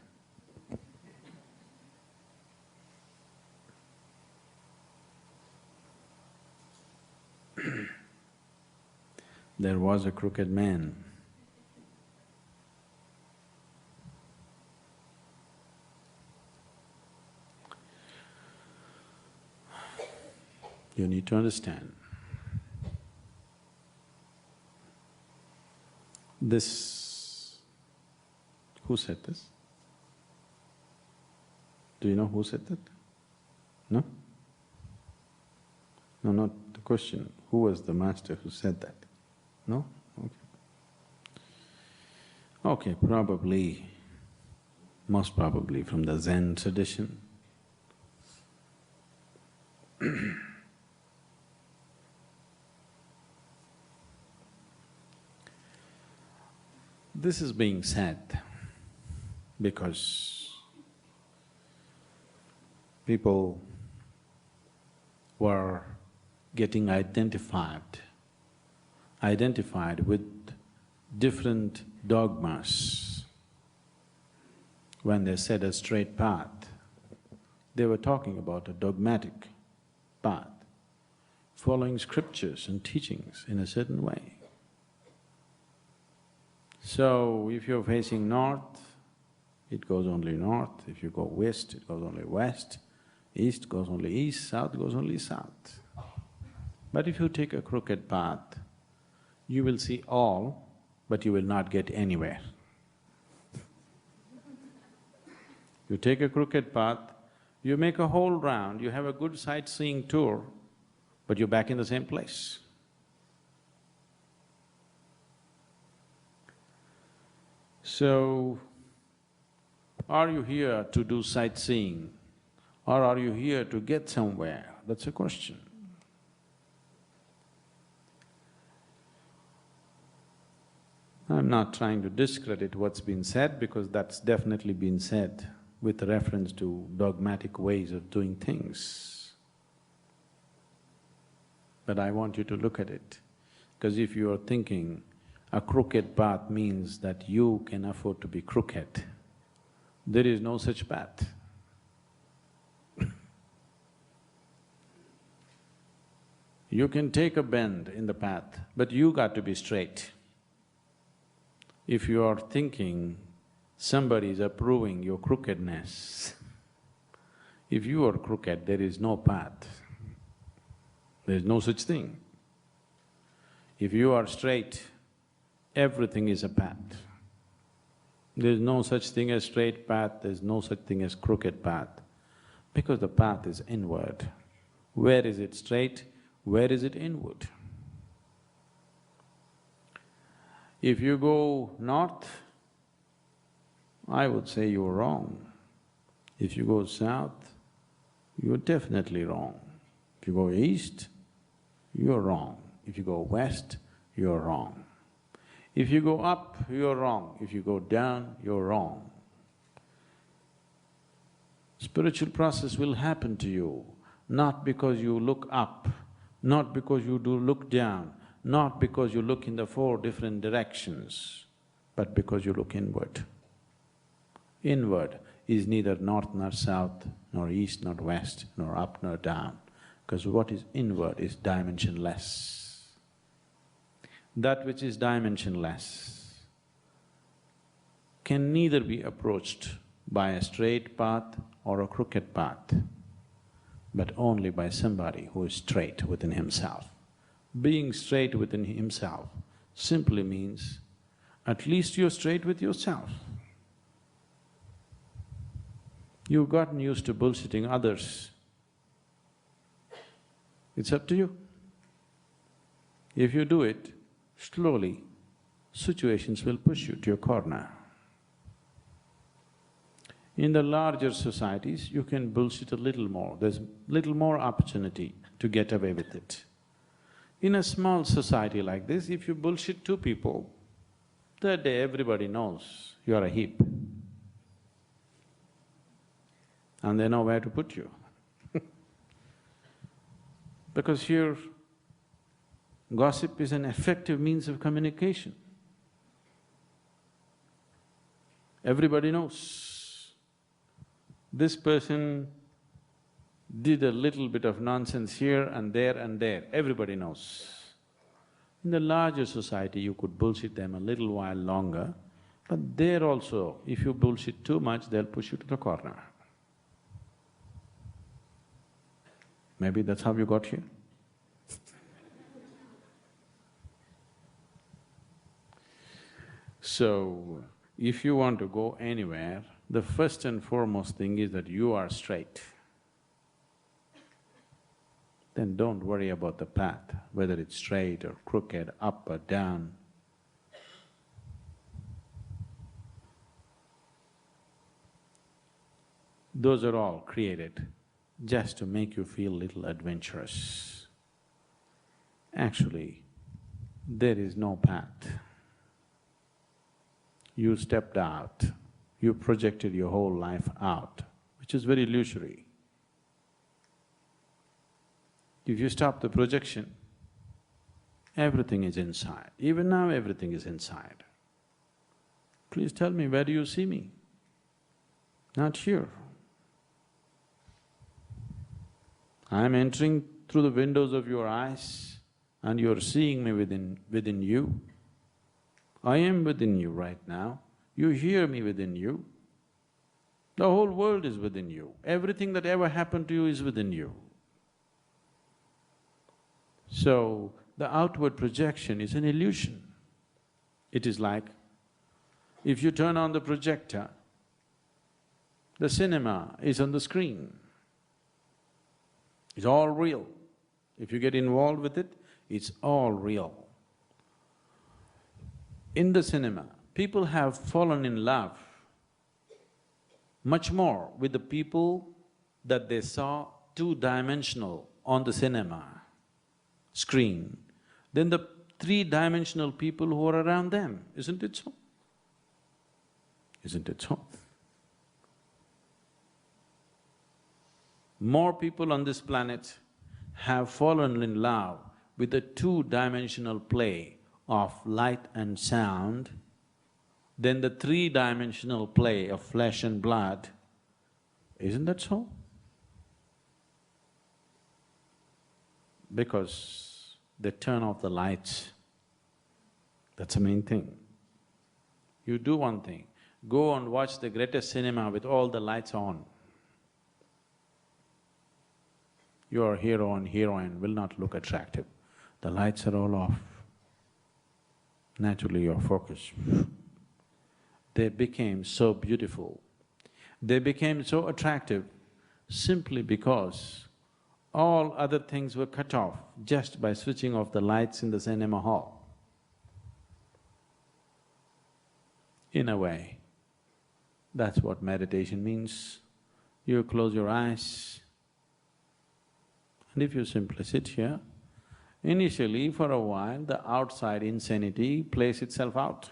There was a crooked man. You need to understand. This… who said this? Do you know who said that? No? No, not the question. Who was the master who said that? No? Okay. Okay, probably, most probably from the Zen tradition. This is being said because people were getting identified with different dogmas. When they said a straight path, they were talking about a dogmatic path, following scriptures and teachings in a certain way. So, if you're facing north, it goes only north. If you go west, it goes only west. East goes only east, south goes only south. But if you take a crooked path, you will see all, but you will not get anywhere. You take a crooked path, you make a whole round, you have a good sightseeing tour, but you're back in the same place. So, are you here to do sightseeing or are you here to get somewhere? That's a question. I'm not trying to discredit what's been said because that's definitely been said with reference to dogmatic ways of doing things. But I want you to look at it, because if you are thinking a crooked path means that you can afford to be crooked, there is no such path. You can take a bend in the path, but you got to be straight. If you are thinking Somebody is approving your crookedness. If you are crooked, there is no path. There is no such thing. If you are straight, everything is a path. There is no such thing as straight path, there is no such thing as crooked path, because the path is inward. Where is it straight? Where is it inward? If you go north, I would say you're wrong. If you go south, you're definitely wrong. If you go east, you're wrong. If you go west, you're wrong. If you go up, you're wrong. If you go down, you're wrong. Spiritual process will happen to you, not because you look up, not because you do look down, not because you look in the four different directions, but because you look inward. Inward is neither north nor south, nor east nor west, nor up nor down, because what is inward is dimensionless. That which is dimensionless can neither be approached by a straight path or a crooked path, but only by somebody who is straight within himself. Being straight within himself simply means at least you're straight with yourself. You've gotten used to bullshitting others. It's up to you. If you do it, slowly, situations will push you to your corner. In the larger societies, you can bullshit a little more, there's little more opportunity to get away with it. In a small society like this, if you bullshit two people, that day everybody knows you are a heap. And they know where to put you. Because here, gossip is an effective means of communication. Everybody knows. This person did a little bit of nonsense here and there, everybody knows. In the larger society, you could bullshit them a little while longer, but there also, if you bullshit too much, they'll push you to the corner. Maybe that's how you got here. So, if you want to go anywhere, the first and foremost thing is that you are straight. Then don't worry about the path, whether it's straight or crooked, up or down. Those are all created just to make you feel little adventurous. Actually, there is no path. You stepped out, you projected your whole life out, which is very illusory. If you stop the projection, everything is inside. Even now, everything is inside. Please tell me, where do you see me? Not here. I am entering through the windows of your eyes and you are seeing me within you. I am within you right now, you hear me within you. The whole world is within you, everything that ever happened to you is within you. So, the outward projection is an illusion. It is like, if you turn on the projector, the cinema is on the screen. It's all real. If you get involved with it, it's all real. In the cinema, people have fallen in love much more with the people that they saw two-dimensional on the cinema screen than the three-dimensional people who are around them, isn't it so? Isn't it so? More people on this planet have fallen in love with the two-dimensional play of light and sound than the three-dimensional play of flesh and blood. Isn't that so? Because they turn off the lights. That's the main thing. You do one thing, Go and watch the greatest cinema with all the lights on. Your hero and heroine will not look attractive. The lights are all off. Naturally your focus. They became so beautiful. They became so attractive simply because all other things were cut off just by switching off the lights in the cinema hall. In a way, that's what meditation means. You close your eyes, and if you simply sit here, initially for a while the outside insanity plays itself out.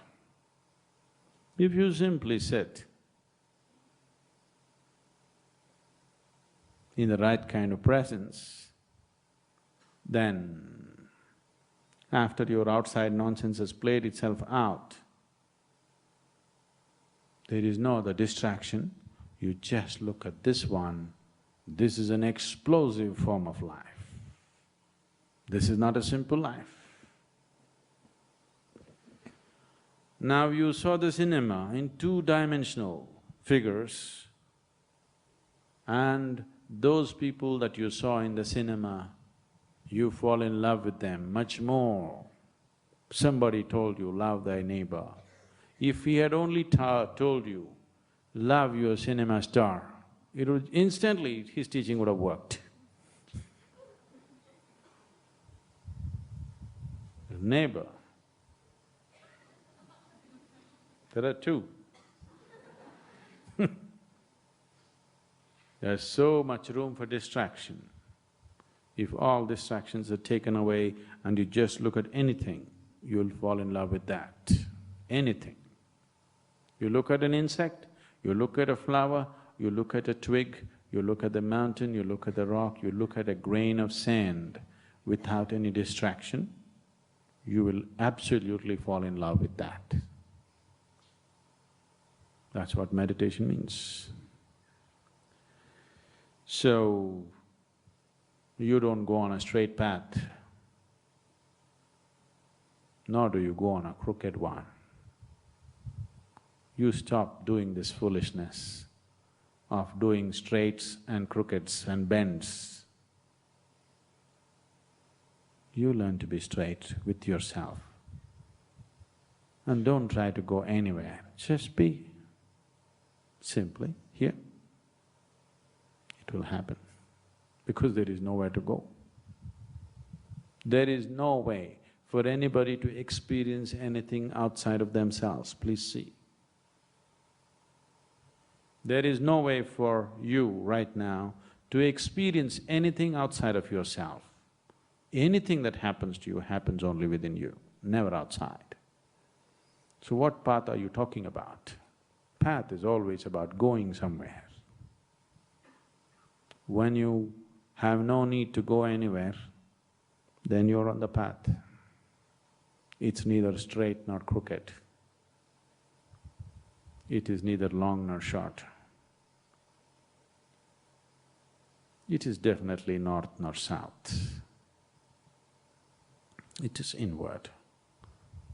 If you simply sit in the right kind of presence, then after your outside nonsense has played itself out, there is no other distraction, you just look at this one. This is an explosive form of life. This is not a simple life. Now you saw the cinema in two-dimensional figures, and those people that you saw in the cinema, you fall in love with them much more. Somebody told you, love thy neighbor. If he had only told you, love your cinema star, it would instantly, his teaching would have worked. Neighbor, there are two. There's so much room for distraction. If all distractions are taken away and you just look at anything, you'll fall in love with that, anything. You look at an insect, you look at a flower, you look at a twig, you look at the mountain, you look at the rock, you look at a grain of sand without any distraction, you will absolutely fall in love with that. That's what meditation means. So, you don't go on a straight path, nor do you go on a crooked one. You stop doing this foolishness of doing straights and crookeds and bends. You learn to be straight with yourself. And don't try to go anywhere, just be simply here. It will happen, because there is nowhere to go. There is no way for anybody to experience anything outside of themselves, please see. There is no way for you right now to experience anything outside of yourself. Anything that happens to you happens only within you, never outside. So what path are you talking about? Path is always about going somewhere. When you have no need to go anywhere, then you're on the path. It's neither straight nor crooked. It is neither long nor short. It is definitely north nor south. It is inward.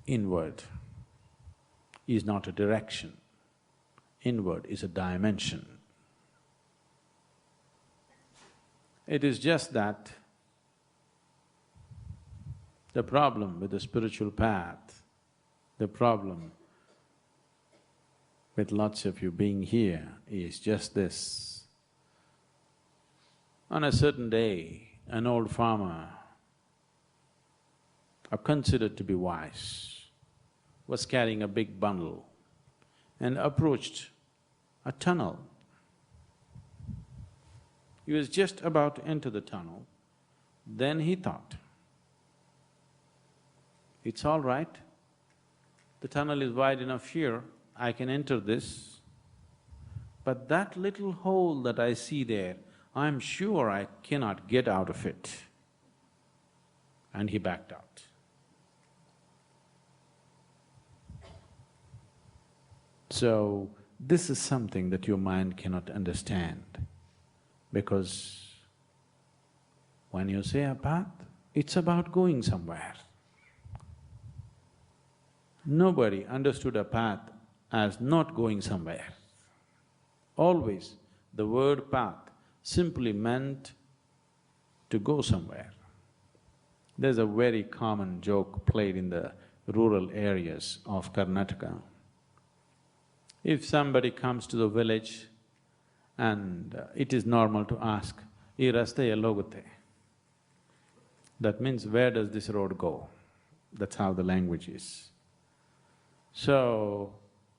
Inward is not a direction. Inward is a dimension. It is just that the problem with the spiritual path, the problem with lots of you being here is just this. On a certain day, an old farmer, considered to be wise, was carrying a big bundle and approached a tunnel. He was just about to enter the tunnel, then he thought, it's all right, the tunnel is wide enough here, I can enter this, but that little hole that I see there, I'm sure I cannot get out of it. And he backed out. So, this is something that your mind cannot understand, because when you say a path, it's about going somewhere. Nobody understood a path as not going somewhere. Always the word path simply meant to go somewhere. There's a very common joke played in the rural areas of Karnataka. If somebody comes to the village and it is normal to ask, "Ee raste ellogutte?" That means, where does this road go? That's how the language is. So,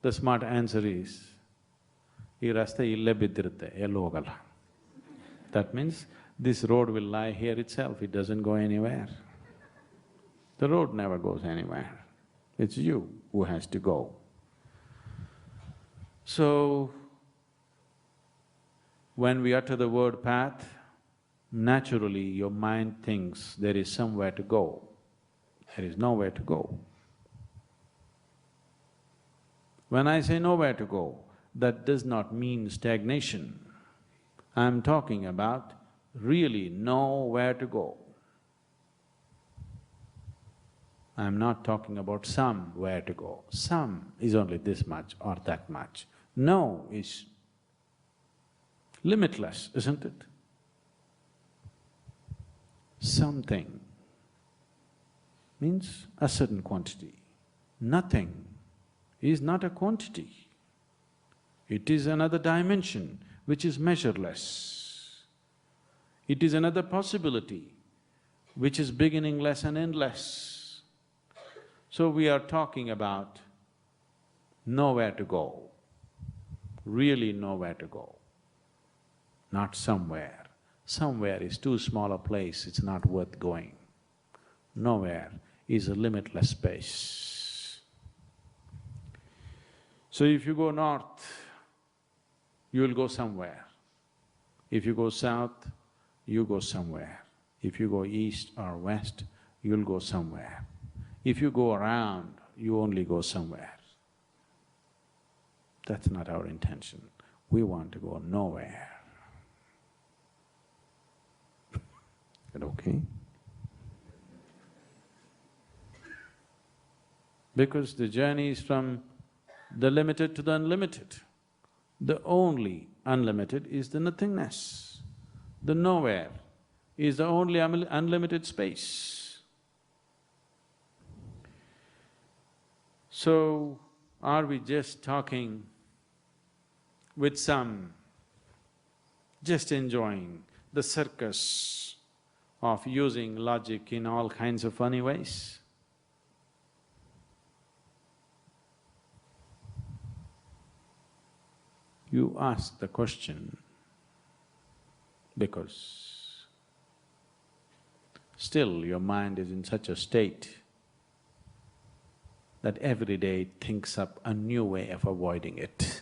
the smart answer is, "Ee raste ille biddirutte, ellu hogalla." That means, this road will lie here itself, it doesn't go anywhere. The road never goes anywhere, it's you who has to go. So, when we utter the word path, naturally your mind thinks there is somewhere to go. There is nowhere to go. When I say nowhere to go, that does not mean stagnation. I'm talking about really nowhere to go. I'm not talking about somewhere to go. Some is only this much or that much. No is limitless, isn't it? Something means a certain quantity. Nothing is not a quantity. It is another dimension which is measureless. It is another possibility which is beginningless and endless. So we are talking about nowhere to go, really nowhere to go, not somewhere. Somewhere is too small a place, it's not worth going. Nowhere is a limitless space. So if you go north, you will go somewhere. If you go south, you go somewhere. If you go east or west, you'll go somewhere. If you go around, you only go somewhere. That's not our intention. We want to go nowhere. Is that okay? Because the journey is from the limited to the unlimited. The only unlimited is the nothingness. The nowhere is the only unlimited space. So, are we just talking with some, just enjoying the circus of using logic in all kinds of funny ways? You ask the question because still your mind is in such a state that every day it thinks up a new way of avoiding it.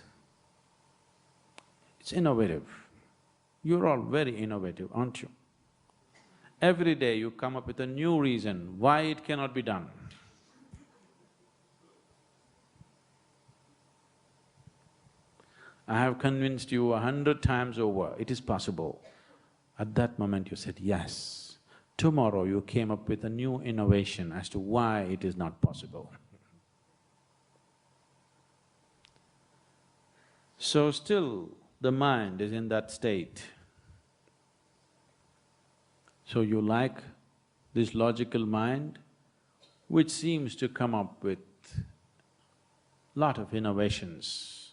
It's innovative. You're all very innovative, aren't you? Every day you come up with a new reason why it cannot be done. I have convinced you 100 times over, it is possible. At that moment you said yes. Tomorrow you came up with a new innovation as to why it is not possible. So still the mind is in that state. So you like this logical mind, which seems to come up with lot of innovations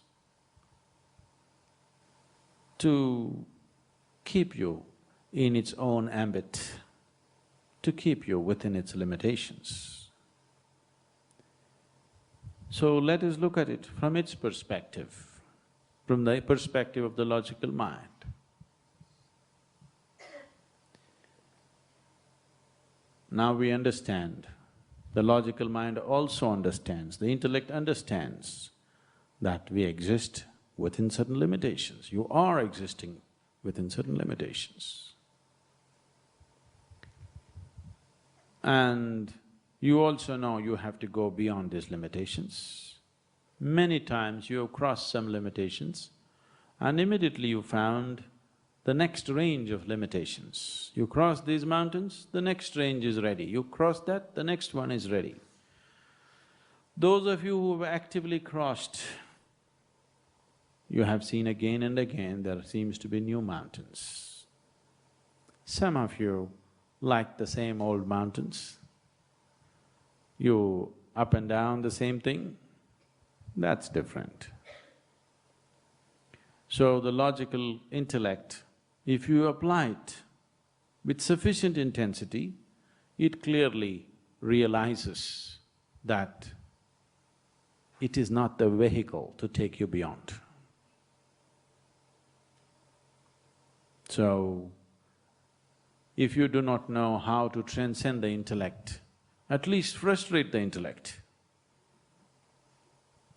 to keep you in its own ambit, to keep you within its limitations. So let us look at it from its perspective, from the perspective of the logical mind. Now we understand, the logical mind also understands, the intellect understands that we exist within certain limitations. You are existing within certain limitations. And you also know you have to go beyond these limitations. Many times you have crossed some limitations and immediately you found the next range of limitations. You cross these mountains, the next range is ready. You cross that, the next one is ready. Those of you who have actively crossed you have seen again and again there seems to be new mountains. Some of you like the same old mountains. You up and down the same thing, that's different. So the logical intellect, if you apply it with sufficient intensity, it clearly realizes that it is not the vehicle to take you beyond. So, if you do not know how to transcend the intellect, at least frustrate the intellect.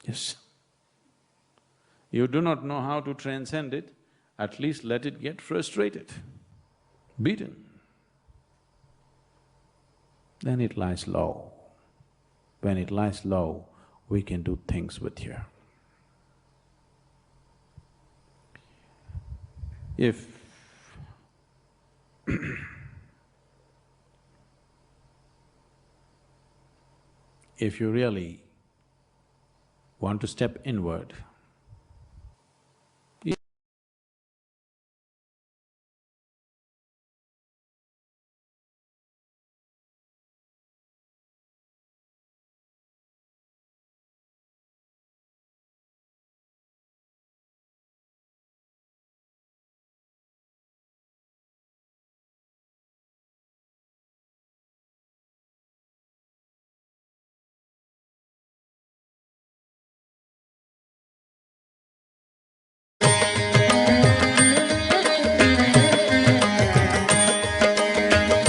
Yes. You do not know how to transcend it, at least let it get frustrated, beaten. Then it lies low. When it lies low, we can do things with here. If if you really want to step inward,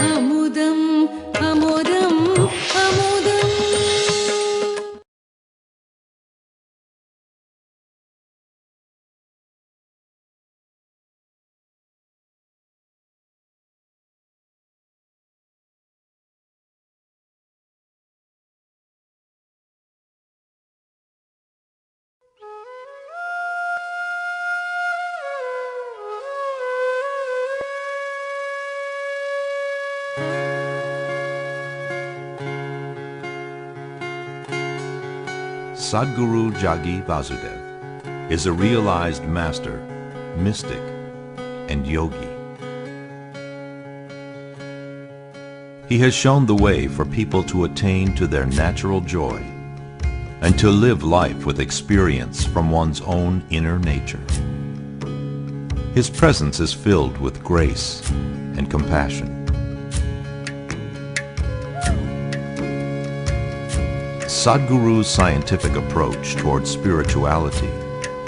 Amudam, amudam, amudam. Sadhguru Jagi Vasudev is a realized master, mystic, and yogi. He has shown the way for people to attain to their natural joy and to live life with experience from one's own inner nature. His presence is filled with grace and compassion. Sadhguru's scientific approach towards spirituality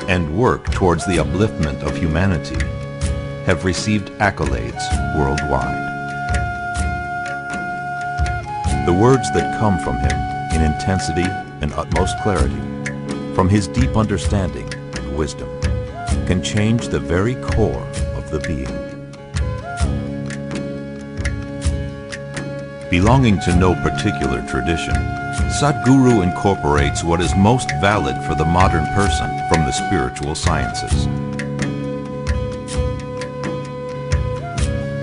and work towards the upliftment of humanity have received accolades worldwide. The words that come from him in intensity and utmost clarity, from his deep understanding and wisdom, can change the very core of the being. Belonging to no particular tradition, Sadhguru incorporates what is most valid for the modern person from the spiritual sciences.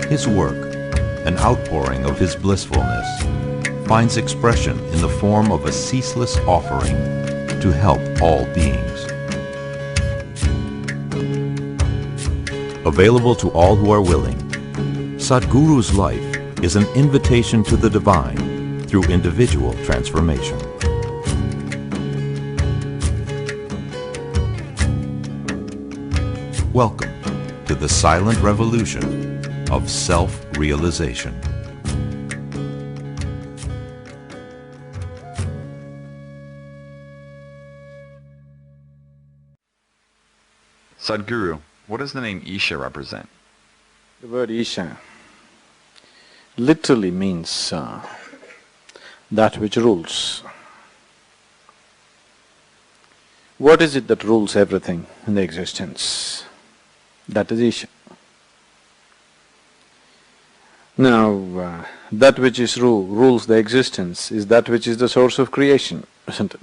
His work, an outpouring of his blissfulness, finds expression in the form of a ceaseless offering to help all beings. Available to all who are willing, Sadhguru's life is an invitation to the divine through individual transformation. Welcome to the silent revolution of self-realization. Sadhguru, what does the name Isha represent? The word Isha literally means that which rules. What is it that rules everything in the existence? That is Isha. Now, that which is rules the existence is that which is the source of creation, isn't it?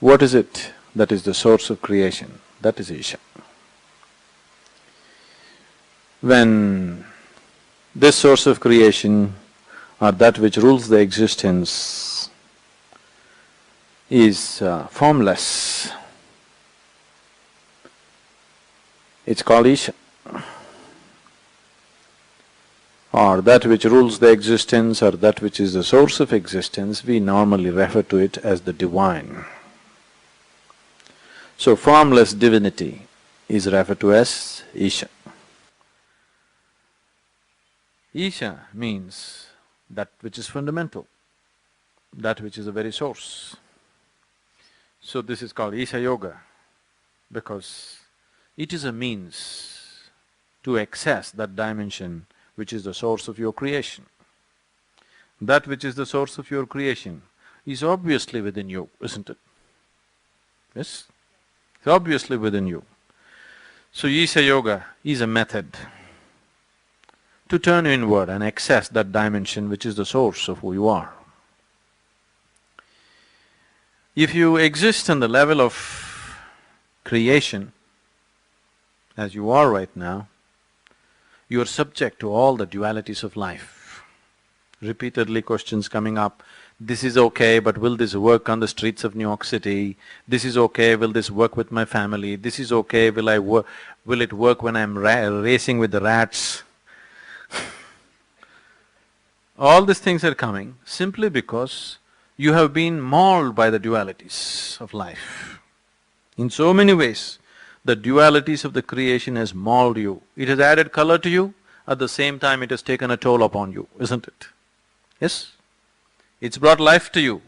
What is it that is the source of creation? That is Isha. When this source of creation or that which rules the existence is formless, It's called Isha. Or that which rules the existence or that which is the source of existence, we normally refer to it as the divine. So formless divinity is referred to as Isha. Isha means that which is fundamental, that which is the very source. So this is called Isha Yoga because it is a means to access that dimension which is the source of your creation. That which is the source of your creation is obviously within you, isn't it? Yes? It's obviously within you. So Isha Yoga is a method to turn inward and access that dimension which is the source of who you are. If you exist on the level of creation, as you are right now, you are subject to all the dualities of life. Repeatedly questions coming up, this is okay, but will this work on the streets of New York City? This is okay, will this work with my family? This is okay, will it work when I'm racing with the rats? All these things are coming simply because you have been mauled by the dualities of life. In so many ways, the dualities of the creation has mauled you. It has added color to you, at the same time it has taken a toll upon you, isn't it? Yes? It's brought life to you.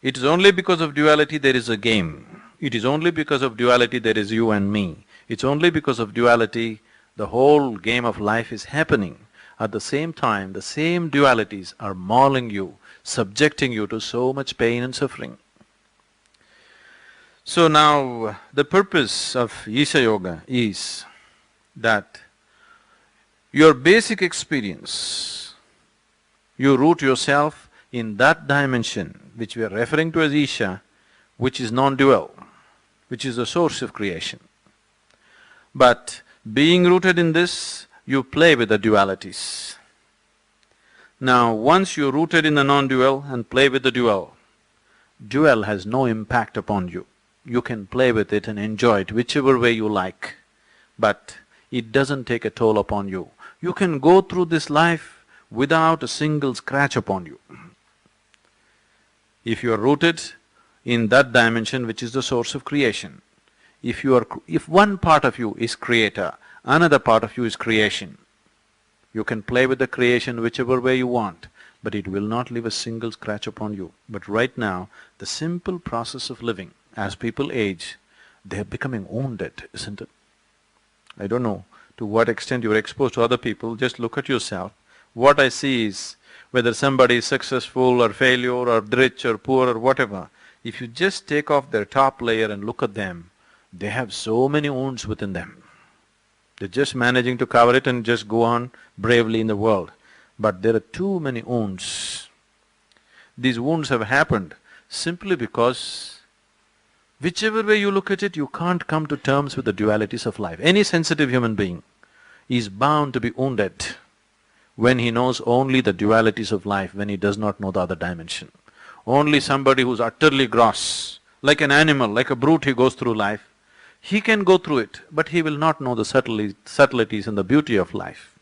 It is only because of duality there is a game. It is only because of duality there is you and me. It's only because of duality the whole game of life is happening. At the same time, the same dualities are mauling you, subjecting you to so much pain and suffering. So now, the purpose of Isha Yoga is that your basic experience, you root yourself in that dimension which we are referring to as Isha, which is non-dual, which is the source of creation. But being rooted in this, you play with the dualities. Now, once you're rooted in the non-dual and play with the dual, dual has no impact upon you. You can play with it and enjoy it whichever way you like, but it doesn't take a toll upon you. You can go through this life without a single scratch upon you. If you are rooted in that dimension which is the source of creation, if one part of you is creator, another part of you is creation, you can play with the creation whichever way you want, but it will not leave a single scratch upon you. But right now, the simple process of living, as people age, they are becoming wounded, isn't it? I don't know to what extent you're exposed to other people, just look at yourself. What I see is, whether somebody is successful or failure or rich or poor or whatever, if you just take off their top layer and look at them, they have so many wounds within them. They're just managing to cover it and just go on bravely in the world. But there are too many wounds. These wounds have happened simply because whichever way you look at it, you can't come to terms with the dualities of life. Any sensitive human being is bound to be wounded when he knows only the dualities of life, when he does not know the other dimension. Only somebody who's utterly gross, like an animal, like a brute, he goes through life. He can go through it, but he will not know the subtleties and the beauty of life.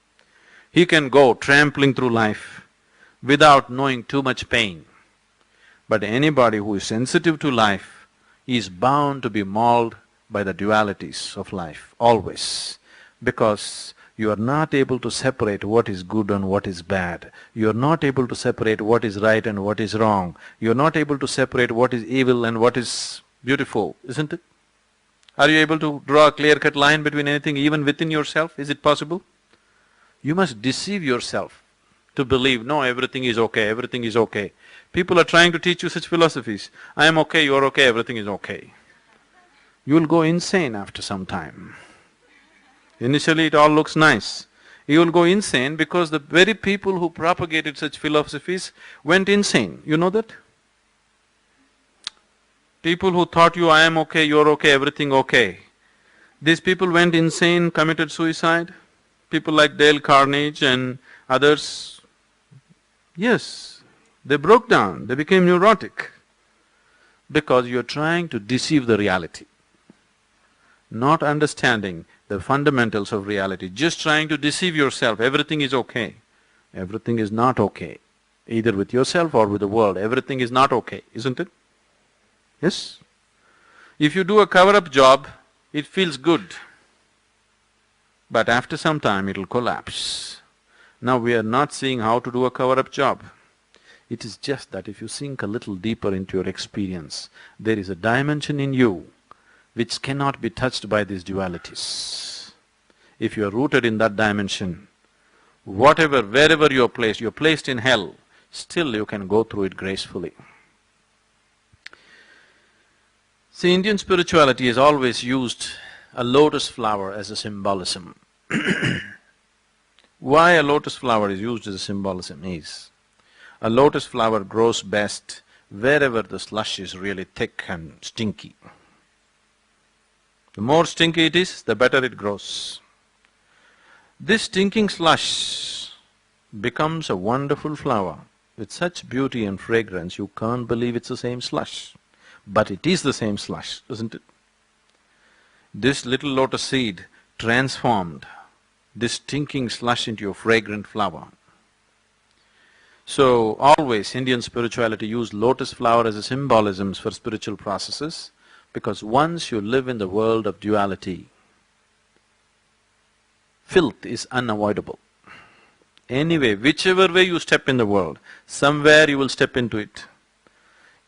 He can go trampling through life without knowing too much pain. But anybody who is sensitive to life is bound to be mauled by the dualities of life, always, because you are not able to separate what is good and what is bad. You are not able to separate what is right and what is wrong. You are not able to separate what is evil and what is beautiful, isn't it? Are you able to draw a clear-cut line between anything even within yourself? Is it possible? You must deceive yourself to believe, no, everything is okay, everything is okay. People are trying to teach you such philosophies. I am okay, you are okay, everything is okay. You will go insane after some time. Initially it all looks nice. You will go insane because the very people who propagated such philosophies went insane, you know that? People who taught you, I am okay, you're okay, everything okay. These people went insane, committed suicide. People like Dale Carnegie and others, yes, they broke down, they became neurotic. Because you're trying to deceive the reality, not understanding the fundamentals of reality, just trying to deceive yourself, everything is okay. Everything is not okay, either with yourself or with the world, everything is not okay, isn't it? Yes? If you do a cover-up job, it feels good, but after some time it'll collapse. Now we are not seeing how to do a cover-up job. It is just that if you sink a little deeper into your experience, there is a dimension in you which cannot be touched by these dualities. If you are rooted in that dimension, whatever, wherever you're placed in hell, still you can go through it gracefully. See, Indian spirituality has always used a lotus flower as a symbolism. Why a lotus flower is used as a symbolism is, a lotus flower grows best wherever the slush is really thick and stinky. The more stinky it is, the better it grows. This stinking slush becomes a wonderful flower with such beauty and fragrance, you can't believe it's the same slush. But it is the same slush, isn't it? This little lotus seed transformed this stinking slush into a fragrant flower. So, always Indian spirituality used lotus flower as a symbolism for spiritual processes, because once you live in the world of duality, filth is unavoidable. Anyway, whichever way you step in the world, somewhere you will step into it.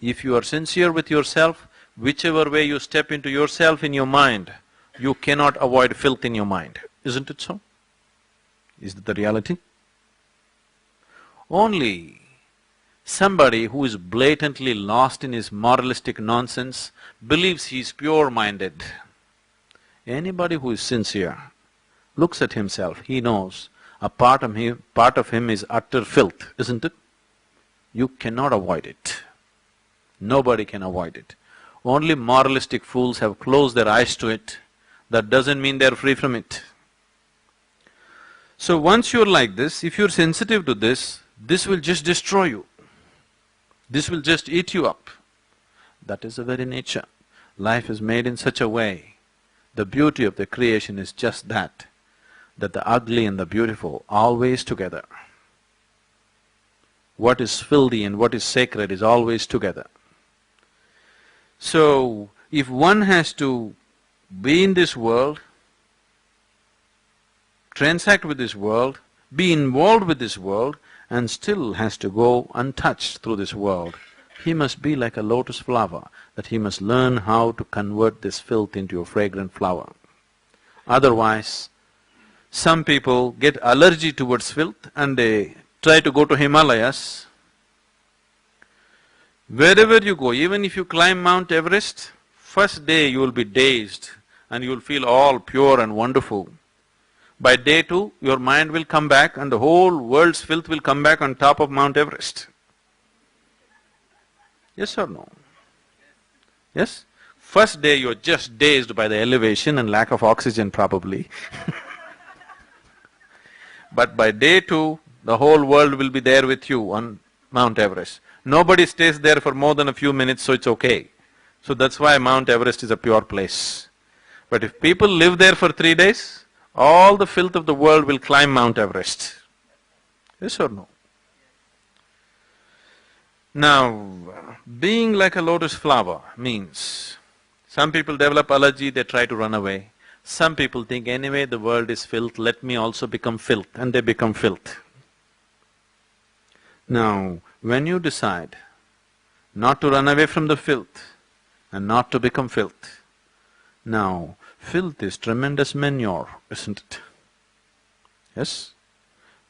If you are sincere with yourself, whichever way you step into yourself in your mind, you cannot avoid filth in your mind, isn't it so? Is that the reality? Only somebody who is blatantly lost in his moralistic nonsense believes he is pure-minded. Anybody who is sincere looks at himself, he knows a part of him is utter filth, isn't it? You cannot avoid it. Nobody can avoid it. Only moralistic fools have closed their eyes to it. That doesn't mean they're free from it. So once you're like this, if you're sensitive to this will just destroy you. This will just eat you up. That is the very nature. Life is made in such a way, the beauty of the creation is just that the ugly and the beautiful always together. What is filthy and what is sacred is always together. So, if one has to be in this world, transact with this world, be involved with this world, and still has to go untouched through this world, he must be like a lotus flower, that he must learn how to convert this filth into a fragrant flower. Otherwise, some people get allergy towards filth and they try to go to Himalayas. Wherever you go, even if you climb Mount Everest, first day you will be dazed and you will feel all pure and wonderful. By day two, your mind will come back and the whole world's filth will come back on top of Mount Everest. Yes or no? Yes? First day you're just dazed by the elevation and lack of oxygen probably. But by day two, the whole world will be there with you on Mount Everest. Nobody stays there for more than a few minutes, so it's okay. So that's why Mount Everest is a pure place. But if people live there for 3 days, all the filth of the world will climb Mount Everest. Yes or no? Now, being like a lotus flower means, some people develop allergy, they try to run away. Some people think, anyway the world is filth, let me also become filth, and they become filth. Now, when you decide not to run away from the filth and not to become filth, now, filth is tremendous manure, isn't it? Yes?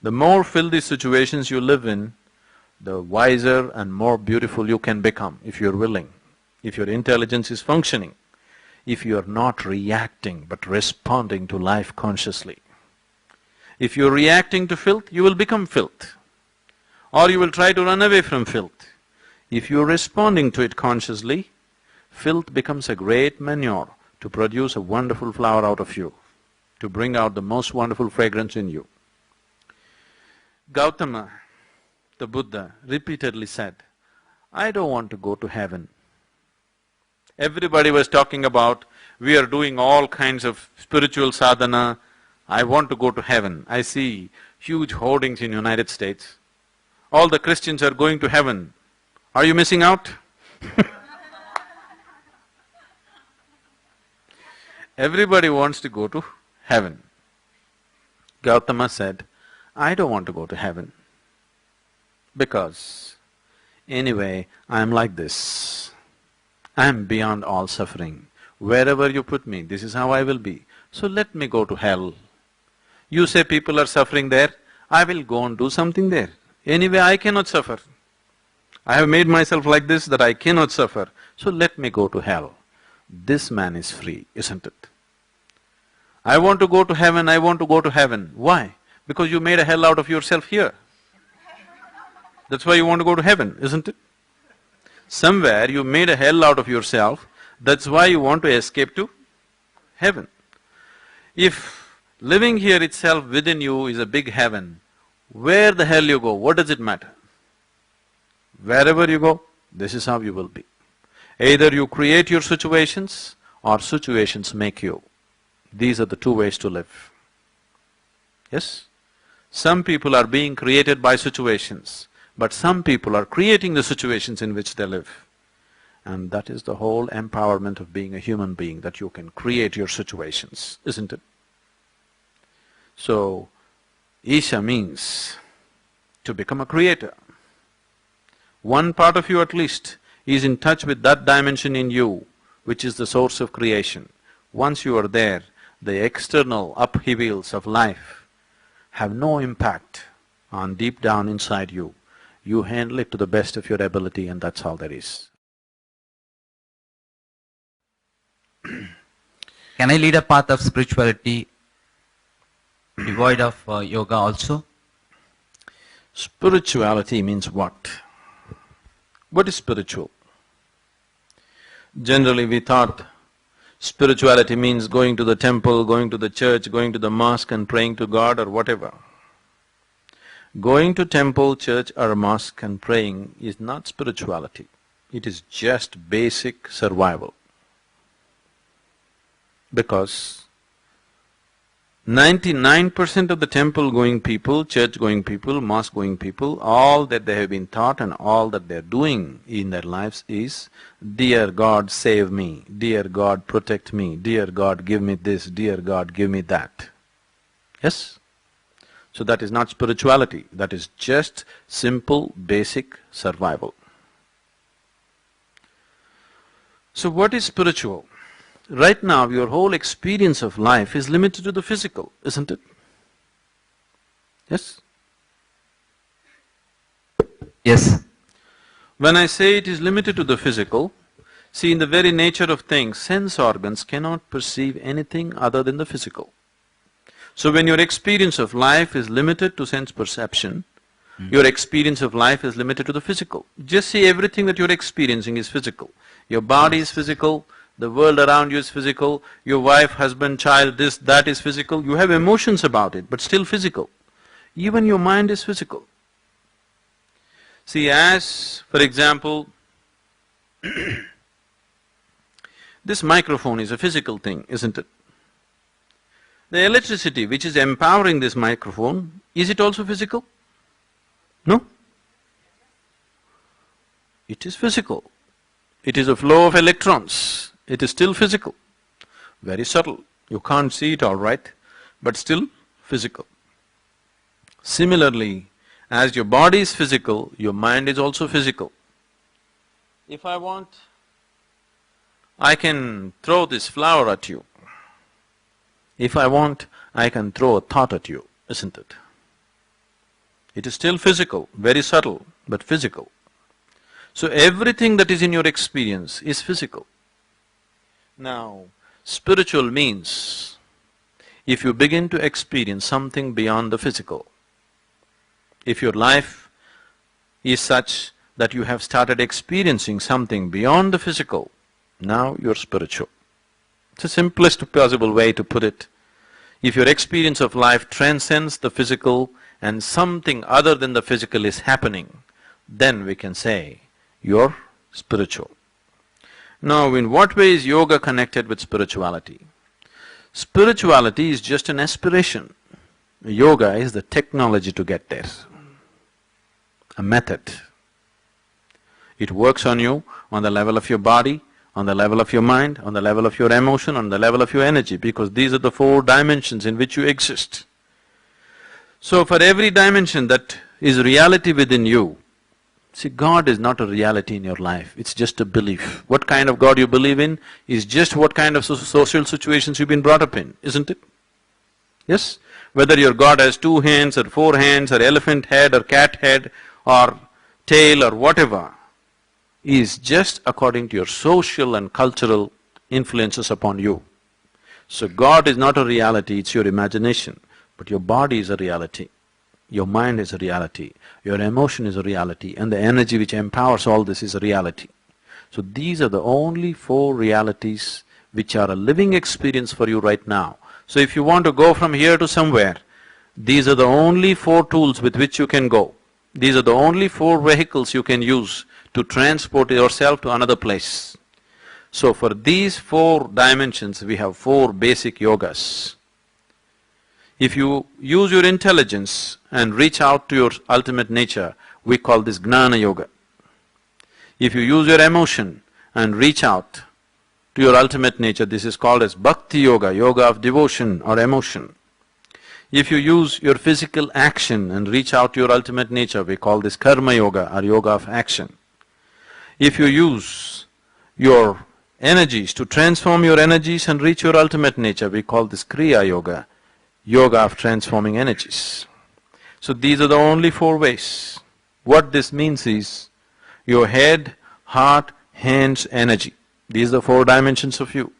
The more filthy situations you live in, the wiser and more beautiful you can become, if you're willing, if your intelligence is functioning, if you're not reacting but responding to life consciously. If you're reacting to filth, you will become filth, or you will try to run away from filth. If you're responding to it consciously, filth becomes a great manure to produce a wonderful flower out of you, to bring out the most wonderful fragrance in you. Gautama, the Buddha, repeatedly said, I don't want to go to heaven. Everybody was talking about, we are doing all kinds of spiritual sadhana, I want to go to heaven. I see huge hoardings in United States. All the Christians are going to heaven. Are you missing out? Everybody wants to go to heaven. Gautama said, I don't want to go to heaven because anyway, I am like this. I am beyond all suffering. Wherever you put me, this is how I will be. So let me go to hell. You say people are suffering there, I will go and do something there. Anyway, I cannot suffer. I have made myself like this that I cannot suffer, so let me go to hell. This man is free, isn't it? I want to go to heaven, I want to go to heaven. Why? Because you made a hell out of yourself here. That's why you want to go to heaven, isn't it? Somewhere you made a hell out of yourself, that's why you want to escape to heaven. If living here itself within you is a big heaven, where the hell you go, what does it matter? Wherever you go, this is how you will be. Either you create your situations or situations make you. These are the two ways to live. Yes? Some people are being created by situations, but some people are creating the situations in which they live. And that is the whole empowerment of being a human being, that you can create your situations, isn't it? So, Isha means to become a creator. One part of you at least is in touch with that dimension in you, which is the source of creation. Once you are there, the external upheavals of life have no impact on deep down inside you. You handle it to the best of your ability, and that's all there is. Can I lead a path of spirituality devoid of yoga also? Spirituality means what? What is spiritual? Generally we thought spirituality means going to the temple, going to the church, going to the mosque and praying to God or whatever. Going to temple, church or mosque and praying is not spirituality. It is just basic survival. Because 99% of the temple-going people, church-going people, mosque-going people, all that they have been taught and all that they're doing in their lives is, dear God, save me, dear God, protect me, dear God, give me this, dear God, give me that. Yes? So that is not spirituality, that is just simple, basic survival. So what is spiritual? Right now, your whole experience of life is limited to the physical, isn't it? Yes? Yes. When I say it is limited to the physical, see, in the very nature of things, sense organs cannot perceive anything other than the physical. So when your experience of life is limited to sense perception, your experience of life is limited to the physical. Just see, everything that you're experiencing is physical. Your body is physical, the world around you is physical, your wife, husband, child, this, that is physical. You have emotions about it, but still physical. Even your mind is physical. See, as, for example, this microphone is a physical thing, isn't it? The electricity which is empowering this microphone, is it also physical? No? It is physical. It is a flow of electrons. It is still physical, very subtle. You can't see it all right, but still physical. Similarly, as your body is physical, your mind is also physical. If I want, I can throw this flower at you. If I want, I can throw a thought at you, isn't it? It is still physical, very subtle, but physical. So everything that is in your experience is physical. Now, spiritual means, if you begin to experience something beyond the physical, if your life is such that you have started experiencing something beyond the physical, now you're spiritual. It's the simplest possible way to put it. If your experience of life transcends the physical and something other than the physical is happening, then we can say you're spiritual. Now, in what way is yoga connected with spirituality? Spirituality is just an aspiration. Yoga is the technology to get there, a method. It works on you on the level of your body, on the level of your mind, on the level of your emotion, on the level of your energy, because these are the four dimensions in which you exist. So for every dimension that is reality within you, see, God is not a reality in your life, it's just a belief. What kind of God you believe in is just what kind of social situations you've been brought up in, isn't it? Yes? Whether your God has 2 hands or 4 hands or elephant head or cat head or tail or whatever, is just according to your social and cultural influences upon you. So God is not a reality, it's your imagination, but your body is a reality, your mind is a reality, your emotion is a reality, and the energy which empowers all this is a reality. So these are the only 4 realities which are a living experience for you right now. So if you want to go from here to somewhere, these are the only 4 tools with which you can go. These are the only 4 vehicles you can use to transport yourself to another place. So for these 4 dimensions, we have 4 basic yogas. If you use your intelligence and reach out to your ultimate nature, we call this Gnana Yoga. If you use your emotion and reach out to your ultimate nature, this is called as Bhakti Yoga, yoga of devotion or emotion. If you use your physical action and reach out to your ultimate nature, we call this Karma Yoga or yoga of action. If you use your energies to transform your energies and reach your ultimate nature, we call this Kriya Yoga, yoga of transforming energies. So these are the only 4 ways. What this means is, your head, heart, hands, energy. These are the 4 dimensions of you.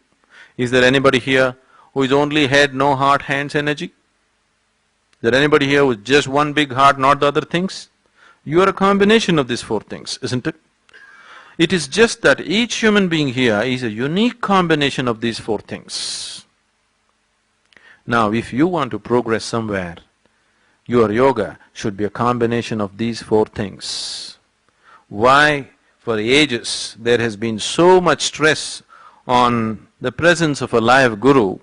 Is there anybody here who is only head, no heart, hands, energy? Is there anybody here with just one big heart, not the other things? You are a combination of these 4 things, isn't it? It is just that each human being here is a unique combination of these 4 things. Now, if you want to progress somewhere, your yoga should be a combination of these 4 things. Why for ages there has been so much stress on the presence of a live guru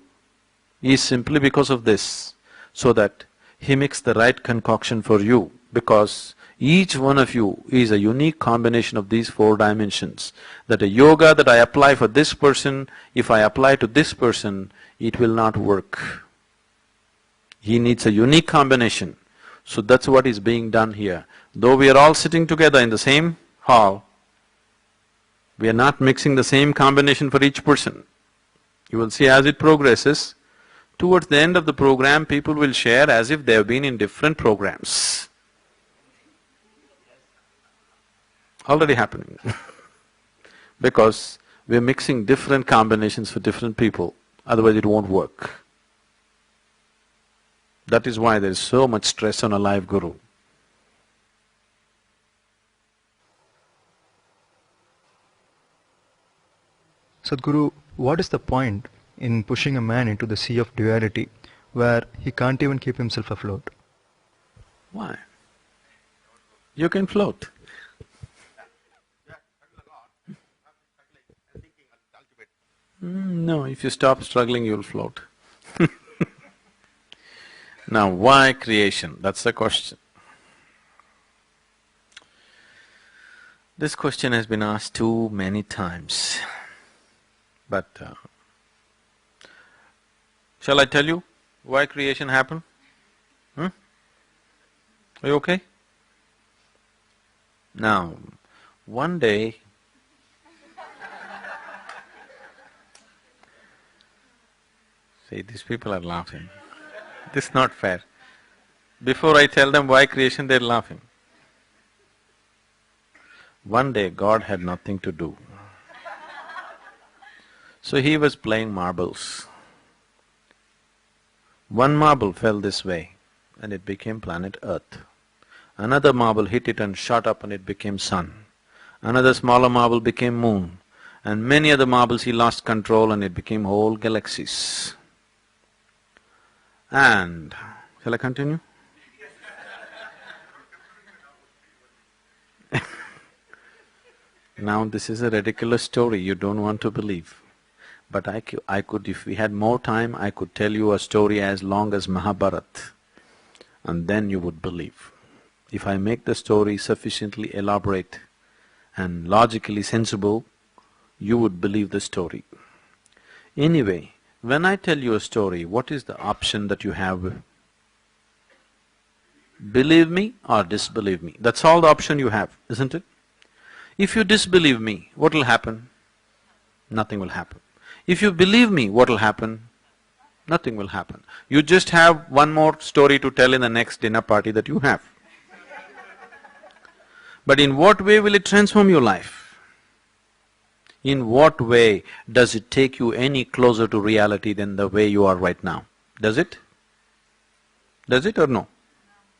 is simply because of this, so that he makes the right concoction for you, because each one of you is a unique combination of these 4 dimensions. That a yoga that I apply for this person, if I apply to this person, it will not work. He needs a unique combination. So that's what is being done here. Though we are all sitting together in the same hall, we are not mixing the same combination for each person. You will see as it progresses, towards the end of the program, people will share as if they have been in different programs. Already happening because we are mixing different combinations for different people, otherwise it won't work. That is why there is so much stress on a live guru. Sadhguru, what is the point in pushing a man into the sea of duality where he can't even keep himself afloat? Why? You can float. No, if you stop struggling, you'll float. Now, why creation? That's the question. This question has been asked too many times, but shall I tell you why creation happened? Are you okay? Now, one day, see, these people are laughing. This is not fair. Before I tell them why creation, they're laughing. One day God had nothing to do. So he was playing marbles. One marble fell this way and it became planet Earth. Another marble hit it and shot up and it became sun. Another smaller marble became moon. And many other marbles he lost control and it became whole galaxies. And… shall I continue? Now this is a ridiculous story you don't want to believe. But I could, if we had more time, I could tell you a story as long as Mahabharata, and then you would believe. If I make the story sufficiently elaborate and logically sensible, you would believe the story. Anyway, when I tell you a story, what is the option that you have? Believe me or disbelieve me. That's all the option you have, isn't it? If you disbelieve me, what will happen? Nothing will happen. If you believe me, what will happen? Nothing will happen. You just have one more story to tell in the next dinner party that you have. But in what way will it transform your life? In what way does it take you any closer to reality than the way you are right now? Does it? Does it or no?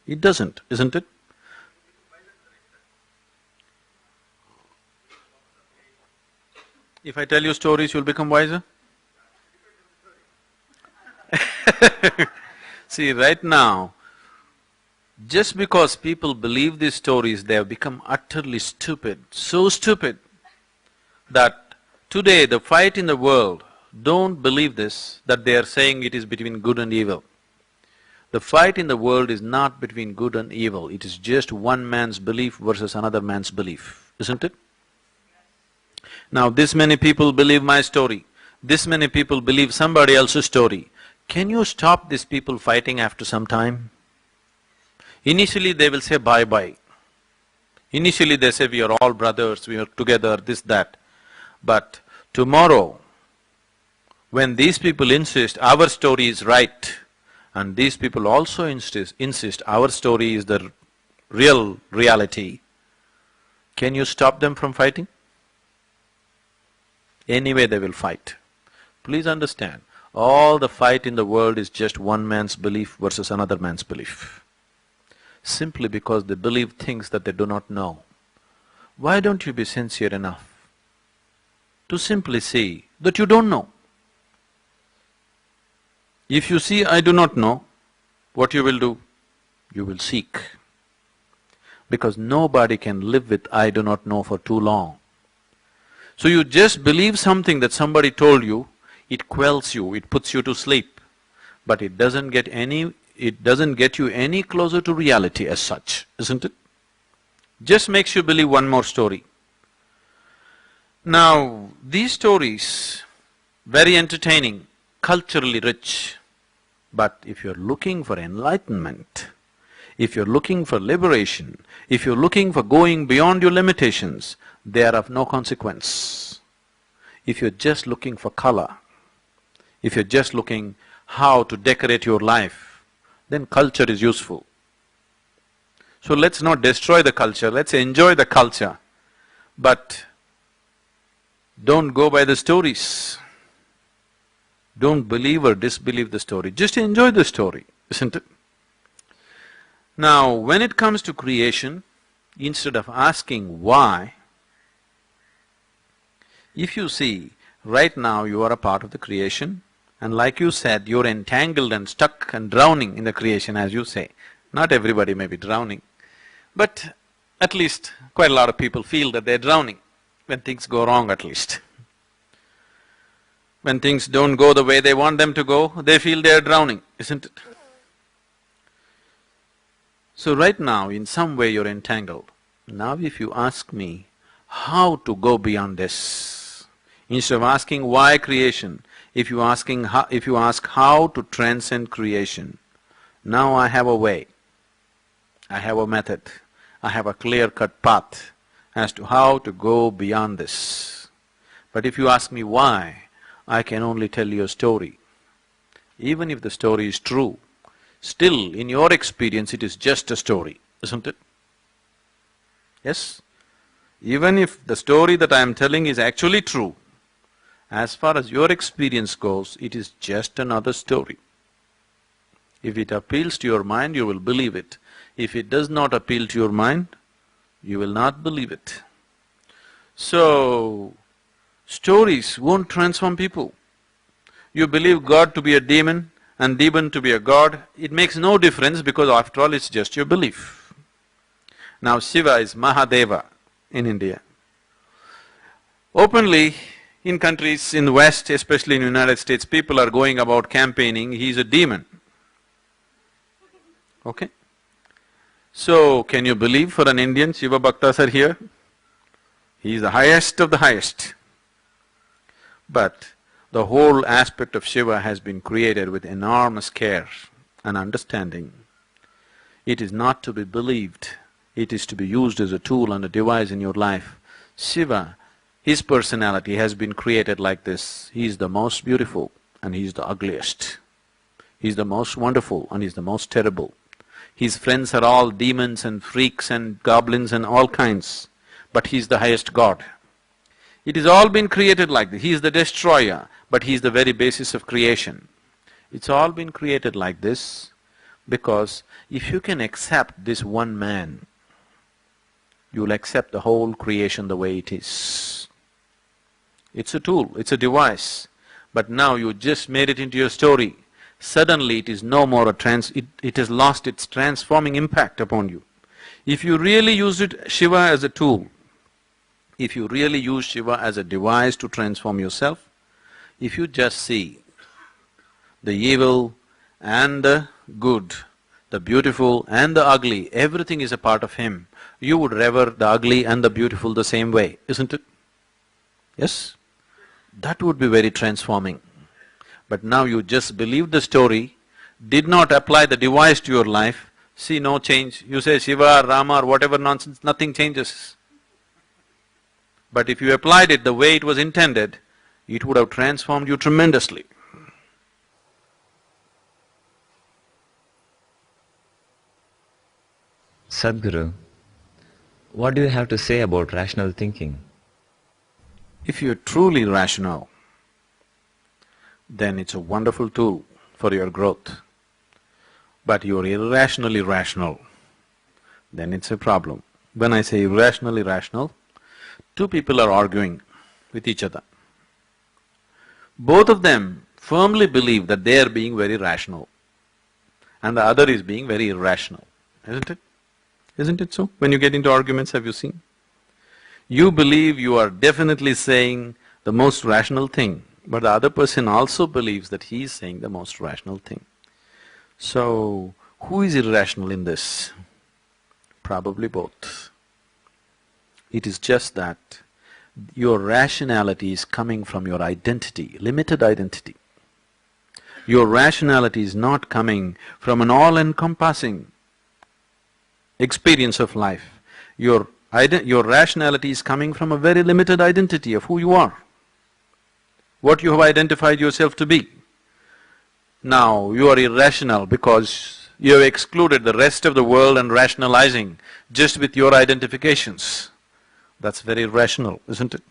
It doesn't, isn't it? If I tell you stories, you'll become wiser? See, right now, just because people believe these stories, they have become utterly stupid, so stupid that today the fight in the world, don't believe this, that they are saying it is between good and evil. The fight in the world is not between good and evil, it is just one man's belief versus another man's belief, isn't it? Now this many people believe my story, this many people believe somebody else's story. Can you stop these people fighting after some time? Initially they will say bye-bye. Initially they say we are all brothers, we are together, this, that. But tomorrow, when these people insist our story is right, and these people also insist our story is the real reality, can you stop them from fighting? Anyway they will fight. Please understand, all the fight in the world is just one man's belief versus another man's belief. Simply because they believe things that they do not know. Why don't you be sincere enough to simply see that you don't know? If you see, I do not know, what you will do? You will seek. Because nobody can live with I do not know for too long. So you just believe something that somebody told you, it quells you, it puts you to sleep, but it doesn't get you any closer to reality as such, isn't it? Just makes you believe one more story. Now, these stories, very entertaining, culturally rich, but if you're looking for enlightenment, if you're looking for liberation, if you're looking for going beyond your limitations, they are of no consequence. If you're just looking for color, if you're just looking how to decorate your life, then culture is useful. So let's not destroy the culture, let's enjoy the culture, but don't go by the stories. Don't believe or disbelieve the story, just enjoy the story, isn't it? Now, when it comes to creation, instead of asking why, if you see, right now you are a part of the creation, and like you said, you're entangled and stuck and drowning in the creation, as you say. Not everybody may be drowning, but at least quite a lot of people feel that they're drowning when things go wrong at least. When things don't go the way they want them to go, they feel they're drowning, isn't it? So right now, in some way you're entangled. Now if you ask me how to go beyond this, instead of asking why creation, if you ask how to transcend creation, now I have a way, I have a method, I have a clear-cut path as to how to go beyond this. But if you ask me why, I can only tell you a story. Even if the story is true, still in your experience it is just a story, isn't it? Yes? Even if the story that I am telling is actually true, as far as your experience goes, it is just another story. If it appeals to your mind, you will believe it. If it does not appeal to your mind, you will not believe it. So, stories won't transform people. You believe God to be a demon and demon to be a god, it makes no difference because after all it's just your belief. Now Shiva is Mahadeva in India. Openly, in countries in the West, especially in the United States, people are going about campaigning, he's a demon. Okay? So, can you believe for an Indian, Shiva Bhaktas are here? He is the highest of the highest. But the whole aspect of Shiva has been created with enormous care and understanding. It is not to be believed, it is to be used as a tool and a device in your life. Shiva, his personality has been created like this. He is the most beautiful and he is the ugliest. He is the most wonderful and he is the most terrible. His friends are all demons and freaks and goblins and all kinds, but he is the highest God. It has all been created like this. He is the destroyer, but he is the very basis of creation. It's all been created like this because if you can accept this one man, you'll accept the whole creation the way it is. It's a tool, it's a device, but now you just made it into your story. Suddenly it is no more it has lost its transforming impact upon you. If you really use Shiva as a tool, if you really use Shiva as a device to transform yourself, if you just see the evil and the good, the beautiful and the ugly, everything is a part of him, you would revere the ugly and the beautiful the same way, isn't it? Yes? That would be very transforming. But now you just believe the story, did not apply the device to your life, see no change. You say Shiva or Rama or whatever nonsense, nothing changes. But if you applied it the way it was intended, it would have transformed you tremendously. Sadhguru, what do you have to say about rational thinking? If you're truly rational, then it's a wonderful tool for your growth. But you're irrationally rational, then it's a problem. When I say irrationally rational, two people are arguing with each other. Both of them firmly believe that they are being very rational and the other is being very irrational, isn't it? Isn't it so? When you get into arguments, have you seen? You believe you are definitely saying the most rational thing, but the other person also believes that he is saying the most rational thing. So, who is irrational in this? Probably both. It is just that your rationality is coming from your identity, limited identity. Your rationality is not coming from an all-encompassing experience of life. Your rationality is coming from a very limited identity of who you are, what you have identified yourself to be. Now, you are irrational because you have excluded the rest of the world and rationalizing just with your identifications. That's very irrational, isn't it?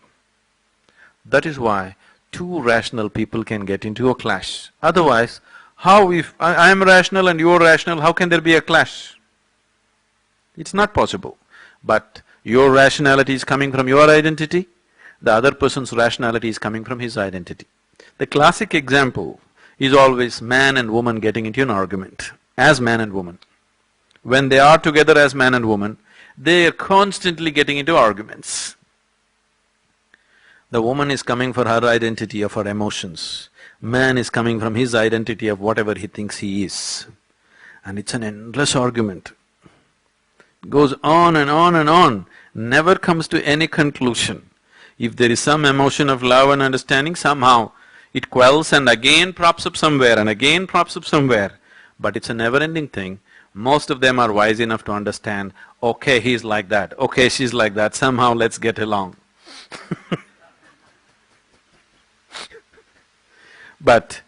That is why two rational people can get into a clash. Otherwise, how if I am rational and you are rational, how can there be a clash? It's not possible. But your rationality is coming from your identity, the other person's rationality is coming from his identity. The classic example is always man and woman getting into an argument, as man and woman. When they are together as man and woman, they are constantly getting into arguments. The woman is coming for her identity of her emotions, man is coming from his identity of whatever he thinks he is. And it's an endless argument. Goes on and on and on, never comes to any conclusion. If there is some emotion of love and understanding, somehow it quells and again props up somewhere and again props up somewhere. But it's a never-ending thing. Most of them are wise enough to understand, okay, he's like that, okay, she's like that, somehow let's get along. But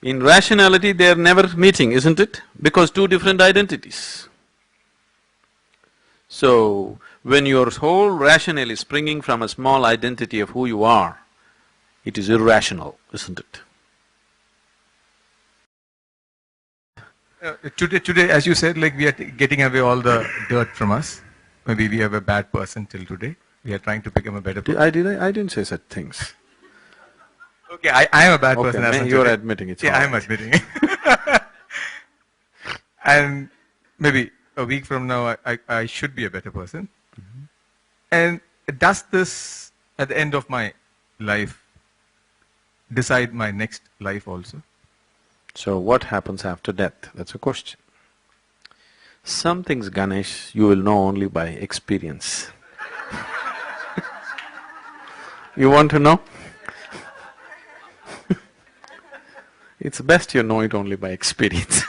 in rationality, they are never meeting, isn't it? Because two different identities. So, when your whole rationale is springing from a small identity of who you are, it is irrational, isn't it? Today, as you said, like we are getting away all the dirt from us. Maybe we have a bad person till today. We are trying to become a better person. I didn't say such things. Okay, I am a bad person. Okay, you are admitting it. Yeah, I am admitting it. And maybe a week from now, I should be a better person. And does this at the end of my life, decide my next life also? So what happens after death? That's a question. Some things, Ganesh, you will know only by experience. You want to know? It's best you know it only by experience.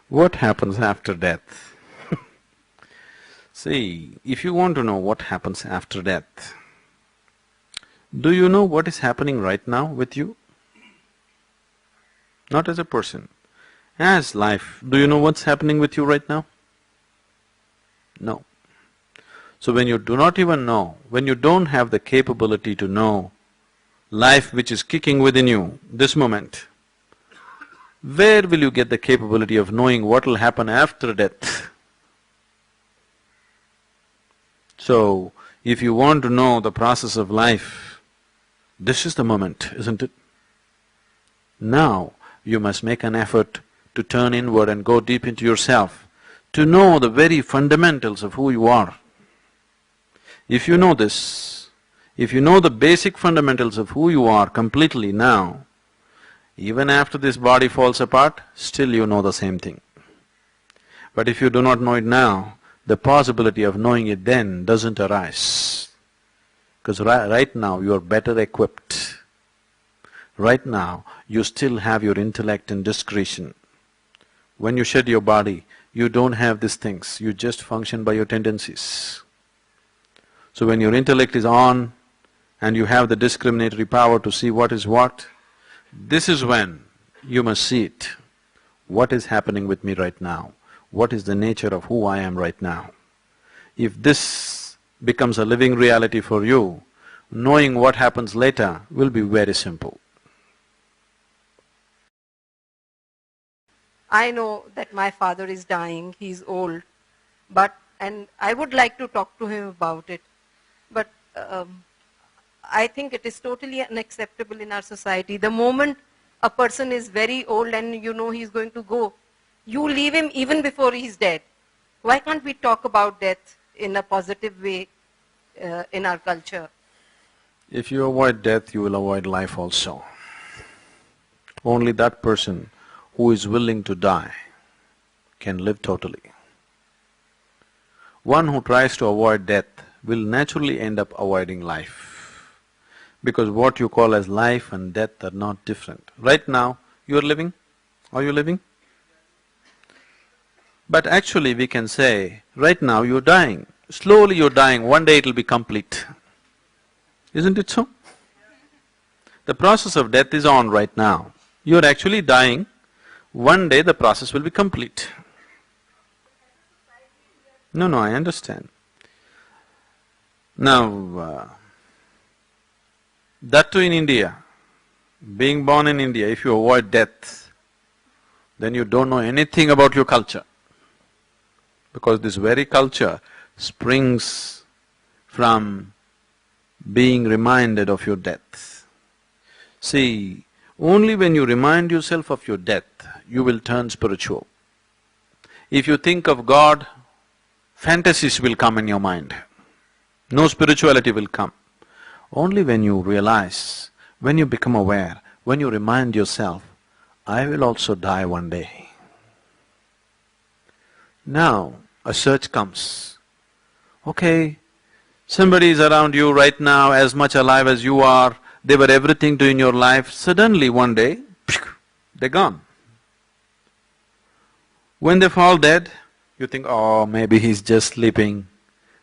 What happens after death? See, if you want to know what happens after death, do you know what is happening right now with you? Not as a person. As life, do you know what's happening with you right now? No. So when you do not even know, when you don't have the capability to know life which is kicking within you this moment, where will you get the capability of knowing what will happen after death? So, if you want to know the process of life, this is the moment, isn't it? Now, you must make an effort to turn inward and go deep into yourself, to know the very fundamentals of who you are. If you know this, if you know the basic fundamentals of who you are completely now, even after this body falls apart, still you know the same thing. But if you do not know it now, the possibility of knowing it then doesn't arise. Because right now you are better equipped. Right now you still have your intellect and discretion. When you shed your body, you don't have these things, you just function by your tendencies. So when your intellect is on and you have the discriminatory power to see what is what, this is when you must see it. What is happening with me right now? What is the nature of who I am right now? If this becomes a living reality for you, knowing what happens later will be very simple. I know that my father is dying, he's old, and I would like to talk to him about it, but I think it is totally unacceptable in our society. The moment a person is very old and you know he's going to go, you leave him even before he's dead. Why can't we talk about death in a positive way in our culture? If you avoid death, you will avoid life also. Only that person who is willing to die can live totally. One who tries to avoid death will naturally end up avoiding life. Because what you call as life and death are not different. Right now, you are living? Are you living? But actually we can say, right now you're dying. Slowly you're dying, one day it'll be complete. Isn't it so? The process of death is on right now. You're actually dying, one day the process will be complete. No, I understand. Now, that too in India, being born in India, if you avoid death, then you don't know anything about your culture. Because this very culture springs from being reminded of your death. See, only when you remind yourself of your death, you will turn spiritual. If you think of God, fantasies will come in your mind. No spirituality will come. Only when you realize, when you become aware, when you remind yourself, I will also die one day. Now, a search comes. Okay, somebody is around you right now, as much alive as you are, they were everything to you in your life, suddenly one day, they're gone. When they fall dead, you think, oh, maybe he's just sleeping,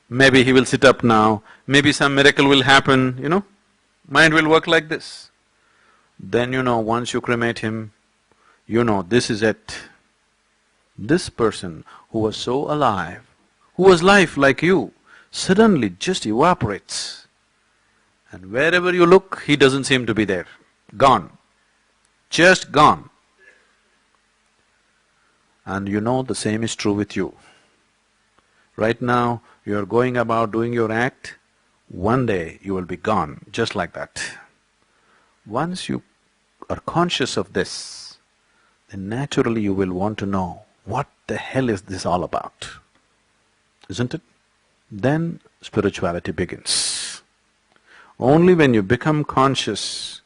maybe he will sit up now, maybe some miracle will happen, you know. Mind will work like this. Then you know, once you cremate him, you know this is it. This person who was so alive, who was life like you, suddenly just evaporates. And wherever you look, he doesn't seem to be there. Gone. Just gone. And you know the same is true with you. Right now, you are going about doing your act, one day you will be gone, just like that. Once you are conscious of this, then naturally you will want to know, what the hell is this all about? Isn't it? then spirituality begins. Only when you become conscious,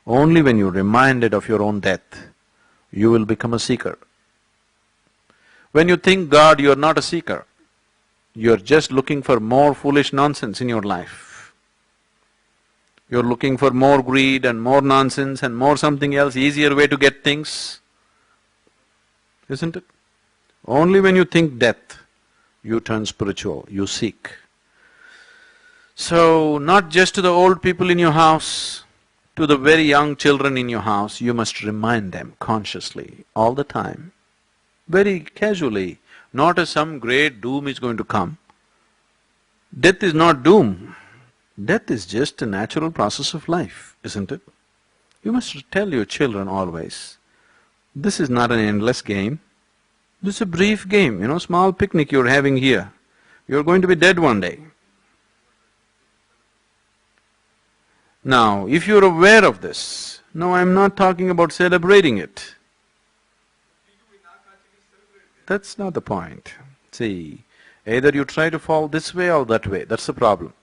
only when you're reminded of your own death, you will become a seeker. When you think God, you're not a seeker. You're just looking for more foolish nonsense in your life. You're looking for more greed and more nonsense and more something else, easier way to get things, isn't it? Only when you think death, you turn spiritual, you seek. So, not just to the old people in your house, to the very young children in your house, you must remind them consciously, all the time, very casually, not as some great doom is going to come. Death is not doom. Death is just a natural process of life, isn't it? You must tell your children always, this is not an endless game, this is a brief game, small picnic you're having here. You're going to be dead one day. Now, if you're aware of this, no, I'm not talking about celebrating it. That's not the point. See, either you try to fall this way or that way, that's the problem.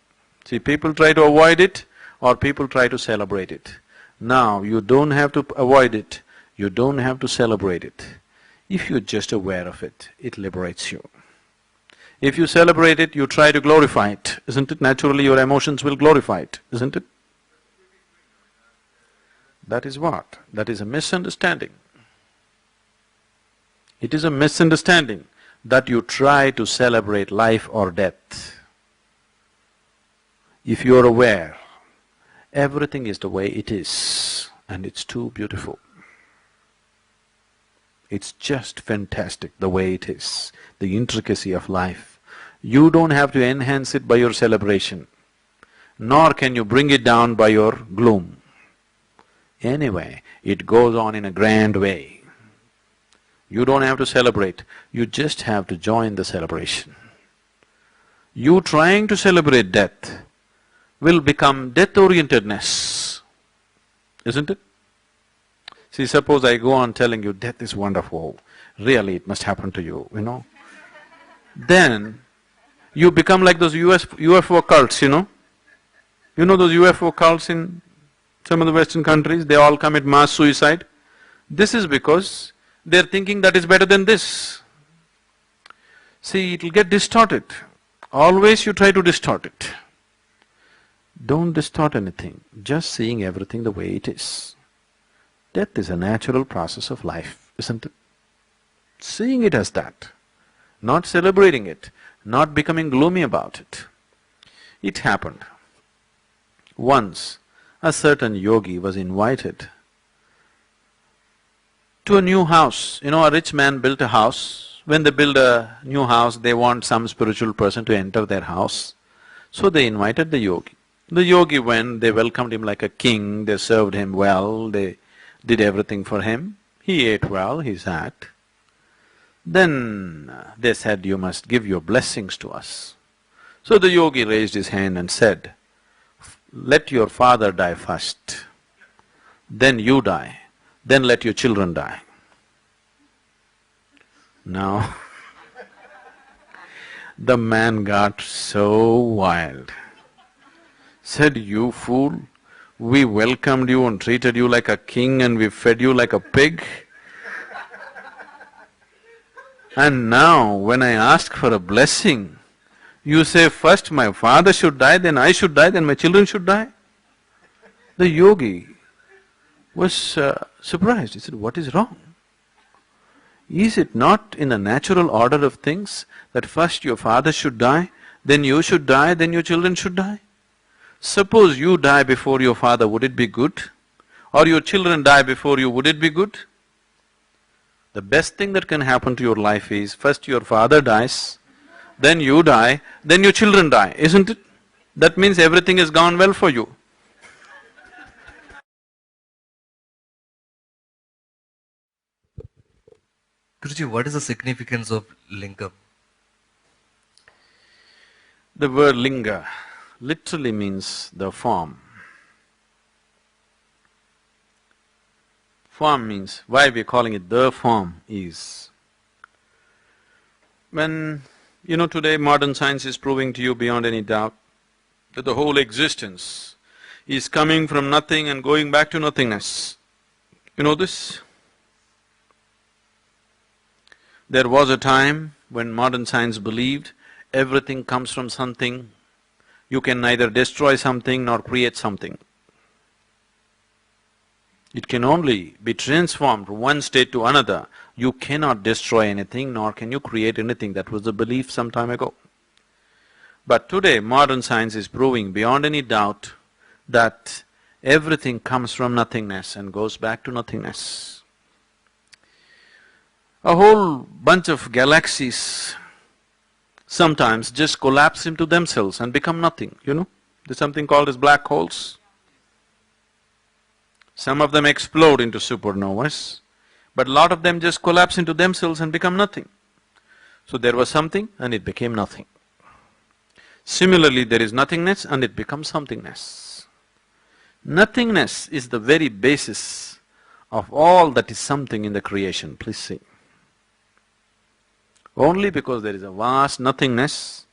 See, people try to avoid it or people try to celebrate it. Now, you don't have to avoid it, you don't have to celebrate it. If you're just aware of it, it liberates you. If you celebrate it, you try to glorify it, isn't it? Naturally your emotions will glorify it, isn't it? That is what? That is a misunderstanding. It is a misunderstanding that you try to celebrate life or death. If you're aware, everything is the way it is, and it's too beautiful. It's just fantastic the way it is, the intricacy of life. You don't have to enhance it by your celebration, nor can you bring it down by your gloom. Anyway, it goes on in a grand way. You don't have to celebrate, you just have to join the celebration. You trying to celebrate death will become death-orientedness, isn't it? See, suppose I go on telling you death is wonderful, really it must happen to you, Then you become like those UFO cults, You know those UFO cults in some of the Western countries, they all commit mass suicide? This is because they're thinking that is better than this. See, it'll get distorted. Always you try to distort it. Don't distort anything, just seeing everything the way it is. Death is a natural process of life, isn't it? Seeing it as that, not celebrating it, not becoming gloomy about it. It happened. Once, a certain yogi was invited to a new house. A rich man built a house. When they build a new house, they want some spiritual person to enter their house. So they invited the yogi. The yogi went, they welcomed him like a king, they served him well, they did everything for him. He ate well, he sat. Then they said, you must give your blessings to us. So the yogi raised his hand and said, let your father die first, then you die, then let your children die. Now, the man got so wild, said, you fool, we welcomed you and treated you like a king and we fed you like a pig. And now, when I ask for a blessing, you say first my father should die, then I should die, then my children should die? The yogi was surprised. He said, what is wrong? Is it not in the natural order of things that first your father should die, then you should die, then your children should die? Suppose you die before your father, would it be good? Or your children die before you, would it be good? The best thing that can happen to your life is, first your father dies, then you die, then your children die, isn't it? That means everything has gone well for you. Guruji, what is the significance of lingam? The word linga literally means the form. Form means, why we're calling it the form is, when You know, today modern science is proving to you beyond any doubt that the whole existence is coming from nothing and going back to nothingness. You know this? There was a time when modern science believed everything comes from something, you can neither destroy something nor create something. It can only be transformed from one state to another. You cannot destroy anything nor can you create anything. That was the belief some time ago. But today modern science is proving beyond any doubt that everything comes from nothingness and goes back to nothingness. A whole bunch of galaxies sometimes just collapse into themselves and become nothing, you know? There's something called as black holes. Some of them explode into supernovas, but a lot of them just collapse into themselves and become nothing. So there was something and it became nothing. Similarly, there is nothingness and it becomes somethingness. Nothingness is the very basis of all that is something in the creation, please see. Only because there is a vast nothingness,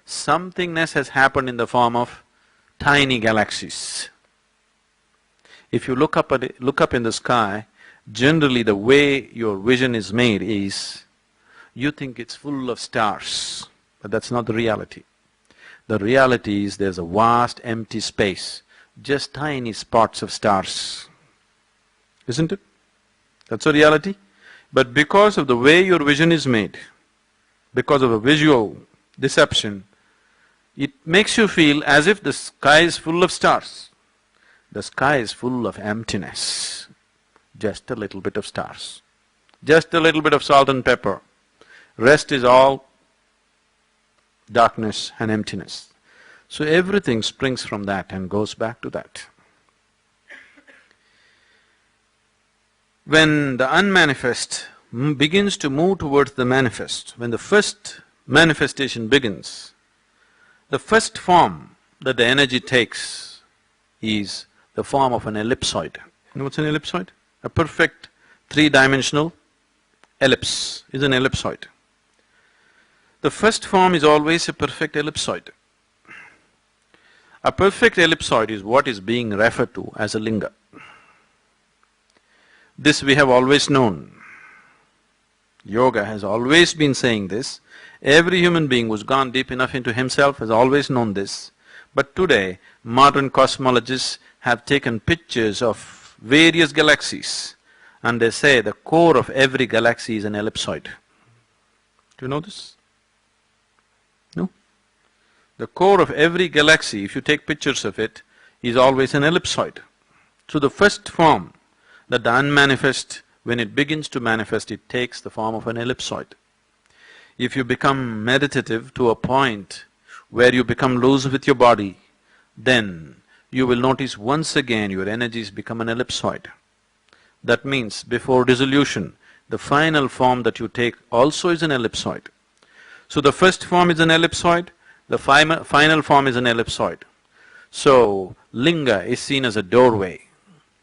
somethingness has happened in the form of tiny galaxies. If you look up in the sky, generally the way your vision is made is, you think it's full of stars, but that's not the reality. The reality is there's a vast empty space, just tiny spots of stars, isn't it? That's the reality. But because of the way your vision is made, because of a visual deception, it makes you feel as if the sky is full of stars. The sky is full of emptiness, just a little bit of stars, just a little bit of salt and pepper. Rest is all darkness and emptiness. So everything springs from that and goes back to that. When the unmanifest begins to move towards the manifest, when the first manifestation begins, the first form that the energy takes is the form of an ellipsoid. You know what's an ellipsoid? A perfect three-dimensional ellipse is an ellipsoid. The first form is always a perfect ellipsoid. A perfect ellipsoid is what is being referred to as a linga. This we have always known. Yoga has always been saying this. Every human being who's gone deep enough into himself has always known this. But today, modern cosmologists have taken pictures of various galaxies and they say the core of every galaxy is an ellipsoid. Do you know this? No? The core of every galaxy, if you take pictures of it, is always an ellipsoid. So the first form that the unmanifest, when it begins to manifest, it takes the form of an ellipsoid. If you become meditative to a point where you become loose with your body, then you will notice once again your energies become an ellipsoid. That means before dissolution, the final form that you take also is an ellipsoid. So the first form is an ellipsoid, the final form is an ellipsoid. So linga is seen as a doorway.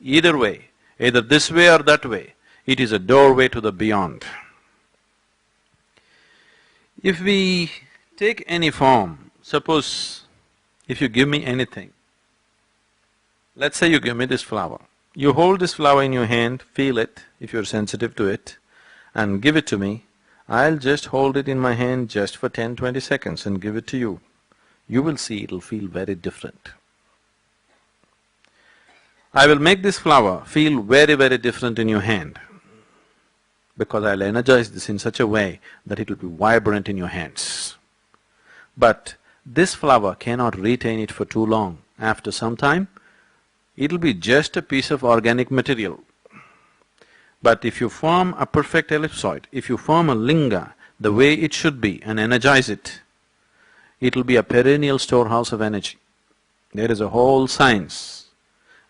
Either way, either this way or that way, it is a doorway to the beyond. If we take any form, suppose if you give me anything, let's say you give me this flower. You hold this flower in your hand, feel it, if you're sensitive to it, and give it to me. I'll just hold it in my hand just for 10-20 seconds and give it to you. You will see it'll feel very different. I will make this flower feel very, very different in your hand because I'll energize this in such a way that it will be vibrant in your hands. But this flower cannot retain it for too long. After some time, it'll be just a piece of organic material. But if you form a perfect ellipsoid, if you form a linga the way it should be and energize it, it'll be a perennial storehouse of energy. There is a whole science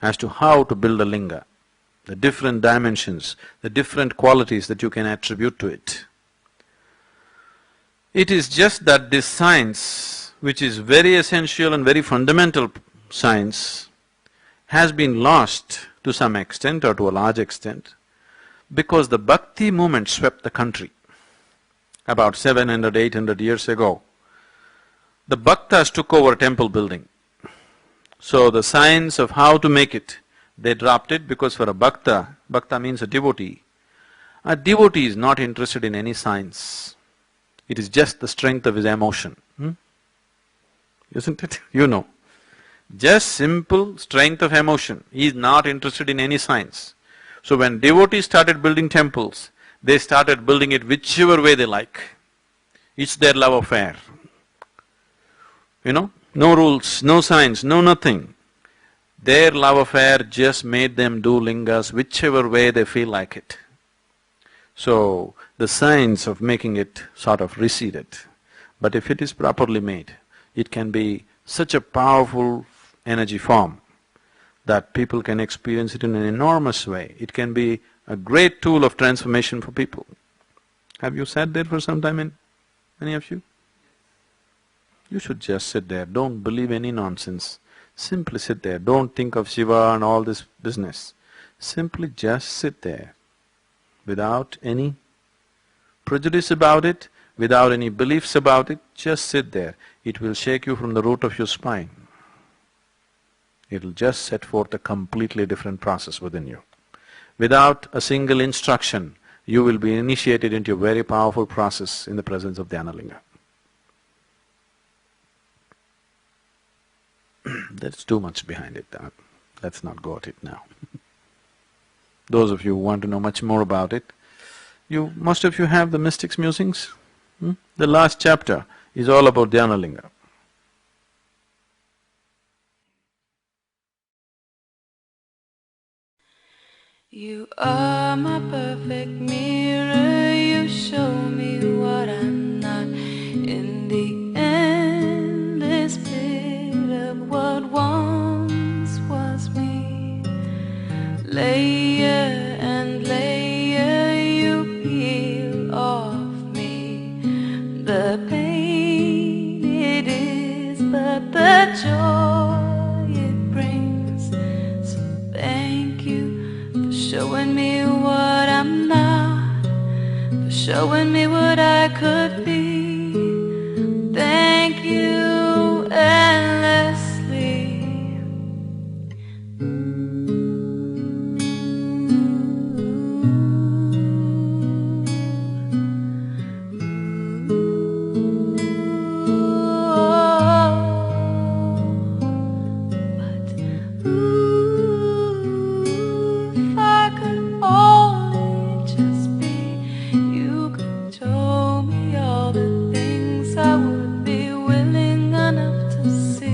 as to how to build a linga, the different dimensions, the different qualities that you can attribute to it. It is just that this science, which is very essential and very fundamental science, has been lost to some extent or to a large extent because the bhakti movement swept the country. about 700, 800 years ago, the bhaktas took over temple building. So the science of how to make it, they dropped it because for a bhakta means a devotee is not interested in any science. It is just the strength of his emotion, isn't it? You know. Just simple strength of emotion. He is not interested in any science. So when devotees started building temples, they started building it whichever way they like. It's their love affair. You know, no rules, no science, no nothing. Their love affair just made them do lingas whichever way they feel like it. So, the science of making it sort of receded. But if it is properly made, it can be such a powerful energy form that people can experience it in an enormous way. It can be a great tool of transformation for people. Have you sat there for some time, any of you? You should just sit there, don't believe any nonsense. Simply sit there, don't think of Shiva and all this business. Simply just sit there, without any prejudice about it, without any beliefs about it, just sit there. It will shake you from the root of your spine. It'll just set forth a completely different process within you. Without a single instruction, you will be initiated into a very powerful process in the presence of Dhyanalinga. There's too much behind it, let's not go at it now. Those of you who want to know much more about it, most of you have the Mystics Musings? The last chapter is all about Dhyanalinga. You are my perfect mirror, you show me what I'm not. In the endless pit of what once was me, layer and layer you peel off me. The pain it is, but the joy it brings. So thank you for showing me what I'm not, for showing me what I could be. Thank you endlessly. If I could only just be, you could show me all the things I would be willing enough to see.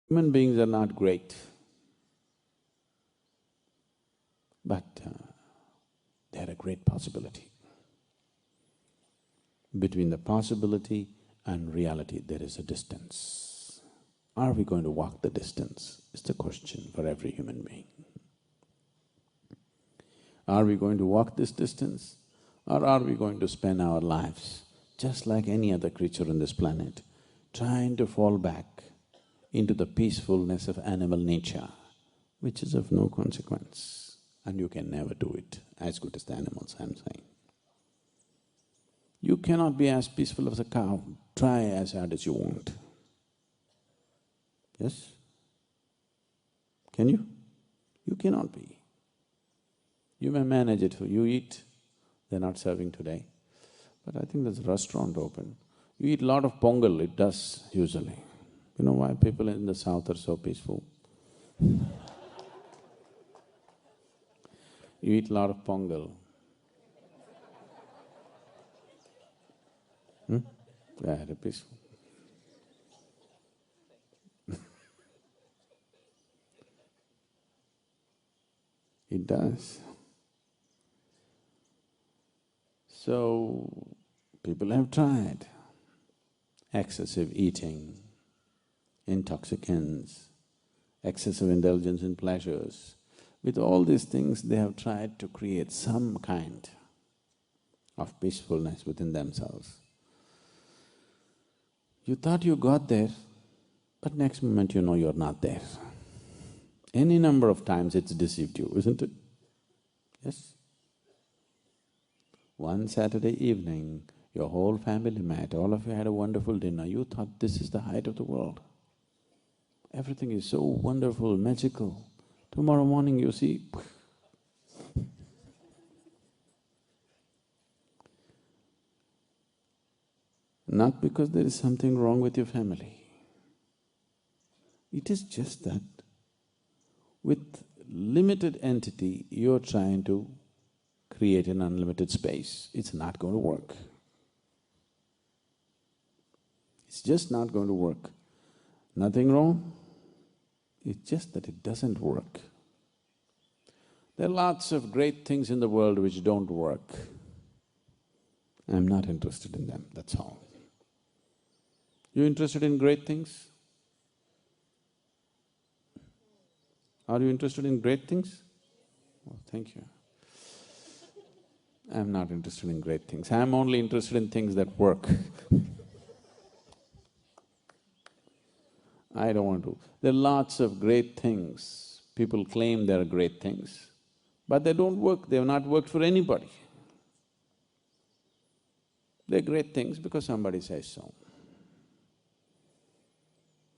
Human beings are not great, but they're a great possibility. Between the possibility and reality, there is a distance. Are we going to walk the distance? Is the question for every human being. Are we going to walk this distance, or are we going to spend our lives just like any other creature on this planet, trying to fall back into the peacefulness of animal nature, which is of no consequence, and you can never do it as good as the animals, I'm saying. You cannot be as peaceful as a cow, try as hard as you want. Yes? Can you? You cannot be. You may manage it, you eat, they're not serving today, but I think there's a restaurant open. You eat a lot of pongal, it does usually. You know why people in the south are so peaceful? You eat a lot of pongal. Very peaceful. It does. So, people have tried excessive eating, intoxicants, excessive indulgence in pleasures. With all these things, they have tried to create some kind of peacefulness within themselves. You thought you got there, but next moment you know you're not there. Any number of times it's deceived you, isn't it? Yes? One Saturday evening, your whole family met, all of you had a wonderful dinner, you thought this is the height of the world. Everything is so wonderful, magical. Tomorrow morning you see, not because there is something wrong with your family. It is just that with limited entity, you're trying to create an unlimited space. It's not going to work. It's just not going to work. Nothing wrong, it's just that it doesn't work. There are lots of great things in the world which don't work. I'm not interested in them, that's all. You interested in great things? Are you interested in great things? Oh, thank you. I'm not interested in great things, I'm only interested in things that work. I don't want to… There are lots of great things, people claim they're great things, but they don't work, they've not worked for anybody. They're great things because somebody says so.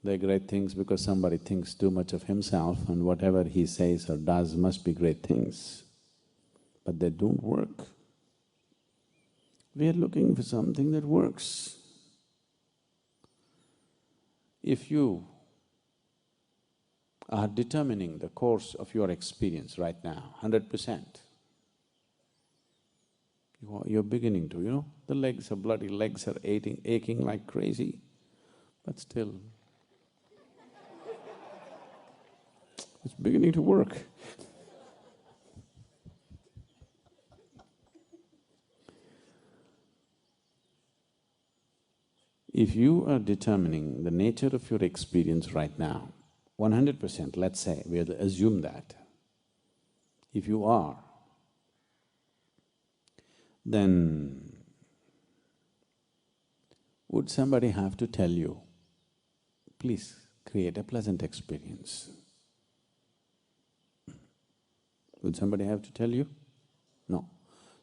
They're great things because somebody thinks too much of himself and whatever he says or does must be great things. But they don't work. We are looking for something that works. If you are determining the course of your experience right now, 100%, you're beginning to, the legs, are bloody legs are aching like crazy, but still it's beginning to work. If you are determining the nature of your experience right now, 100%, let's say, we have to assume that, if you are, then would somebody have to tell you, please create a pleasant experience? Would somebody have to tell you? No.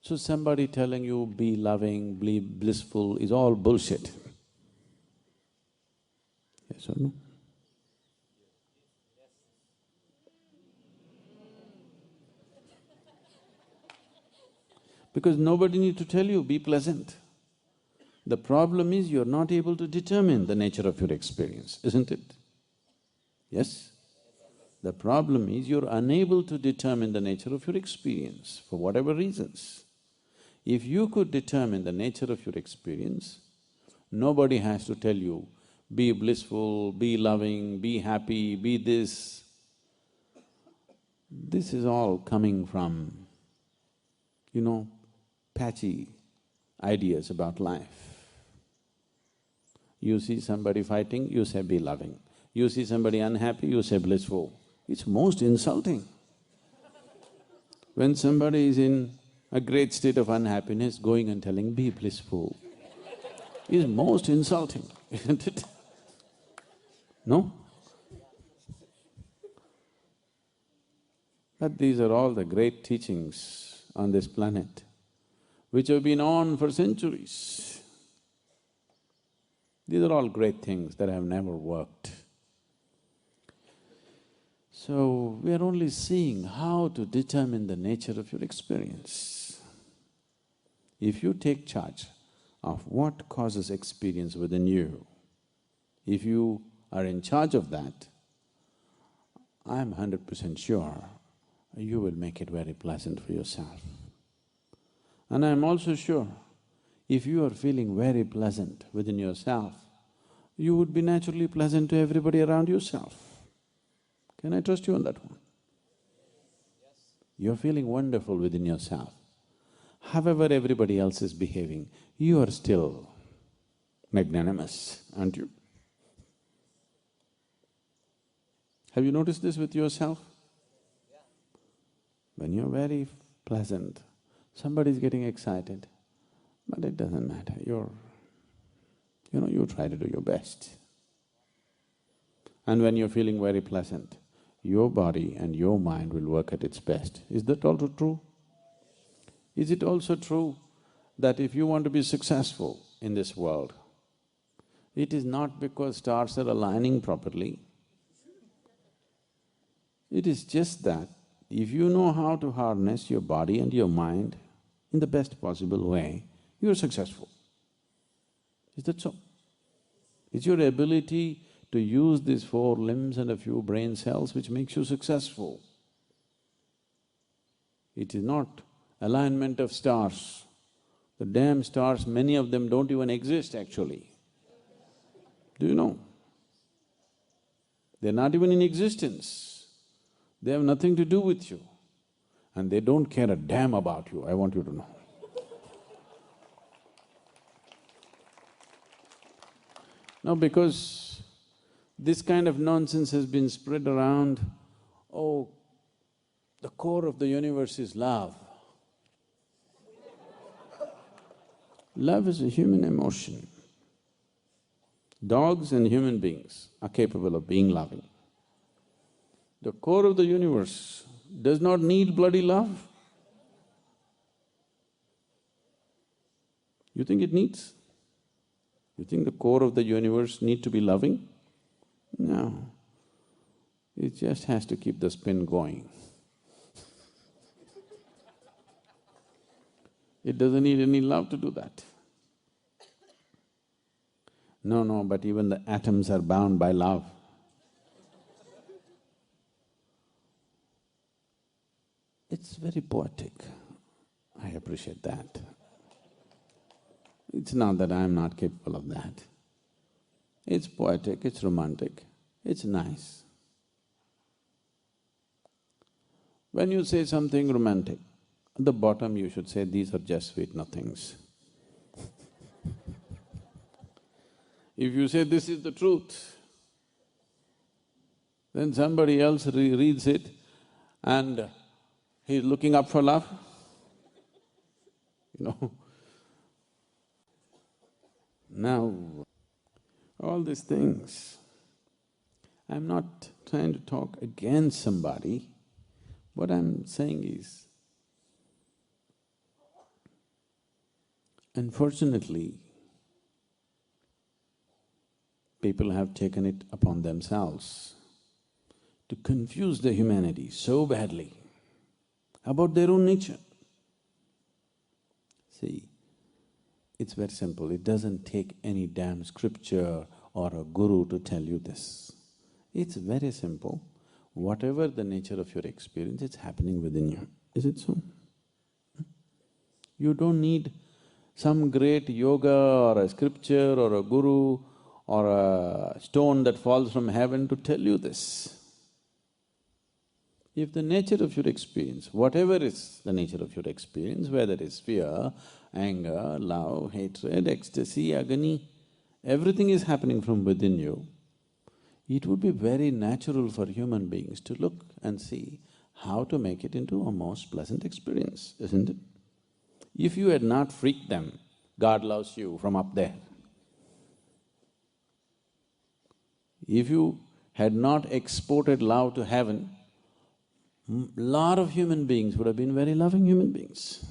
So somebody telling you be loving, be blissful is all bullshit. Yes or no? Because nobody needs to tell you, be pleasant. The problem is you're not able to determine the nature of your experience, isn't it? Yes? The problem is you're unable to determine the nature of your experience for whatever reasons. If you could determine the nature of your experience, nobody has to tell you, be blissful, be loving, be happy, be this. This is all coming from, patchy ideas about life. You see somebody fighting, you say be loving. You see somebody unhappy, you say blissful. It's most insulting. When somebody is in a great state of unhappiness, going and telling, be blissful, is most insulting, isn't it? No? But these are all the great teachings on this planet, which have been on for centuries. These are all great things that have never worked. So, we are only seeing how to determine the nature of your experience. If you take charge of what causes experience within you, if you are in charge of that, I'm 100% sure you will make it very pleasant for yourself. And I'm also sure, if you are feeling very pleasant within yourself, you would be naturally pleasant to everybody around yourself. Can I trust you on that one? You're feeling wonderful within yourself. However everybody else is behaving, you are still magnanimous, aren't you? Have you noticed this with yourself? When you're very pleasant, somebody's getting excited, but it doesn't matter, you try to do your best. And when you're feeling very pleasant, your body and your mind will work at its best. Is that also true? Is it also true that if you want to be successful in this world, it is not because stars are aligning properly. It is just that if you know how to harness your body and your mind in the best possible way, you're successful. Is that so? It's your ability to use these 4 limbs and a few brain cells which makes you successful. It is not alignment of stars. The damn stars, many of them don't even exist actually. Do you know? They're not even in existence. They have nothing to do with you. And they don't care a damn about you, I want you to know. Now because this kind of nonsense has been spread around, oh, the core of the universe is love. Love is a human emotion. Dogs and human beings are capable of being loving. The core of the universe does not need bloody love. You think it needs? You think the core of the universe need to be loving? No. It just has to keep the spin going. It doesn't need any love to do that. No, but even the atoms are bound by love. It's very poetic. I appreciate that. It's not that I'm not capable of that. It's poetic, it's romantic, it's nice. When you say something romantic, at the bottom you should say, these are just sweet nothings. If you say, this is the truth, then somebody else reads it and he's looking up for love, you know. Now, all these things, I'm not trying to talk against somebody. What I'm saying is, unfortunately, people have taken it upon themselves to confuse the humanity so badly about their own nature. See, it's very simple, it doesn't take any damn scripture or a guru to tell you this. It's very simple, whatever the nature of your experience, it's happening within you. Is it so? You don't need some great yoga or a scripture or a guru or a stone that falls from heaven to tell you this. If the nature of your experience, whatever is the nature of your experience, whether it's fear, anger, love, hatred, ecstasy, agony, everything is happening from within you, it would be very natural for human beings to look and see how to make it into a most pleasant experience, isn't it? If you had not freaked them, God loves you from up there. If you had not exported love to heaven, lot of human beings would have been very loving human beings.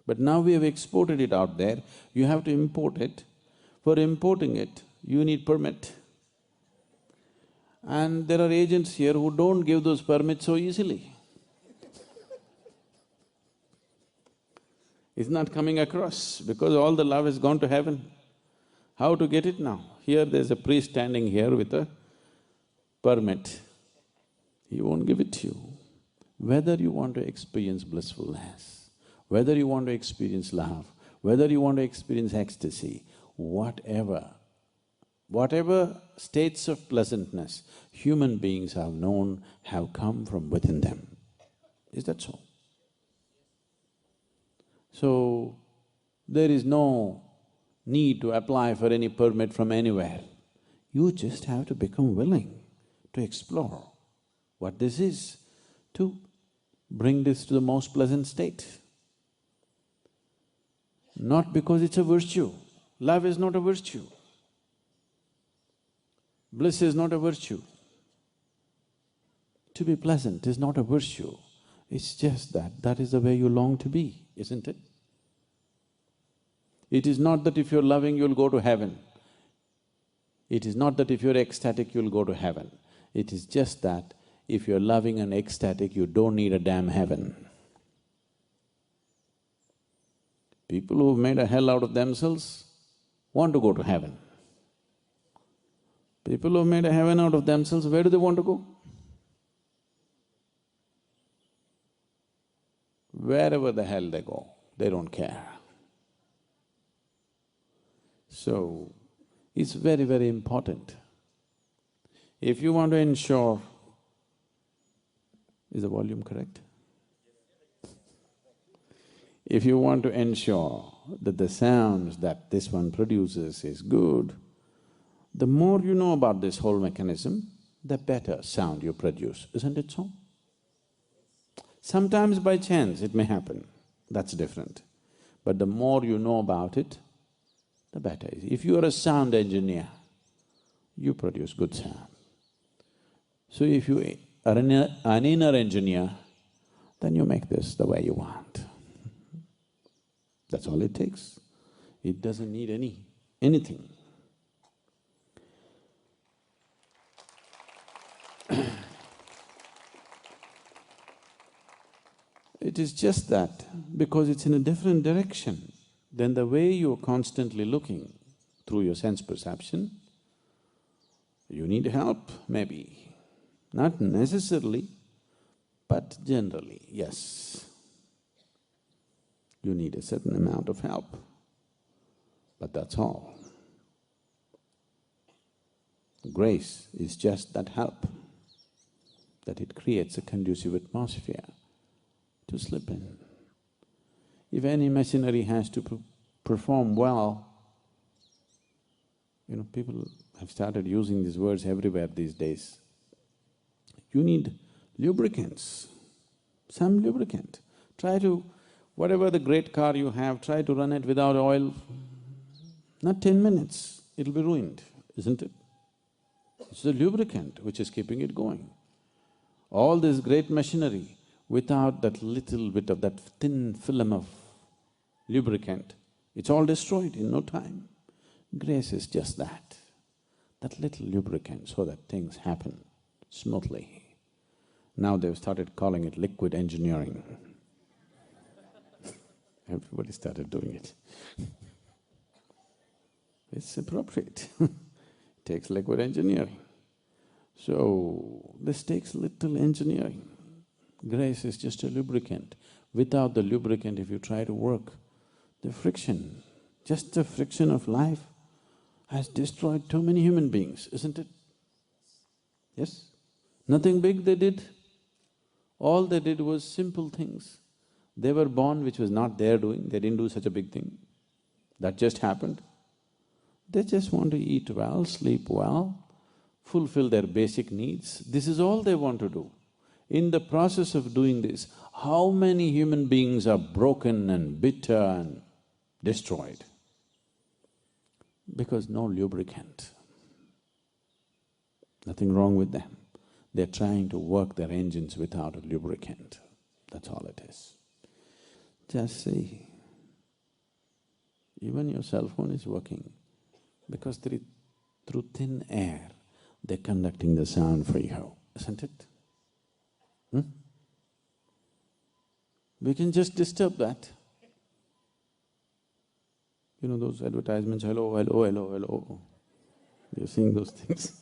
But now we have exported it out there, you have to import it. For importing it, you need permit. And there are agents here who don't give those permits so easily. It's not coming across because all the love has gone to heaven. How to get it now? Here there's a priest standing here with a permit. He won't give it to you. Whether you want to experience blissfulness, whether you want to experience love, whether you want to experience ecstasy, whatever states of pleasantness human beings have known have come from within them. Is that so? So, there is no need to apply for any permit from anywhere. You just have to become willing to explore what this is, to bring this to the most pleasant state. Not because it's a virtue. Love is not a virtue. Bliss is not a virtue. To be pleasant is not a virtue. It's just that is the way you long to be, isn't it? It is not that if you're loving, you'll go to heaven. It is not that if you're ecstatic, you'll go to heaven. It is just that if you're loving and ecstatic, you don't need a damn heaven. People who've made a hell out of themselves want to go to heaven. People who've made a heaven out of themselves, where do they want to go? Wherever the hell they go, they don't care. So, it's very, very important. If you want to ensure… Is the volume correct? If you want to ensure that the sounds that this one produces is good, the more you know about this whole mechanism, the better sound you produce, isn't it so? Sometimes by chance it may happen, that's different. But the more you know about it, the better. If you are a sound engineer, you produce good sound. So if you are an inner engineer, then you make this the way you want. That's all it takes. It doesn't need anything. It is just that because it's in a different direction than the way you're constantly looking through your sense perception, you need help, maybe. Not necessarily, but generally, yes. You need a certain amount of help, but that's all. Grace is just that help, that it creates a conducive atmosphere to slip in. If any machinery has to perform well, people have started using these words everywhere these days. You need lubricants, some lubricant. Try to… whatever the great car you have, try to run it without oil. Not 10 minutes, it'll be ruined, isn't it? It's the lubricant which is keeping it going. All this great machinery, without that little bit of that thin film of lubricant, it's all destroyed in no time. Grace is just that little lubricant so that things happen smoothly. Now they've started calling it liquid engineering. Everybody started doing it. It's appropriate. Takes liquid engineering. So, this takes little engineering. Grace is just a lubricant. Without the lubricant, if you try to work, the friction, just the friction of life has destroyed too many human beings, isn't it? Yes? Nothing big they did. All they did was simple things. They were born which was not their doing, they didn't do such a big thing. That just happened. They just want to eat well, sleep well, fulfill their basic needs. This is all they want to do. In the process of doing this, how many human beings are broken and bitter and destroyed? Because no lubricant. Nothing wrong with them. They're trying to work their engines without a lubricant. That's all it is. Just see, even your cell phone is working because through thin air, they're conducting the sound for you, isn't it? We can just disturb that. You know those advertisements, hello, hello, hello, hello. You're seeing those things.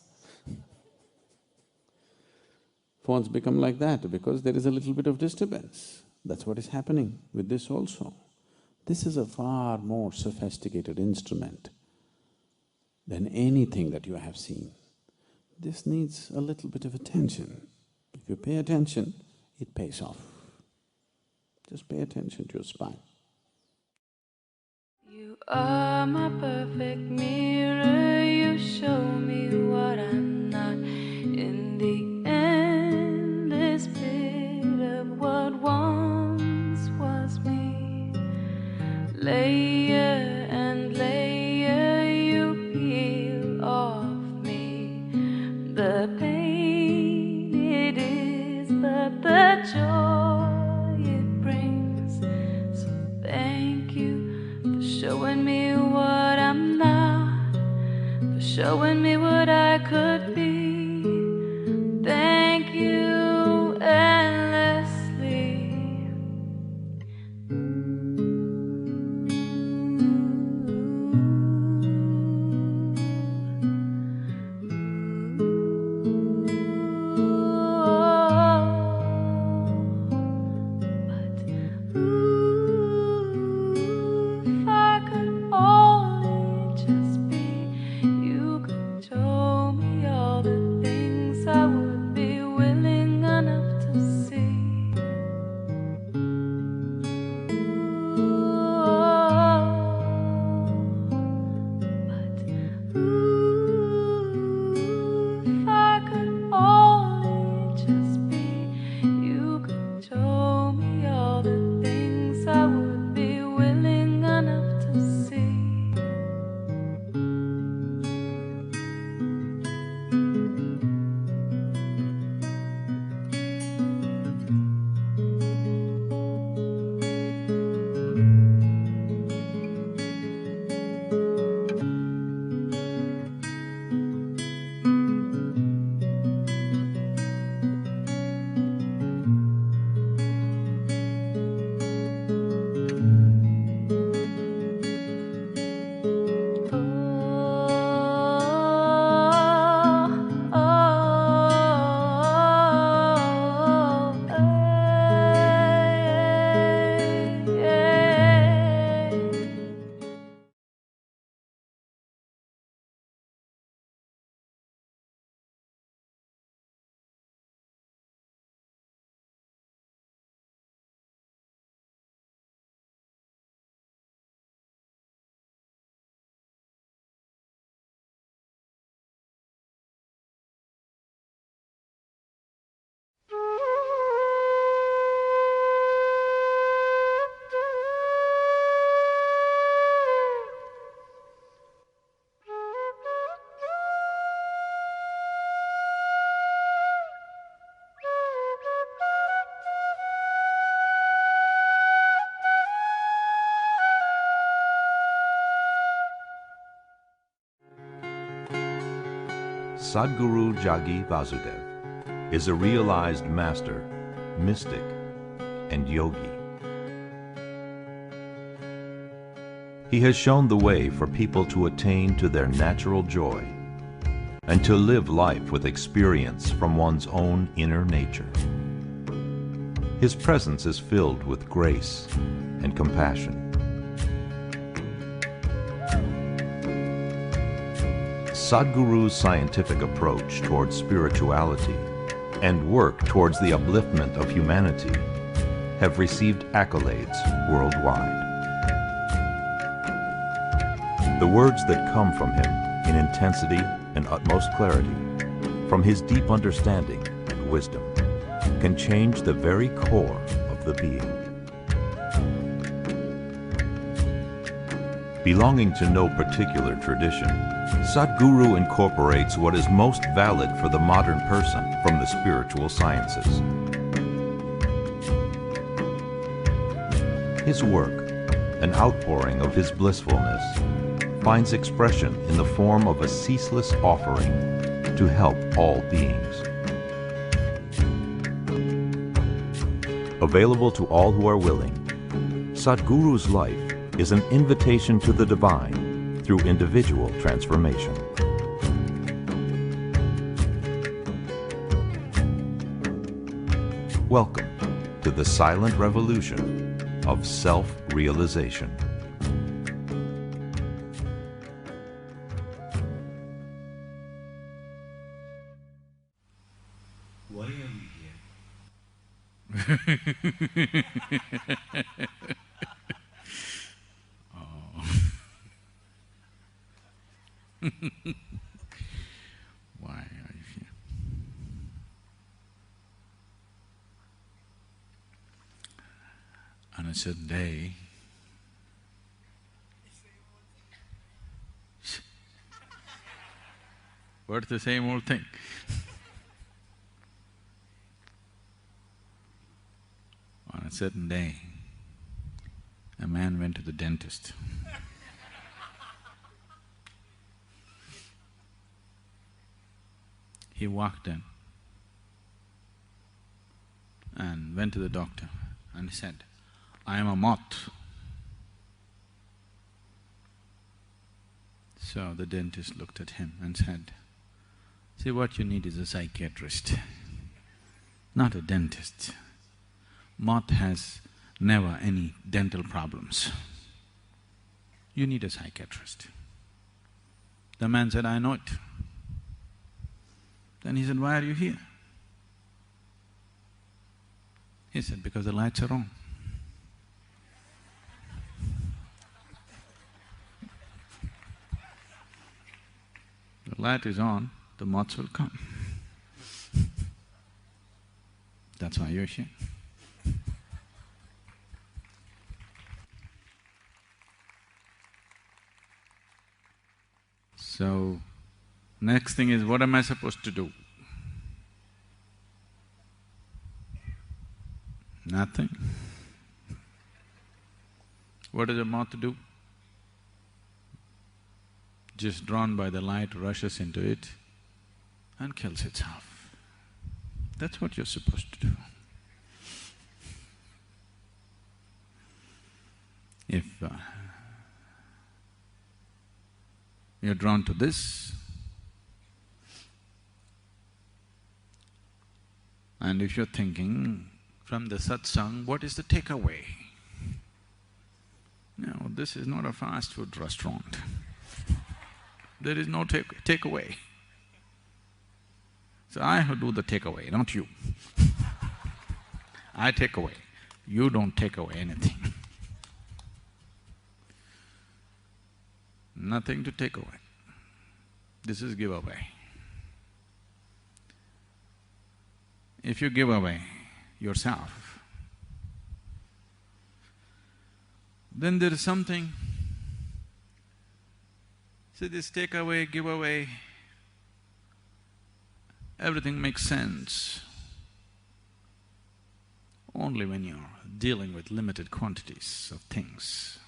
Phones become like that because there is a little bit of disturbance. That's what is happening with this also. This is a far more sophisticated instrument than anything that you have seen. This needs a little bit of attention. If you pay attention, it pays off. Just pay attention to your spine. You are my perfect mirror, you show me what I'm not. In the endless pit of what once was me, layer and layer you peel off me. The pain it is, but the joy it brings. So thank you for showing me what I'm not, for showing me what I could be. Thank you endlessly. If I could only just be, you could show me all the things I would be willing enough to see. If I could only just be, you could show me all the things I would be willing enough to see. Sadhguru Jagi Vasudev is a realized master, mystic, and yogi. He has shown the way for people to attain to their natural joy and to live life with experience from one's own inner nature. His presence is filled with grace and compassion. Sadhguru's scientific approach towards spirituality and work towards the upliftment of humanity have received accolades worldwide. The words that come from him in intensity and utmost clarity, from his deep understanding and wisdom, can change the very core of the being. Belonging to no particular tradition, Sadhguru incorporates what is most valid for the modern person from the spiritual sciences. His work, an outpouring of his blissfulness, finds expression in the form of a ceaseless offering to help all beings. Available to all who are willing, Sadhguru's life is an invitation to the divine through individual transformation. Welcome to the silent revolution of self-realization. Why are we here? Oh. Why are you here? On a certain day, what's the same old thing? On a certain day, a man went to the dentist. He walked in and went to the doctor and he said, "I am a moth." So the dentist looked at him and said, "See, what you need is a psychiatrist, not a dentist. Moth has never any dental problems. You need a psychiatrist." The man said, "I know it." Then he said, "Why are you here?" He said, "Because the lights are on." The light is on, the moths will come. That's why you're here. So, next thing is, what am I supposed to do? Nothing. What does a moth do? Just drawn by the light, rushes into it and kills itself. That's what you're supposed to do. If you're drawn to this, and if you're thinking from the satsang, what is the takeaway? No, this is not a fast food restaurant. There is no takeaway. So I have to do the takeaway, not you. I take away, you don't take away anything. Nothing to take away. This is giveaway. If you give away yourself, then there is something. See, this take away, give away, everything makes sense only when you're dealing with limited quantities of things.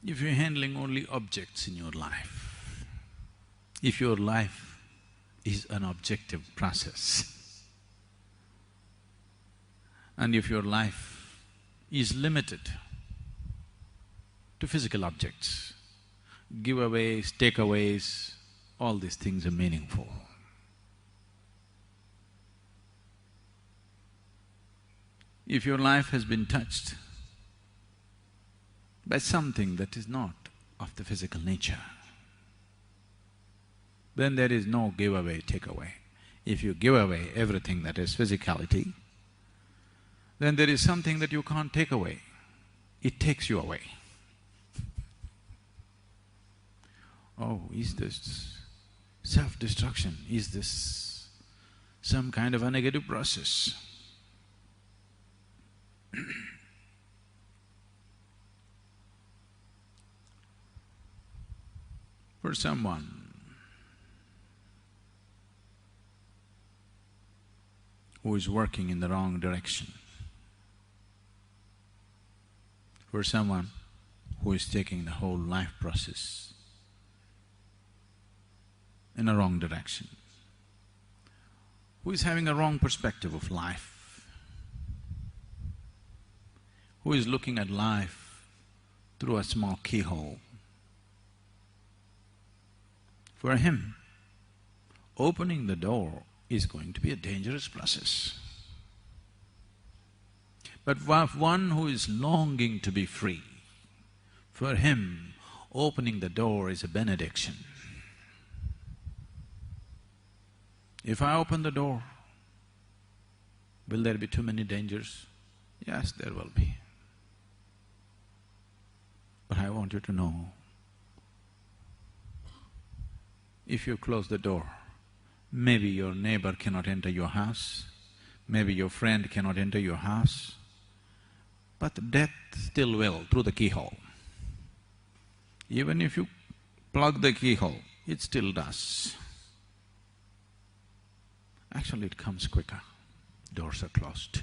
If you're handling only objects in your life, if your life is an objective process, and if your life is limited to physical objects, giveaways, takeaways, all these things are meaningful. If your life has been touched by something that is not of the physical nature, then there is no giveaway, takeaway. If you give away everything that is physicality, then there is something that you can't take away, it takes you away. Oh, is this self-destruction? Is this some kind of a negative process? For someone who is working in the wrong direction, for someone who is taking the whole life process in a wrong direction, who is having a wrong perspective of life, who is looking at life through a small keyhole. For him, opening the door is going to be a dangerous process. But for one who is longing to be free, for him, opening the door is a benediction. If I open the door, will there be too many dangers? Yes, there will be. But I want you to know, if you close the door, maybe your neighbor cannot enter your house, maybe your friend cannot enter your house, but death still will through the keyhole. Even if you plug the keyhole, it still does. Actually, it comes quicker, doors are closed.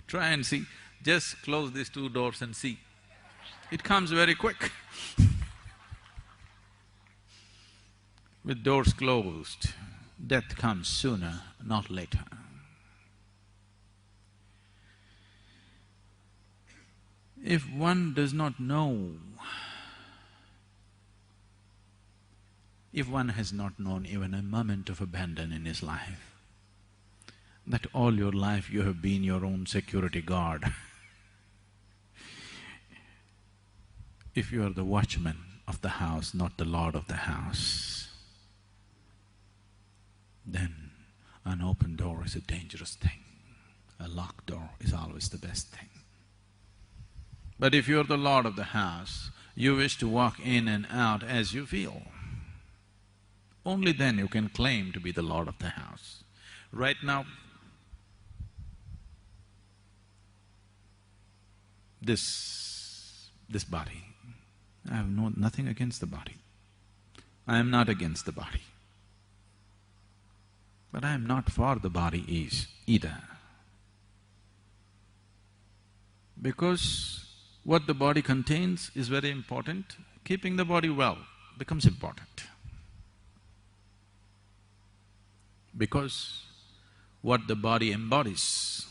Try and see, just close these two doors and see. It comes very quick. With doors closed, death comes sooner, not later. If one does not know, if one has not known even a moment of abandon in his life, that all your life you have been your own security guard. If you are the watchman of the house, not the lord of the house, then an open door is a dangerous thing. A locked door is always the best thing. But if you're the lord of the house, you wish to walk in and out as you feel. Only then you can claim to be the lord of the house. Right now, this body, I have nothing against the body. I am not against the body. But I am not for the body either. Because what the body contains is very important, keeping the body well becomes important. Because what the body embodies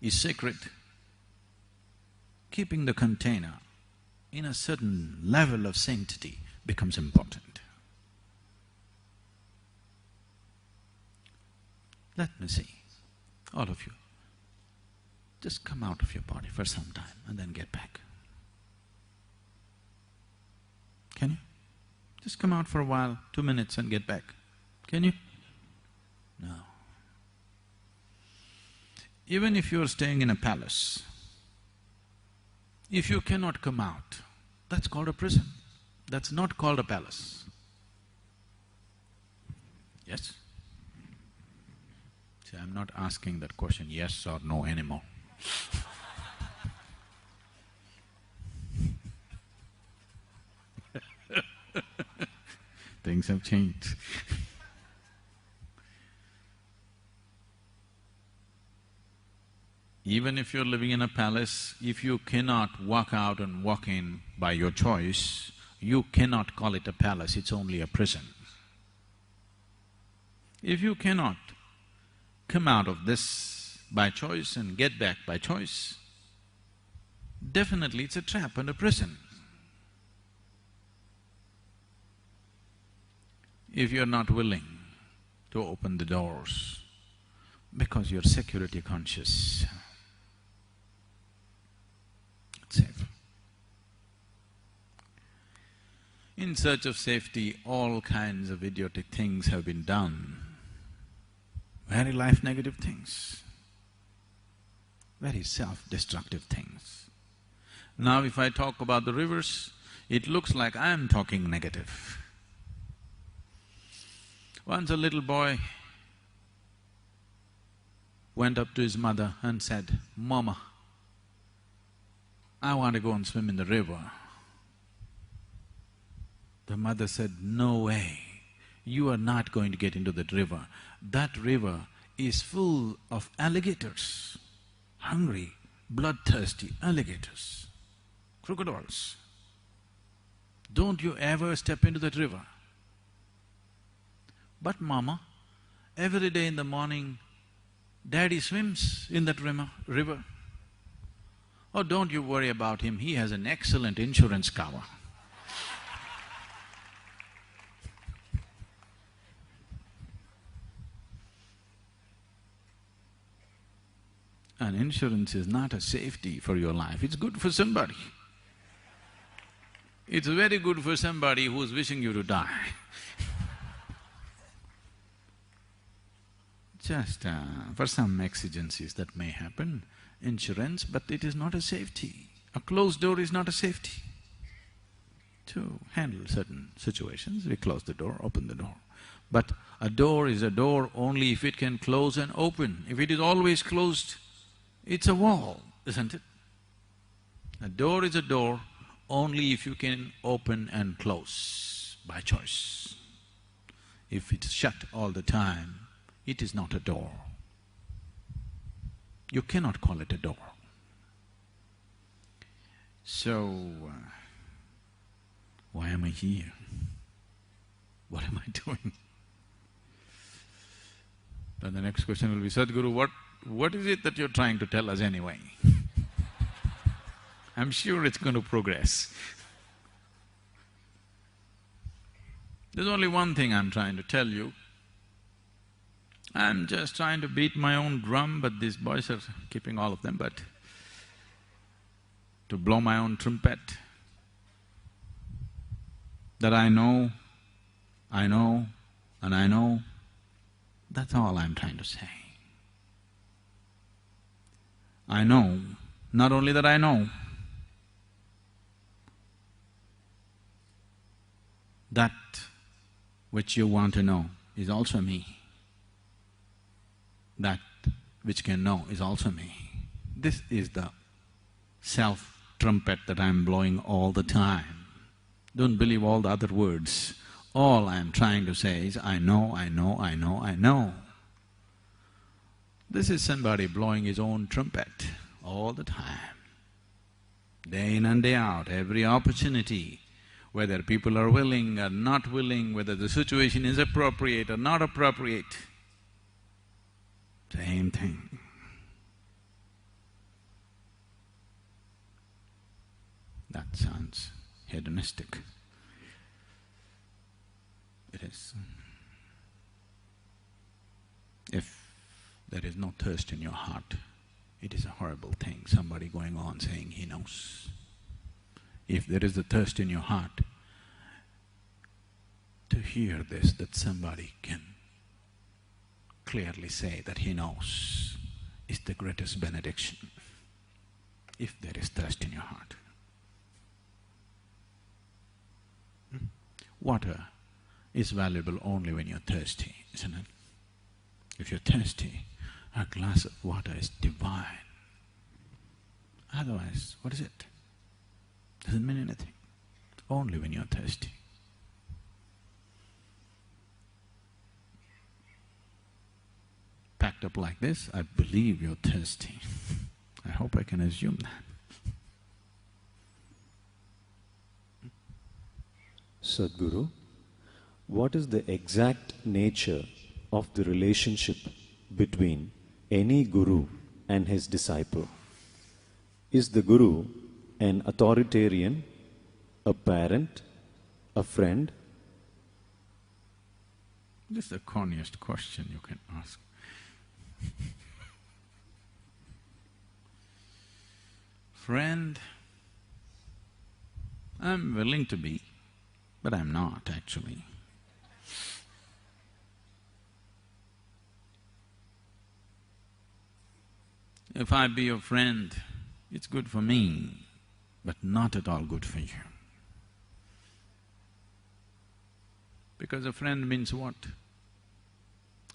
is sacred, keeping the container in a certain level of sanctity becomes important. Let me see, all of you, just come out of your body for some time and then get back. Can you? Just come out for a while, 2 minutes and get back. Can you? No. Even if you're staying in a palace, if you cannot come out, that's called a prison. That's not called a palace. Yes? See, I'm not asking that question yes or no anymore. Things have changed. Even if you're living in a palace, if you cannot walk out and walk in by your choice, you cannot call it a palace, it's only a prison. If you cannot come out of this by choice and get back by choice, definitely it's a trap and a prison. If you're not willing to open the doors because you're security conscious, it's safe. In search of safety, all kinds of idiotic things have been done, very life-negative things, very self-destructive things. Now if I talk about the rivers, it looks like I'm talking negative. Once a little boy went up to his mother and said, "Mama, I want to go and swim in the river." The mother said, "No way, you are not going to get into that river. That river is full of alligators, hungry, bloodthirsty alligators, crocodiles. Don't you ever step into that river." But mama, every day in the morning, daddy swims in that river. Oh, don't you worry about him, he has an excellent insurance cover. And insurance is not a safety for your life, it's good for somebody. It's very good for somebody who's wishing you to die. Just for some exigencies that may happen, insurance, but it is not a safety. A closed door is not a safety. To handle certain situations, we close the door, open the door. But a door is a door only if it can close and open. If it is always closed, it's a wall, isn't it? A door is a door only if you can open and close by choice. If it's shut all the time, it is not a door. You cannot call it a door. So, why am I here? What am I doing? Then the next question will be, Sadhguru, what is it that you're trying to tell us anyway? I'm sure it's going to progress. There's only one thing I'm trying to tell you. I'm just trying to beat my own drum, but these boys are keeping all of them, but to blow my own trumpet, that I know, and I know, that's all I'm trying to say. I know, not only that I know, that which you want to know is also me. That which can know is also me. This is the self-trumpet that I'm blowing all the time. Don't believe all the other words. All I'm trying to say is, I know, I know, I know, I know. This is somebody blowing his own trumpet all the time. Day in and day out, every opportunity, whether people are willing or not willing, whether the situation is appropriate or not appropriate, same thing. That sounds hedonistic. It is. If there is no thirst in your heart, it is a horrible thing, somebody going on saying he knows. If there is a thirst in your heart to hear this, that somebody can clearly say that he knows, is the greatest benediction, if there is thirst in your heart. Water is valuable only when you're thirsty, isn't it? If you're thirsty, a glass of water is divine. Otherwise, what is it? Doesn't mean anything. Only when you're thirsty. Packed up like this, I believe you're thirsty. I hope I can assume that. Sadhguru, what is the exact nature of the relationship between any guru and his disciple? Is the guru an authoritarian, a parent, a friend? This is the corniest question you can ask. Friend, I'm willing to be, but I'm not actually. If I be your friend, it's good for me, but not at all good for you. Because a friend means what?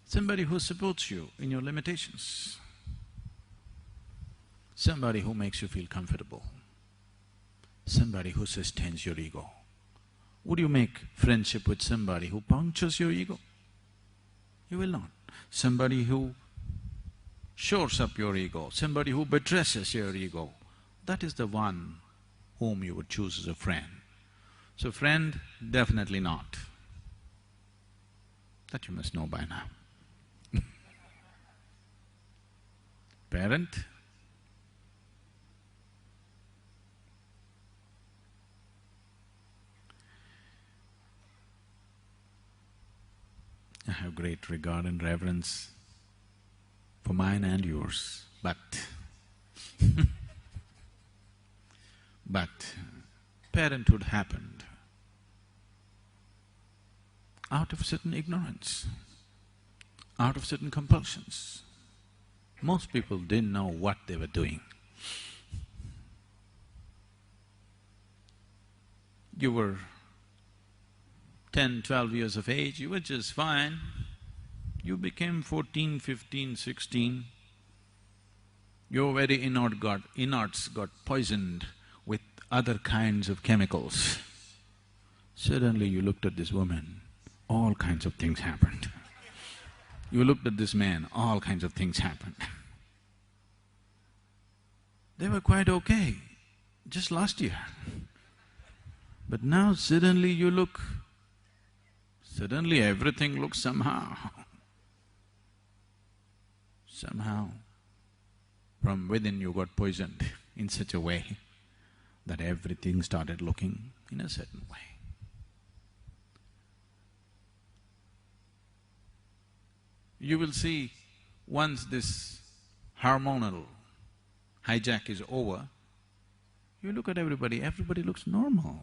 Somebody who supports you in your limitations. Somebody who makes you feel comfortable. Somebody who sustains your ego. Would you make friendship with somebody who punctures your ego? You will not. Somebody who shores up your ego, somebody who betrays your ego, that is the one whom you would choose as a friend. So friend, definitely not. That you must know by now. Parent, I have great regard and reverence for mine and yours, but but parenthood happened out of certain ignorance, out of certain compulsions. Most people didn't know what they were doing. You were 10, 12 years of age, you were just fine. You became 14, 15, 16. Your very innerts got poisoned with other kinds of chemicals. Suddenly you looked at this woman, all kinds of things happened. You looked at this man, all kinds of things happened. They were quite okay just last year. But now suddenly you look, suddenly everything looks somehow. Somehow, from within you got poisoned in such a way that everything started looking in a certain way. You will see, once this hormonal hijack is over, you look at everybody looks normal.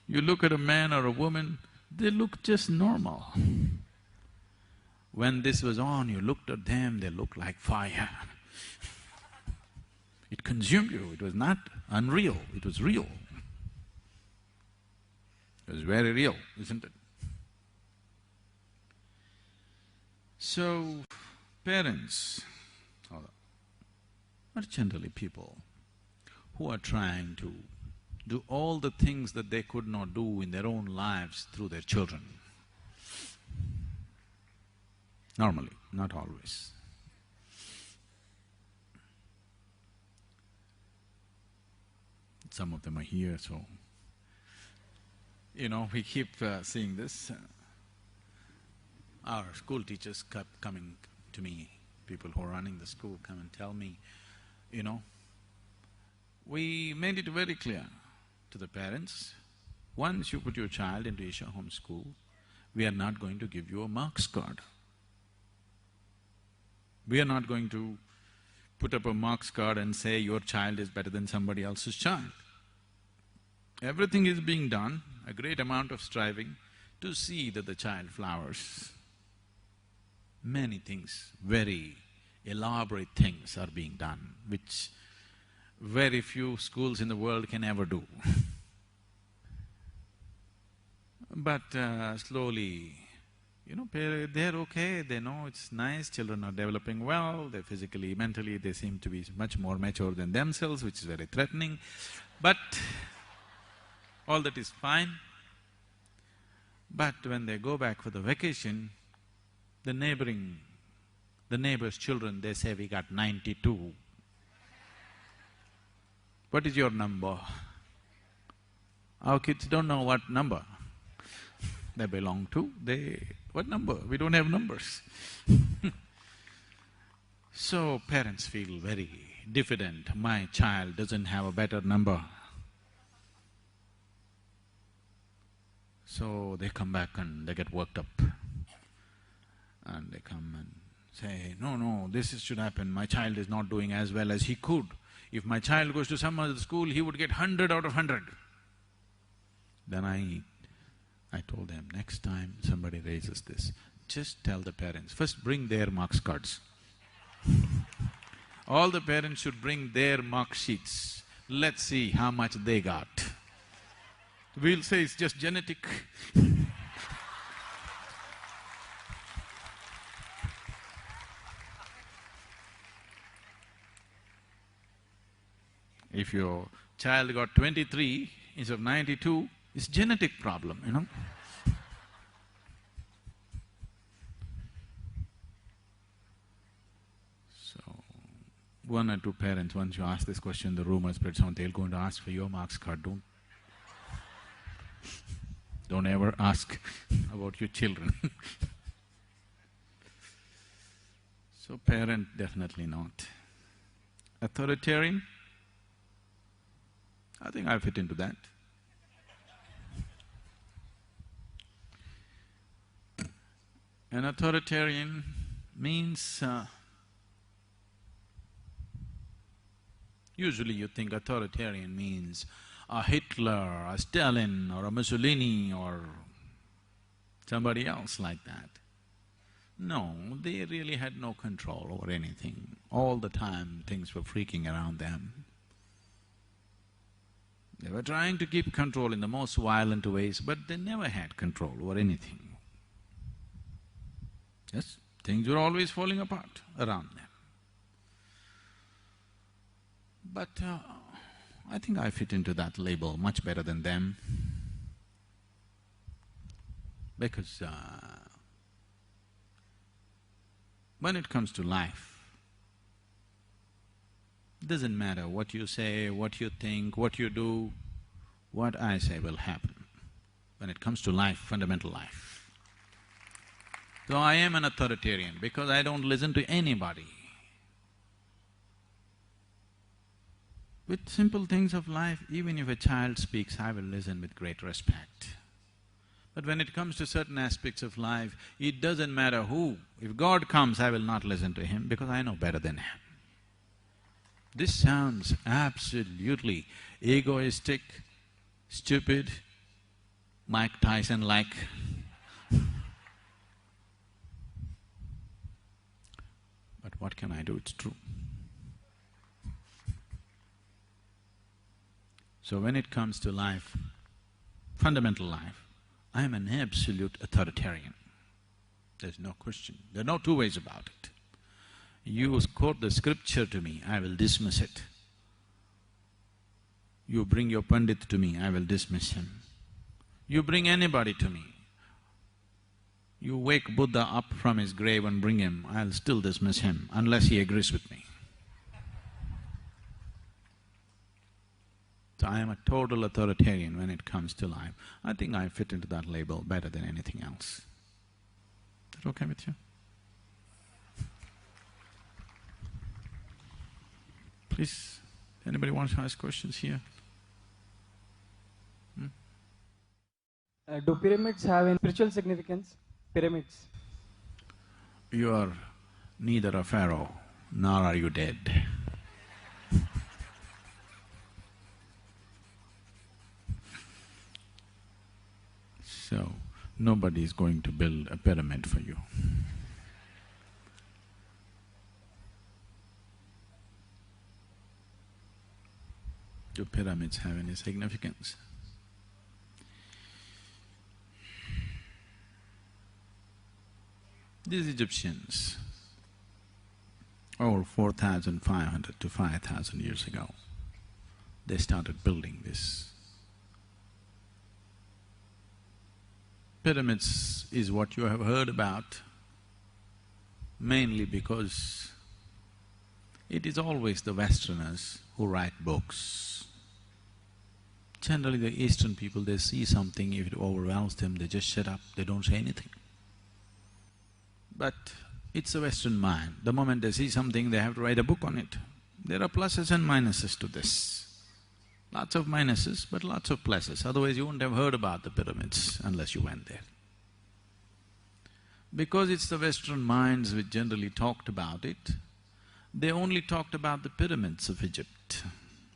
You look at a man or a woman, they look just normal. When this was on, you looked at them, they looked like fire. It consumed you, it was not unreal, it was real. It was very real, isn't it? So, parents are generally people who are trying to do all the things that they could not do in their own lives through their children. Normally, not always. Some of them are here, so… You know, we keep seeing this. Our school teachers kept coming to me, people who are running the school come and tell me, you know, we made it very clear to the parents, once you put your child into Isha Home School, we are not going to give you a marks card. We are not going to put up a marks card and say your child is better than somebody else's child. Everything is being done, a great amount of striving to see that the child flowers. Many things, very elaborate things are being done, which very few schools in the world can ever do. But slowly, you know, they're okay, they know it's nice, children are developing well, they're physically, mentally, they seem to be much more mature than themselves, which is very threatening. But all that is fine. But when they go back for the vacation, the neighbor's children, they say, we got 92. What is your number? Our kids don't know what number they belong to, what number? We don't have numbers. So parents feel very diffident, my child doesn't have a better number. So they come back and they get worked up. And they come and say, no, this should happen, my child is not doing as well as he could. If my child goes to some other school, he would get 100 out of 100. Then I told them, next time somebody raises this, just tell the parents, first bring their marks cards. All the parents should bring their mark sheets. Let's see how much they got. We'll say it's just genetic. If your child got 23 instead of 92, it's genetic problem, you know. So, one or two parents, once you ask this question, the rumor spreads on, they're going to ask for your marks card, don't… Don't ever ask about your children. So parent, definitely not. Authoritarian? I think I fit into that. An authoritarian means, usually you think authoritarian means a Hitler, a Stalin or a Mussolini or somebody else like that. No, they really had no control over anything. All the time things were freaking around them. They were trying to keep control in the most violent ways, but they never had control over anything. Yes, things were always falling apart around them. But I think I fit into that label much better than them, because when it comes to life, it doesn't matter what you say, what you think, what you do, what I say will happen when it comes to life, fundamental life. So I am an authoritarian because I don't listen to anybody. With simple things of life, even if a child speaks, I will listen with great respect. But when it comes to certain aspects of life, it doesn't matter who. If God comes, I will not listen to him because I know better than him. This sounds absolutely egoistic, stupid, Mike Tyson-like. But what can I do? It's true. So when it comes to life, fundamental life, I am an absolute authoritarian. There's no question, there are no two ways about it. You quote the scripture to me, I will dismiss it. You bring your Pandit to me, I will dismiss him. You bring anybody to me, you wake Buddha up from his grave and bring him, I'll still dismiss him unless he agrees with me. So I am a total authoritarian when it comes to life. I think I fit into that label better than anything else. Is that okay with you? Please, anybody wants to ask questions here? Do pyramids have any spiritual significance? Pyramids. You are neither a pharaoh, nor are you dead. So, nobody is going to build a pyramid for you. Do pyramids have any significance? These Egyptians, over 4,500 to 5,000 years ago, they started building this. Pyramids is what you have heard about, mainly because it is always the Westerners who write books. Generally the Eastern people, they see something, if it overwhelms them, they just shut up, they don't say anything. But it's a Western mind, the moment they see something, they have to write a book on it. There are pluses and minuses to this. Lots of minuses, but lots of pluses, otherwise you wouldn't have heard about the pyramids unless you went there. Because it's the Western minds which generally talked about it, they only talked about the pyramids of Egypt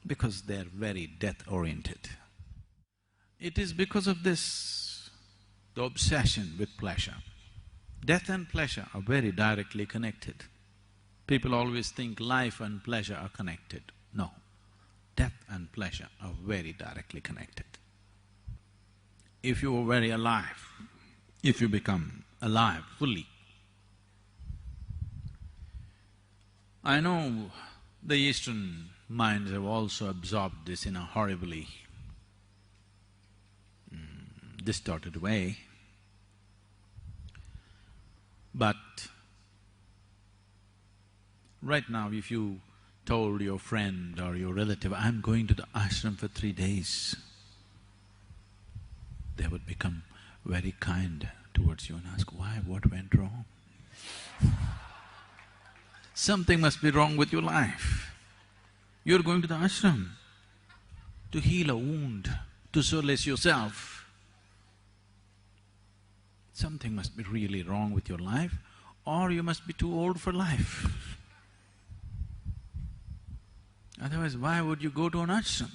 because they're very death-oriented. It is because of this, the obsession with pleasure. Death and pleasure are very directly connected. People always think life and pleasure are connected. No, death and pleasure are very directly connected. If you are very alive, if you become alive fully, I know the Eastern minds have also absorbed this in a horribly distorted way, but right now if you told your friend or your relative, I'm going to the ashram for 3 days, they would become very kind towards you and ask, why, what went wrong? Something must be wrong with your life. You're going to the ashram to heal a wound, to solace yourself. Something must be really wrong with your life, or you must be too old for life. Otherwise, why would you go to an ashram?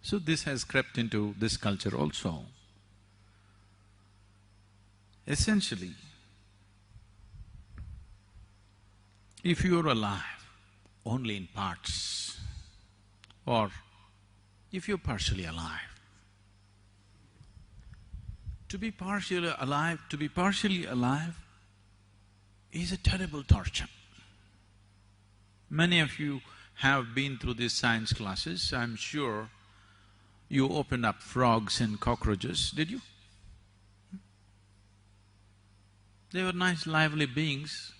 So this has crept into this culture also. Essentially, if you're alive only in parts, or if you're partially alive, to be partially alive is a terrible torture. Many of you have been through these science classes. I'm sure you opened up frogs and cockroaches, did you? They were nice, lively beings,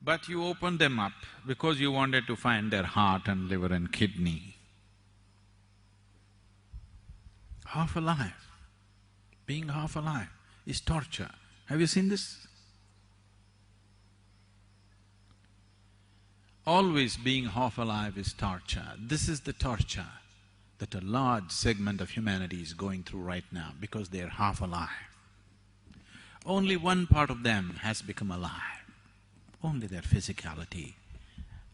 but you opened them up because you wanted to find their heart and liver and kidney. Half alive, being half alive is torture. Have you seen this? Always being half alive is torture. This is the torture that a large segment of humanity is going through right now because they're half alive. Only one part of them has become alive. Only their physicality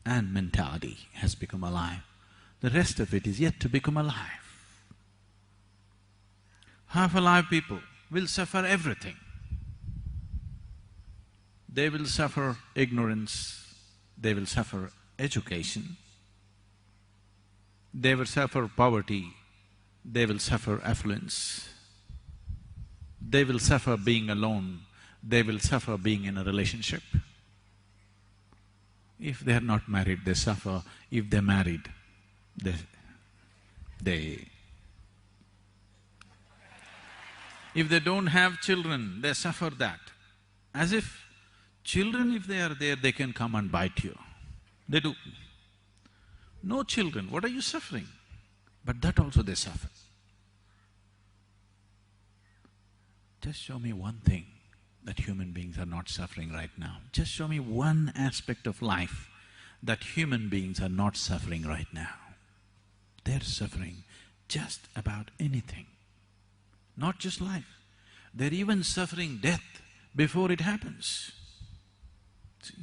and mentality has become alive. The rest of it is yet to become alive. Half-alive people will suffer everything. They will suffer ignorance, they will suffer education, they will suffer poverty, they will suffer affluence, they will suffer being alone, they will suffer being in a relationship. If they're not married, they suffer. If they're married, if they don't have children, they suffer that. As if children, if they are there, they can come and bite you. They do. No children, what are you suffering? But that also they suffer. Just show me one thing that human beings are not suffering right now. Just show me one aspect of life that human beings are not suffering right now. They're suffering just about anything, not just life. They're even suffering death before it happens.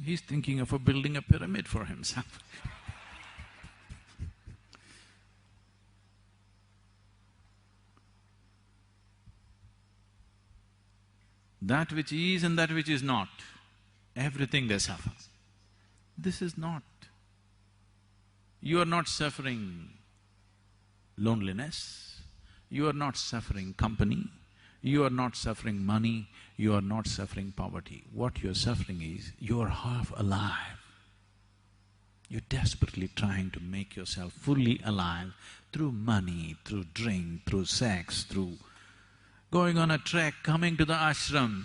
He's thinking of building a pyramid for himself. That which is and that which is not, everything they suffer. This is not. You are not suffering loneliness, you are not suffering company, you are not suffering money, you are not suffering poverty. What you're suffering is, you're half alive. You're desperately trying to make yourself fully alive through money, through drink, through sex, through going on a trek, coming to the ashram.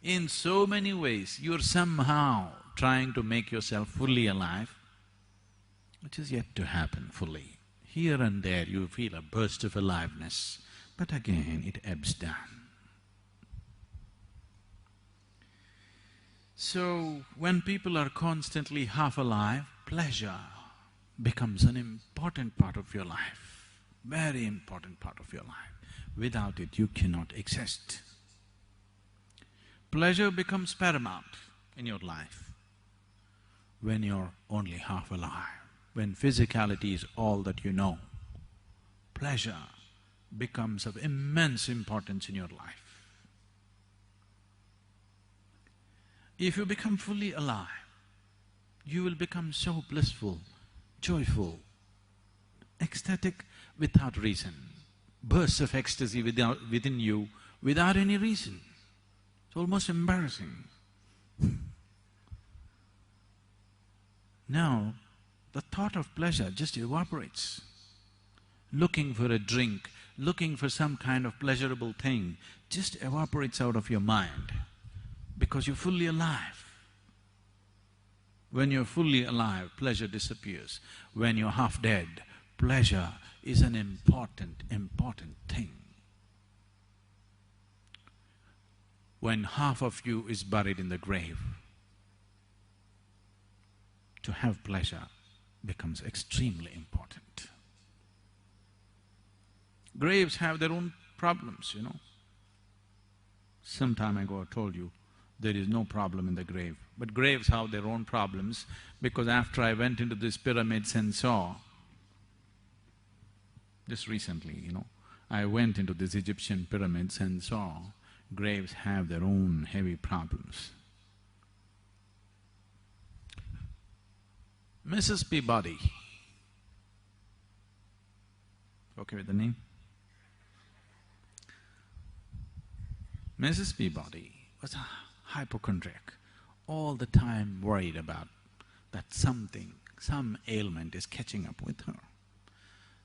In so many ways, you're somehow trying to make yourself fully alive, which is yet to happen fully. Here and there you feel a burst of aliveness, but again it ebbs down. So, when people are constantly half alive, pleasure becomes an important part of your life, very important part of your life. Without it, you cannot exist. Pleasure becomes paramount in your life when you're only half alive, when physicality is all that you know. Pleasure becomes of immense importance in your life. If you become fully alive, you will become so blissful, joyful, ecstatic without reason. Bursts of ecstasy within you without any reason. It's almost embarrassing. Now, the thought of pleasure just evaporates. Looking for a drink, looking for some kind of pleasurable thing just evaporates out of your mind because you're fully alive. When you're fully alive, pleasure disappears. When you're half dead, pleasure is an important thing. When half of you is buried in the grave, to have pleasure becomes extremely important. Graves have their own problems, you know. Some time ago I told you, there is no problem in the grave. But graves have their own problems, because after I went into these pyramids and saw, just recently, you know, I went into these Egyptian pyramids and saw graves have their own heavy problems. Mrs. Peabody, okay with the name? Mrs. Peabody was a hypochondriac, all the time worried about that some ailment is catching up with her.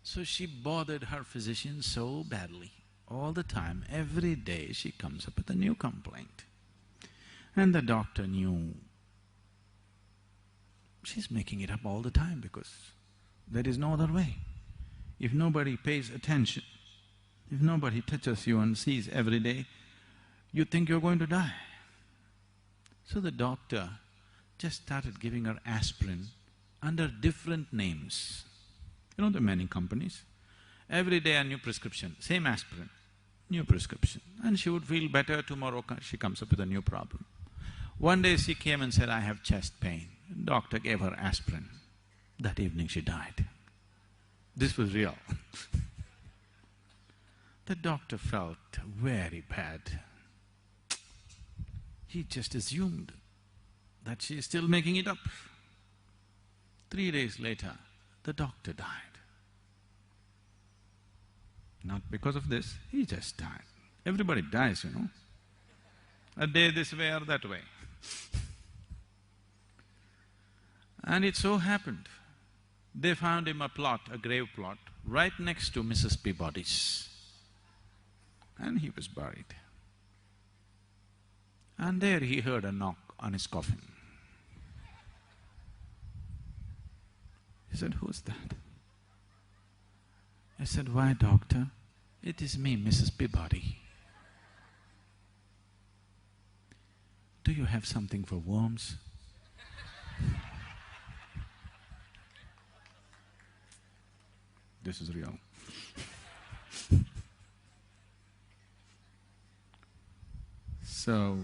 So she bothered her physician so badly, all the time, every day she comes up with a new complaint. And the doctor knew she's making it up all the time because there is no other way. If nobody pays attention, if nobody touches you and sees every day, you think you're going to die. So the doctor just started giving her aspirin under different names. You know, there are many companies. Every day a new prescription, same aspirin, new prescription. And she would feel better, tomorrow she comes up with a new problem. One day she came and said, I have chest pain. Doctor gave her aspirin. That evening she died. This was real. The doctor felt very bad. He just assumed that she is still making it up. 3 days later, the doctor died. Not because of this, he just died. Everybody dies, you know. A day this way or that way. And it so happened, they found him a plot, a grave plot, right next to Mrs. Peabody's. And he was buried. And there he heard a knock on his coffin. He said, who's that? I said, why, doctor? It is me, Mrs. Peabody. Do you have something for worms? This is real. So,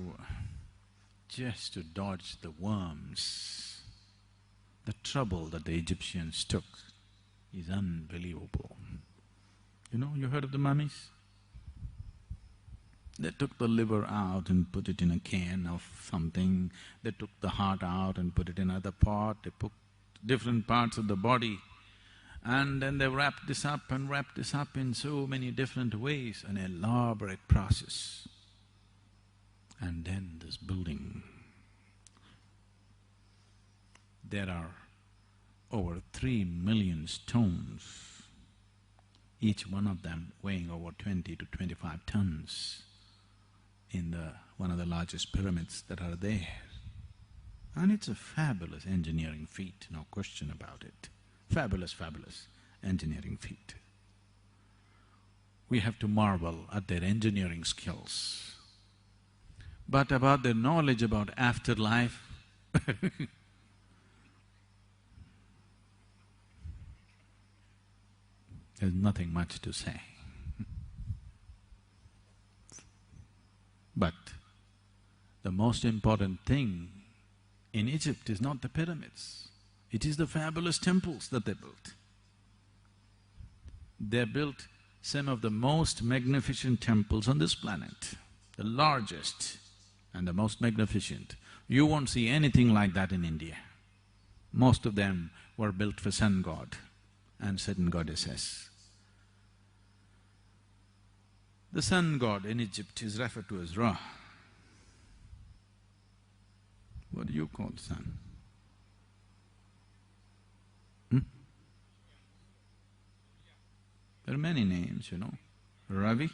just to dodge the worms, the trouble that the Egyptians took is unbelievable. You know, you heard of the mummies? They took the liver out and put it in a can of something, they took the heart out and put it in another pot, they put different parts of the body, and then they wrapped this up and wrapped this up in so many different ways, an elaborate process. And then this building, there are over 3 million stones, each one of them weighing over 20 to 25 tons in one of the largest pyramids that are there. And it's a fabulous engineering feat, no question about it. Fabulous engineering feat. We have to marvel at their engineering skills. But about their knowledge about afterlife, there's nothing much to say. But the most important thing in Egypt is not the pyramids, it is the fabulous temples that they built. They built some of the most magnificent temples on this planet, the largest and the most magnificent. You won't see anything like that in India. Most of them were built for sun god and certain goddesses. The sun god in Egypt is referred to as Ra. What do you call sun? There are many names, you know. Ravi.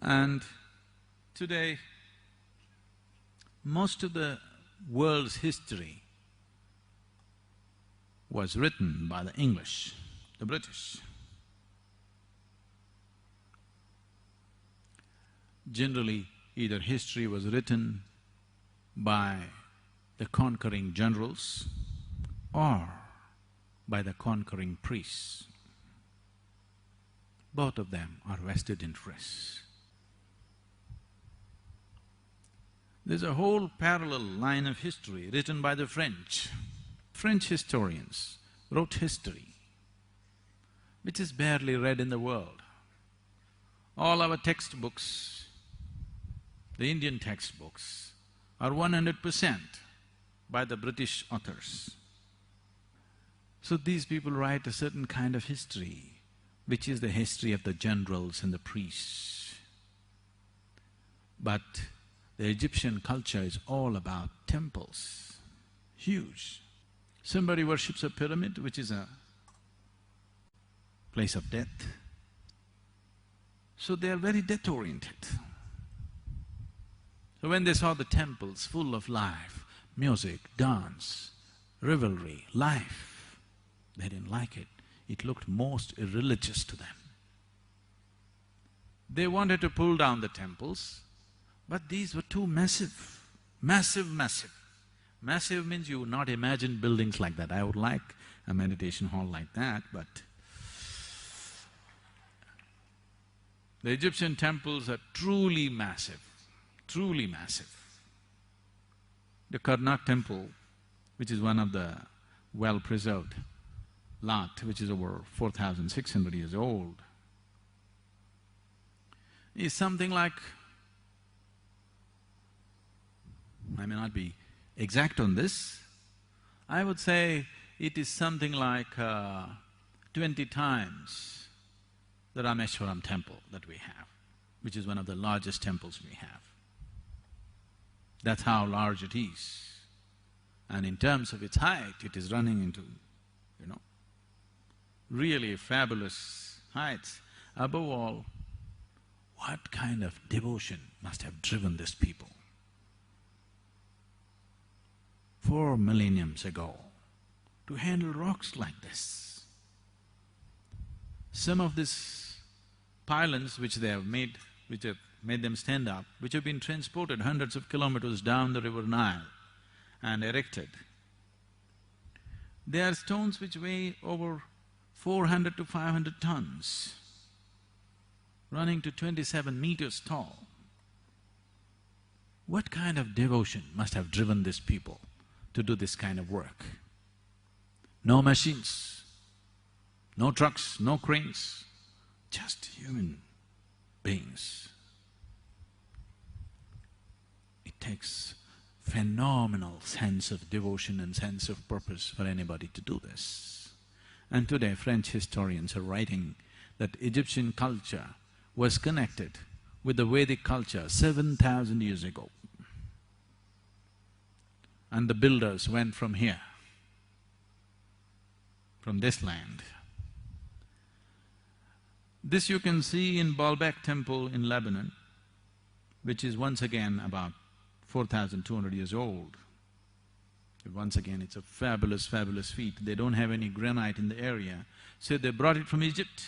And today, most of the world's history was written by the English, the British. Generally, either history was written by the conquering generals or by the conquering priests. Both of them are vested interests. There's a whole parallel line of history written by the French. French historians wrote history, which is barely read in the world. All our textbooks, the Indian textbooks, are 100% by the British authors. So these people write a certain kind of history, which is the history of the generals and the priests. But the Egyptian culture is all about temples, huge. Somebody worships a pyramid, which is a place of death. So they are very death-oriented. So when they saw the temples full of life, music, dance, revelry, life, they didn't like it. It looked most irreligious to them. They wanted to pull down the temples, but these were too massive, massive, massive. Massive means you would not imagine buildings like that. I would like a meditation hall like that, but the Egyptian temples are truly massive, truly massive. The Karnak temple, which is one of the well-preserved lot, which is over 4,600 years old, is something like, I may not be exact on this, I would say it is something like 20 times the Rameshwaram temple that we have, which is one of the largest temples we have. That's how large it is. And in terms of its height, it is running into, really fabulous heights. Above all, what kind of devotion must have driven these people 4 millenniums ago to handle rocks like this? Some of these pylons which they have made, which have made them stand up, which have been transported hundreds of kilometers down the river Nile and erected, they are stones which weigh over 400 to 500 tons, running to 27 meters tall. What kind of devotion must have driven these people to do this kind of work? No machines, no trucks, no cranes, just human beings. It takes phenomenal sense of devotion and sense of purpose for anybody to do this. And today French historians are writing that Egyptian culture was connected with the Vedic culture 7,000 years ago. And the builders went from here, from this land. This you can see in Baalbek temple in Lebanon, which is once again about 4,200 years old. Once again, it's a fabulous, fabulous feat. They don't have any granite in the area, so they brought it from Egypt.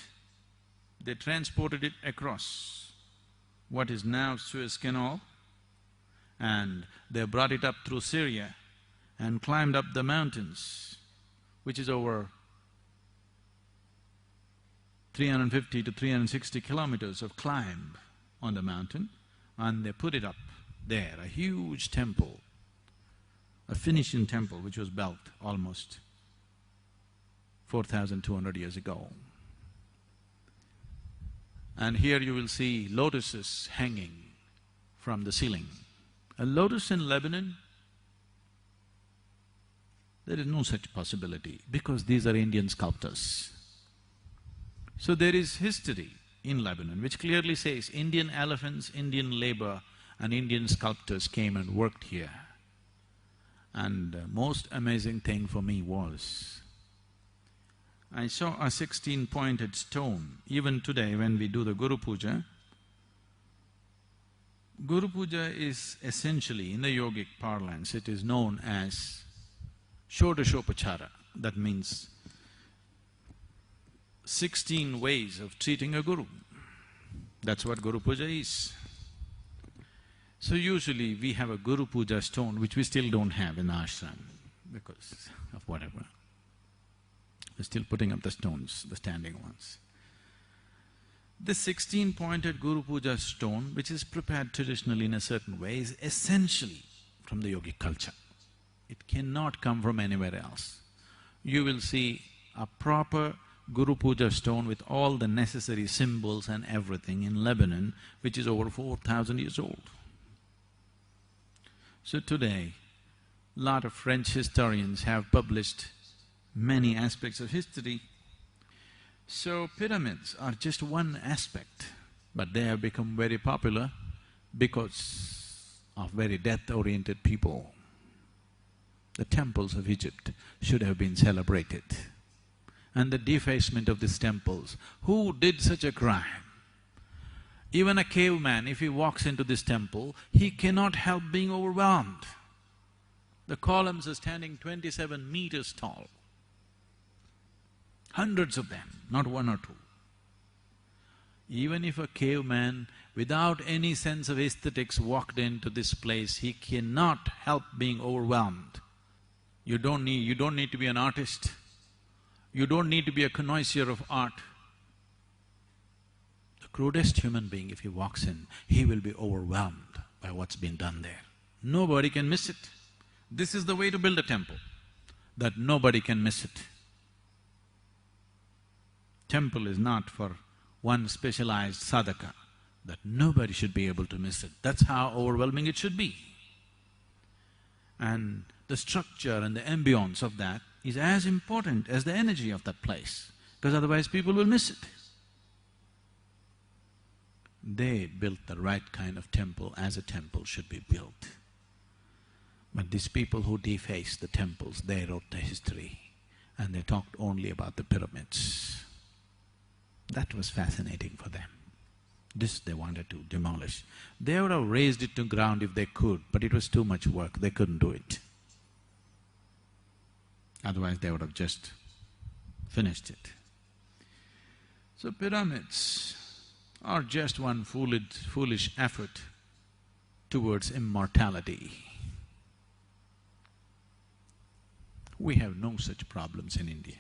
They transported it across what is now Suez Canal, and they brought it up through Syria and climbed up the mountains, which is over 350 to 360 kilometers of climb on the mountain, and they put it up there, a huge temple, a Phoenician temple which was built almost 4,200 years ago. And here you will see lotuses hanging from the ceiling. A lotus in Lebanon, there is no such possibility because these are Indian sculptors. So there is history in Lebanon which clearly says Indian elephants, Indian labor and Indian sculptors came and worked here. And the most amazing thing for me was, I saw a 16-pointed stone. Even today when we do the Guru Puja, Guru Puja is essentially, in the yogic parlance, it is known as Shodashopachara. that means 16 ways of treating a guru. That's what Guru Puja is. So usually we have a Guru Puja stone which we still don't have in the ashram because of whatever. We're still putting up the stones, the standing ones. This 16-pointed Guru Puja stone, which is prepared traditionally in a certain way, is essentially from the yogic culture. It cannot come from anywhere else. You will see a proper Guru Puja stone with all the necessary symbols and everything in Lebanon, which is over 4,000 years old. So today, lot of French historians have published many aspects of history. So pyramids are just one aspect, but they have become very popular because of very death-oriented people. The temples of Egypt should have been celebrated. And the defacement of these temples, who did such a crime? Even a caveman, if he walks into this temple, he cannot help being overwhelmed. The columns are standing 27 meters tall. Hundreds of them, not one or two. Even if a caveman, without any sense of aesthetics, walked into this place, he cannot help being overwhelmed. You don't need to be an artist. You don't need to be a connoisseur of art. The crudest human being, if he walks in, he will be overwhelmed by what's been done there. Nobody can miss it. This is the way to build a temple, that nobody can miss it. Temple is not for one specialized sadhaka, that nobody should be able to miss it. That's how overwhelming it should be. And the structure and the ambience of that is as important as the energy of that place, because otherwise people will miss it. They built the right kind of temple as a temple should be built. But these people who defaced the temples, they wrote the history and they talked only about the pyramids. That was fascinating for them. This they wanted to demolish. They would have razed it to ground if they could, but it was too much work, they couldn't do it. Otherwise they would have just finished it. So pyramids are just one foolish effort towards immortality. We have no such problems in India.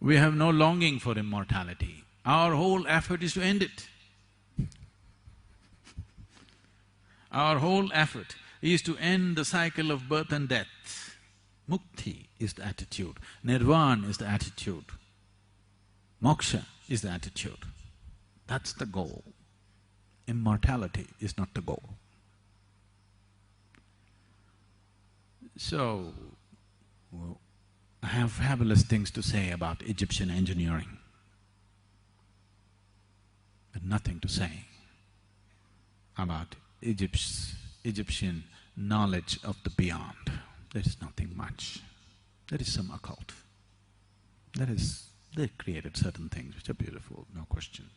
We have no longing for immortality. Our whole effort is to end it. Our whole effort is to end the cycle of birth and death. Mukti is the attitude, nirvana is the attitude, moksha is the attitude. That's the goal. Immortality is not the goal. So, I have fabulous things to say about Egyptian engineering, but nothing to say about Egyptian knowledge of the beyond. There is nothing much. There is some occult. They created certain things which are beautiful, no question.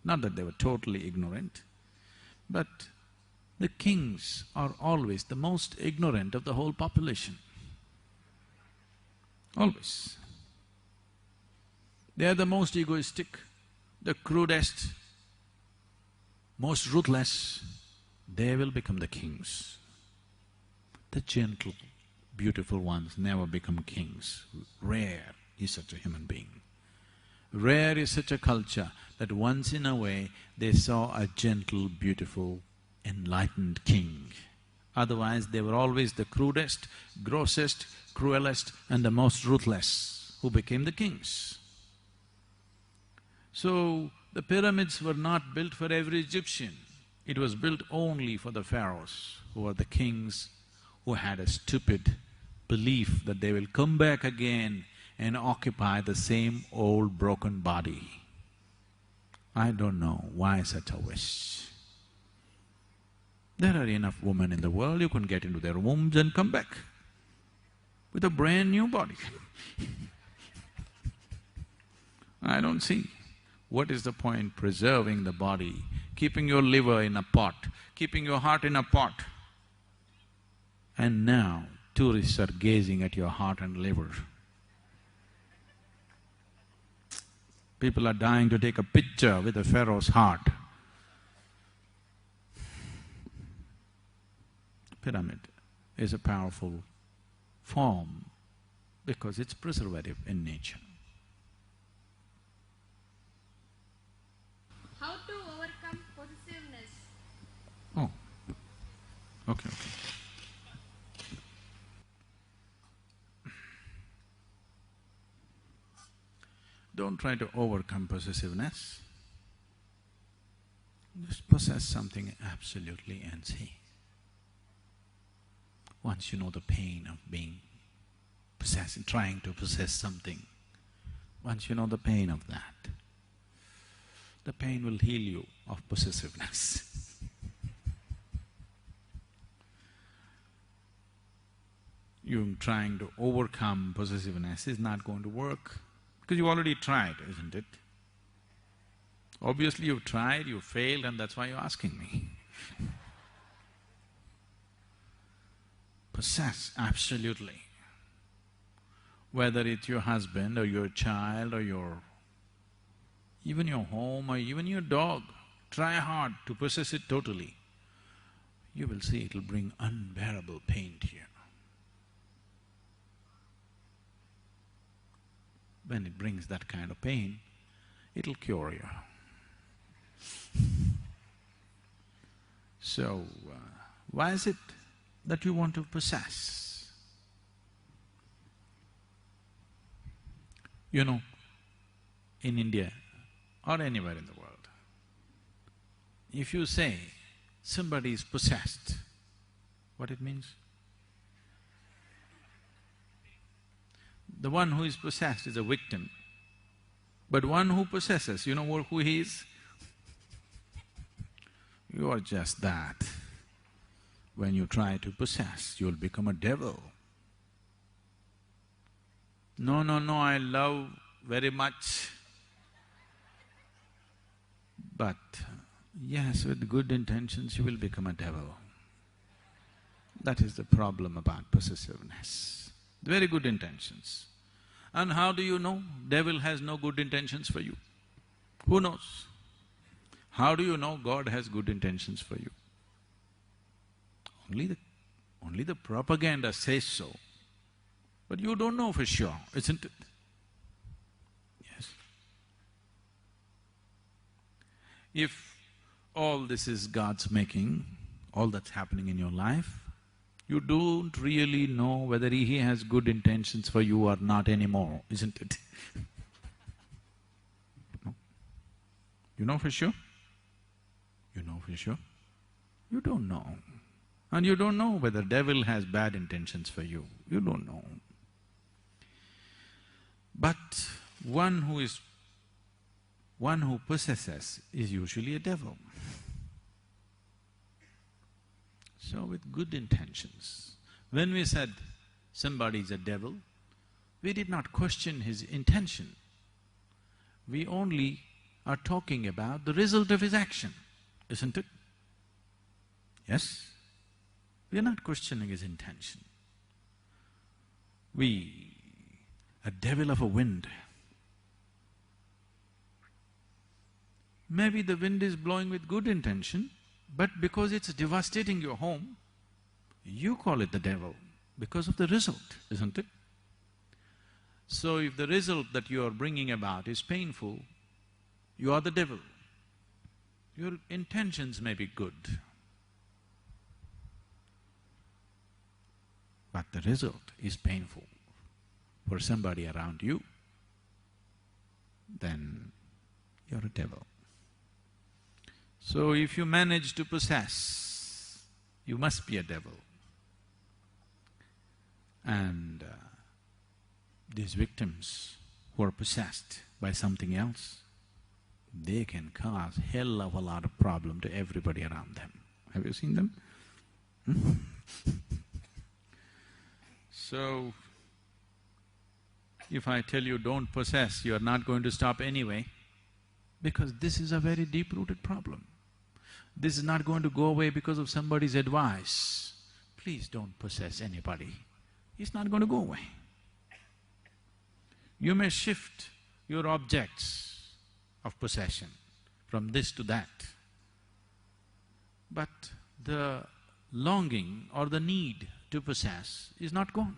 Not that they were totally ignorant, but the kings are always the most ignorant of the whole population. Always. They are the most egoistic, the crudest, most ruthless. They will become the kings. The gentle, beautiful ones never become kings. Rare is such a human being. Rare is such a culture that once in a way they saw a gentle, beautiful, enlightened king. Otherwise, they were always the crudest, grossest, cruelest and the most ruthless who became the kings. So, the pyramids were not built for every Egyptian. It was built only for the pharaohs, who were the kings, who had a stupid belief that they will come back again and occupy the same old broken body. I don't know why such a wish. There are enough women in the world, you can get into their wombs and come back with a brand new body. I don't see. What is the point preserving the body, keeping your liver in a pot, keeping your heart in a pot, And now tourists are gazing at your heart and liver. People are dying to take a picture with a pharaoh's heart. Pyramid is a powerful form because it's preservative in nature. How to overcome possessiveness? Oh, okay. Don't try to overcome possessiveness. Just possess something absolutely and see. Once you know the pain of being possessed, trying to possess something, once you know the pain of that, the pain will heal you of possessiveness. You trying to overcome possessiveness is not going to work because you already tried, isn't it? Obviously you've tried, you failed, and that's why you're asking me. Possess, absolutely. Whether it's your husband or your child or even your home or even your dog, try hard to possess it totally. You will see it'll bring unbearable pain to you. When it brings that kind of pain, it'll cure you. So, why is it that you want to possess? You know, in India or anywhere in the world, if you say somebody is possessed, what it means? The one who is possessed is a victim, but one who possesses, you know who he is? You are just that. When you try to possess, you'll become a devil. No, I love very much. But yes, with good intentions you will become a devil. That is the problem about possessiveness. Very good intentions. And how do you know devil has no good intentions for you? Who knows? How do you know God has good intentions for you? Only the propaganda says so, but you don't know for sure, isn't it? Yes. If all this is God's making, all that's happening in your life, you don't really know whether He has good intentions for you or not anymore, isn't it? No? You know for sure? You know for sure? You don't know. And you don't know whether devil has bad intentions for you, you don't know. But one who possesses is usually a devil. So with good intentions, when we said somebody is a devil, we did not question his intention. We only are talking about the result of his action, isn't it? Yes? We are not questioning his intention. A devil of a wind. Maybe the wind is blowing with good intention, but because it's devastating your home, you call it the devil because of the result, isn't it? So if the result that you are bringing about is painful, you are the devil. Your intentions may be good, but the result is painful for somebody around you, then you're a devil. So if you manage to possess, you must be a devil. And these victims who are possessed by something else, they can cause hell of a lot of problem to everybody around them. Have you seen them? So, if I tell you don't possess, you are not going to stop anyway, because this is a very deep-rooted problem. This is not going to go away because of somebody's advice. please don't possess anybody. It's not going to go away. You may shift your objects of possession from this to that, but the longing or the need to possess is not gone.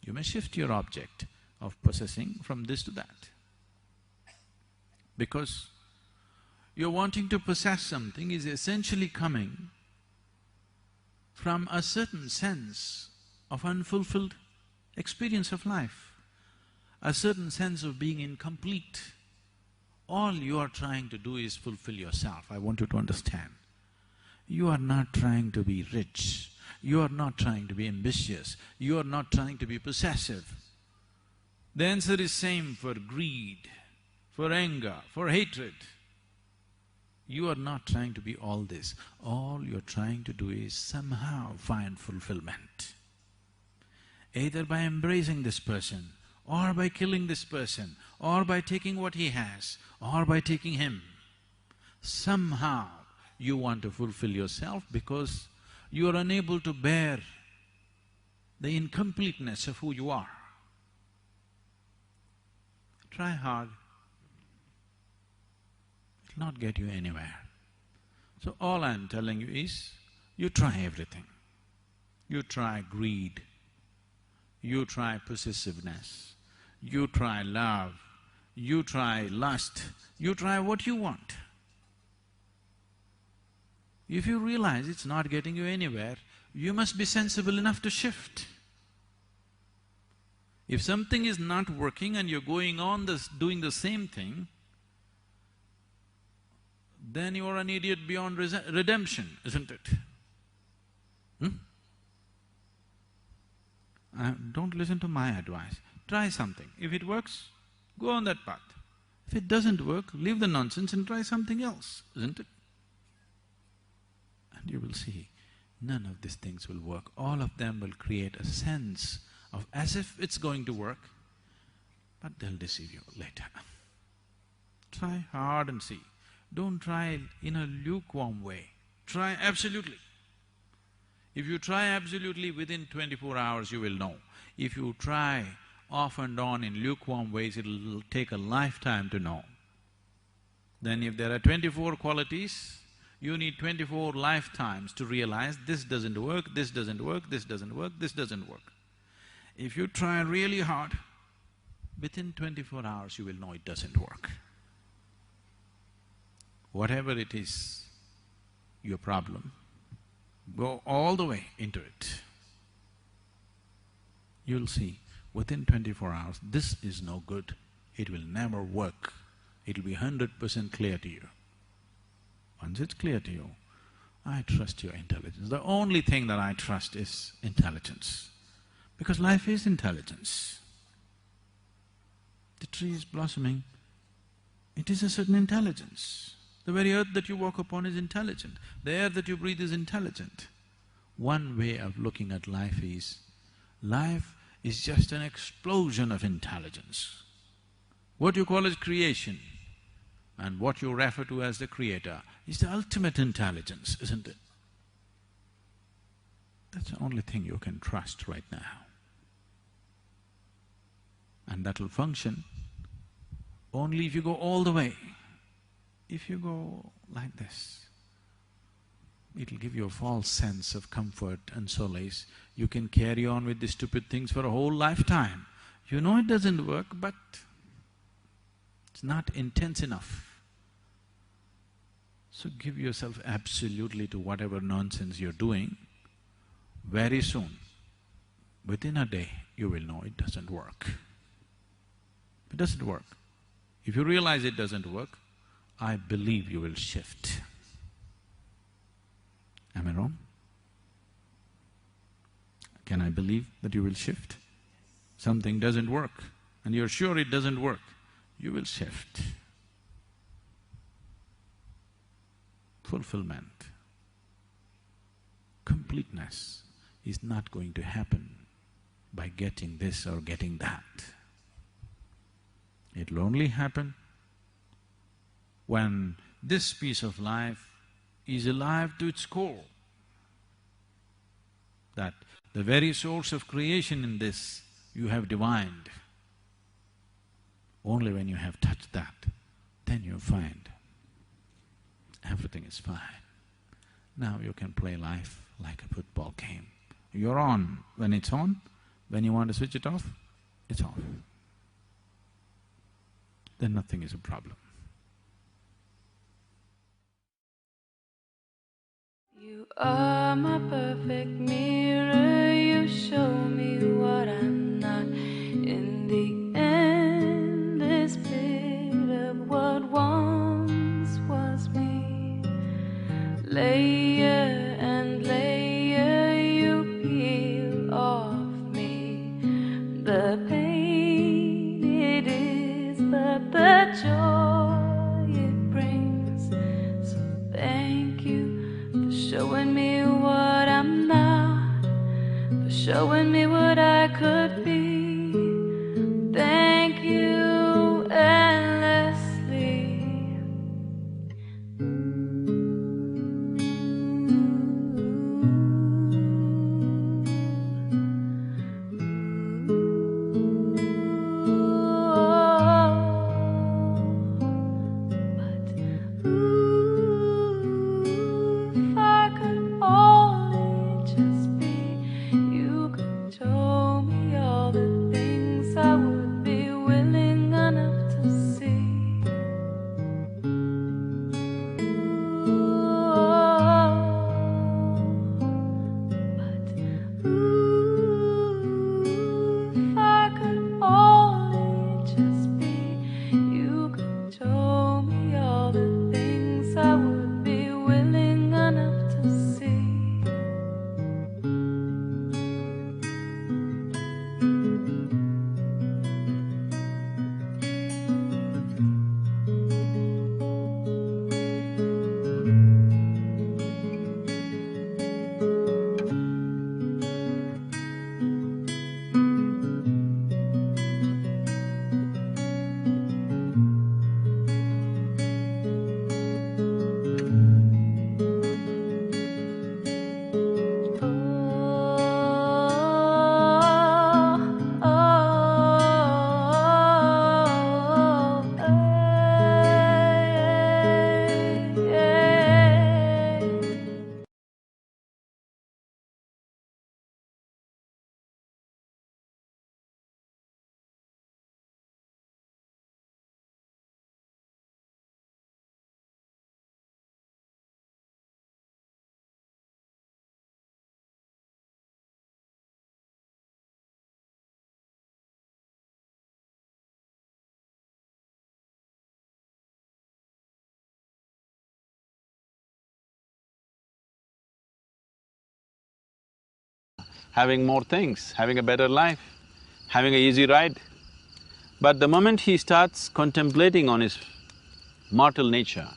You may shift your object of possessing from this to that. Because your wanting to possess something is essentially coming from a certain sense of unfulfilled experience of life, a certain sense of being incomplete. All you are trying to do is fulfill yourself. I want you to understand. You are not trying to be rich, you are not trying to be ambitious, you are not trying to be possessive. The answer is same for greed, for anger, for hatred. You are not trying to be all this. All you're trying to do is somehow find fulfillment. Either by embracing this person, or by killing this person, or by taking what he has, or by taking him. Somehow you want to fulfill yourself because you are unable to bear the incompleteness of who you are. Try hard, it'll not get you anywhere. So all I'm telling you is, you try everything. You try greed, you try possessiveness, you try love, you try lust, you try what you want. If you realize it's not getting you anywhere, you must be sensible enough to shift. If something is not working and you're going on doing the same thing, then you're an idiot beyond redemption, isn't it? Don't listen to my advice. Try something. If it works, go on that path. If it doesn't work, leave the nonsense and try something else, isn't it? And you will see, none of these things will work. All of them will create a sense of as if it's going to work, but they'll deceive you later. Try hard and see. Don't try in a lukewarm way. Try absolutely. If you try absolutely, within 24 hours you will know. If you try off and on in lukewarm ways, it'll take a lifetime to know. Then if there are 24 qualities, you need 24 lifetimes to realize this doesn't work, this doesn't work, this doesn't work, this doesn't work. If you try really hard, within 24 hours you will know it doesn't work. Whatever it is, your problem, go all the way into it. You'll see, within 24 hours, this is no good, it will never work. It'll be 100% clear to you. Once it's clear to you, I trust your intelligence. The only thing that I trust is intelligence, because life is intelligence. The tree is blossoming, it is a certain intelligence. The very earth that you walk upon is intelligent, the air that you breathe is intelligent. One way of looking at life is just an explosion of intelligence. What you call as creation and what you refer to as the creator is the ultimate intelligence, isn't it? That's the only thing you can trust right now. And that'll function only if you go all the way. If you go like this, it'll give you a false sense of comfort and solace. You can carry on with these stupid things for a whole lifetime. You know it doesn't work, but it's not intense enough. So give yourself absolutely to whatever nonsense you're doing. Very soon, within a day, you will know it doesn't work. It doesn't work. If you realize it doesn't work, I believe you will shift. Am I wrong? Can I believe that you will shift? Something doesn't work and you're sure it doesn't work, you will shift. Fulfillment, completeness is not going to happen by getting this or getting that. It'll only happen when this piece of life is alive to its core. that the very source of creation in this you have divined. Only when you have touched that, then you find everything is fine. Now you can play life like a football game. You're on when it's on, when you want to switch it off, it's off. Then nothing is a problem. You are my perfect mirror, you show me what I'm not. In the endless pit of what once was me, layer and layer you peel off me. The pain it is, but the joy it brings. So thank you for showing me what I'm not, for showing me what I could be. Thank you endlessly. If I could only just be, you could show me all the things I would be willing enough to see. If I could only just be, you could show me all the things I would be willing enough to see. Having more things, having a better life, having an easy ride. But the moment he starts contemplating on his mortal nature,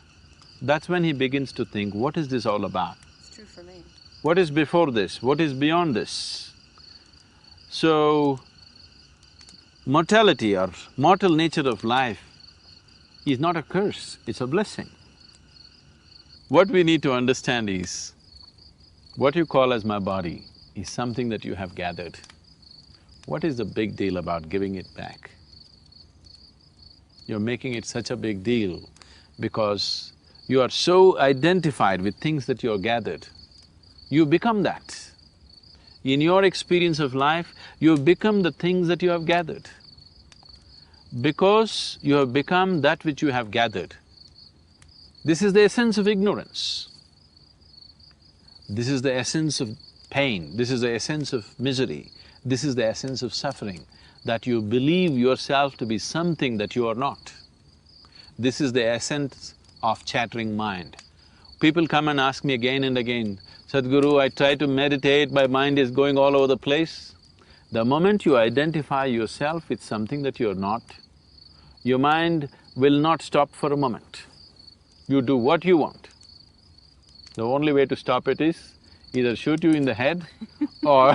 that's when he begins to think, what is this all about? It's true for me. What is before this? What is beyond this? So, mortality or mortal nature of life is not a curse, it's a blessing. What we need to understand is, what you call as my body is something that you have gathered. What is the big deal about giving it back? You're making it such a big deal because you are so identified with things that you're gathered. You become that. In your experience of life, you've become the things that you have gathered. Because you have become that which you have gathered, this is the essence of ignorance. This is the essence of pain, this is the essence of misery, this is the essence of suffering, that you believe yourself to be something that you are not. This is the essence of chattering mind. People come and ask me again and again, Sadhguru, I try to meditate, my mind is going all over the place. The moment you identify yourself with something that you're not, your mind will not stop for a moment. You do what you want. The only way to stop it is either shoot you in the head or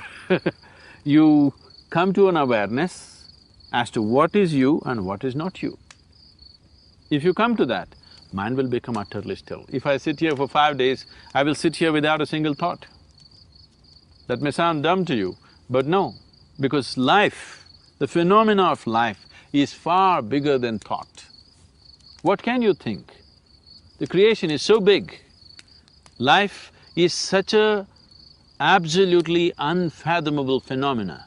you come to an awareness as to what is you and what is not you. If you come to that, mind will become utterly still. If I sit here for 5 days, I will sit here without a single thought. That may sound dumb to you, but no, because life, the phenomena of life is far bigger than thought. What can you think? The creation is so big. Life is such a absolutely unfathomable phenomena,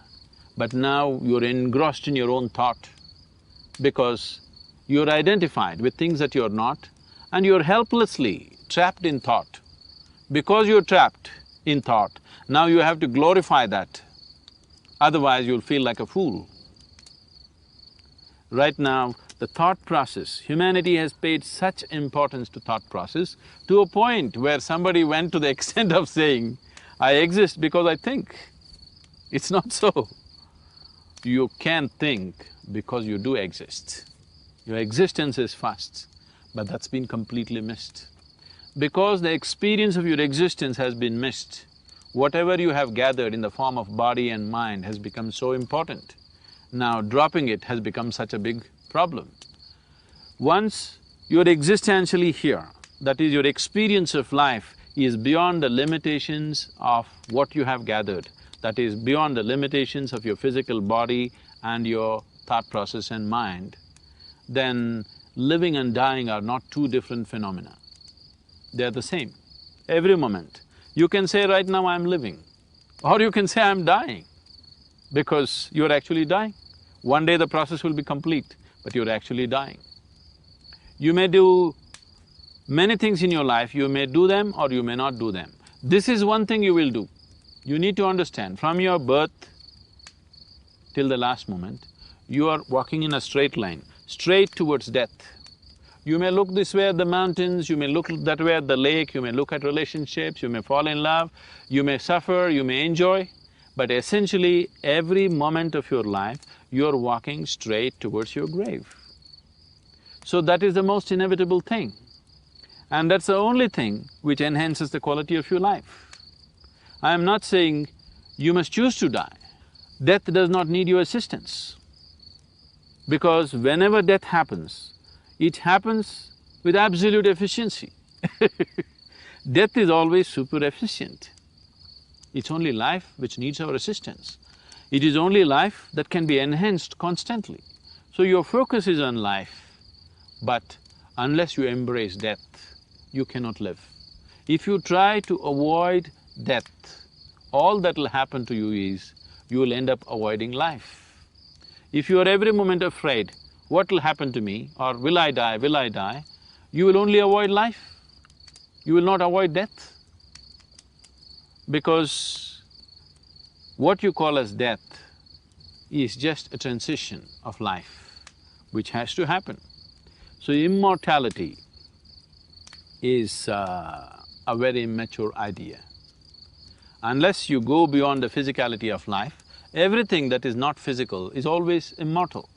but now you're engrossed in your own thought because you're identified with things that you're not and you're helplessly trapped in thought. Because you're trapped in thought, now you have to glorify that, otherwise you'll feel like a fool. Right now, the thought process, humanity has paid such importance to thought process to a point where somebody went to the extent of saying, I exist because I think. It's not so. You can think because you do exist. Your existence is first, but that's been completely missed. Because the experience of your existence has been missed, whatever you have gathered in the form of body and mind has become so important. Now dropping it has become such a big problem. Once you're existentially here, that is, your experience of life is beyond the limitations of what you have gathered, that is, beyond the limitations of your physical body and your thought process and mind, then living and dying are not two different phenomena. They're the same. Every moment, you can say right now I'm living, or you can say I'm dying, because you're actually dying. One day the process will be complete, but you're actually dying. You may do many things in your life, you may do them or you may not do them. This is one thing you will do. You need to understand, from your birth till the last moment, you are walking in a straight line, straight towards death. You may look this way at the mountains, you may look that way at the lake, you may look at relationships, you may fall in love, you may suffer, you may enjoy, but essentially every moment of your life, you're walking straight towards your grave. So that is the most inevitable thing. And that's the only thing which enhances the quality of your life. I am not saying you must choose to die. Death does not need your assistance, because whenever death happens, it happens with absolute efficiency. Death is always super efficient. It's only life which needs our assistance. It is only life that can be enhanced constantly. So your focus is on life, but unless you embrace death, you cannot live. If you try to avoid death, all that'll happen to you is, you will end up avoiding life. If you are every moment afraid, what will happen to me, or will I die, you will only avoid life. You will not avoid death. Because what you call as death is just a transition of life, which has to happen. So immortality is a very immature idea. Unless you go beyond the physicality of life, everything that is not physical is always immortal.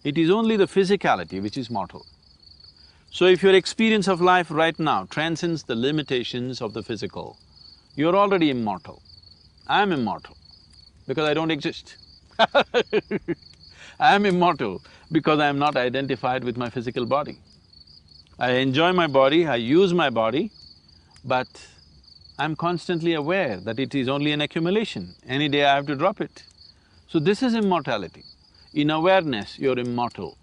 It is only the physicality which is mortal. So if your experience of life right now transcends the limitations of the physical, you're already immortal. I'm immortal because I don't exist. I'm immortal because I'm not identified with my physical body. I enjoy my body, I use my body, but I'm constantly aware that it is only an accumulation. Any day I have to drop it. So this is immortality. In awareness, you're immortal.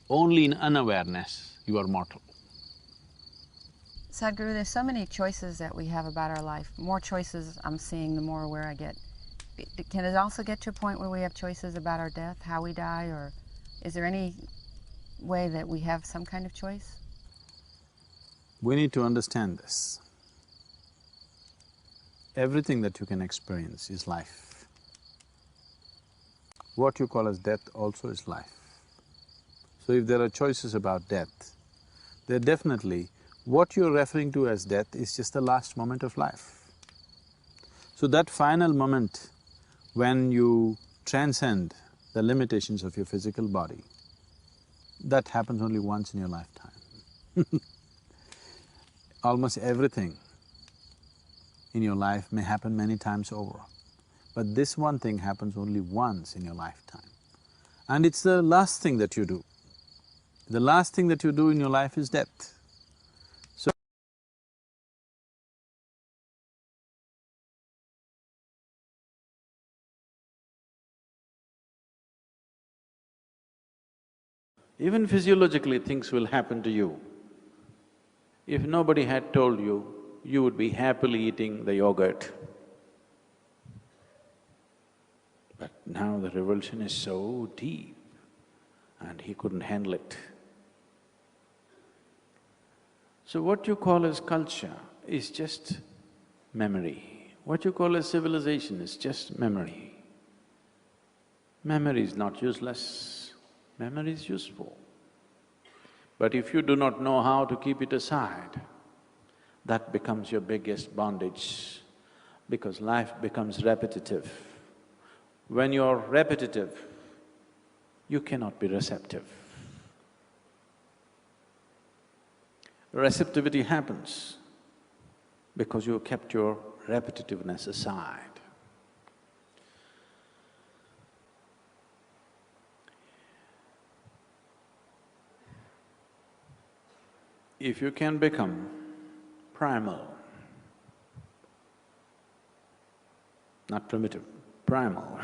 Only in unawareness, you are mortal. Sadhguru, there's so many choices that we have about our life. More choices I'm seeing, the more aware I get. Can it also get to a point where we have choices about our death, how we die, or is there any way that we have some kind of choice? We need to understand this. Everything that you can experience is life. What you call as death also is life. So if there are choices about death, they're definitely… what you're referring to as death is just the last moment of life. So that final moment when you transcend the limitations of your physical body, that happens only once in your lifetime. Almost everything in your life may happen many times over, but this one thing happens only once in your lifetime. And it's the last thing that you do. The last thing that you do in your life is death. Even physiologically things will happen to you. If nobody had told you, you would be happily eating the yogurt. But now the revulsion is so deep and he couldn't handle it. So what you call as culture is just memory. What you call as civilization is just memory. Memory is not useless, memory is useful. But if you do not know how to keep it aside, that becomes your biggest bondage, because life becomes repetitive. When you're repetitive, you cannot be receptive. Receptivity happens because you kept your repetitiveness aside. If you can become primal, not primitive, primal,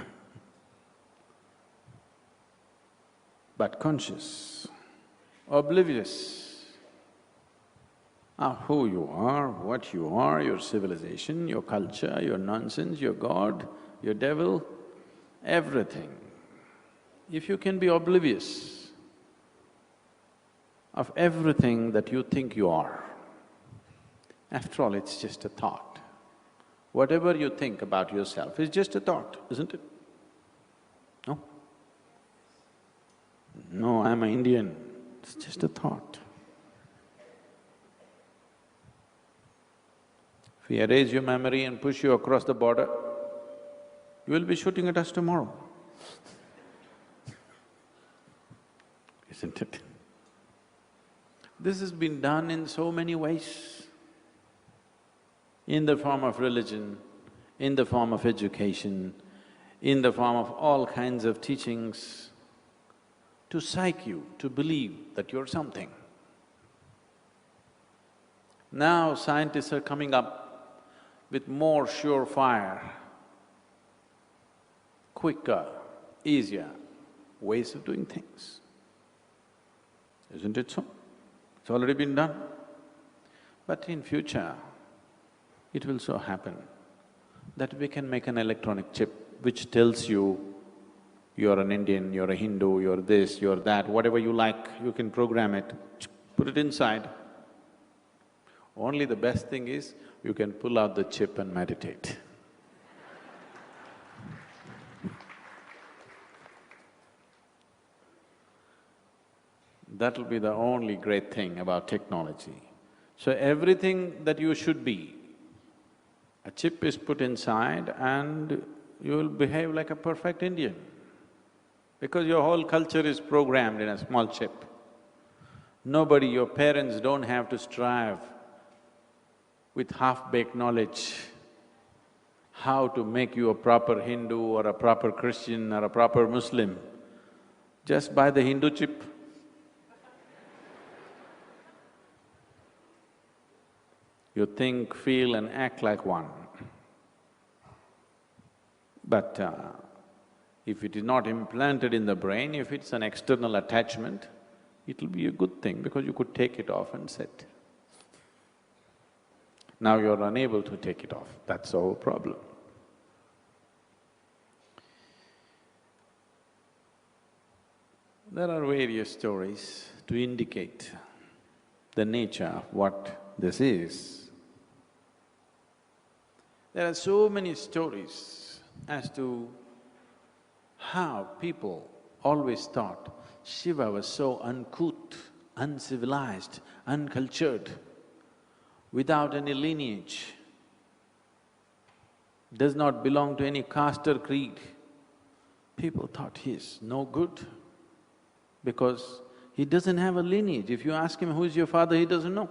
but conscious, oblivious of who you are, what you are, your civilization, your culture, your nonsense, your God, your devil, everything. If you can be oblivious of everything that you think you are, after all, it's just a thought. Whatever you think about yourself is just a thought, isn't it? No? No, I'm an Indian, it's just a thought. If we erase your memory and push you across the border, you will be shooting at us tomorrow. Isn't it? This has been done in so many ways, in the form of religion, in the form of education, in the form of all kinds of teachings, to psych you to believe that you're something. Now scientists are coming up with more surefire, quicker, easier ways of doing things. Isn't it so? It's already been done. But in future, it will so happen that we can make an electronic chip which tells you you're an Indian, you're a Hindu, you're this, you're that, whatever you like, you can program it, put it inside. Only the best thing is, you can pull out the chip and meditate. That'll be the only great thing about technology. So everything that you should be, a chip is put inside and you will behave like a perfect Indian, because your whole culture is programmed in a small chip. Nobody, your parents don't have to strive with half-baked knowledge how to make you a proper Hindu or a proper Christian or a proper Muslim. Just buy the Hindu chip. You think, feel and act like one. But if it is not implanted in the brain, if it's an external attachment, it'll be a good thing because you could take it off and sit. Now you're unable to take it off, that's the whole problem. There are various stories to indicate the nature of what this is. There are so many stories as to how people always thought Shiva was so uncouth, uncivilized, uncultured, without any lineage, does not belong to any caste or creed. People thought he's no good because he doesn't have a lineage. If you ask him, who is your father, he doesn't know.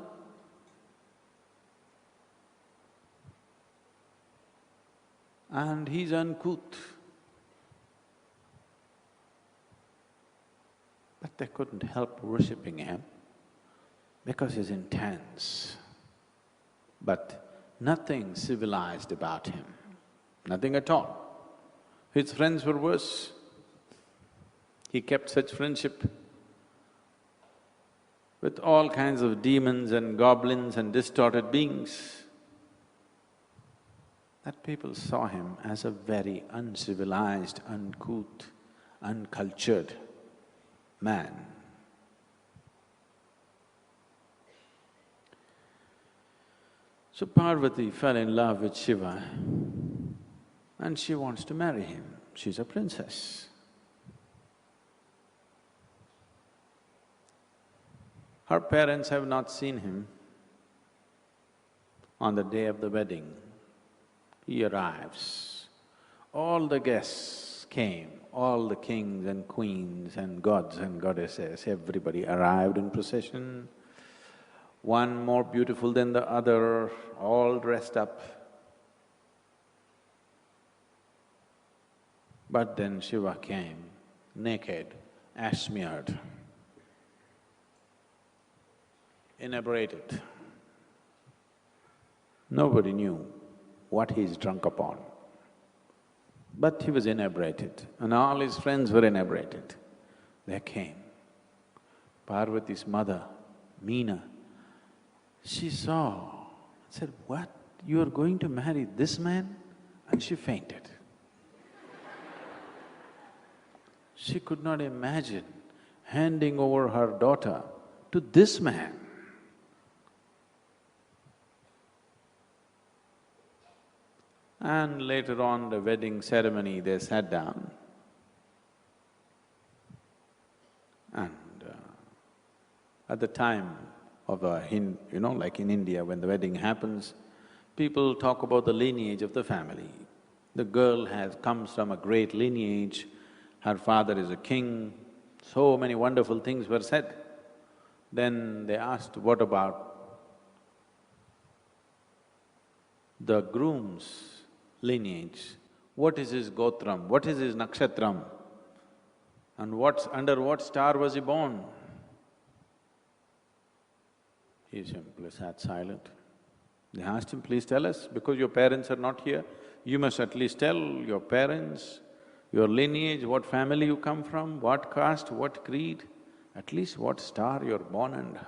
And he's uncouth. But they couldn't help worshipping him because he's intense. But nothing civilized about him, nothing at all. His friends were worse. He kept such friendship with all kinds of demons and goblins and distorted beings, that people saw him as a very uncivilized, uncouth, uncultured man. So Parvati fell in love with Shiva and she wants to marry him. She's a princess. Her parents have not seen him. On the day of the wedding, he arrives. All the guests came, all the kings and queens and gods and goddesses, everybody arrived in procession, one more beautiful than the other, all dressed up. But then Shiva came, naked, ash-smeared, inebriated. Nobody knew what he's drunk upon. But he was inebriated and all his friends were inebriated. They came. Parvati's mother, Meena, she saw, said, "What? You are going to marry this man?" And she fainted. She could not imagine handing over her daughter to this man. And later on the wedding ceremony, they sat down and at the time of like in India, when the wedding happens, people talk about the lineage of the family. The girl comes from a great lineage, her father is a king, so many wonderful things were said. Then they asked, what about the groom's lineage? What is his gotram? What is his nakshatram? And under what star was he born? He simply sat silent. They asked him, "Please tell us, because your parents are not here, you must at least tell your parents, your lineage, what family you come from, what caste, what creed, at least what star you're born under."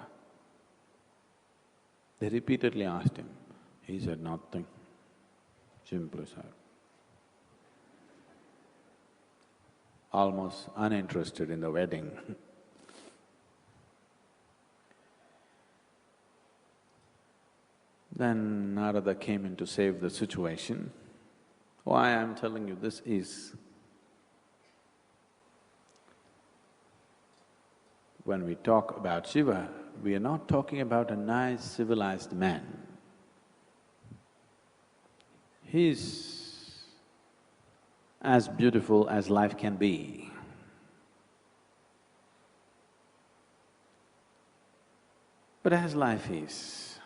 They repeatedly asked him. He said nothing, simply sat. Almost uninterested in the wedding. Then Narada came in to save the situation. Why I'm telling you this is, when we talk about Shiva, we are not talking about a nice civilized man. He's as beautiful as life can be. But as life is,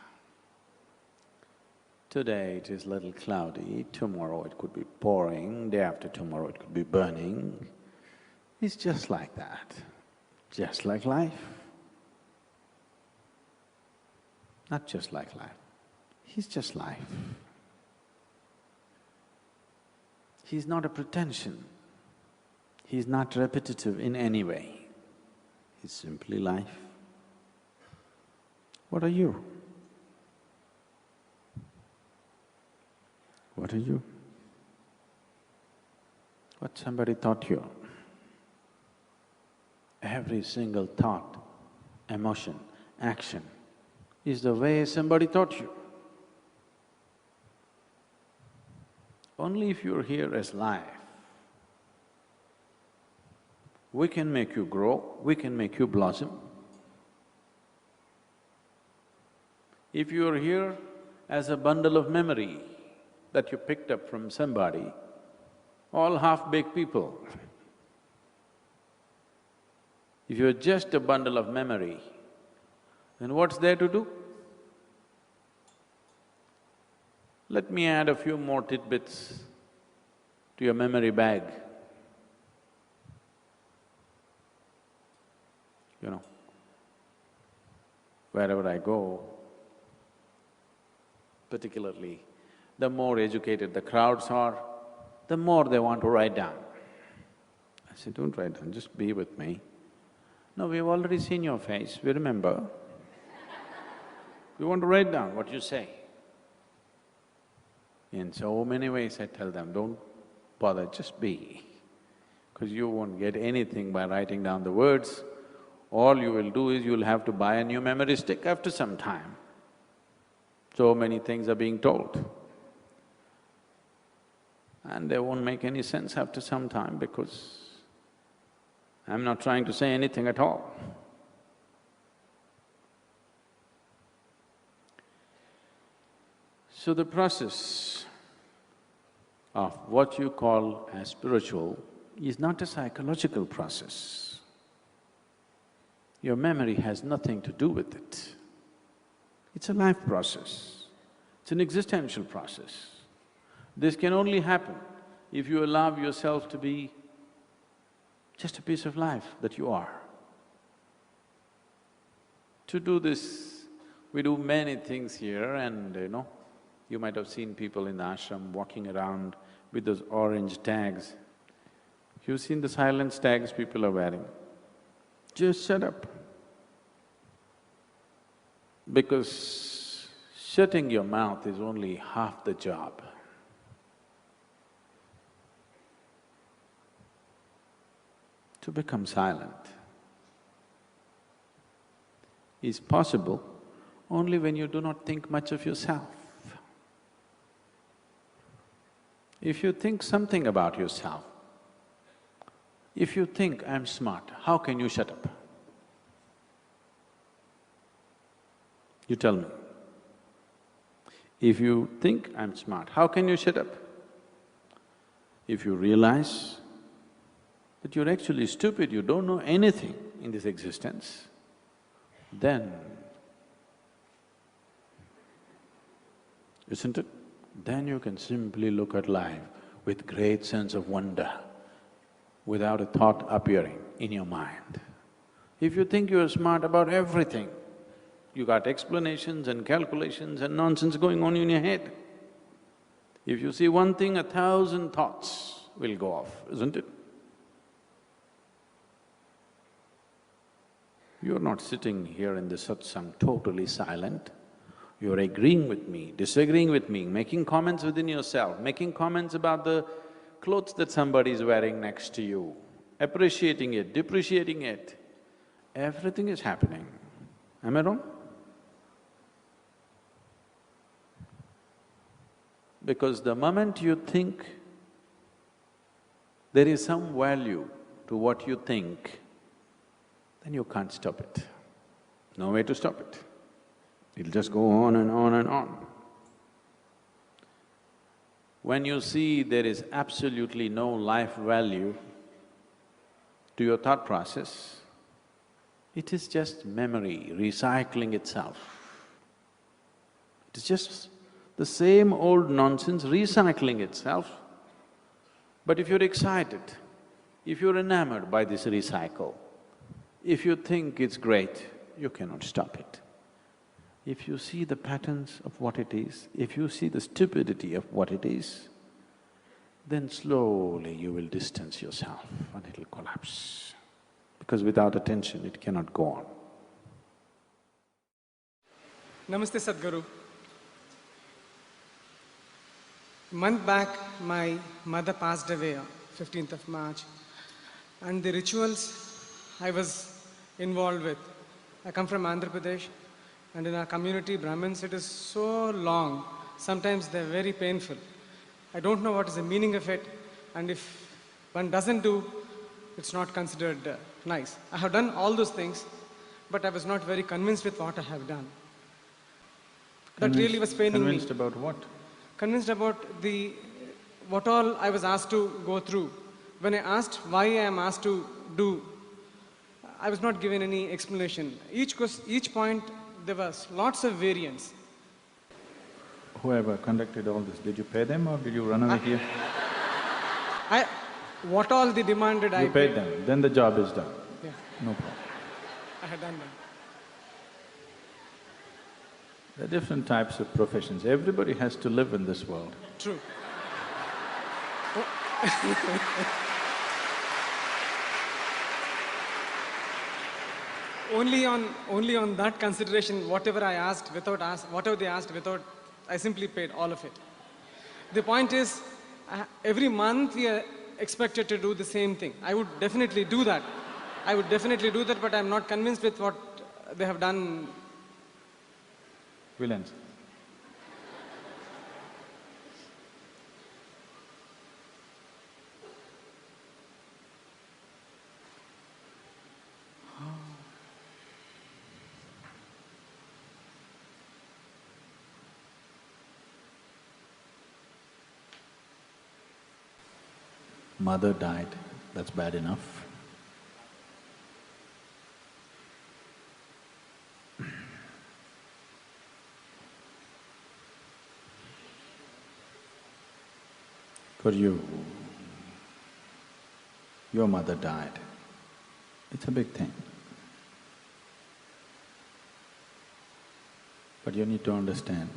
today it is little cloudy, tomorrow it could be pouring, day after tomorrow it could be burning. It's just like that, just like life. Not just like life, he's just life. He's not a pretension, he's not repetitive in any way, he's simply life. What are you? What are you? What somebody taught you. Every single thought, emotion, action is the way somebody taught you. Only if you're here as life, we can make you grow, we can make you blossom. If you're here as a bundle of memory that you picked up from somebody, all half-baked people. If you're just a bundle of memory, then what's there to do? Let me add a few more tidbits to your memory bag. You know, wherever I go, particularly the more educated the crowds are, the more they want to write down. I say, don't write down, just be with me. No, we've already seen your face, we remember. We want to write down what you say. In so many ways I tell them, don't bother, just be. Because you won't get anything by writing down the words. All you will do is you'll have to buy a new memory stick after some time. So many things are being told. And they won't make any sense after some time because I'm not trying to say anything at all. So the process of what you call as spiritual is not a psychological process. Your memory has nothing to do with it. It's a life process, it's an existential process. This can only happen if you allow yourself to be just a piece of life that you are. To do this, we do many things here and you might have seen people in the ashram walking around with those orange tags. You've seen the silence tags people are wearing. Just shut up. Because shutting your mouth is only half the job. To become silent is possible only when you do not think much of yourself. If you think something about yourself, if you think, I'm smart, how can you shut up? You tell me. If you think, I'm smart, how can you shut up? If you realize that you're actually stupid, you don't know anything in this existence, then, isn't it? Then you can simply look at life with great sense of wonder, without a thought appearing in your mind. If you think you're smart about everything, you got explanations and calculations and nonsense going on in your head. If you see one thing, 1,000 thoughts will go off, isn't it? You're not sitting here in the satsang totally silent. You're agreeing with me, disagreeing with me, making comments within yourself, making comments about the clothes that somebody is wearing next to you, appreciating it, depreciating it. Everything is happening. Am I wrong? Because the moment you think there is some value to what you think, then you can't stop it. No way to stop it. It'll just go on and on and on. When you see there is absolutely no life value to your thought process, it is just memory recycling itself. It is just the same old nonsense recycling itself. But if you're excited, if you're enamored by this recycle, if you think it's great, you cannot stop it. If you see the patterns of what it is, if you see the stupidity of what it is, then slowly you will distance yourself and it'll collapse. Because without attention, it cannot go on. Namaste Sadhguru. A month back, my mother passed away on 15th of March, and the rituals I was involved with. I come from Andhra Pradesh, and in our community, Brahmins, it is so long, sometimes they're very painful. I don't know what is the meaning of it, and if one doesn't do, it's not considered nice. I have done all those things, but I was not very convinced with what I have done. That really was paining me. Convinced about what? Convinced about what all I was asked to go through. When I asked why I am asked to do, I was not given any explanation. Each point, there was lots of variance. Whoever conducted all this, did you pay them or did you run away here? What all they demanded, I paid them, then the job is done. Yeah. No problem. I had done that. There are different types of professions. Everybody has to live in this world. True. only on that consideration, whatever they asked without, I simply paid all of it. The point is, every month we are expected to do the same thing. I would definitely do that. But I'm not convinced with what they have done. Will answer. Mother died, that's bad enough. For you, your mother died. It's a big thing. But you need to understand,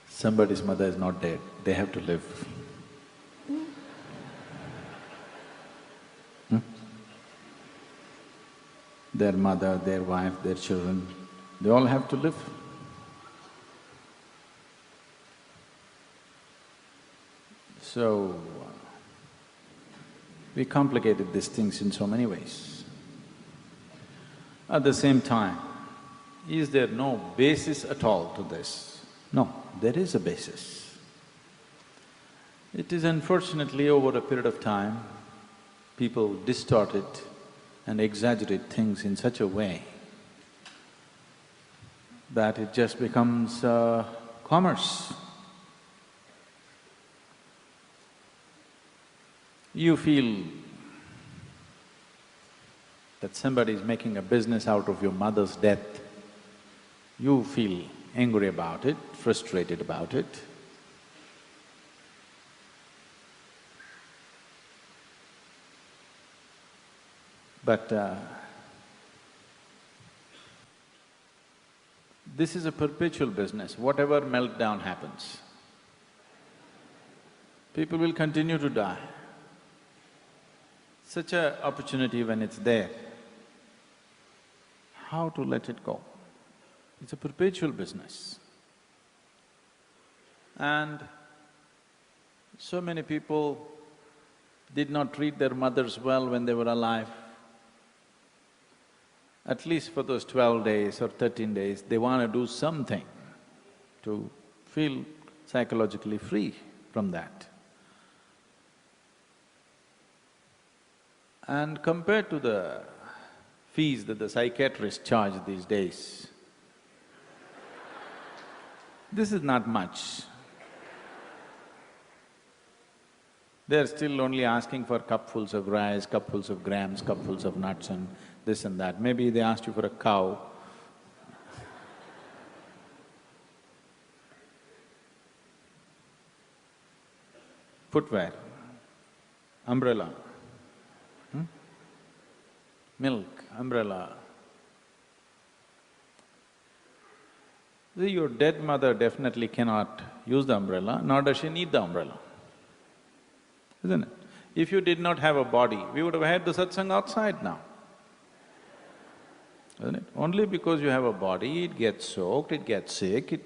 somebody's mother is not dead, they have to live. Their mother, their wife, their children, they all have to live. So, we complicated these things in so many ways. At the same time, is there no basis at all to this? No, there is a basis. It is unfortunately over a period of time, people distort it and exaggerate things in such a way that it just becomes commerce. You feel that somebody is making a business out of your mother's death, you feel angry about it, frustrated about it. But this is a perpetual business, whatever meltdown happens, people will continue to die. Such an opportunity when it's there, how to let it go? It's a perpetual business. And so many people did not treat their mothers well when they were alive. At least for those 12 days or 13 days, they want to do something to feel psychologically free from that. And compared to the fees that the psychiatrists charge these days, this is not much. They're still only asking for cupfuls of rice, cupfuls of grams, cupfuls of nuts and this and that. Maybe they asked you for a cow. Footwear, umbrella, milk, umbrella. See, your dead mother definitely cannot use the umbrella, nor does she need the umbrella, isn't it? If you did not have a body, we would have had the satsang outside now, isn't it? Only because you have a body, it gets soaked, it gets sick,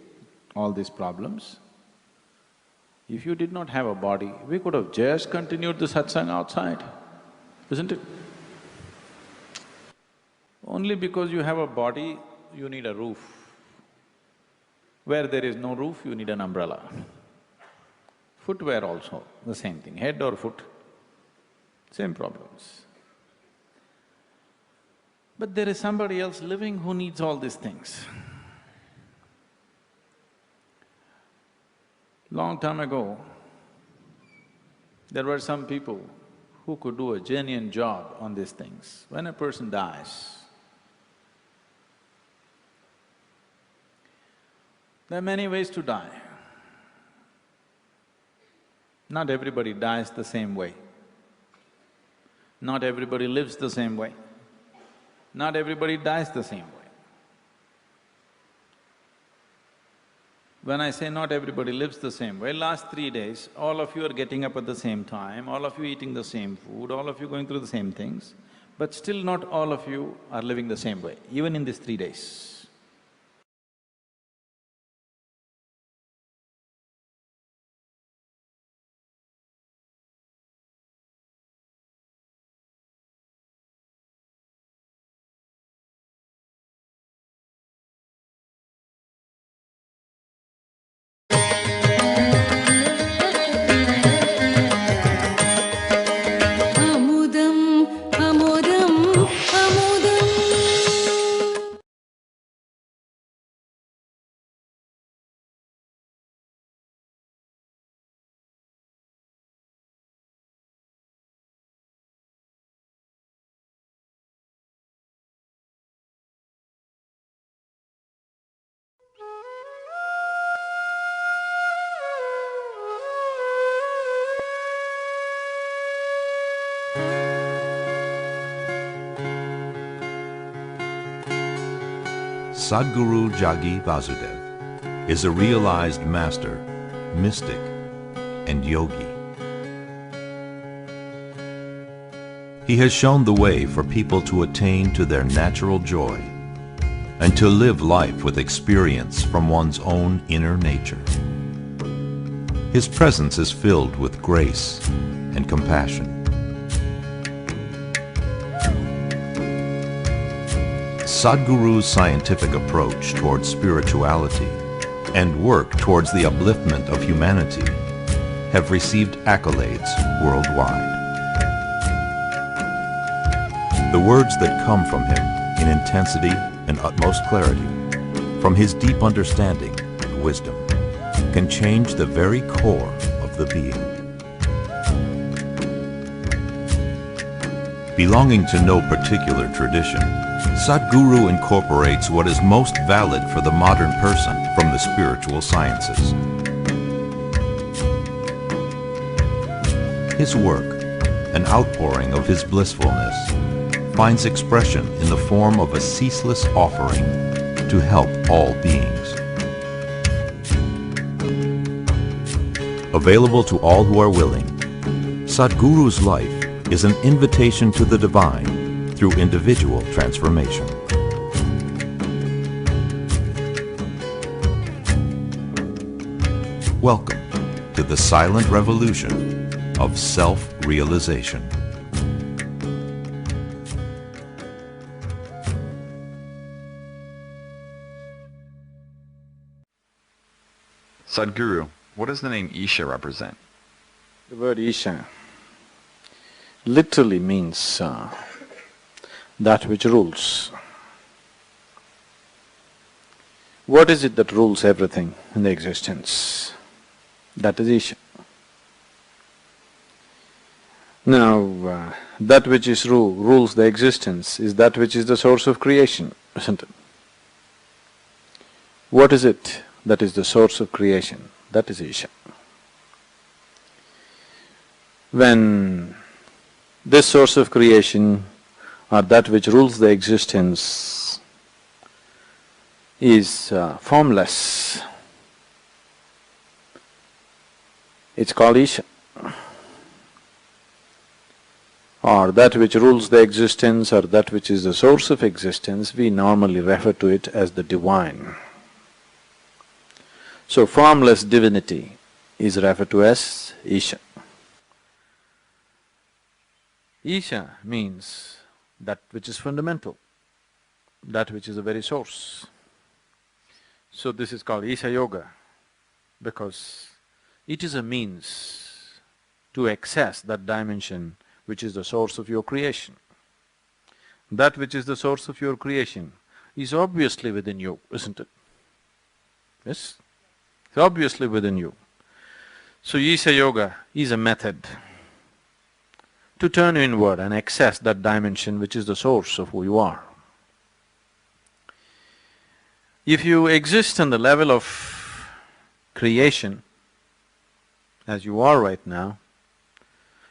all these problems. If you did not have a body, we could have just continued the satsang outside, isn't it? Only because you have a body, you need a roof. Where there is no roof, you need an umbrella. Footwear also, the same thing, head or foot, same problems. But there is somebody else living who needs all these things. Long time ago, there were some people who could do a genuine job on these things. When a person dies, there are many ways to die. Not everybody dies the same way. Not everybody lives the same way. Not everybody dies the same way. When I say not everybody lives the same way, last 3 days, all of you are getting up at the same time, all of you eating the same food, all of you going through the same things. But still not all of you are living the same way, even in these 3 days. Amudham Amudham Amudham Sadhguru Jagi Vasudev is a realized master, mystic, and yogi. He has shown the way for people to attain to their natural joy and to live life with experience from one's own inner nature. His presence is filled with grace and compassion. Sadhguru's scientific approach towards spirituality and work towards the upliftment of humanity have received accolades worldwide. The words that come from him in intensity and utmost clarity, from his deep understanding and wisdom, can change the very core of the being. Belonging to no particular tradition, Sadhguru incorporates what is most valid for the modern person from the spiritual sciences. His work, an outpouring of his blissfulness, finds expression in the form of a ceaseless offering to help all beings. Available to all who are willing, Sadhguru's life is an invitation to the divine through individual transformation. Welcome to the silent revolution of self-realization. Sadhguru, what does the name Isha represent? The word Isha literally means that which rules. What is it that rules everything in the existence? That is Isha. Now, that which is rules the existence is that which is the source of creation, isn't it? What is it that is the source of creation? That is Isha. When this source of creation or that which rules the existence is formless, it's called Isha. Or that which rules the existence or that which is the source of existence, we normally refer to it as the divine. So formless divinity is referred to as Isha. Isha means that which is fundamental, that which is the very source. So this is called Isha Yoga because it is a means to access that dimension which is the source of your creation. That which is the source of your creation is obviously within you, isn't it? Yes? It's obviously within you. So Isha Yoga is a method to turn inward and access that dimension which is the source of who you are. If you exist on the level of creation, as you are right now,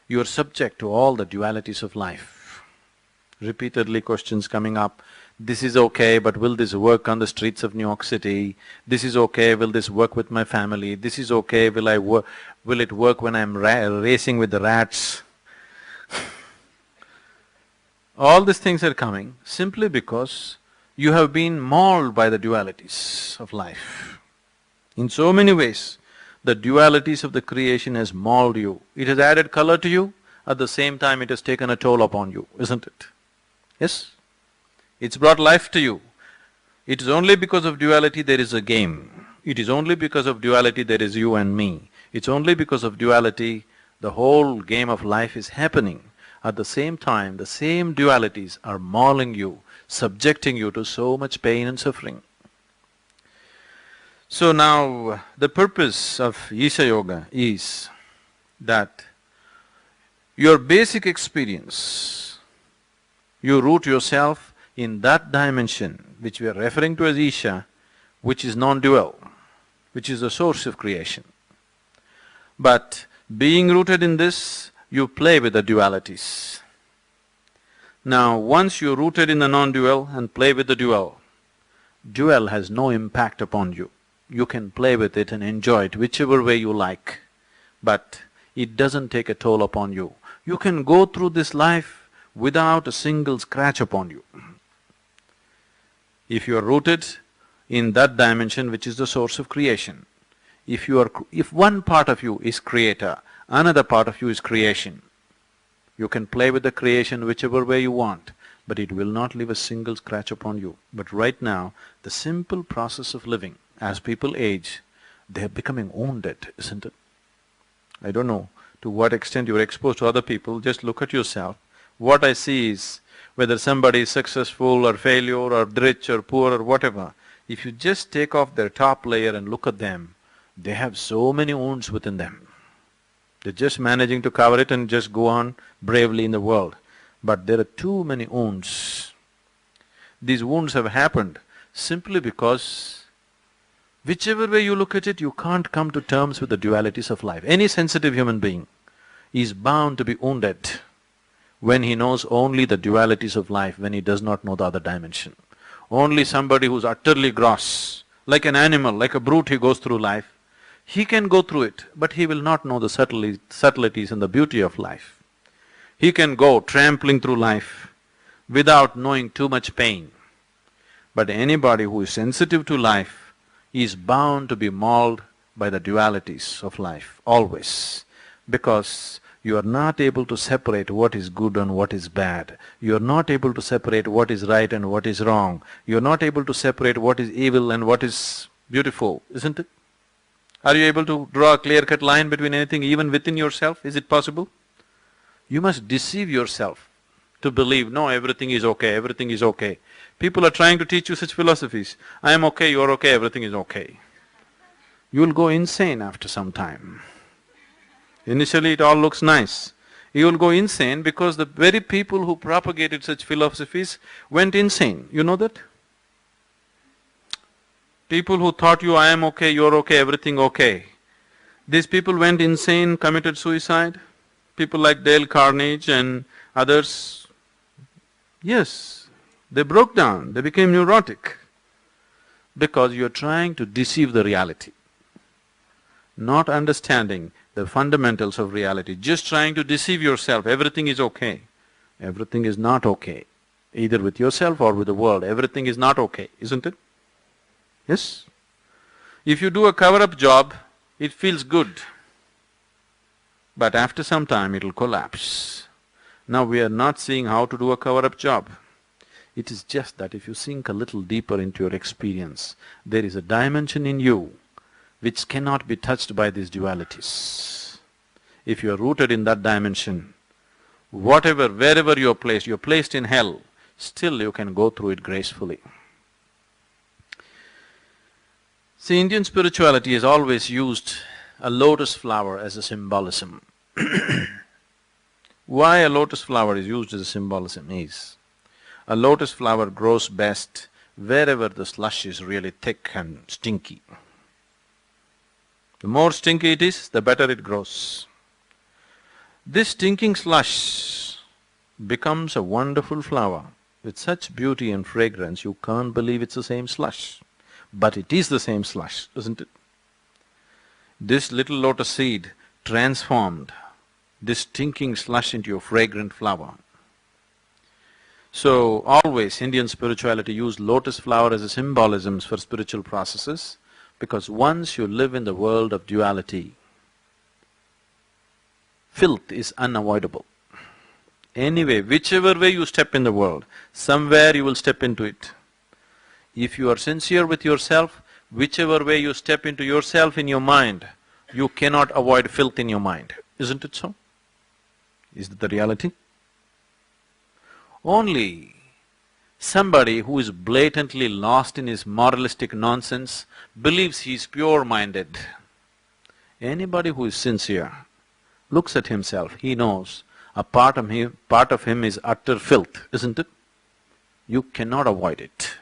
you are subject to all the dualities of life. Repeatedly questions coming up, this is okay, but will this work on the streets of New York City? This is okay, will this work with my family? This is okay, will it work when I'm racing with the rats? All these things are coming simply because you have been mauled by the dualities of life. In so many ways, the dualities of the creation has mauled you. It has added color to you, at the same time it has taken a toll upon you, isn't it? Yes? It's brought life to you. It is only because of duality there is a game. It is only because of duality there is you and me. It's only because of duality the whole game of life is happening. At the same time, the same dualities are mauling you, subjecting you to so much pain and suffering. So now, the purpose of Isha Yoga is that your basic experience, you root yourself in that dimension which we are referring to as Isha, which is non-dual, which is the source of creation. But being rooted in this, you play with the dualities. Now, once you're rooted in the non-dual and play with the dual, dual has no impact upon you. You can play with it and enjoy it whichever way you like, but it doesn't take a toll upon you. You can go through this life without a single scratch upon you. If you are rooted in that dimension which is the source of creation, if one part of you is creator, another part of you is creation, you can play with the creation whichever way you want, but it will not leave a single scratch upon you. But right now, the simple process of living, as people age, they're becoming wounded, isn't it? I don't know to what extent you're exposed to other people, just look at yourself. What I see is, whether somebody is successful or failure or rich or poor or whatever, if you just take off their top layer and look at them, they have so many wounds within them. They're just managing to cover it and just go on bravely in the world. But there are too many wounds. These wounds have happened simply because whichever way you look at it, you can't come to terms with the dualities of life. Any sensitive human being is bound to be wounded when he knows only the dualities of life, when he does not know the other dimension. Only somebody who's utterly gross, like an animal, like a brute, he goes through life. He can go through it, but he will not know the subtleties and the beauty of life. He can go trampling through life without knowing too much pain. But anybody who is sensitive to life is bound to be mauled by the dualities of life, always, because you are not able to separate what is good and what is bad. You are not able to separate what is right and what is wrong. You are not able to separate what is evil and what is beautiful, isn't it? Are you able to draw a clear-cut line between anything, even within yourself? Is it possible? You must deceive yourself to believe, no, everything is okay, everything is okay. People are trying to teach you such philosophies. I am okay, you're okay, everything is okay. You'll go insane after some time. Initially it all looks nice. You'll go insane because the very people who propagated such philosophies went insane. You know that? People who taught you, I am okay, you're okay, everything okay. These people went insane, committed suicide. People like Dale Carnegie and others, yes, they broke down, they became neurotic. Because you're trying to deceive the reality, not understanding the fundamentals of reality, just trying to deceive yourself, everything is okay. Everything is not okay, either with yourself or with the world, everything is not okay, isn't it? Yes? If you do a cover-up job, it feels good, but after some time it'll collapse. Now we are not seeing how to do a cover-up job. It is just that if you sink a little deeper into your experience, there is a dimension in you which cannot be touched by these dualities. If you are rooted in that dimension, whatever, wherever you're placed in hell, still you can go through it gracefully. See, Indian spirituality has always used a lotus flower as a symbolism. Why a lotus flower is used as a symbolism is, a lotus flower grows best wherever the slush is really thick and stinky. The more stinky it is, the better it grows. This stinking slush becomes a wonderful flower with such beauty and fragrance, you can't believe it's the same slush. But it is the same slush, isn't it? This little lotus seed transformed this stinking slush into a fragrant flower. So always Indian spirituality used lotus flower as a symbolism for spiritual processes, because once you live in the world of duality, filth is unavoidable. Anyway, whichever way you step in the world, somewhere you will step into it. If you are sincere with yourself, whichever way you step into yourself in your mind, you cannot avoid filth in your mind. Isn't it so? Is that the reality? Only somebody who is blatantly lost in his moralistic nonsense believes he is pure-minded. Anybody who is sincere looks at himself, he knows a part of him is utter filth, isn't it? You cannot avoid it.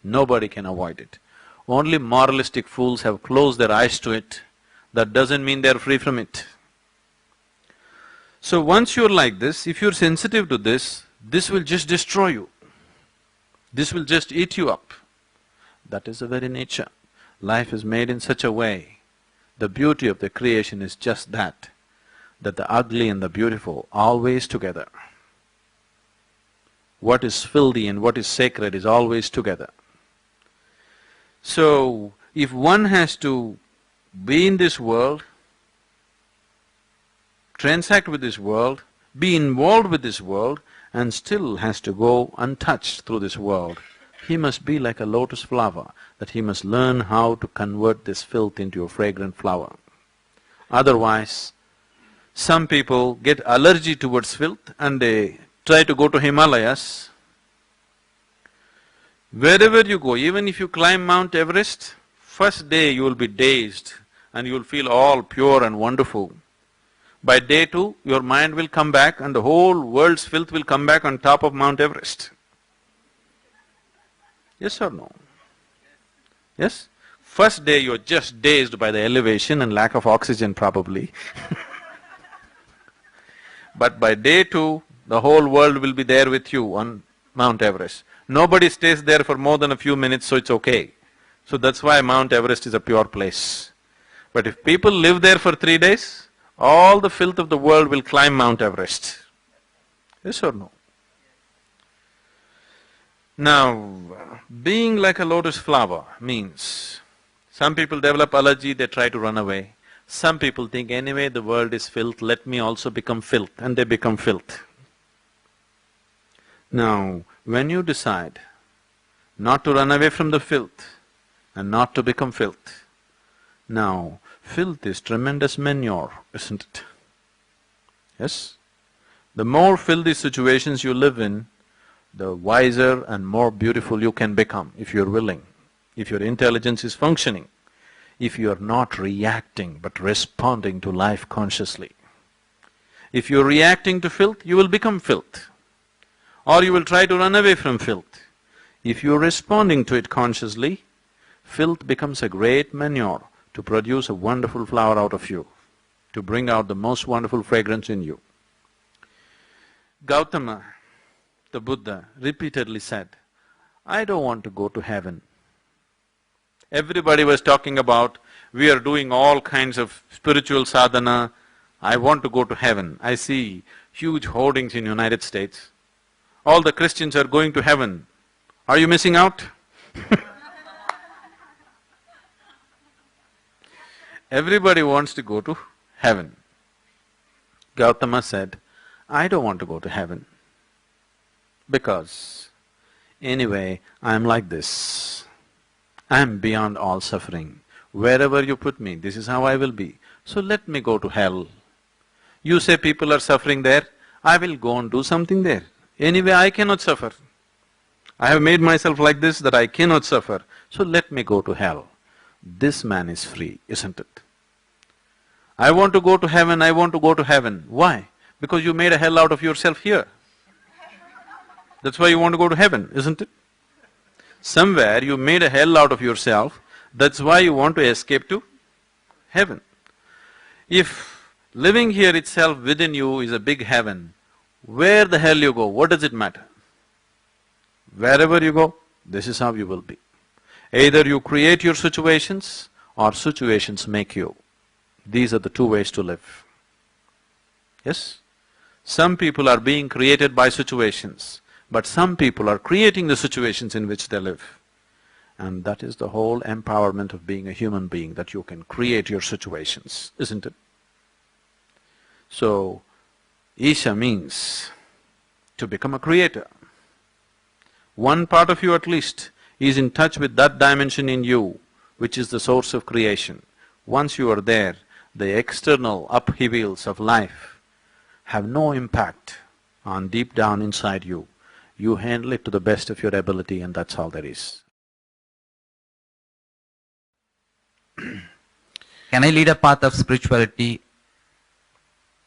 Nobody can avoid it. Only moralistic fools have closed their eyes to it. That doesn't mean they're free from it. So once you're like this, if you're sensitive to this will just destroy you. This will just eat you up. That is the very nature. Life is made in such a way, the beauty of the creation is just that the ugly and the beautiful always together. What is filthy and what is sacred is always together. So, if one has to be in this world, transact with this world, be involved with this world, and still has to go untouched through this world, he must be like a lotus flower, that he must learn how to convert this filth into a fragrant flower. Otherwise, some people get allergy towards filth and they try to go to Himalayas. Wherever you go, even if you climb Mount Everest, first day you will be dazed and you will feel all pure and wonderful. By day two, your mind will come back and the whole world's filth will come back on top of Mount Everest. Yes or no? Yes? First day you're just dazed by the elevation and lack of oxygen probably. But by day two, the whole world will be there with you on Mount Everest. Nobody stays there for more than a few minutes, so it's okay. So that's why Mount Everest is a pure place. But if people live there for 3 days, all the filth of the world will climb Mount Everest. Yes or no? Now, being like a lotus flower means, some people develop allergy, they try to run away. Some people think, anyway the world is filth, let me also become filth, and they become filth. Now, when you decide not to run away from the filth and not to become filth, now filth is tremendous manure, isn't it? Yes? The more filthy situations you live in, the wiser and more beautiful you can become, if you're willing, if your intelligence is functioning, if you're not reacting but responding to life consciously. If you're reacting to filth, you will become filth, or you will try to run away from filth. If you're responding to it consciously, filth becomes a great manure to produce a wonderful flower out of you, to bring out the most wonderful fragrance in you. Gautama, the Buddha, repeatedly said, I don't want to go to heaven. Everybody was talking about, we are doing all kinds of spiritual sadhana, I want to go to heaven. I see huge hoardings in United States. All the Christians are going to heaven. Are you missing out? Everybody wants to go to heaven. Gautama said, I don't want to go to heaven because anyway, I'm like this. I'm beyond all suffering. Wherever you put me, this is how I will be. So let me go to hell. You say people are suffering there, I will go and do something there. Anyway, I cannot suffer. I have made myself like this that I cannot suffer, so let me go to hell. This man is free, isn't it? I want to go to heaven, I want to go to heaven. Why? Because you made a hell out of yourself here. That's why you want to go to heaven, isn't it? Somewhere you made a hell out of yourself, that's why you want to escape to heaven. If living here itself within you is a big heaven, where the hell you go, what does it matter? Wherever you go, this is how you will be. Either you create your situations or situations make you. These are the two ways to live. Yes? Some people are being created by situations. but some people are creating the situations in which they live. And that is the whole empowerment of being a human being, that you can create your situations, isn't it? So, Isha means to become a creator. One part of you at least is in touch with that dimension in you, which is the source of creation. Once you are there, the external upheavals of life have no impact on deep down inside you. You handle it to the best of your ability, and that's all there is. Can I lead a path of spirituality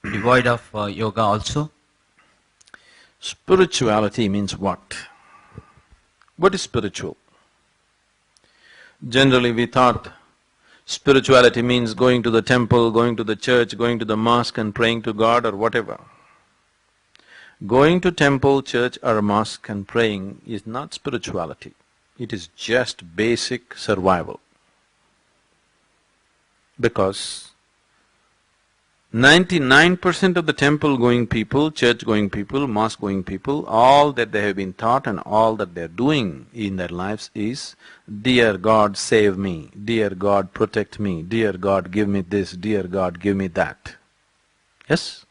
devoid of yoga also? Spirituality means what? What is spiritual? Generally we thought spirituality means going to the temple, going to the church, going to the mosque and praying to God or whatever. Going to temple, church or mosque and praying is not spirituality. It is just basic survival. Because 99% of the temple-going people, church-going people, mosque-going people, all that they have been taught and all that they are doing in their lives is, "Dear God, save me. Dear God, protect me. Dear God, give me this. Dear God, give me that." Yes?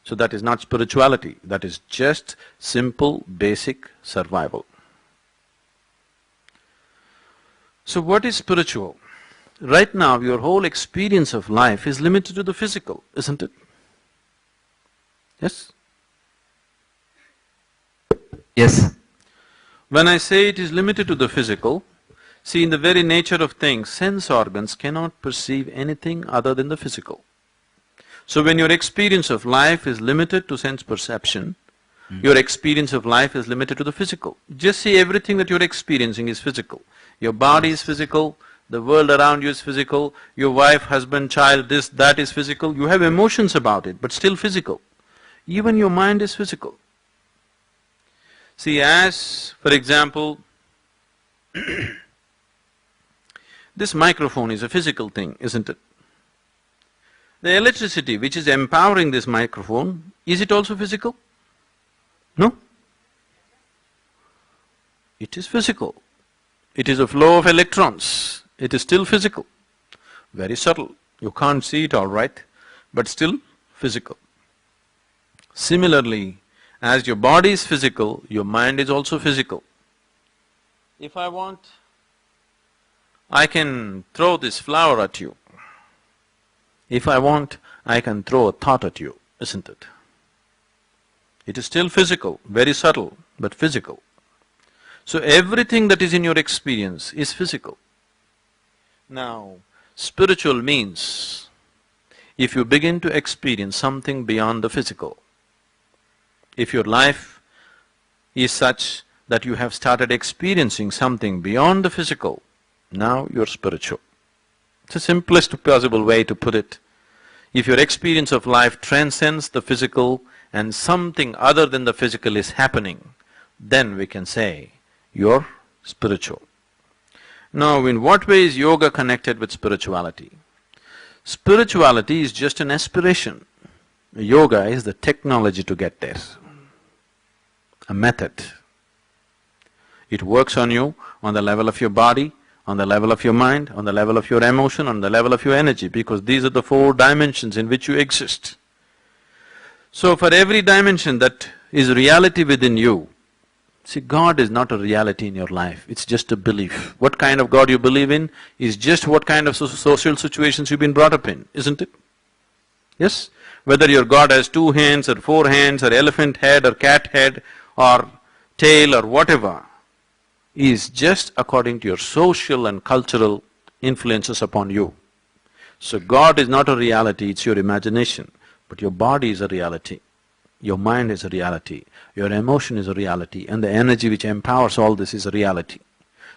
So that is not spirituality, that is just simple, basic survival. So what is spiritual? Right now, your whole experience of life is limited to the physical, isn't it? Yes? Yes. When I say it is limited to the physical, see, in the very nature of things, sense organs cannot perceive anything other than the physical. So when your experience of life is limited to sense perception, your experience of life is limited to the physical. Just see, everything that you're experiencing is physical. Your body is physical, the world around you is physical, your wife, husband, child, this, that is physical. You have emotions about it, but still physical. Even your mind is physical. See, as, for example, this microphone is a physical thing, isn't it? The electricity which is empowering this microphone, is it also physical? No? It is physical. It is a flow of electrons. It is still physical. Very subtle. You can't see it all right, but still physical. Similarly, as your body is physical, your mind is also physical. If I want, I can throw this flower at you. If I want, I can throw a thought at you, isn't it? It is still physical, very subtle, but physical. So everything that is in your experience is physical. Now, spiritual means, if you begin to experience something beyond the physical, if your life is such that you have started experiencing something beyond the physical, now you're spiritual. It's the simplest possible way to put it. If your experience of life transcends the physical and something other than the physical is happening, then we can say you're spiritual. Now, in what way is yoga connected with spirituality? Spirituality is just an aspiration. Yoga is the technology to get there, a method. It works on you on the level of your body, on the level of your mind, on the level of your emotion, on the level of your energy, because these are the four dimensions in which you exist. So for every dimension that is reality within you, see, God is not a reality in your life, it's just a belief. What kind of God you believe in is just what kind of social situations you've been brought up in, isn't it? Yes? Whether your God has 2 hands or 4 hands or elephant head or cat head or tail or whatever, is just according to your social and cultural influences upon you. So God is not a reality, it's your imagination, but your body is a reality, your mind is a reality, your emotion is a reality, and the energy which empowers all this is a reality.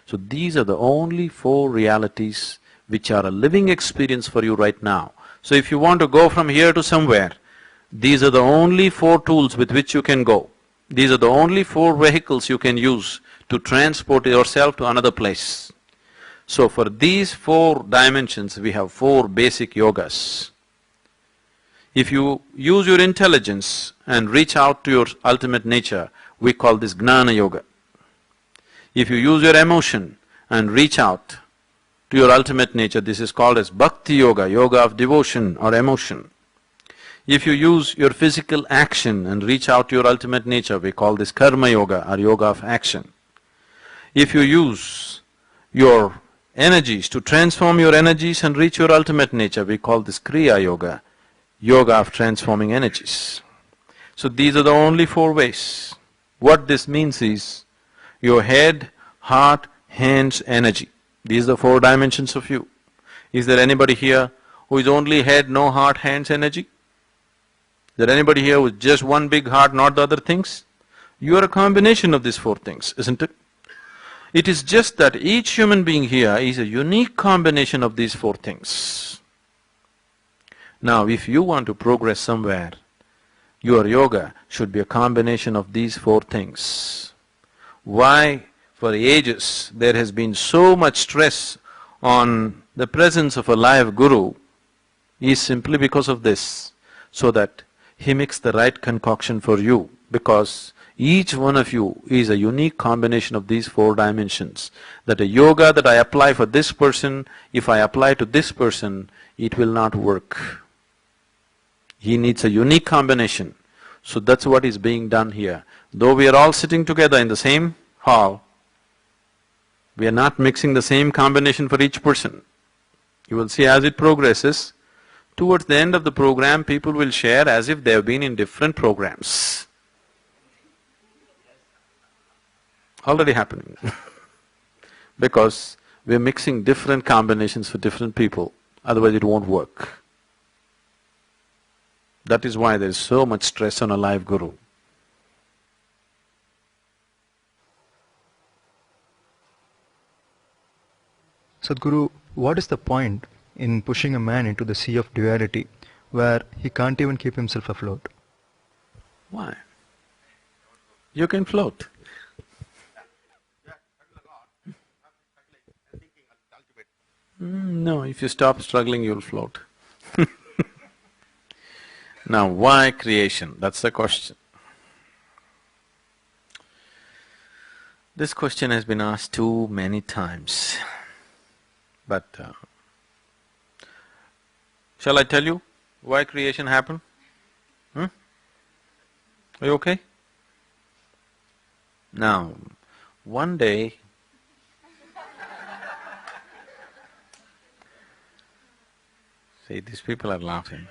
So these are the only 4 realities which are a living experience for you right now. So if you want to go from here to somewhere, these are the only 4 tools with which you can go. These are the only 4 vehicles you can use to transport yourself to another place. So for these 4 dimensions, we have 4 basic yogas. If you use your intelligence and reach out to your ultimate nature, we call this Gnana Yoga. If you use your emotion and reach out to your ultimate nature, this is called as Bhakti Yoga, yoga of devotion or emotion. If you use your physical action and reach out to your ultimate nature, we call this Karma Yoga or yoga of action. If you use your energies to transform your energies and reach your ultimate nature, we call this Kriya Yoga, yoga of transforming energies. So these are the only four ways. What this means is, your head, heart, hands, energy. These are the four dimensions of you. Is there anybody here who is only head, no heart, hands, energy? Is there anybody here with just one big heart, not the other things? You are a combination of these four things, isn't it? It is just that each human being here is a unique combination of these four things. Now, if you want to progress somewhere, your yoga should be a combination of these four things. Why, for ages, there has been so much stress on the presence of a live guru is simply because of this, so that he makes the right concoction for you, because each one of you is a unique combination of these four dimensions. That a yoga that I apply for this person, if I apply to this person, it will not work. He needs a unique combination. So that's what is being done here. Though we are all sitting together in the same hall, we are not mixing the same combination for each person. You will see as it progresses, towards the end of the program, people will share as if they have been in different programs. Already happening. Because we are mixing different combinations for different people, otherwise it won't work. That is why there is so much stress on a live guru. Sadhguru, what is the point in pushing a man into the sea of duality where he can't even keep himself afloat? Why? You can float. No, if you stop struggling, you'll float. Now, why creation? That's the question. This question has been asked too many times. But shall I tell you why creation happened? Are you okay? Now, one day see, these people are laughing.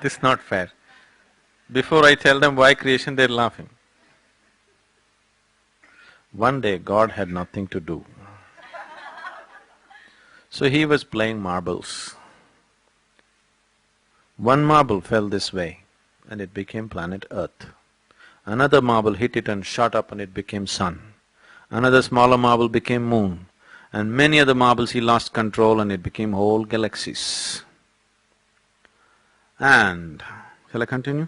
This is not fair. Before I tell them why creation, they're laughing. One day God had nothing to do. So he was playing marbles. One marble fell this way and it became planet Earth. Another marble hit it and shot up and it became sun. Another smaller marble became moon. And many other marbles he lost control and it became whole galaxies. And… shall I continue?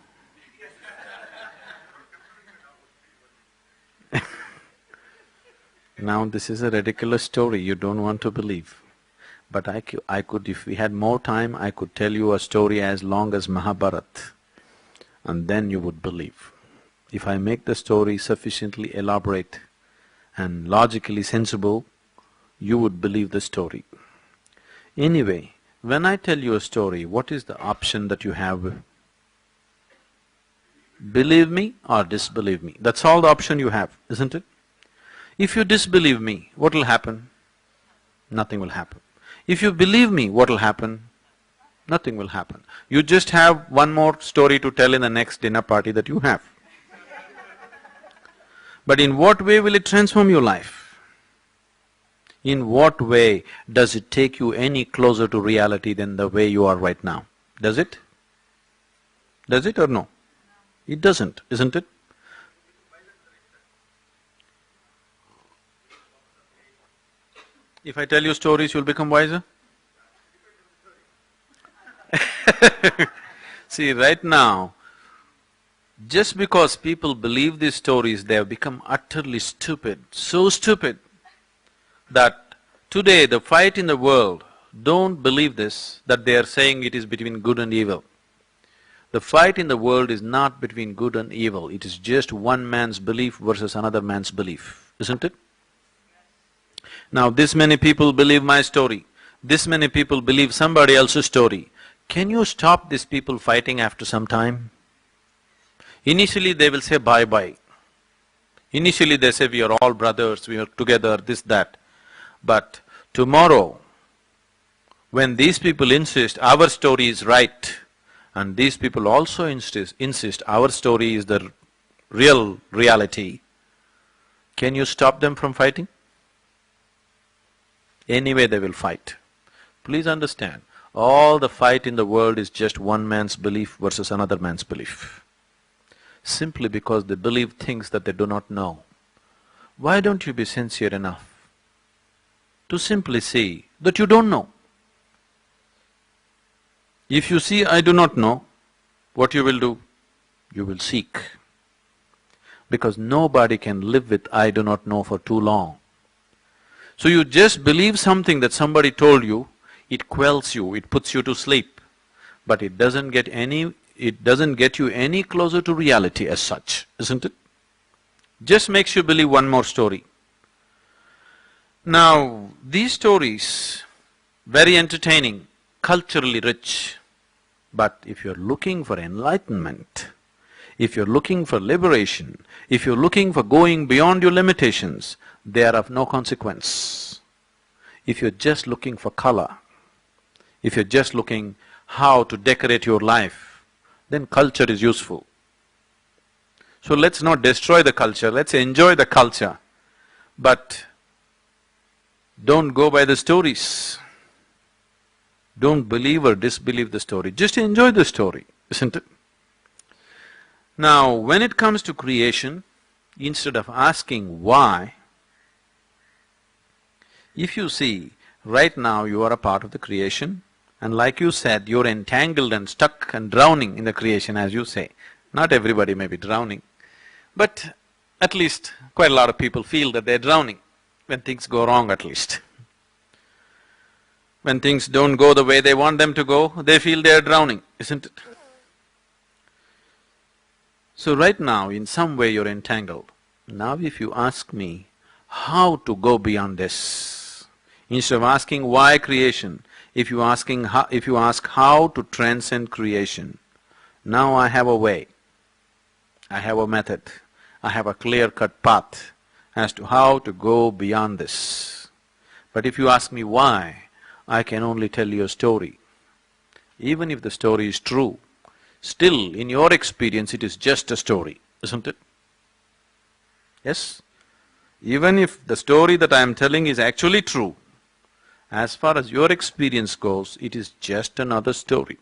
Now this is a ridiculous story, you don't want to believe. But I could, if we had more time, I could tell you a story as long as Mahabharata, and then you would believe. If I make the story sufficiently elaborate and logically sensible, you would believe the story. Anyway, when I tell you a story, what is the option that you have? Believe me or disbelieve me. That's all the option you have, isn't it? If you disbelieve me, what will happen? Nothing will happen. If you believe me, what will happen? Nothing will happen. You just have one more story to tell in the next dinner party that you have. But in what way will it transform your life? In what way does it take you any closer to reality than the way you are right now? Does it? Does it or no? It doesn't, isn't it? If I tell you stories, you'll become wiser? See, right now, just because people believe these stories, they have become utterly stupid, so stupid that today the fight in the world, don't believe this, that they are saying it is between good and evil. The fight in the world is not between good and evil, it is just one man's belief versus another man's belief, isn't it? Now this many people believe my story, this many people believe somebody else's story. Can you stop these people fighting after some time? Initially they will say bye-bye. Initially they say we are all brothers, we are together, this, that. But tomorrow, when these people insist our story is right, and these people also insist our story is the real reality, can you stop them from fighting? Anyway they will fight. Please understand, all the fight in the world is just one man's belief versus another man's belief. Simply because they believe things that they do not know. Why don't you be sincere enough to simply see that you don't know? If you see, I do not know, what you will do? You will seek. Because nobody can live with I do not know for too long. So you just believe something that somebody told you, it quells you, it puts you to sleep, but it doesn't get you any closer to reality as such, isn't it? Just makes you believe one more story. Now, these stories, very entertaining, culturally rich, but if you're looking for enlightenment, if you're looking for liberation, if you're looking for going beyond your limitations, they are of no consequence. If you're just looking for color, if you're just looking how to decorate your life, then culture is useful. So let's not destroy the culture, let's enjoy the culture, but don't go by the stories. Don't believe or disbelieve the story, just enjoy the story, isn't it? Now, when it comes to creation, instead of asking why, if you see, right now you are a part of the creation, and like you said, you're entangled and stuck and drowning in the creation, as you say. Not everybody may be drowning, but at least quite a lot of people feel that they're drowning, when things go wrong at least. When things don't go the way they want them to go, they feel they're drowning, isn't it? So right now, in some way you're entangled. Now if you ask me how to go beyond this, instead of asking why creation, if you ask how to transcend creation, now I have a way, I have a method, I have a clear-cut path as to how to go beyond this. But if you ask me why, I can only tell you a story. Even if the story is true, still in your experience it is just a story, isn't it? Yes? Even if the story that I am telling is actually true, as far as your experience goes, it is just another story.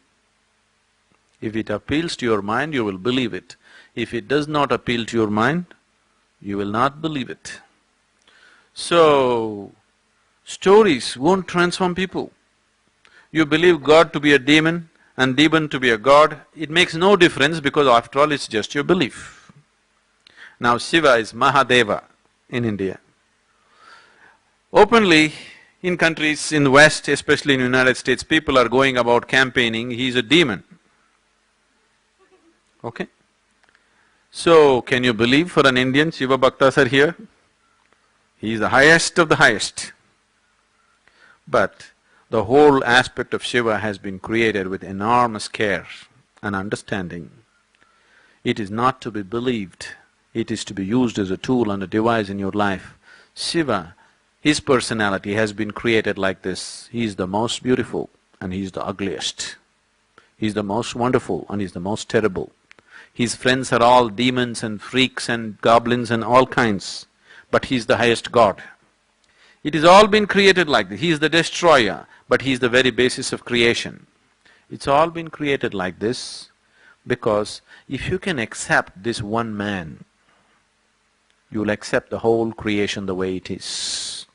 If it appeals to your mind, you will believe it. If it does not appeal to your mind, you will not believe it. So, stories won't transform people. You believe God to be a demon and demon to be a god, it makes no difference because after all it's just your belief. Now Shiva is Mahadeva in India. Openly, in countries in the West, especially in the United States, people are going about campaigning, he's a demon. Okay? So, can you believe for an Indian, Shiva Bhaktas are here? He is the highest of the highest. But the whole aspect of Shiva has been created with enormous care and understanding. It is not to be believed, it is to be used as a tool and a device in your life. Shiva, his personality has been created like this. He is the most beautiful and he is the ugliest. He is the most wonderful and he is the most terrible. His friends are all demons and freaks and goblins and all kinds, but he is the highest god. It has all been created like this. He is the destroyer, but he is the very basis of creation. It's all been created like this because if you can accept this one man, you'll accept the whole creation the way it is.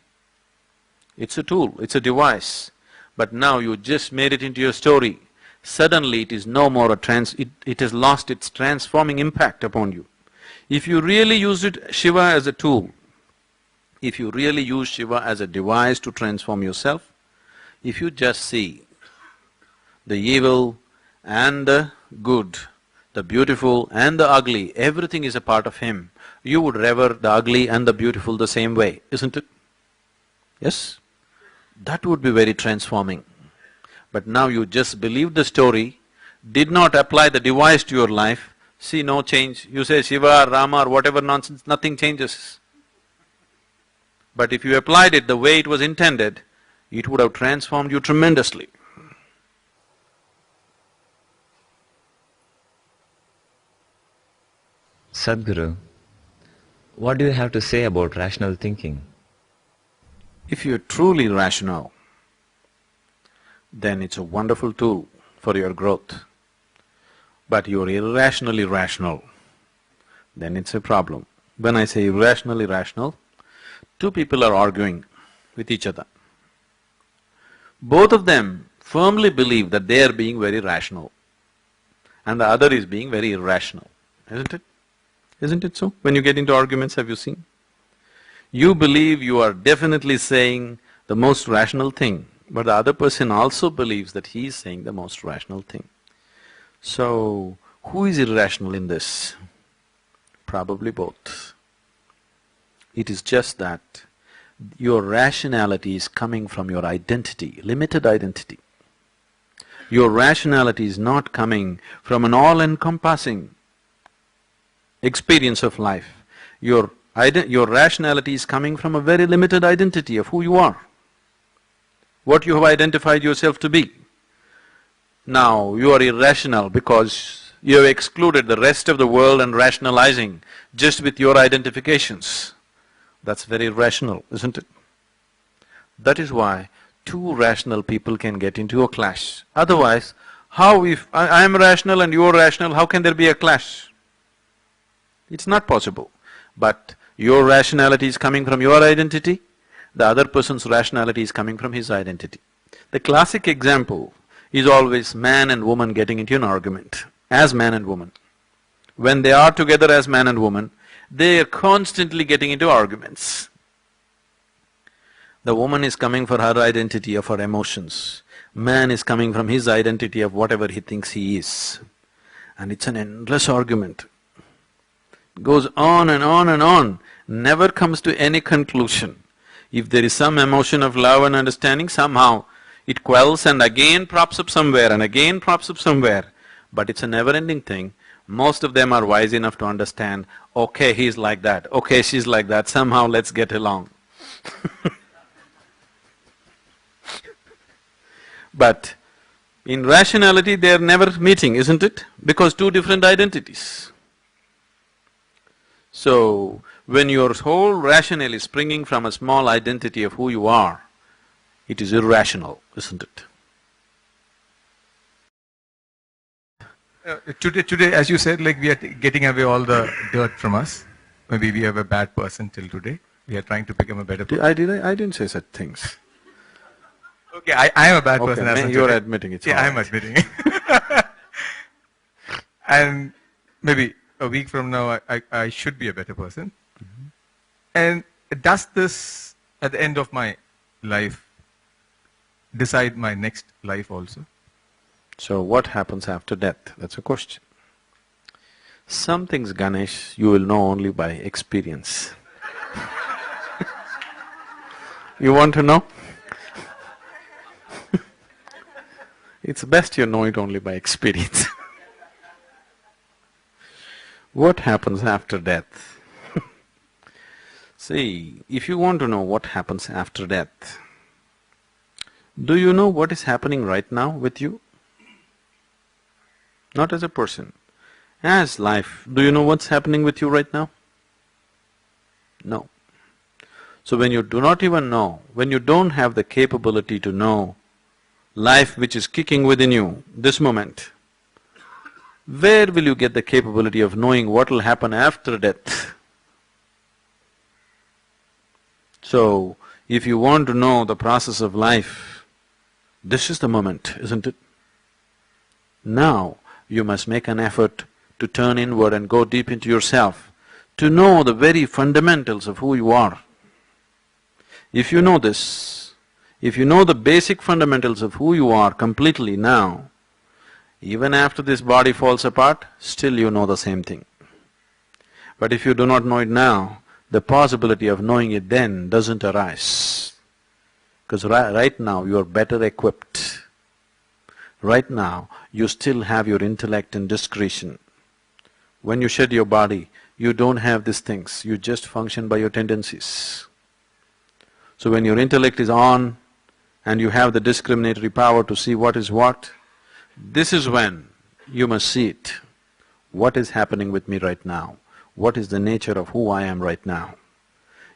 It's a tool, it's a device, but now you just made it into your story. Suddenly it is no more it has lost its transforming impact upon you. If you really use Shiva as a tool, if you really use Shiva as a device to transform yourself, if you just see the evil and the good, the beautiful and the ugly, everything is a part of him, you would revere the ugly and the beautiful the same way, isn't it? Yes? That would be very transforming. But now you just believed the story, did not apply the device to your life, see no change. You say Shiva or Rama or whatever nonsense, nothing changes. But if you applied it the way it was intended, it would have transformed you tremendously. Sadhguru, what do you have to say about rational thinking? If you're truly rational, then it's a wonderful tool for your growth. But you're irrationally rational, then it's a problem. When I say irrationally rational, two people are arguing with each other. Both of them firmly believe that they are being very rational and the other is being very irrational, isn't it? Isn't it so? When you get into arguments, have you seen? You believe you are definitely saying the most rational thing, but the other person also believes that he is saying the most rational thing. So, who is irrational in this? Probably both. It is just that your rationality is coming from your identity, limited identity. Your rationality is not coming from an all-encompassing experience of life. Your rationality is coming from a very limited identity of who you are, what you have identified yourself to be. Now, you are irrational because you have excluded the rest of the world and rationalizing just with your identifications. That's very irrational, isn't it? That is why two rational people can get into a clash. Otherwise, how if I am rational and you are rational, how can there be a clash? It's not possible. But your rationality is coming from your identity, the other person's rationality is coming from his identity. The classic example is always man and woman getting into an argument, as man and woman. When they are together as man and woman, they are constantly getting into arguments. The woman is coming for her identity of her emotions, man is coming from his identity of whatever he thinks he is. And it's an endless argument. Goes on and on and on, never comes to any conclusion. If there is some emotion of love and understanding, somehow it quells and again props up somewhere and again props up somewhere. But it's a never-ending thing. Most of them are wise enough to understand, okay, he's like that, okay, she's like that, somehow let's get along. But in rationality, they are never meeting, isn't it? Because two different identities. So, when your whole rationale is springing from a small identity of who you are, it is irrational, isn't it? Today, as you said, like we are getting away all the dirt from us. Maybe we have a bad person till today. We are trying to become a better person. I didn't say such things. Okay, I am a bad person as of you're today. admitting it. Yeah, I am admitting it. And maybe a week from now, I should be a better person. Mm-hmm. And does this, at the end of my life, decide my next life also? So what happens after death? That's a question. Some things, Ganesh, you will know only by experience. You want to know? It's best you know it only by experience. What happens after death? See, if you want to know what happens after death, do you know what is happening right now with you? Not as a person, as life. Do you know what's happening with you right now? No. So when you do not even know, when you don't have the capability to know life which is kicking within you this moment, where will you get the capability of knowing what will happen after death? So, if you want to know the process of life, this is the moment, isn't it? Now, you must make an effort to turn inward and go deep into yourself, to know the very fundamentals of who you are. If you know this, if you know the basic fundamentals of who you are completely now, Even after this body falls apart, still you know the same thing. But if you do not know it now, the possibility of knowing it then doesn't arise. Because right now you are better equipped. Right now, you still have your intellect and discretion. When you shed your body, you don't have these things, you just function by your tendencies. So when your intellect is on and you have the discriminatory power to see what is what, this is when you must see it. What is happening with me right now? What is the nature of who I am right now?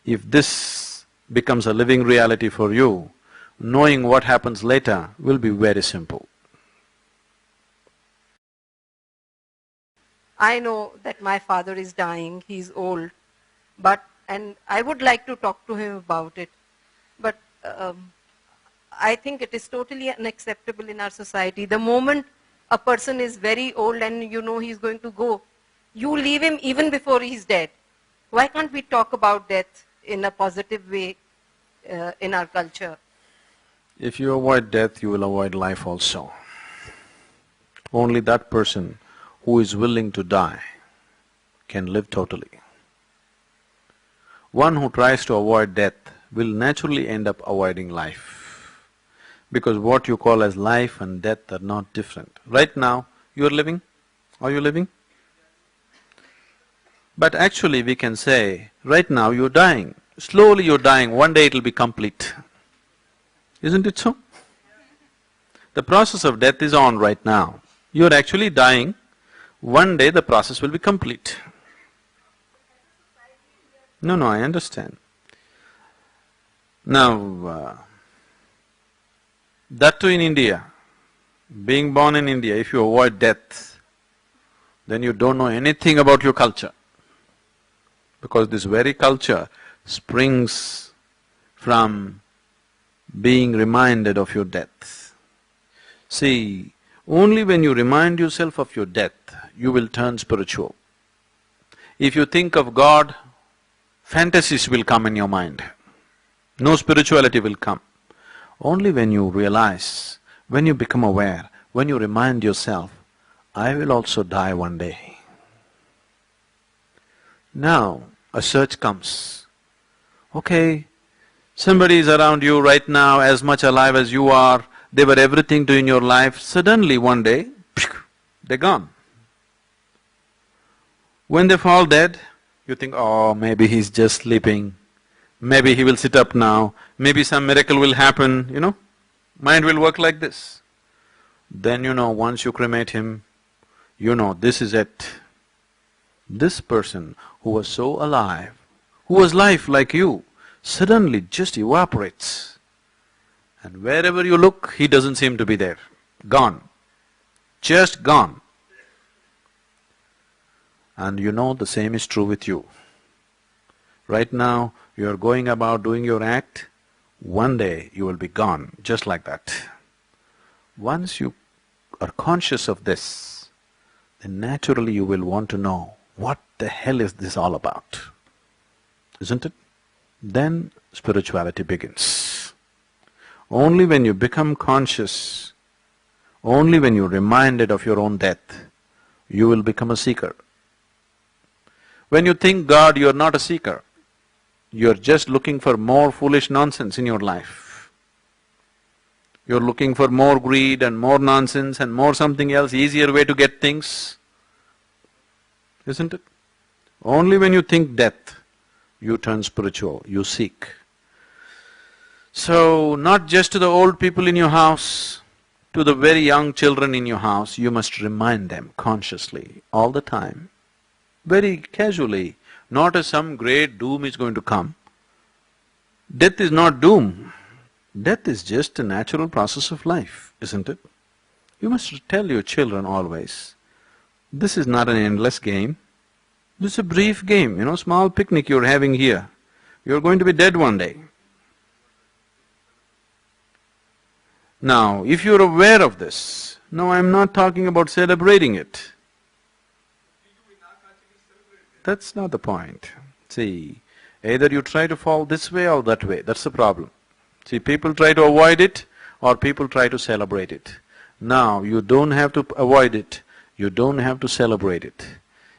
If this becomes a living reality for you, knowing what happens later will be very simple. I know that my father is dying, he's old, and I would like to talk to him about it, but I think it is totally unacceptable in our society. The moment a person is very old and you know he's going to go, you leave him even before he's dead. Why can't we talk about death in a positive way in our culture? If you avoid death, you will avoid life also. Only that person who is willing to die can live totally. One who tries to avoid death will naturally end up avoiding life, because what you call as life and death are not different. Right now, you are living? Are you living? But actually we can say, right now you're dying, slowly you're dying, one day it'll be complete. Isn't it so? The process of death is on right now. You're actually dying, one day the process will be complete. No, I understand. Now, that too in India, being born in India, if you avoid death, then you don't know anything about your culture. Because this very culture springs from being reminded of your death. See, only when you remind yourself of your death, you will turn spiritual. If you think of God, fantasies will come in your mind. No spirituality will come. Only when you realize, when you become aware, when you remind yourself, I will also die one day. Now, a search comes. Okay, somebody is around you right now as much alive as you are, they were everything to you in your life, suddenly one day, they're gone. When they fall dead, you think, oh, maybe he's just sleeping, maybe he will sit up now, maybe some miracle will happen, you know, mind will work like this. Then you know, once you cremate him, you know, this is it. This person who was so alive, who was life like you, suddenly just evaporates. And wherever you look, he doesn't seem to be there, gone, just gone. And you know the same is true with you. Right now, you are going about doing your act, one day you will be gone, just like that. Once you are conscious of this, then naturally you will want to know, what the hell is this all about? Isn't it? Then spirituality begins. Only when you become conscious, only when you're reminded of your own death, you will become a seeker. When you think God, you're not a seeker. You're just looking for more foolish nonsense in your life. You're looking for more greed and more nonsense and more something else, easier way to get things. Isn't it? Only when you think death, you turn spiritual, you seek. So, not just to the old people in your house, to the very young children in your house, you must remind them consciously, all the time, very casually, not as some great doom is going to come. Death is not doom, death is just a natural process of life, isn't it? You must tell your children always, this is not an endless game, this is a brief game, you know, small picnic you're having here. You're going to be dead one day. Now, if you're aware of this, no, I'm not talking about celebrating it. That's not the point. See, either you try to fall this way or that way, that's the problem. See, people try to avoid it or people try to celebrate it. Now, you don't have to avoid it, you don't have to celebrate it.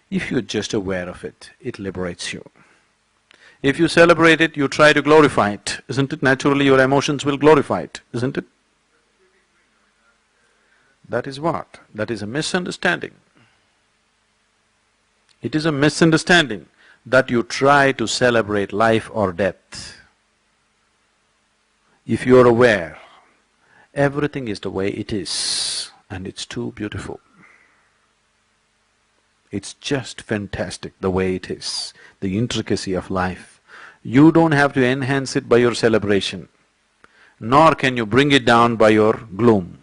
If you're just aware of it, it liberates you. If you celebrate it, you try to glorify it, isn't it? Naturally, your emotions will glorify it, isn't it? That is what? That is a misunderstanding. It is a misunderstanding that you try to celebrate life or death. If you're aware, everything is the way it is, and it's too beautiful. It's just fantastic the way it is, the intricacy of life. You don't have to enhance it by your celebration, nor can you bring it down by your gloom.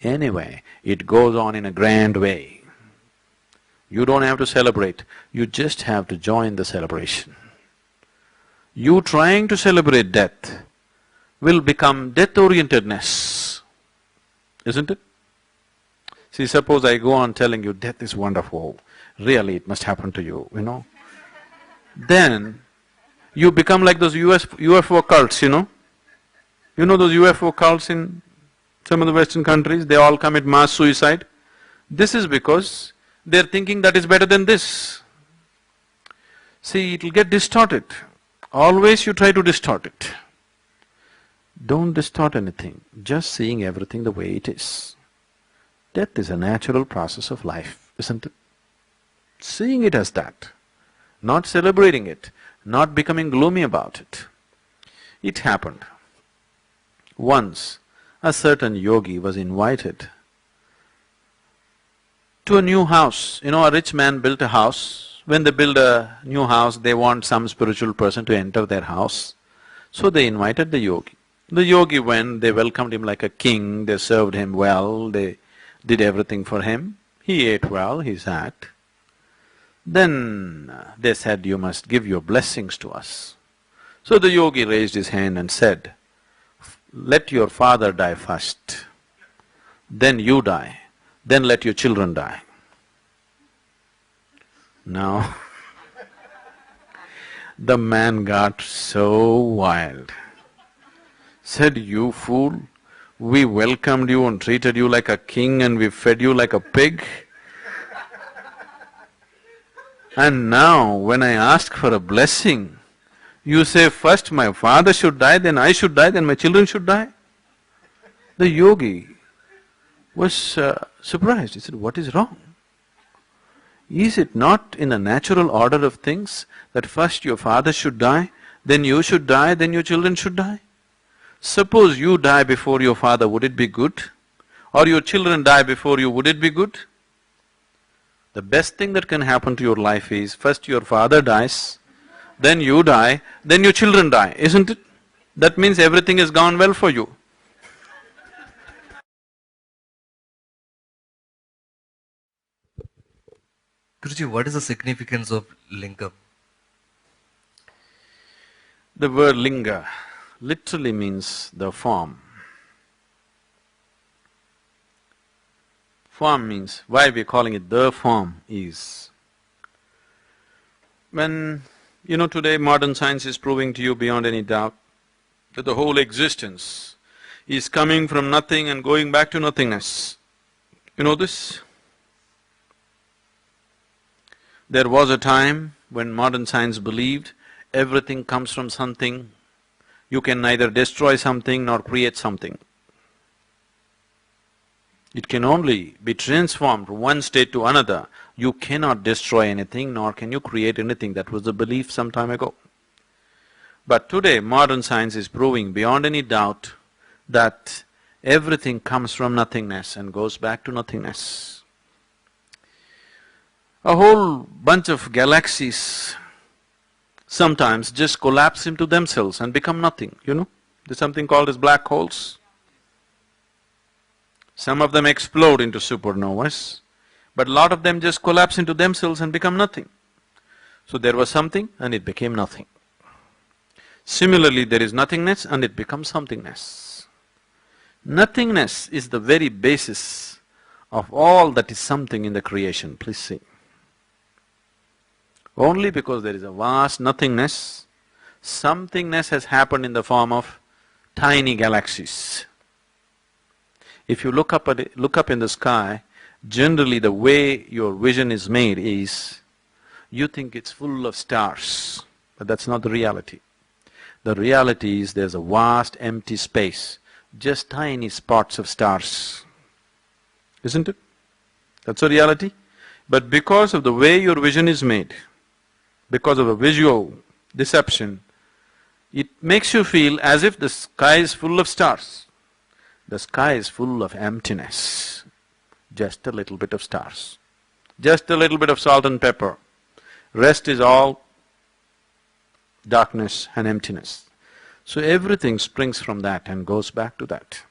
Anyway, it goes on in a grand way. You don't have to celebrate, you just have to join the celebration. You trying to celebrate death will become death-orientedness, isn't it? See, suppose I go on telling you, death is wonderful, really it must happen to you, you know. Then you become like those UFO cults, you know. You know those UFO cults in some of the Western countries, they all commit mass suicide. This is because they're thinking that is better than this. See, it'll get distorted. Always you try to distort it. Don't distort anything, just seeing everything the way it is. Death is a natural process of life, isn't it? Seeing it as that, not celebrating it, not becoming gloomy about it. It happened. Once, a certain yogi was invited to a new house. You know, a rich man built a house. When they build a new house, they want some spiritual person to enter their house. So they invited the yogi. The yogi went, they welcomed him like a king, they served him well, they did everything for him. He ate well, he sat. Then they said, you must give your blessings to us. So the yogi raised his hand and said, let your father die first, then you die, then let your children die. Now, the man got so wild. Said, you fool, we welcomed you and treated you like a king and we fed you like a pig. And now when I ask for a blessing, you say first my father should die, then I should die, then my children should die. The yogi was surprised. He said, what is wrong? Is it not in the natural order of things that first your father should die, then you should die, then your children should die? Suppose you die before your father, would it be good? Or your children die before you, would it be good? The best thing that can happen to your life is, first your father dies, then you die, then your children die, isn't it? That means everything has gone well for you. Guruji, what is the significance of lingam? The word linga literally means the form. Form means, why we're calling it the form is, when, you know, today modern science is proving to you beyond any doubt that the whole existence is coming from nothing and going back to nothingness. You know this? There was a time when modern science believed everything comes from something. You can neither destroy something nor create something. It can only be transformed from one state to another. You cannot destroy anything nor can you create anything. That was the belief some time ago. But today modern science is proving beyond any doubt that everything comes from nothingness and goes back to nothingness. A whole bunch of galaxies sometimes just collapse into themselves and become nothing, you know. There's something called as black holes. Some of them explode into supernovas, but a lot of them just collapse into themselves and become nothing. So there was something and it became nothing. Similarly, there is nothingness and it becomes somethingness. Nothingness is the very basis of all that is something in the creation, please see. Only because there is a vast nothingness, somethingness has happened in the form of tiny galaxies. If you look up in the sky, generally the way your vision is made is, you think it's full of stars, but that's not the reality. The reality is there's a vast empty space, just tiny spots of stars, isn't it? That's a reality. But because of the way your vision is made, because of a visual deception, it makes you feel as if the sky is full of stars. The sky is full of emptiness, just a little bit of stars, just a little bit of salt and pepper. Rest is all darkness and emptiness. So everything springs from that and goes back to that.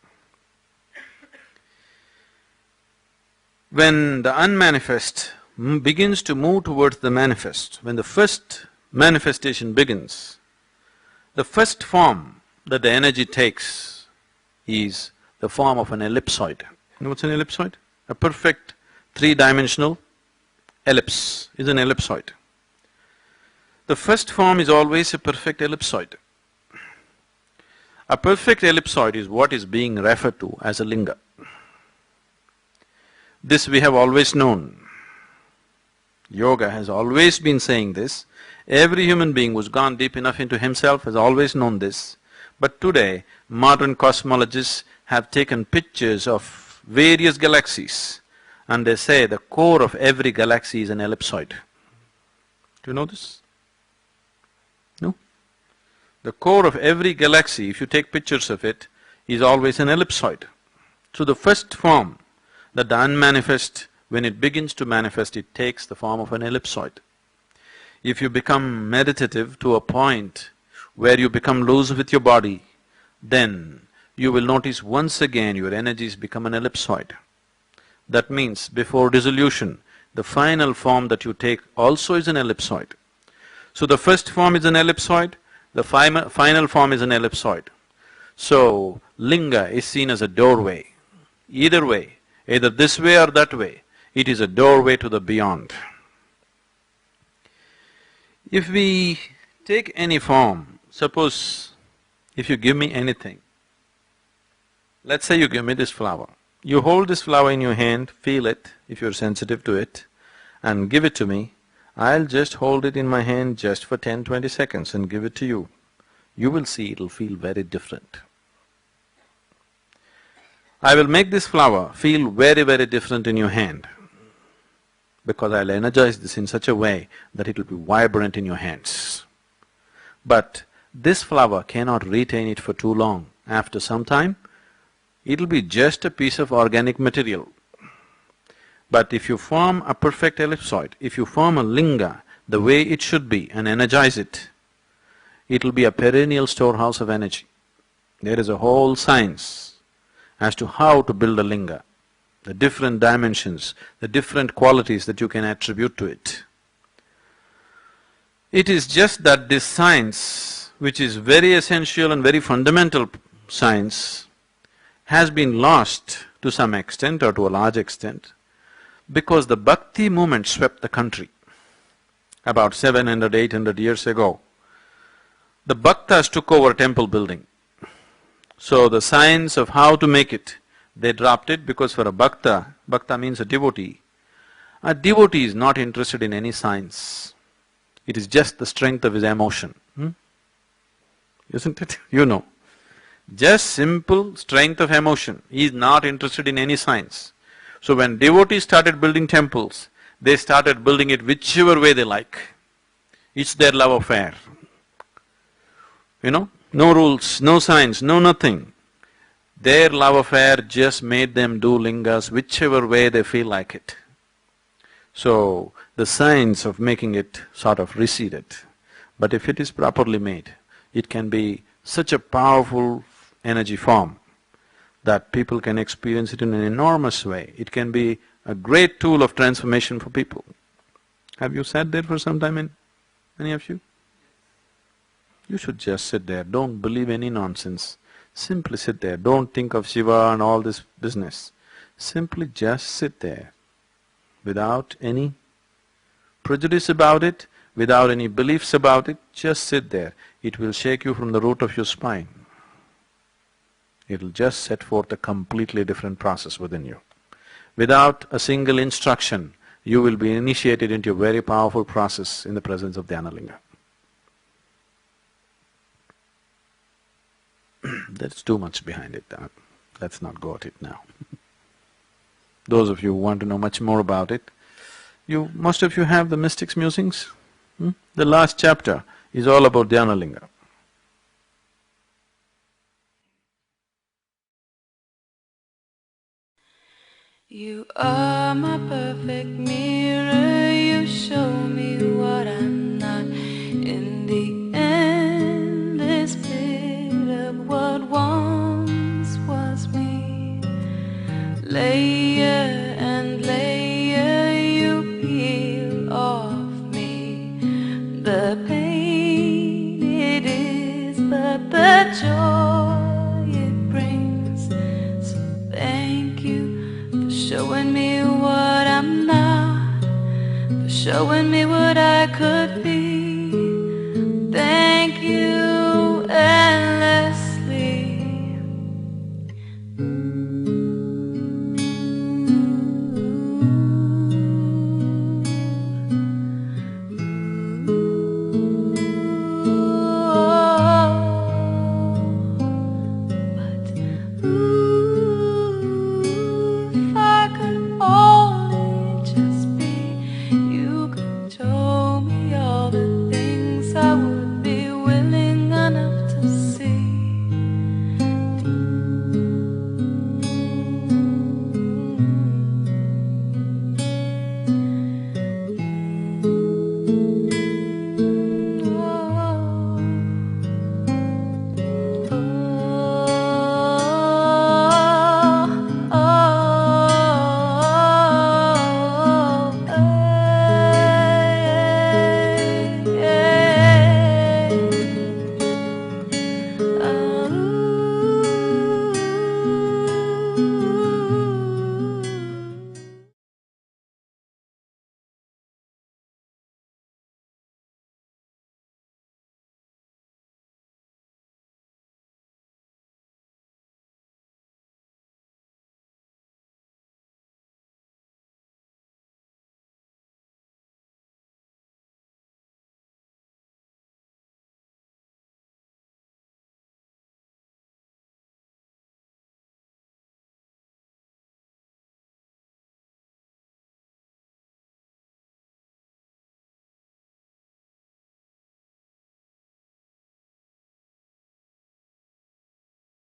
When the unmanifest begins to move towards the manifest, when the first manifestation begins, the first form that the energy takes is the form of an ellipsoid. You know what's an ellipsoid? A perfect three-dimensional ellipse is an ellipsoid. The first form is always a perfect ellipsoid. A perfect ellipsoid is what is being referred to as a linga. This we have always known. Yoga has always been saying this. Every human being who's gone deep enough into himself has always known this. But today, modern cosmologists have taken pictures of various galaxies and they say the core of every galaxy is an ellipsoid. Do you know this? No? The core of every galaxy, if you take pictures of it, is always an ellipsoid. So the first form that the unmanifest, when it begins to manifest, it takes the form of an ellipsoid. If you become meditative to a point where you become loose with your body, then you will notice once again your energies become an ellipsoid. That means before dissolution, the final form that you take also is an ellipsoid. So the first form is an ellipsoid, the final form is an ellipsoid. So linga is seen as a doorway. Either way, either this way or that way, it is a doorway to the beyond. If we take any form, suppose if you give me anything, let's say you give me this flower. You hold this flower in your hand, feel it, if you're sensitive to it, and give it to me. I'll just hold it in my hand just for 10-20 seconds and give it to you. You will see it'll feel very different. I will make this flower feel very, very different in your hand because I'll energize this in such a way that it'll be vibrant in your hands. But this flower cannot retain it for too long. After some time, it'll be just a piece of organic material. But if you form a perfect ellipsoid, if you form a linga the way it should be and energize it, it'll be a perennial storehouse of energy. There is a whole science as to how to build a linga, the different dimensions, the different qualities that you can attribute to it. It is just that this science, which is very essential and very fundamental science, has been lost to some extent or to a large extent because the bhakti movement swept the country about 700, 800 years ago. The bhaktas took over temple building. So the science of how to make it, they dropped it because for a bhakta, bhakta means a devotee is not interested in any science. It is just the strength of his emotion, isn't it? You know. Just simple strength of emotion. He is not interested in any science. So when devotees started building temples, they started building it whichever way they like. It's their love affair. You know, no rules, no science, no nothing. Their love affair just made them do lingas whichever way they feel like it. So the science of making it sort of receded. But if it is properly made, it can be such a powerful energy form that people can experience it in an enormous way. It can be a great tool of transformation for people. Have you sat there for some time, any of you? You should just sit there, don't believe any nonsense. Simply sit there, don't think of Shiva and all this business. Simply just sit there, without any prejudice about it, without any beliefs about it, just sit there. It will shake you from the root of your spine. It'll just set forth a completely different process within you. Without a single instruction, you will be initiated into a very powerful process in the presence of Dhyanalinga. There's too much behind it. Let's not go at it now. Those of you who want to know much more about it, most of you have the Mystics' Musings. The last chapter is all about Dhyanalinga. You are my perfect mirror, you show me what I'm not. In the endless pit of what once was me, layer and layer you peel off me. The pain it is, but the joy it brings. So thank you for showing me what I'm not, for showing me what I could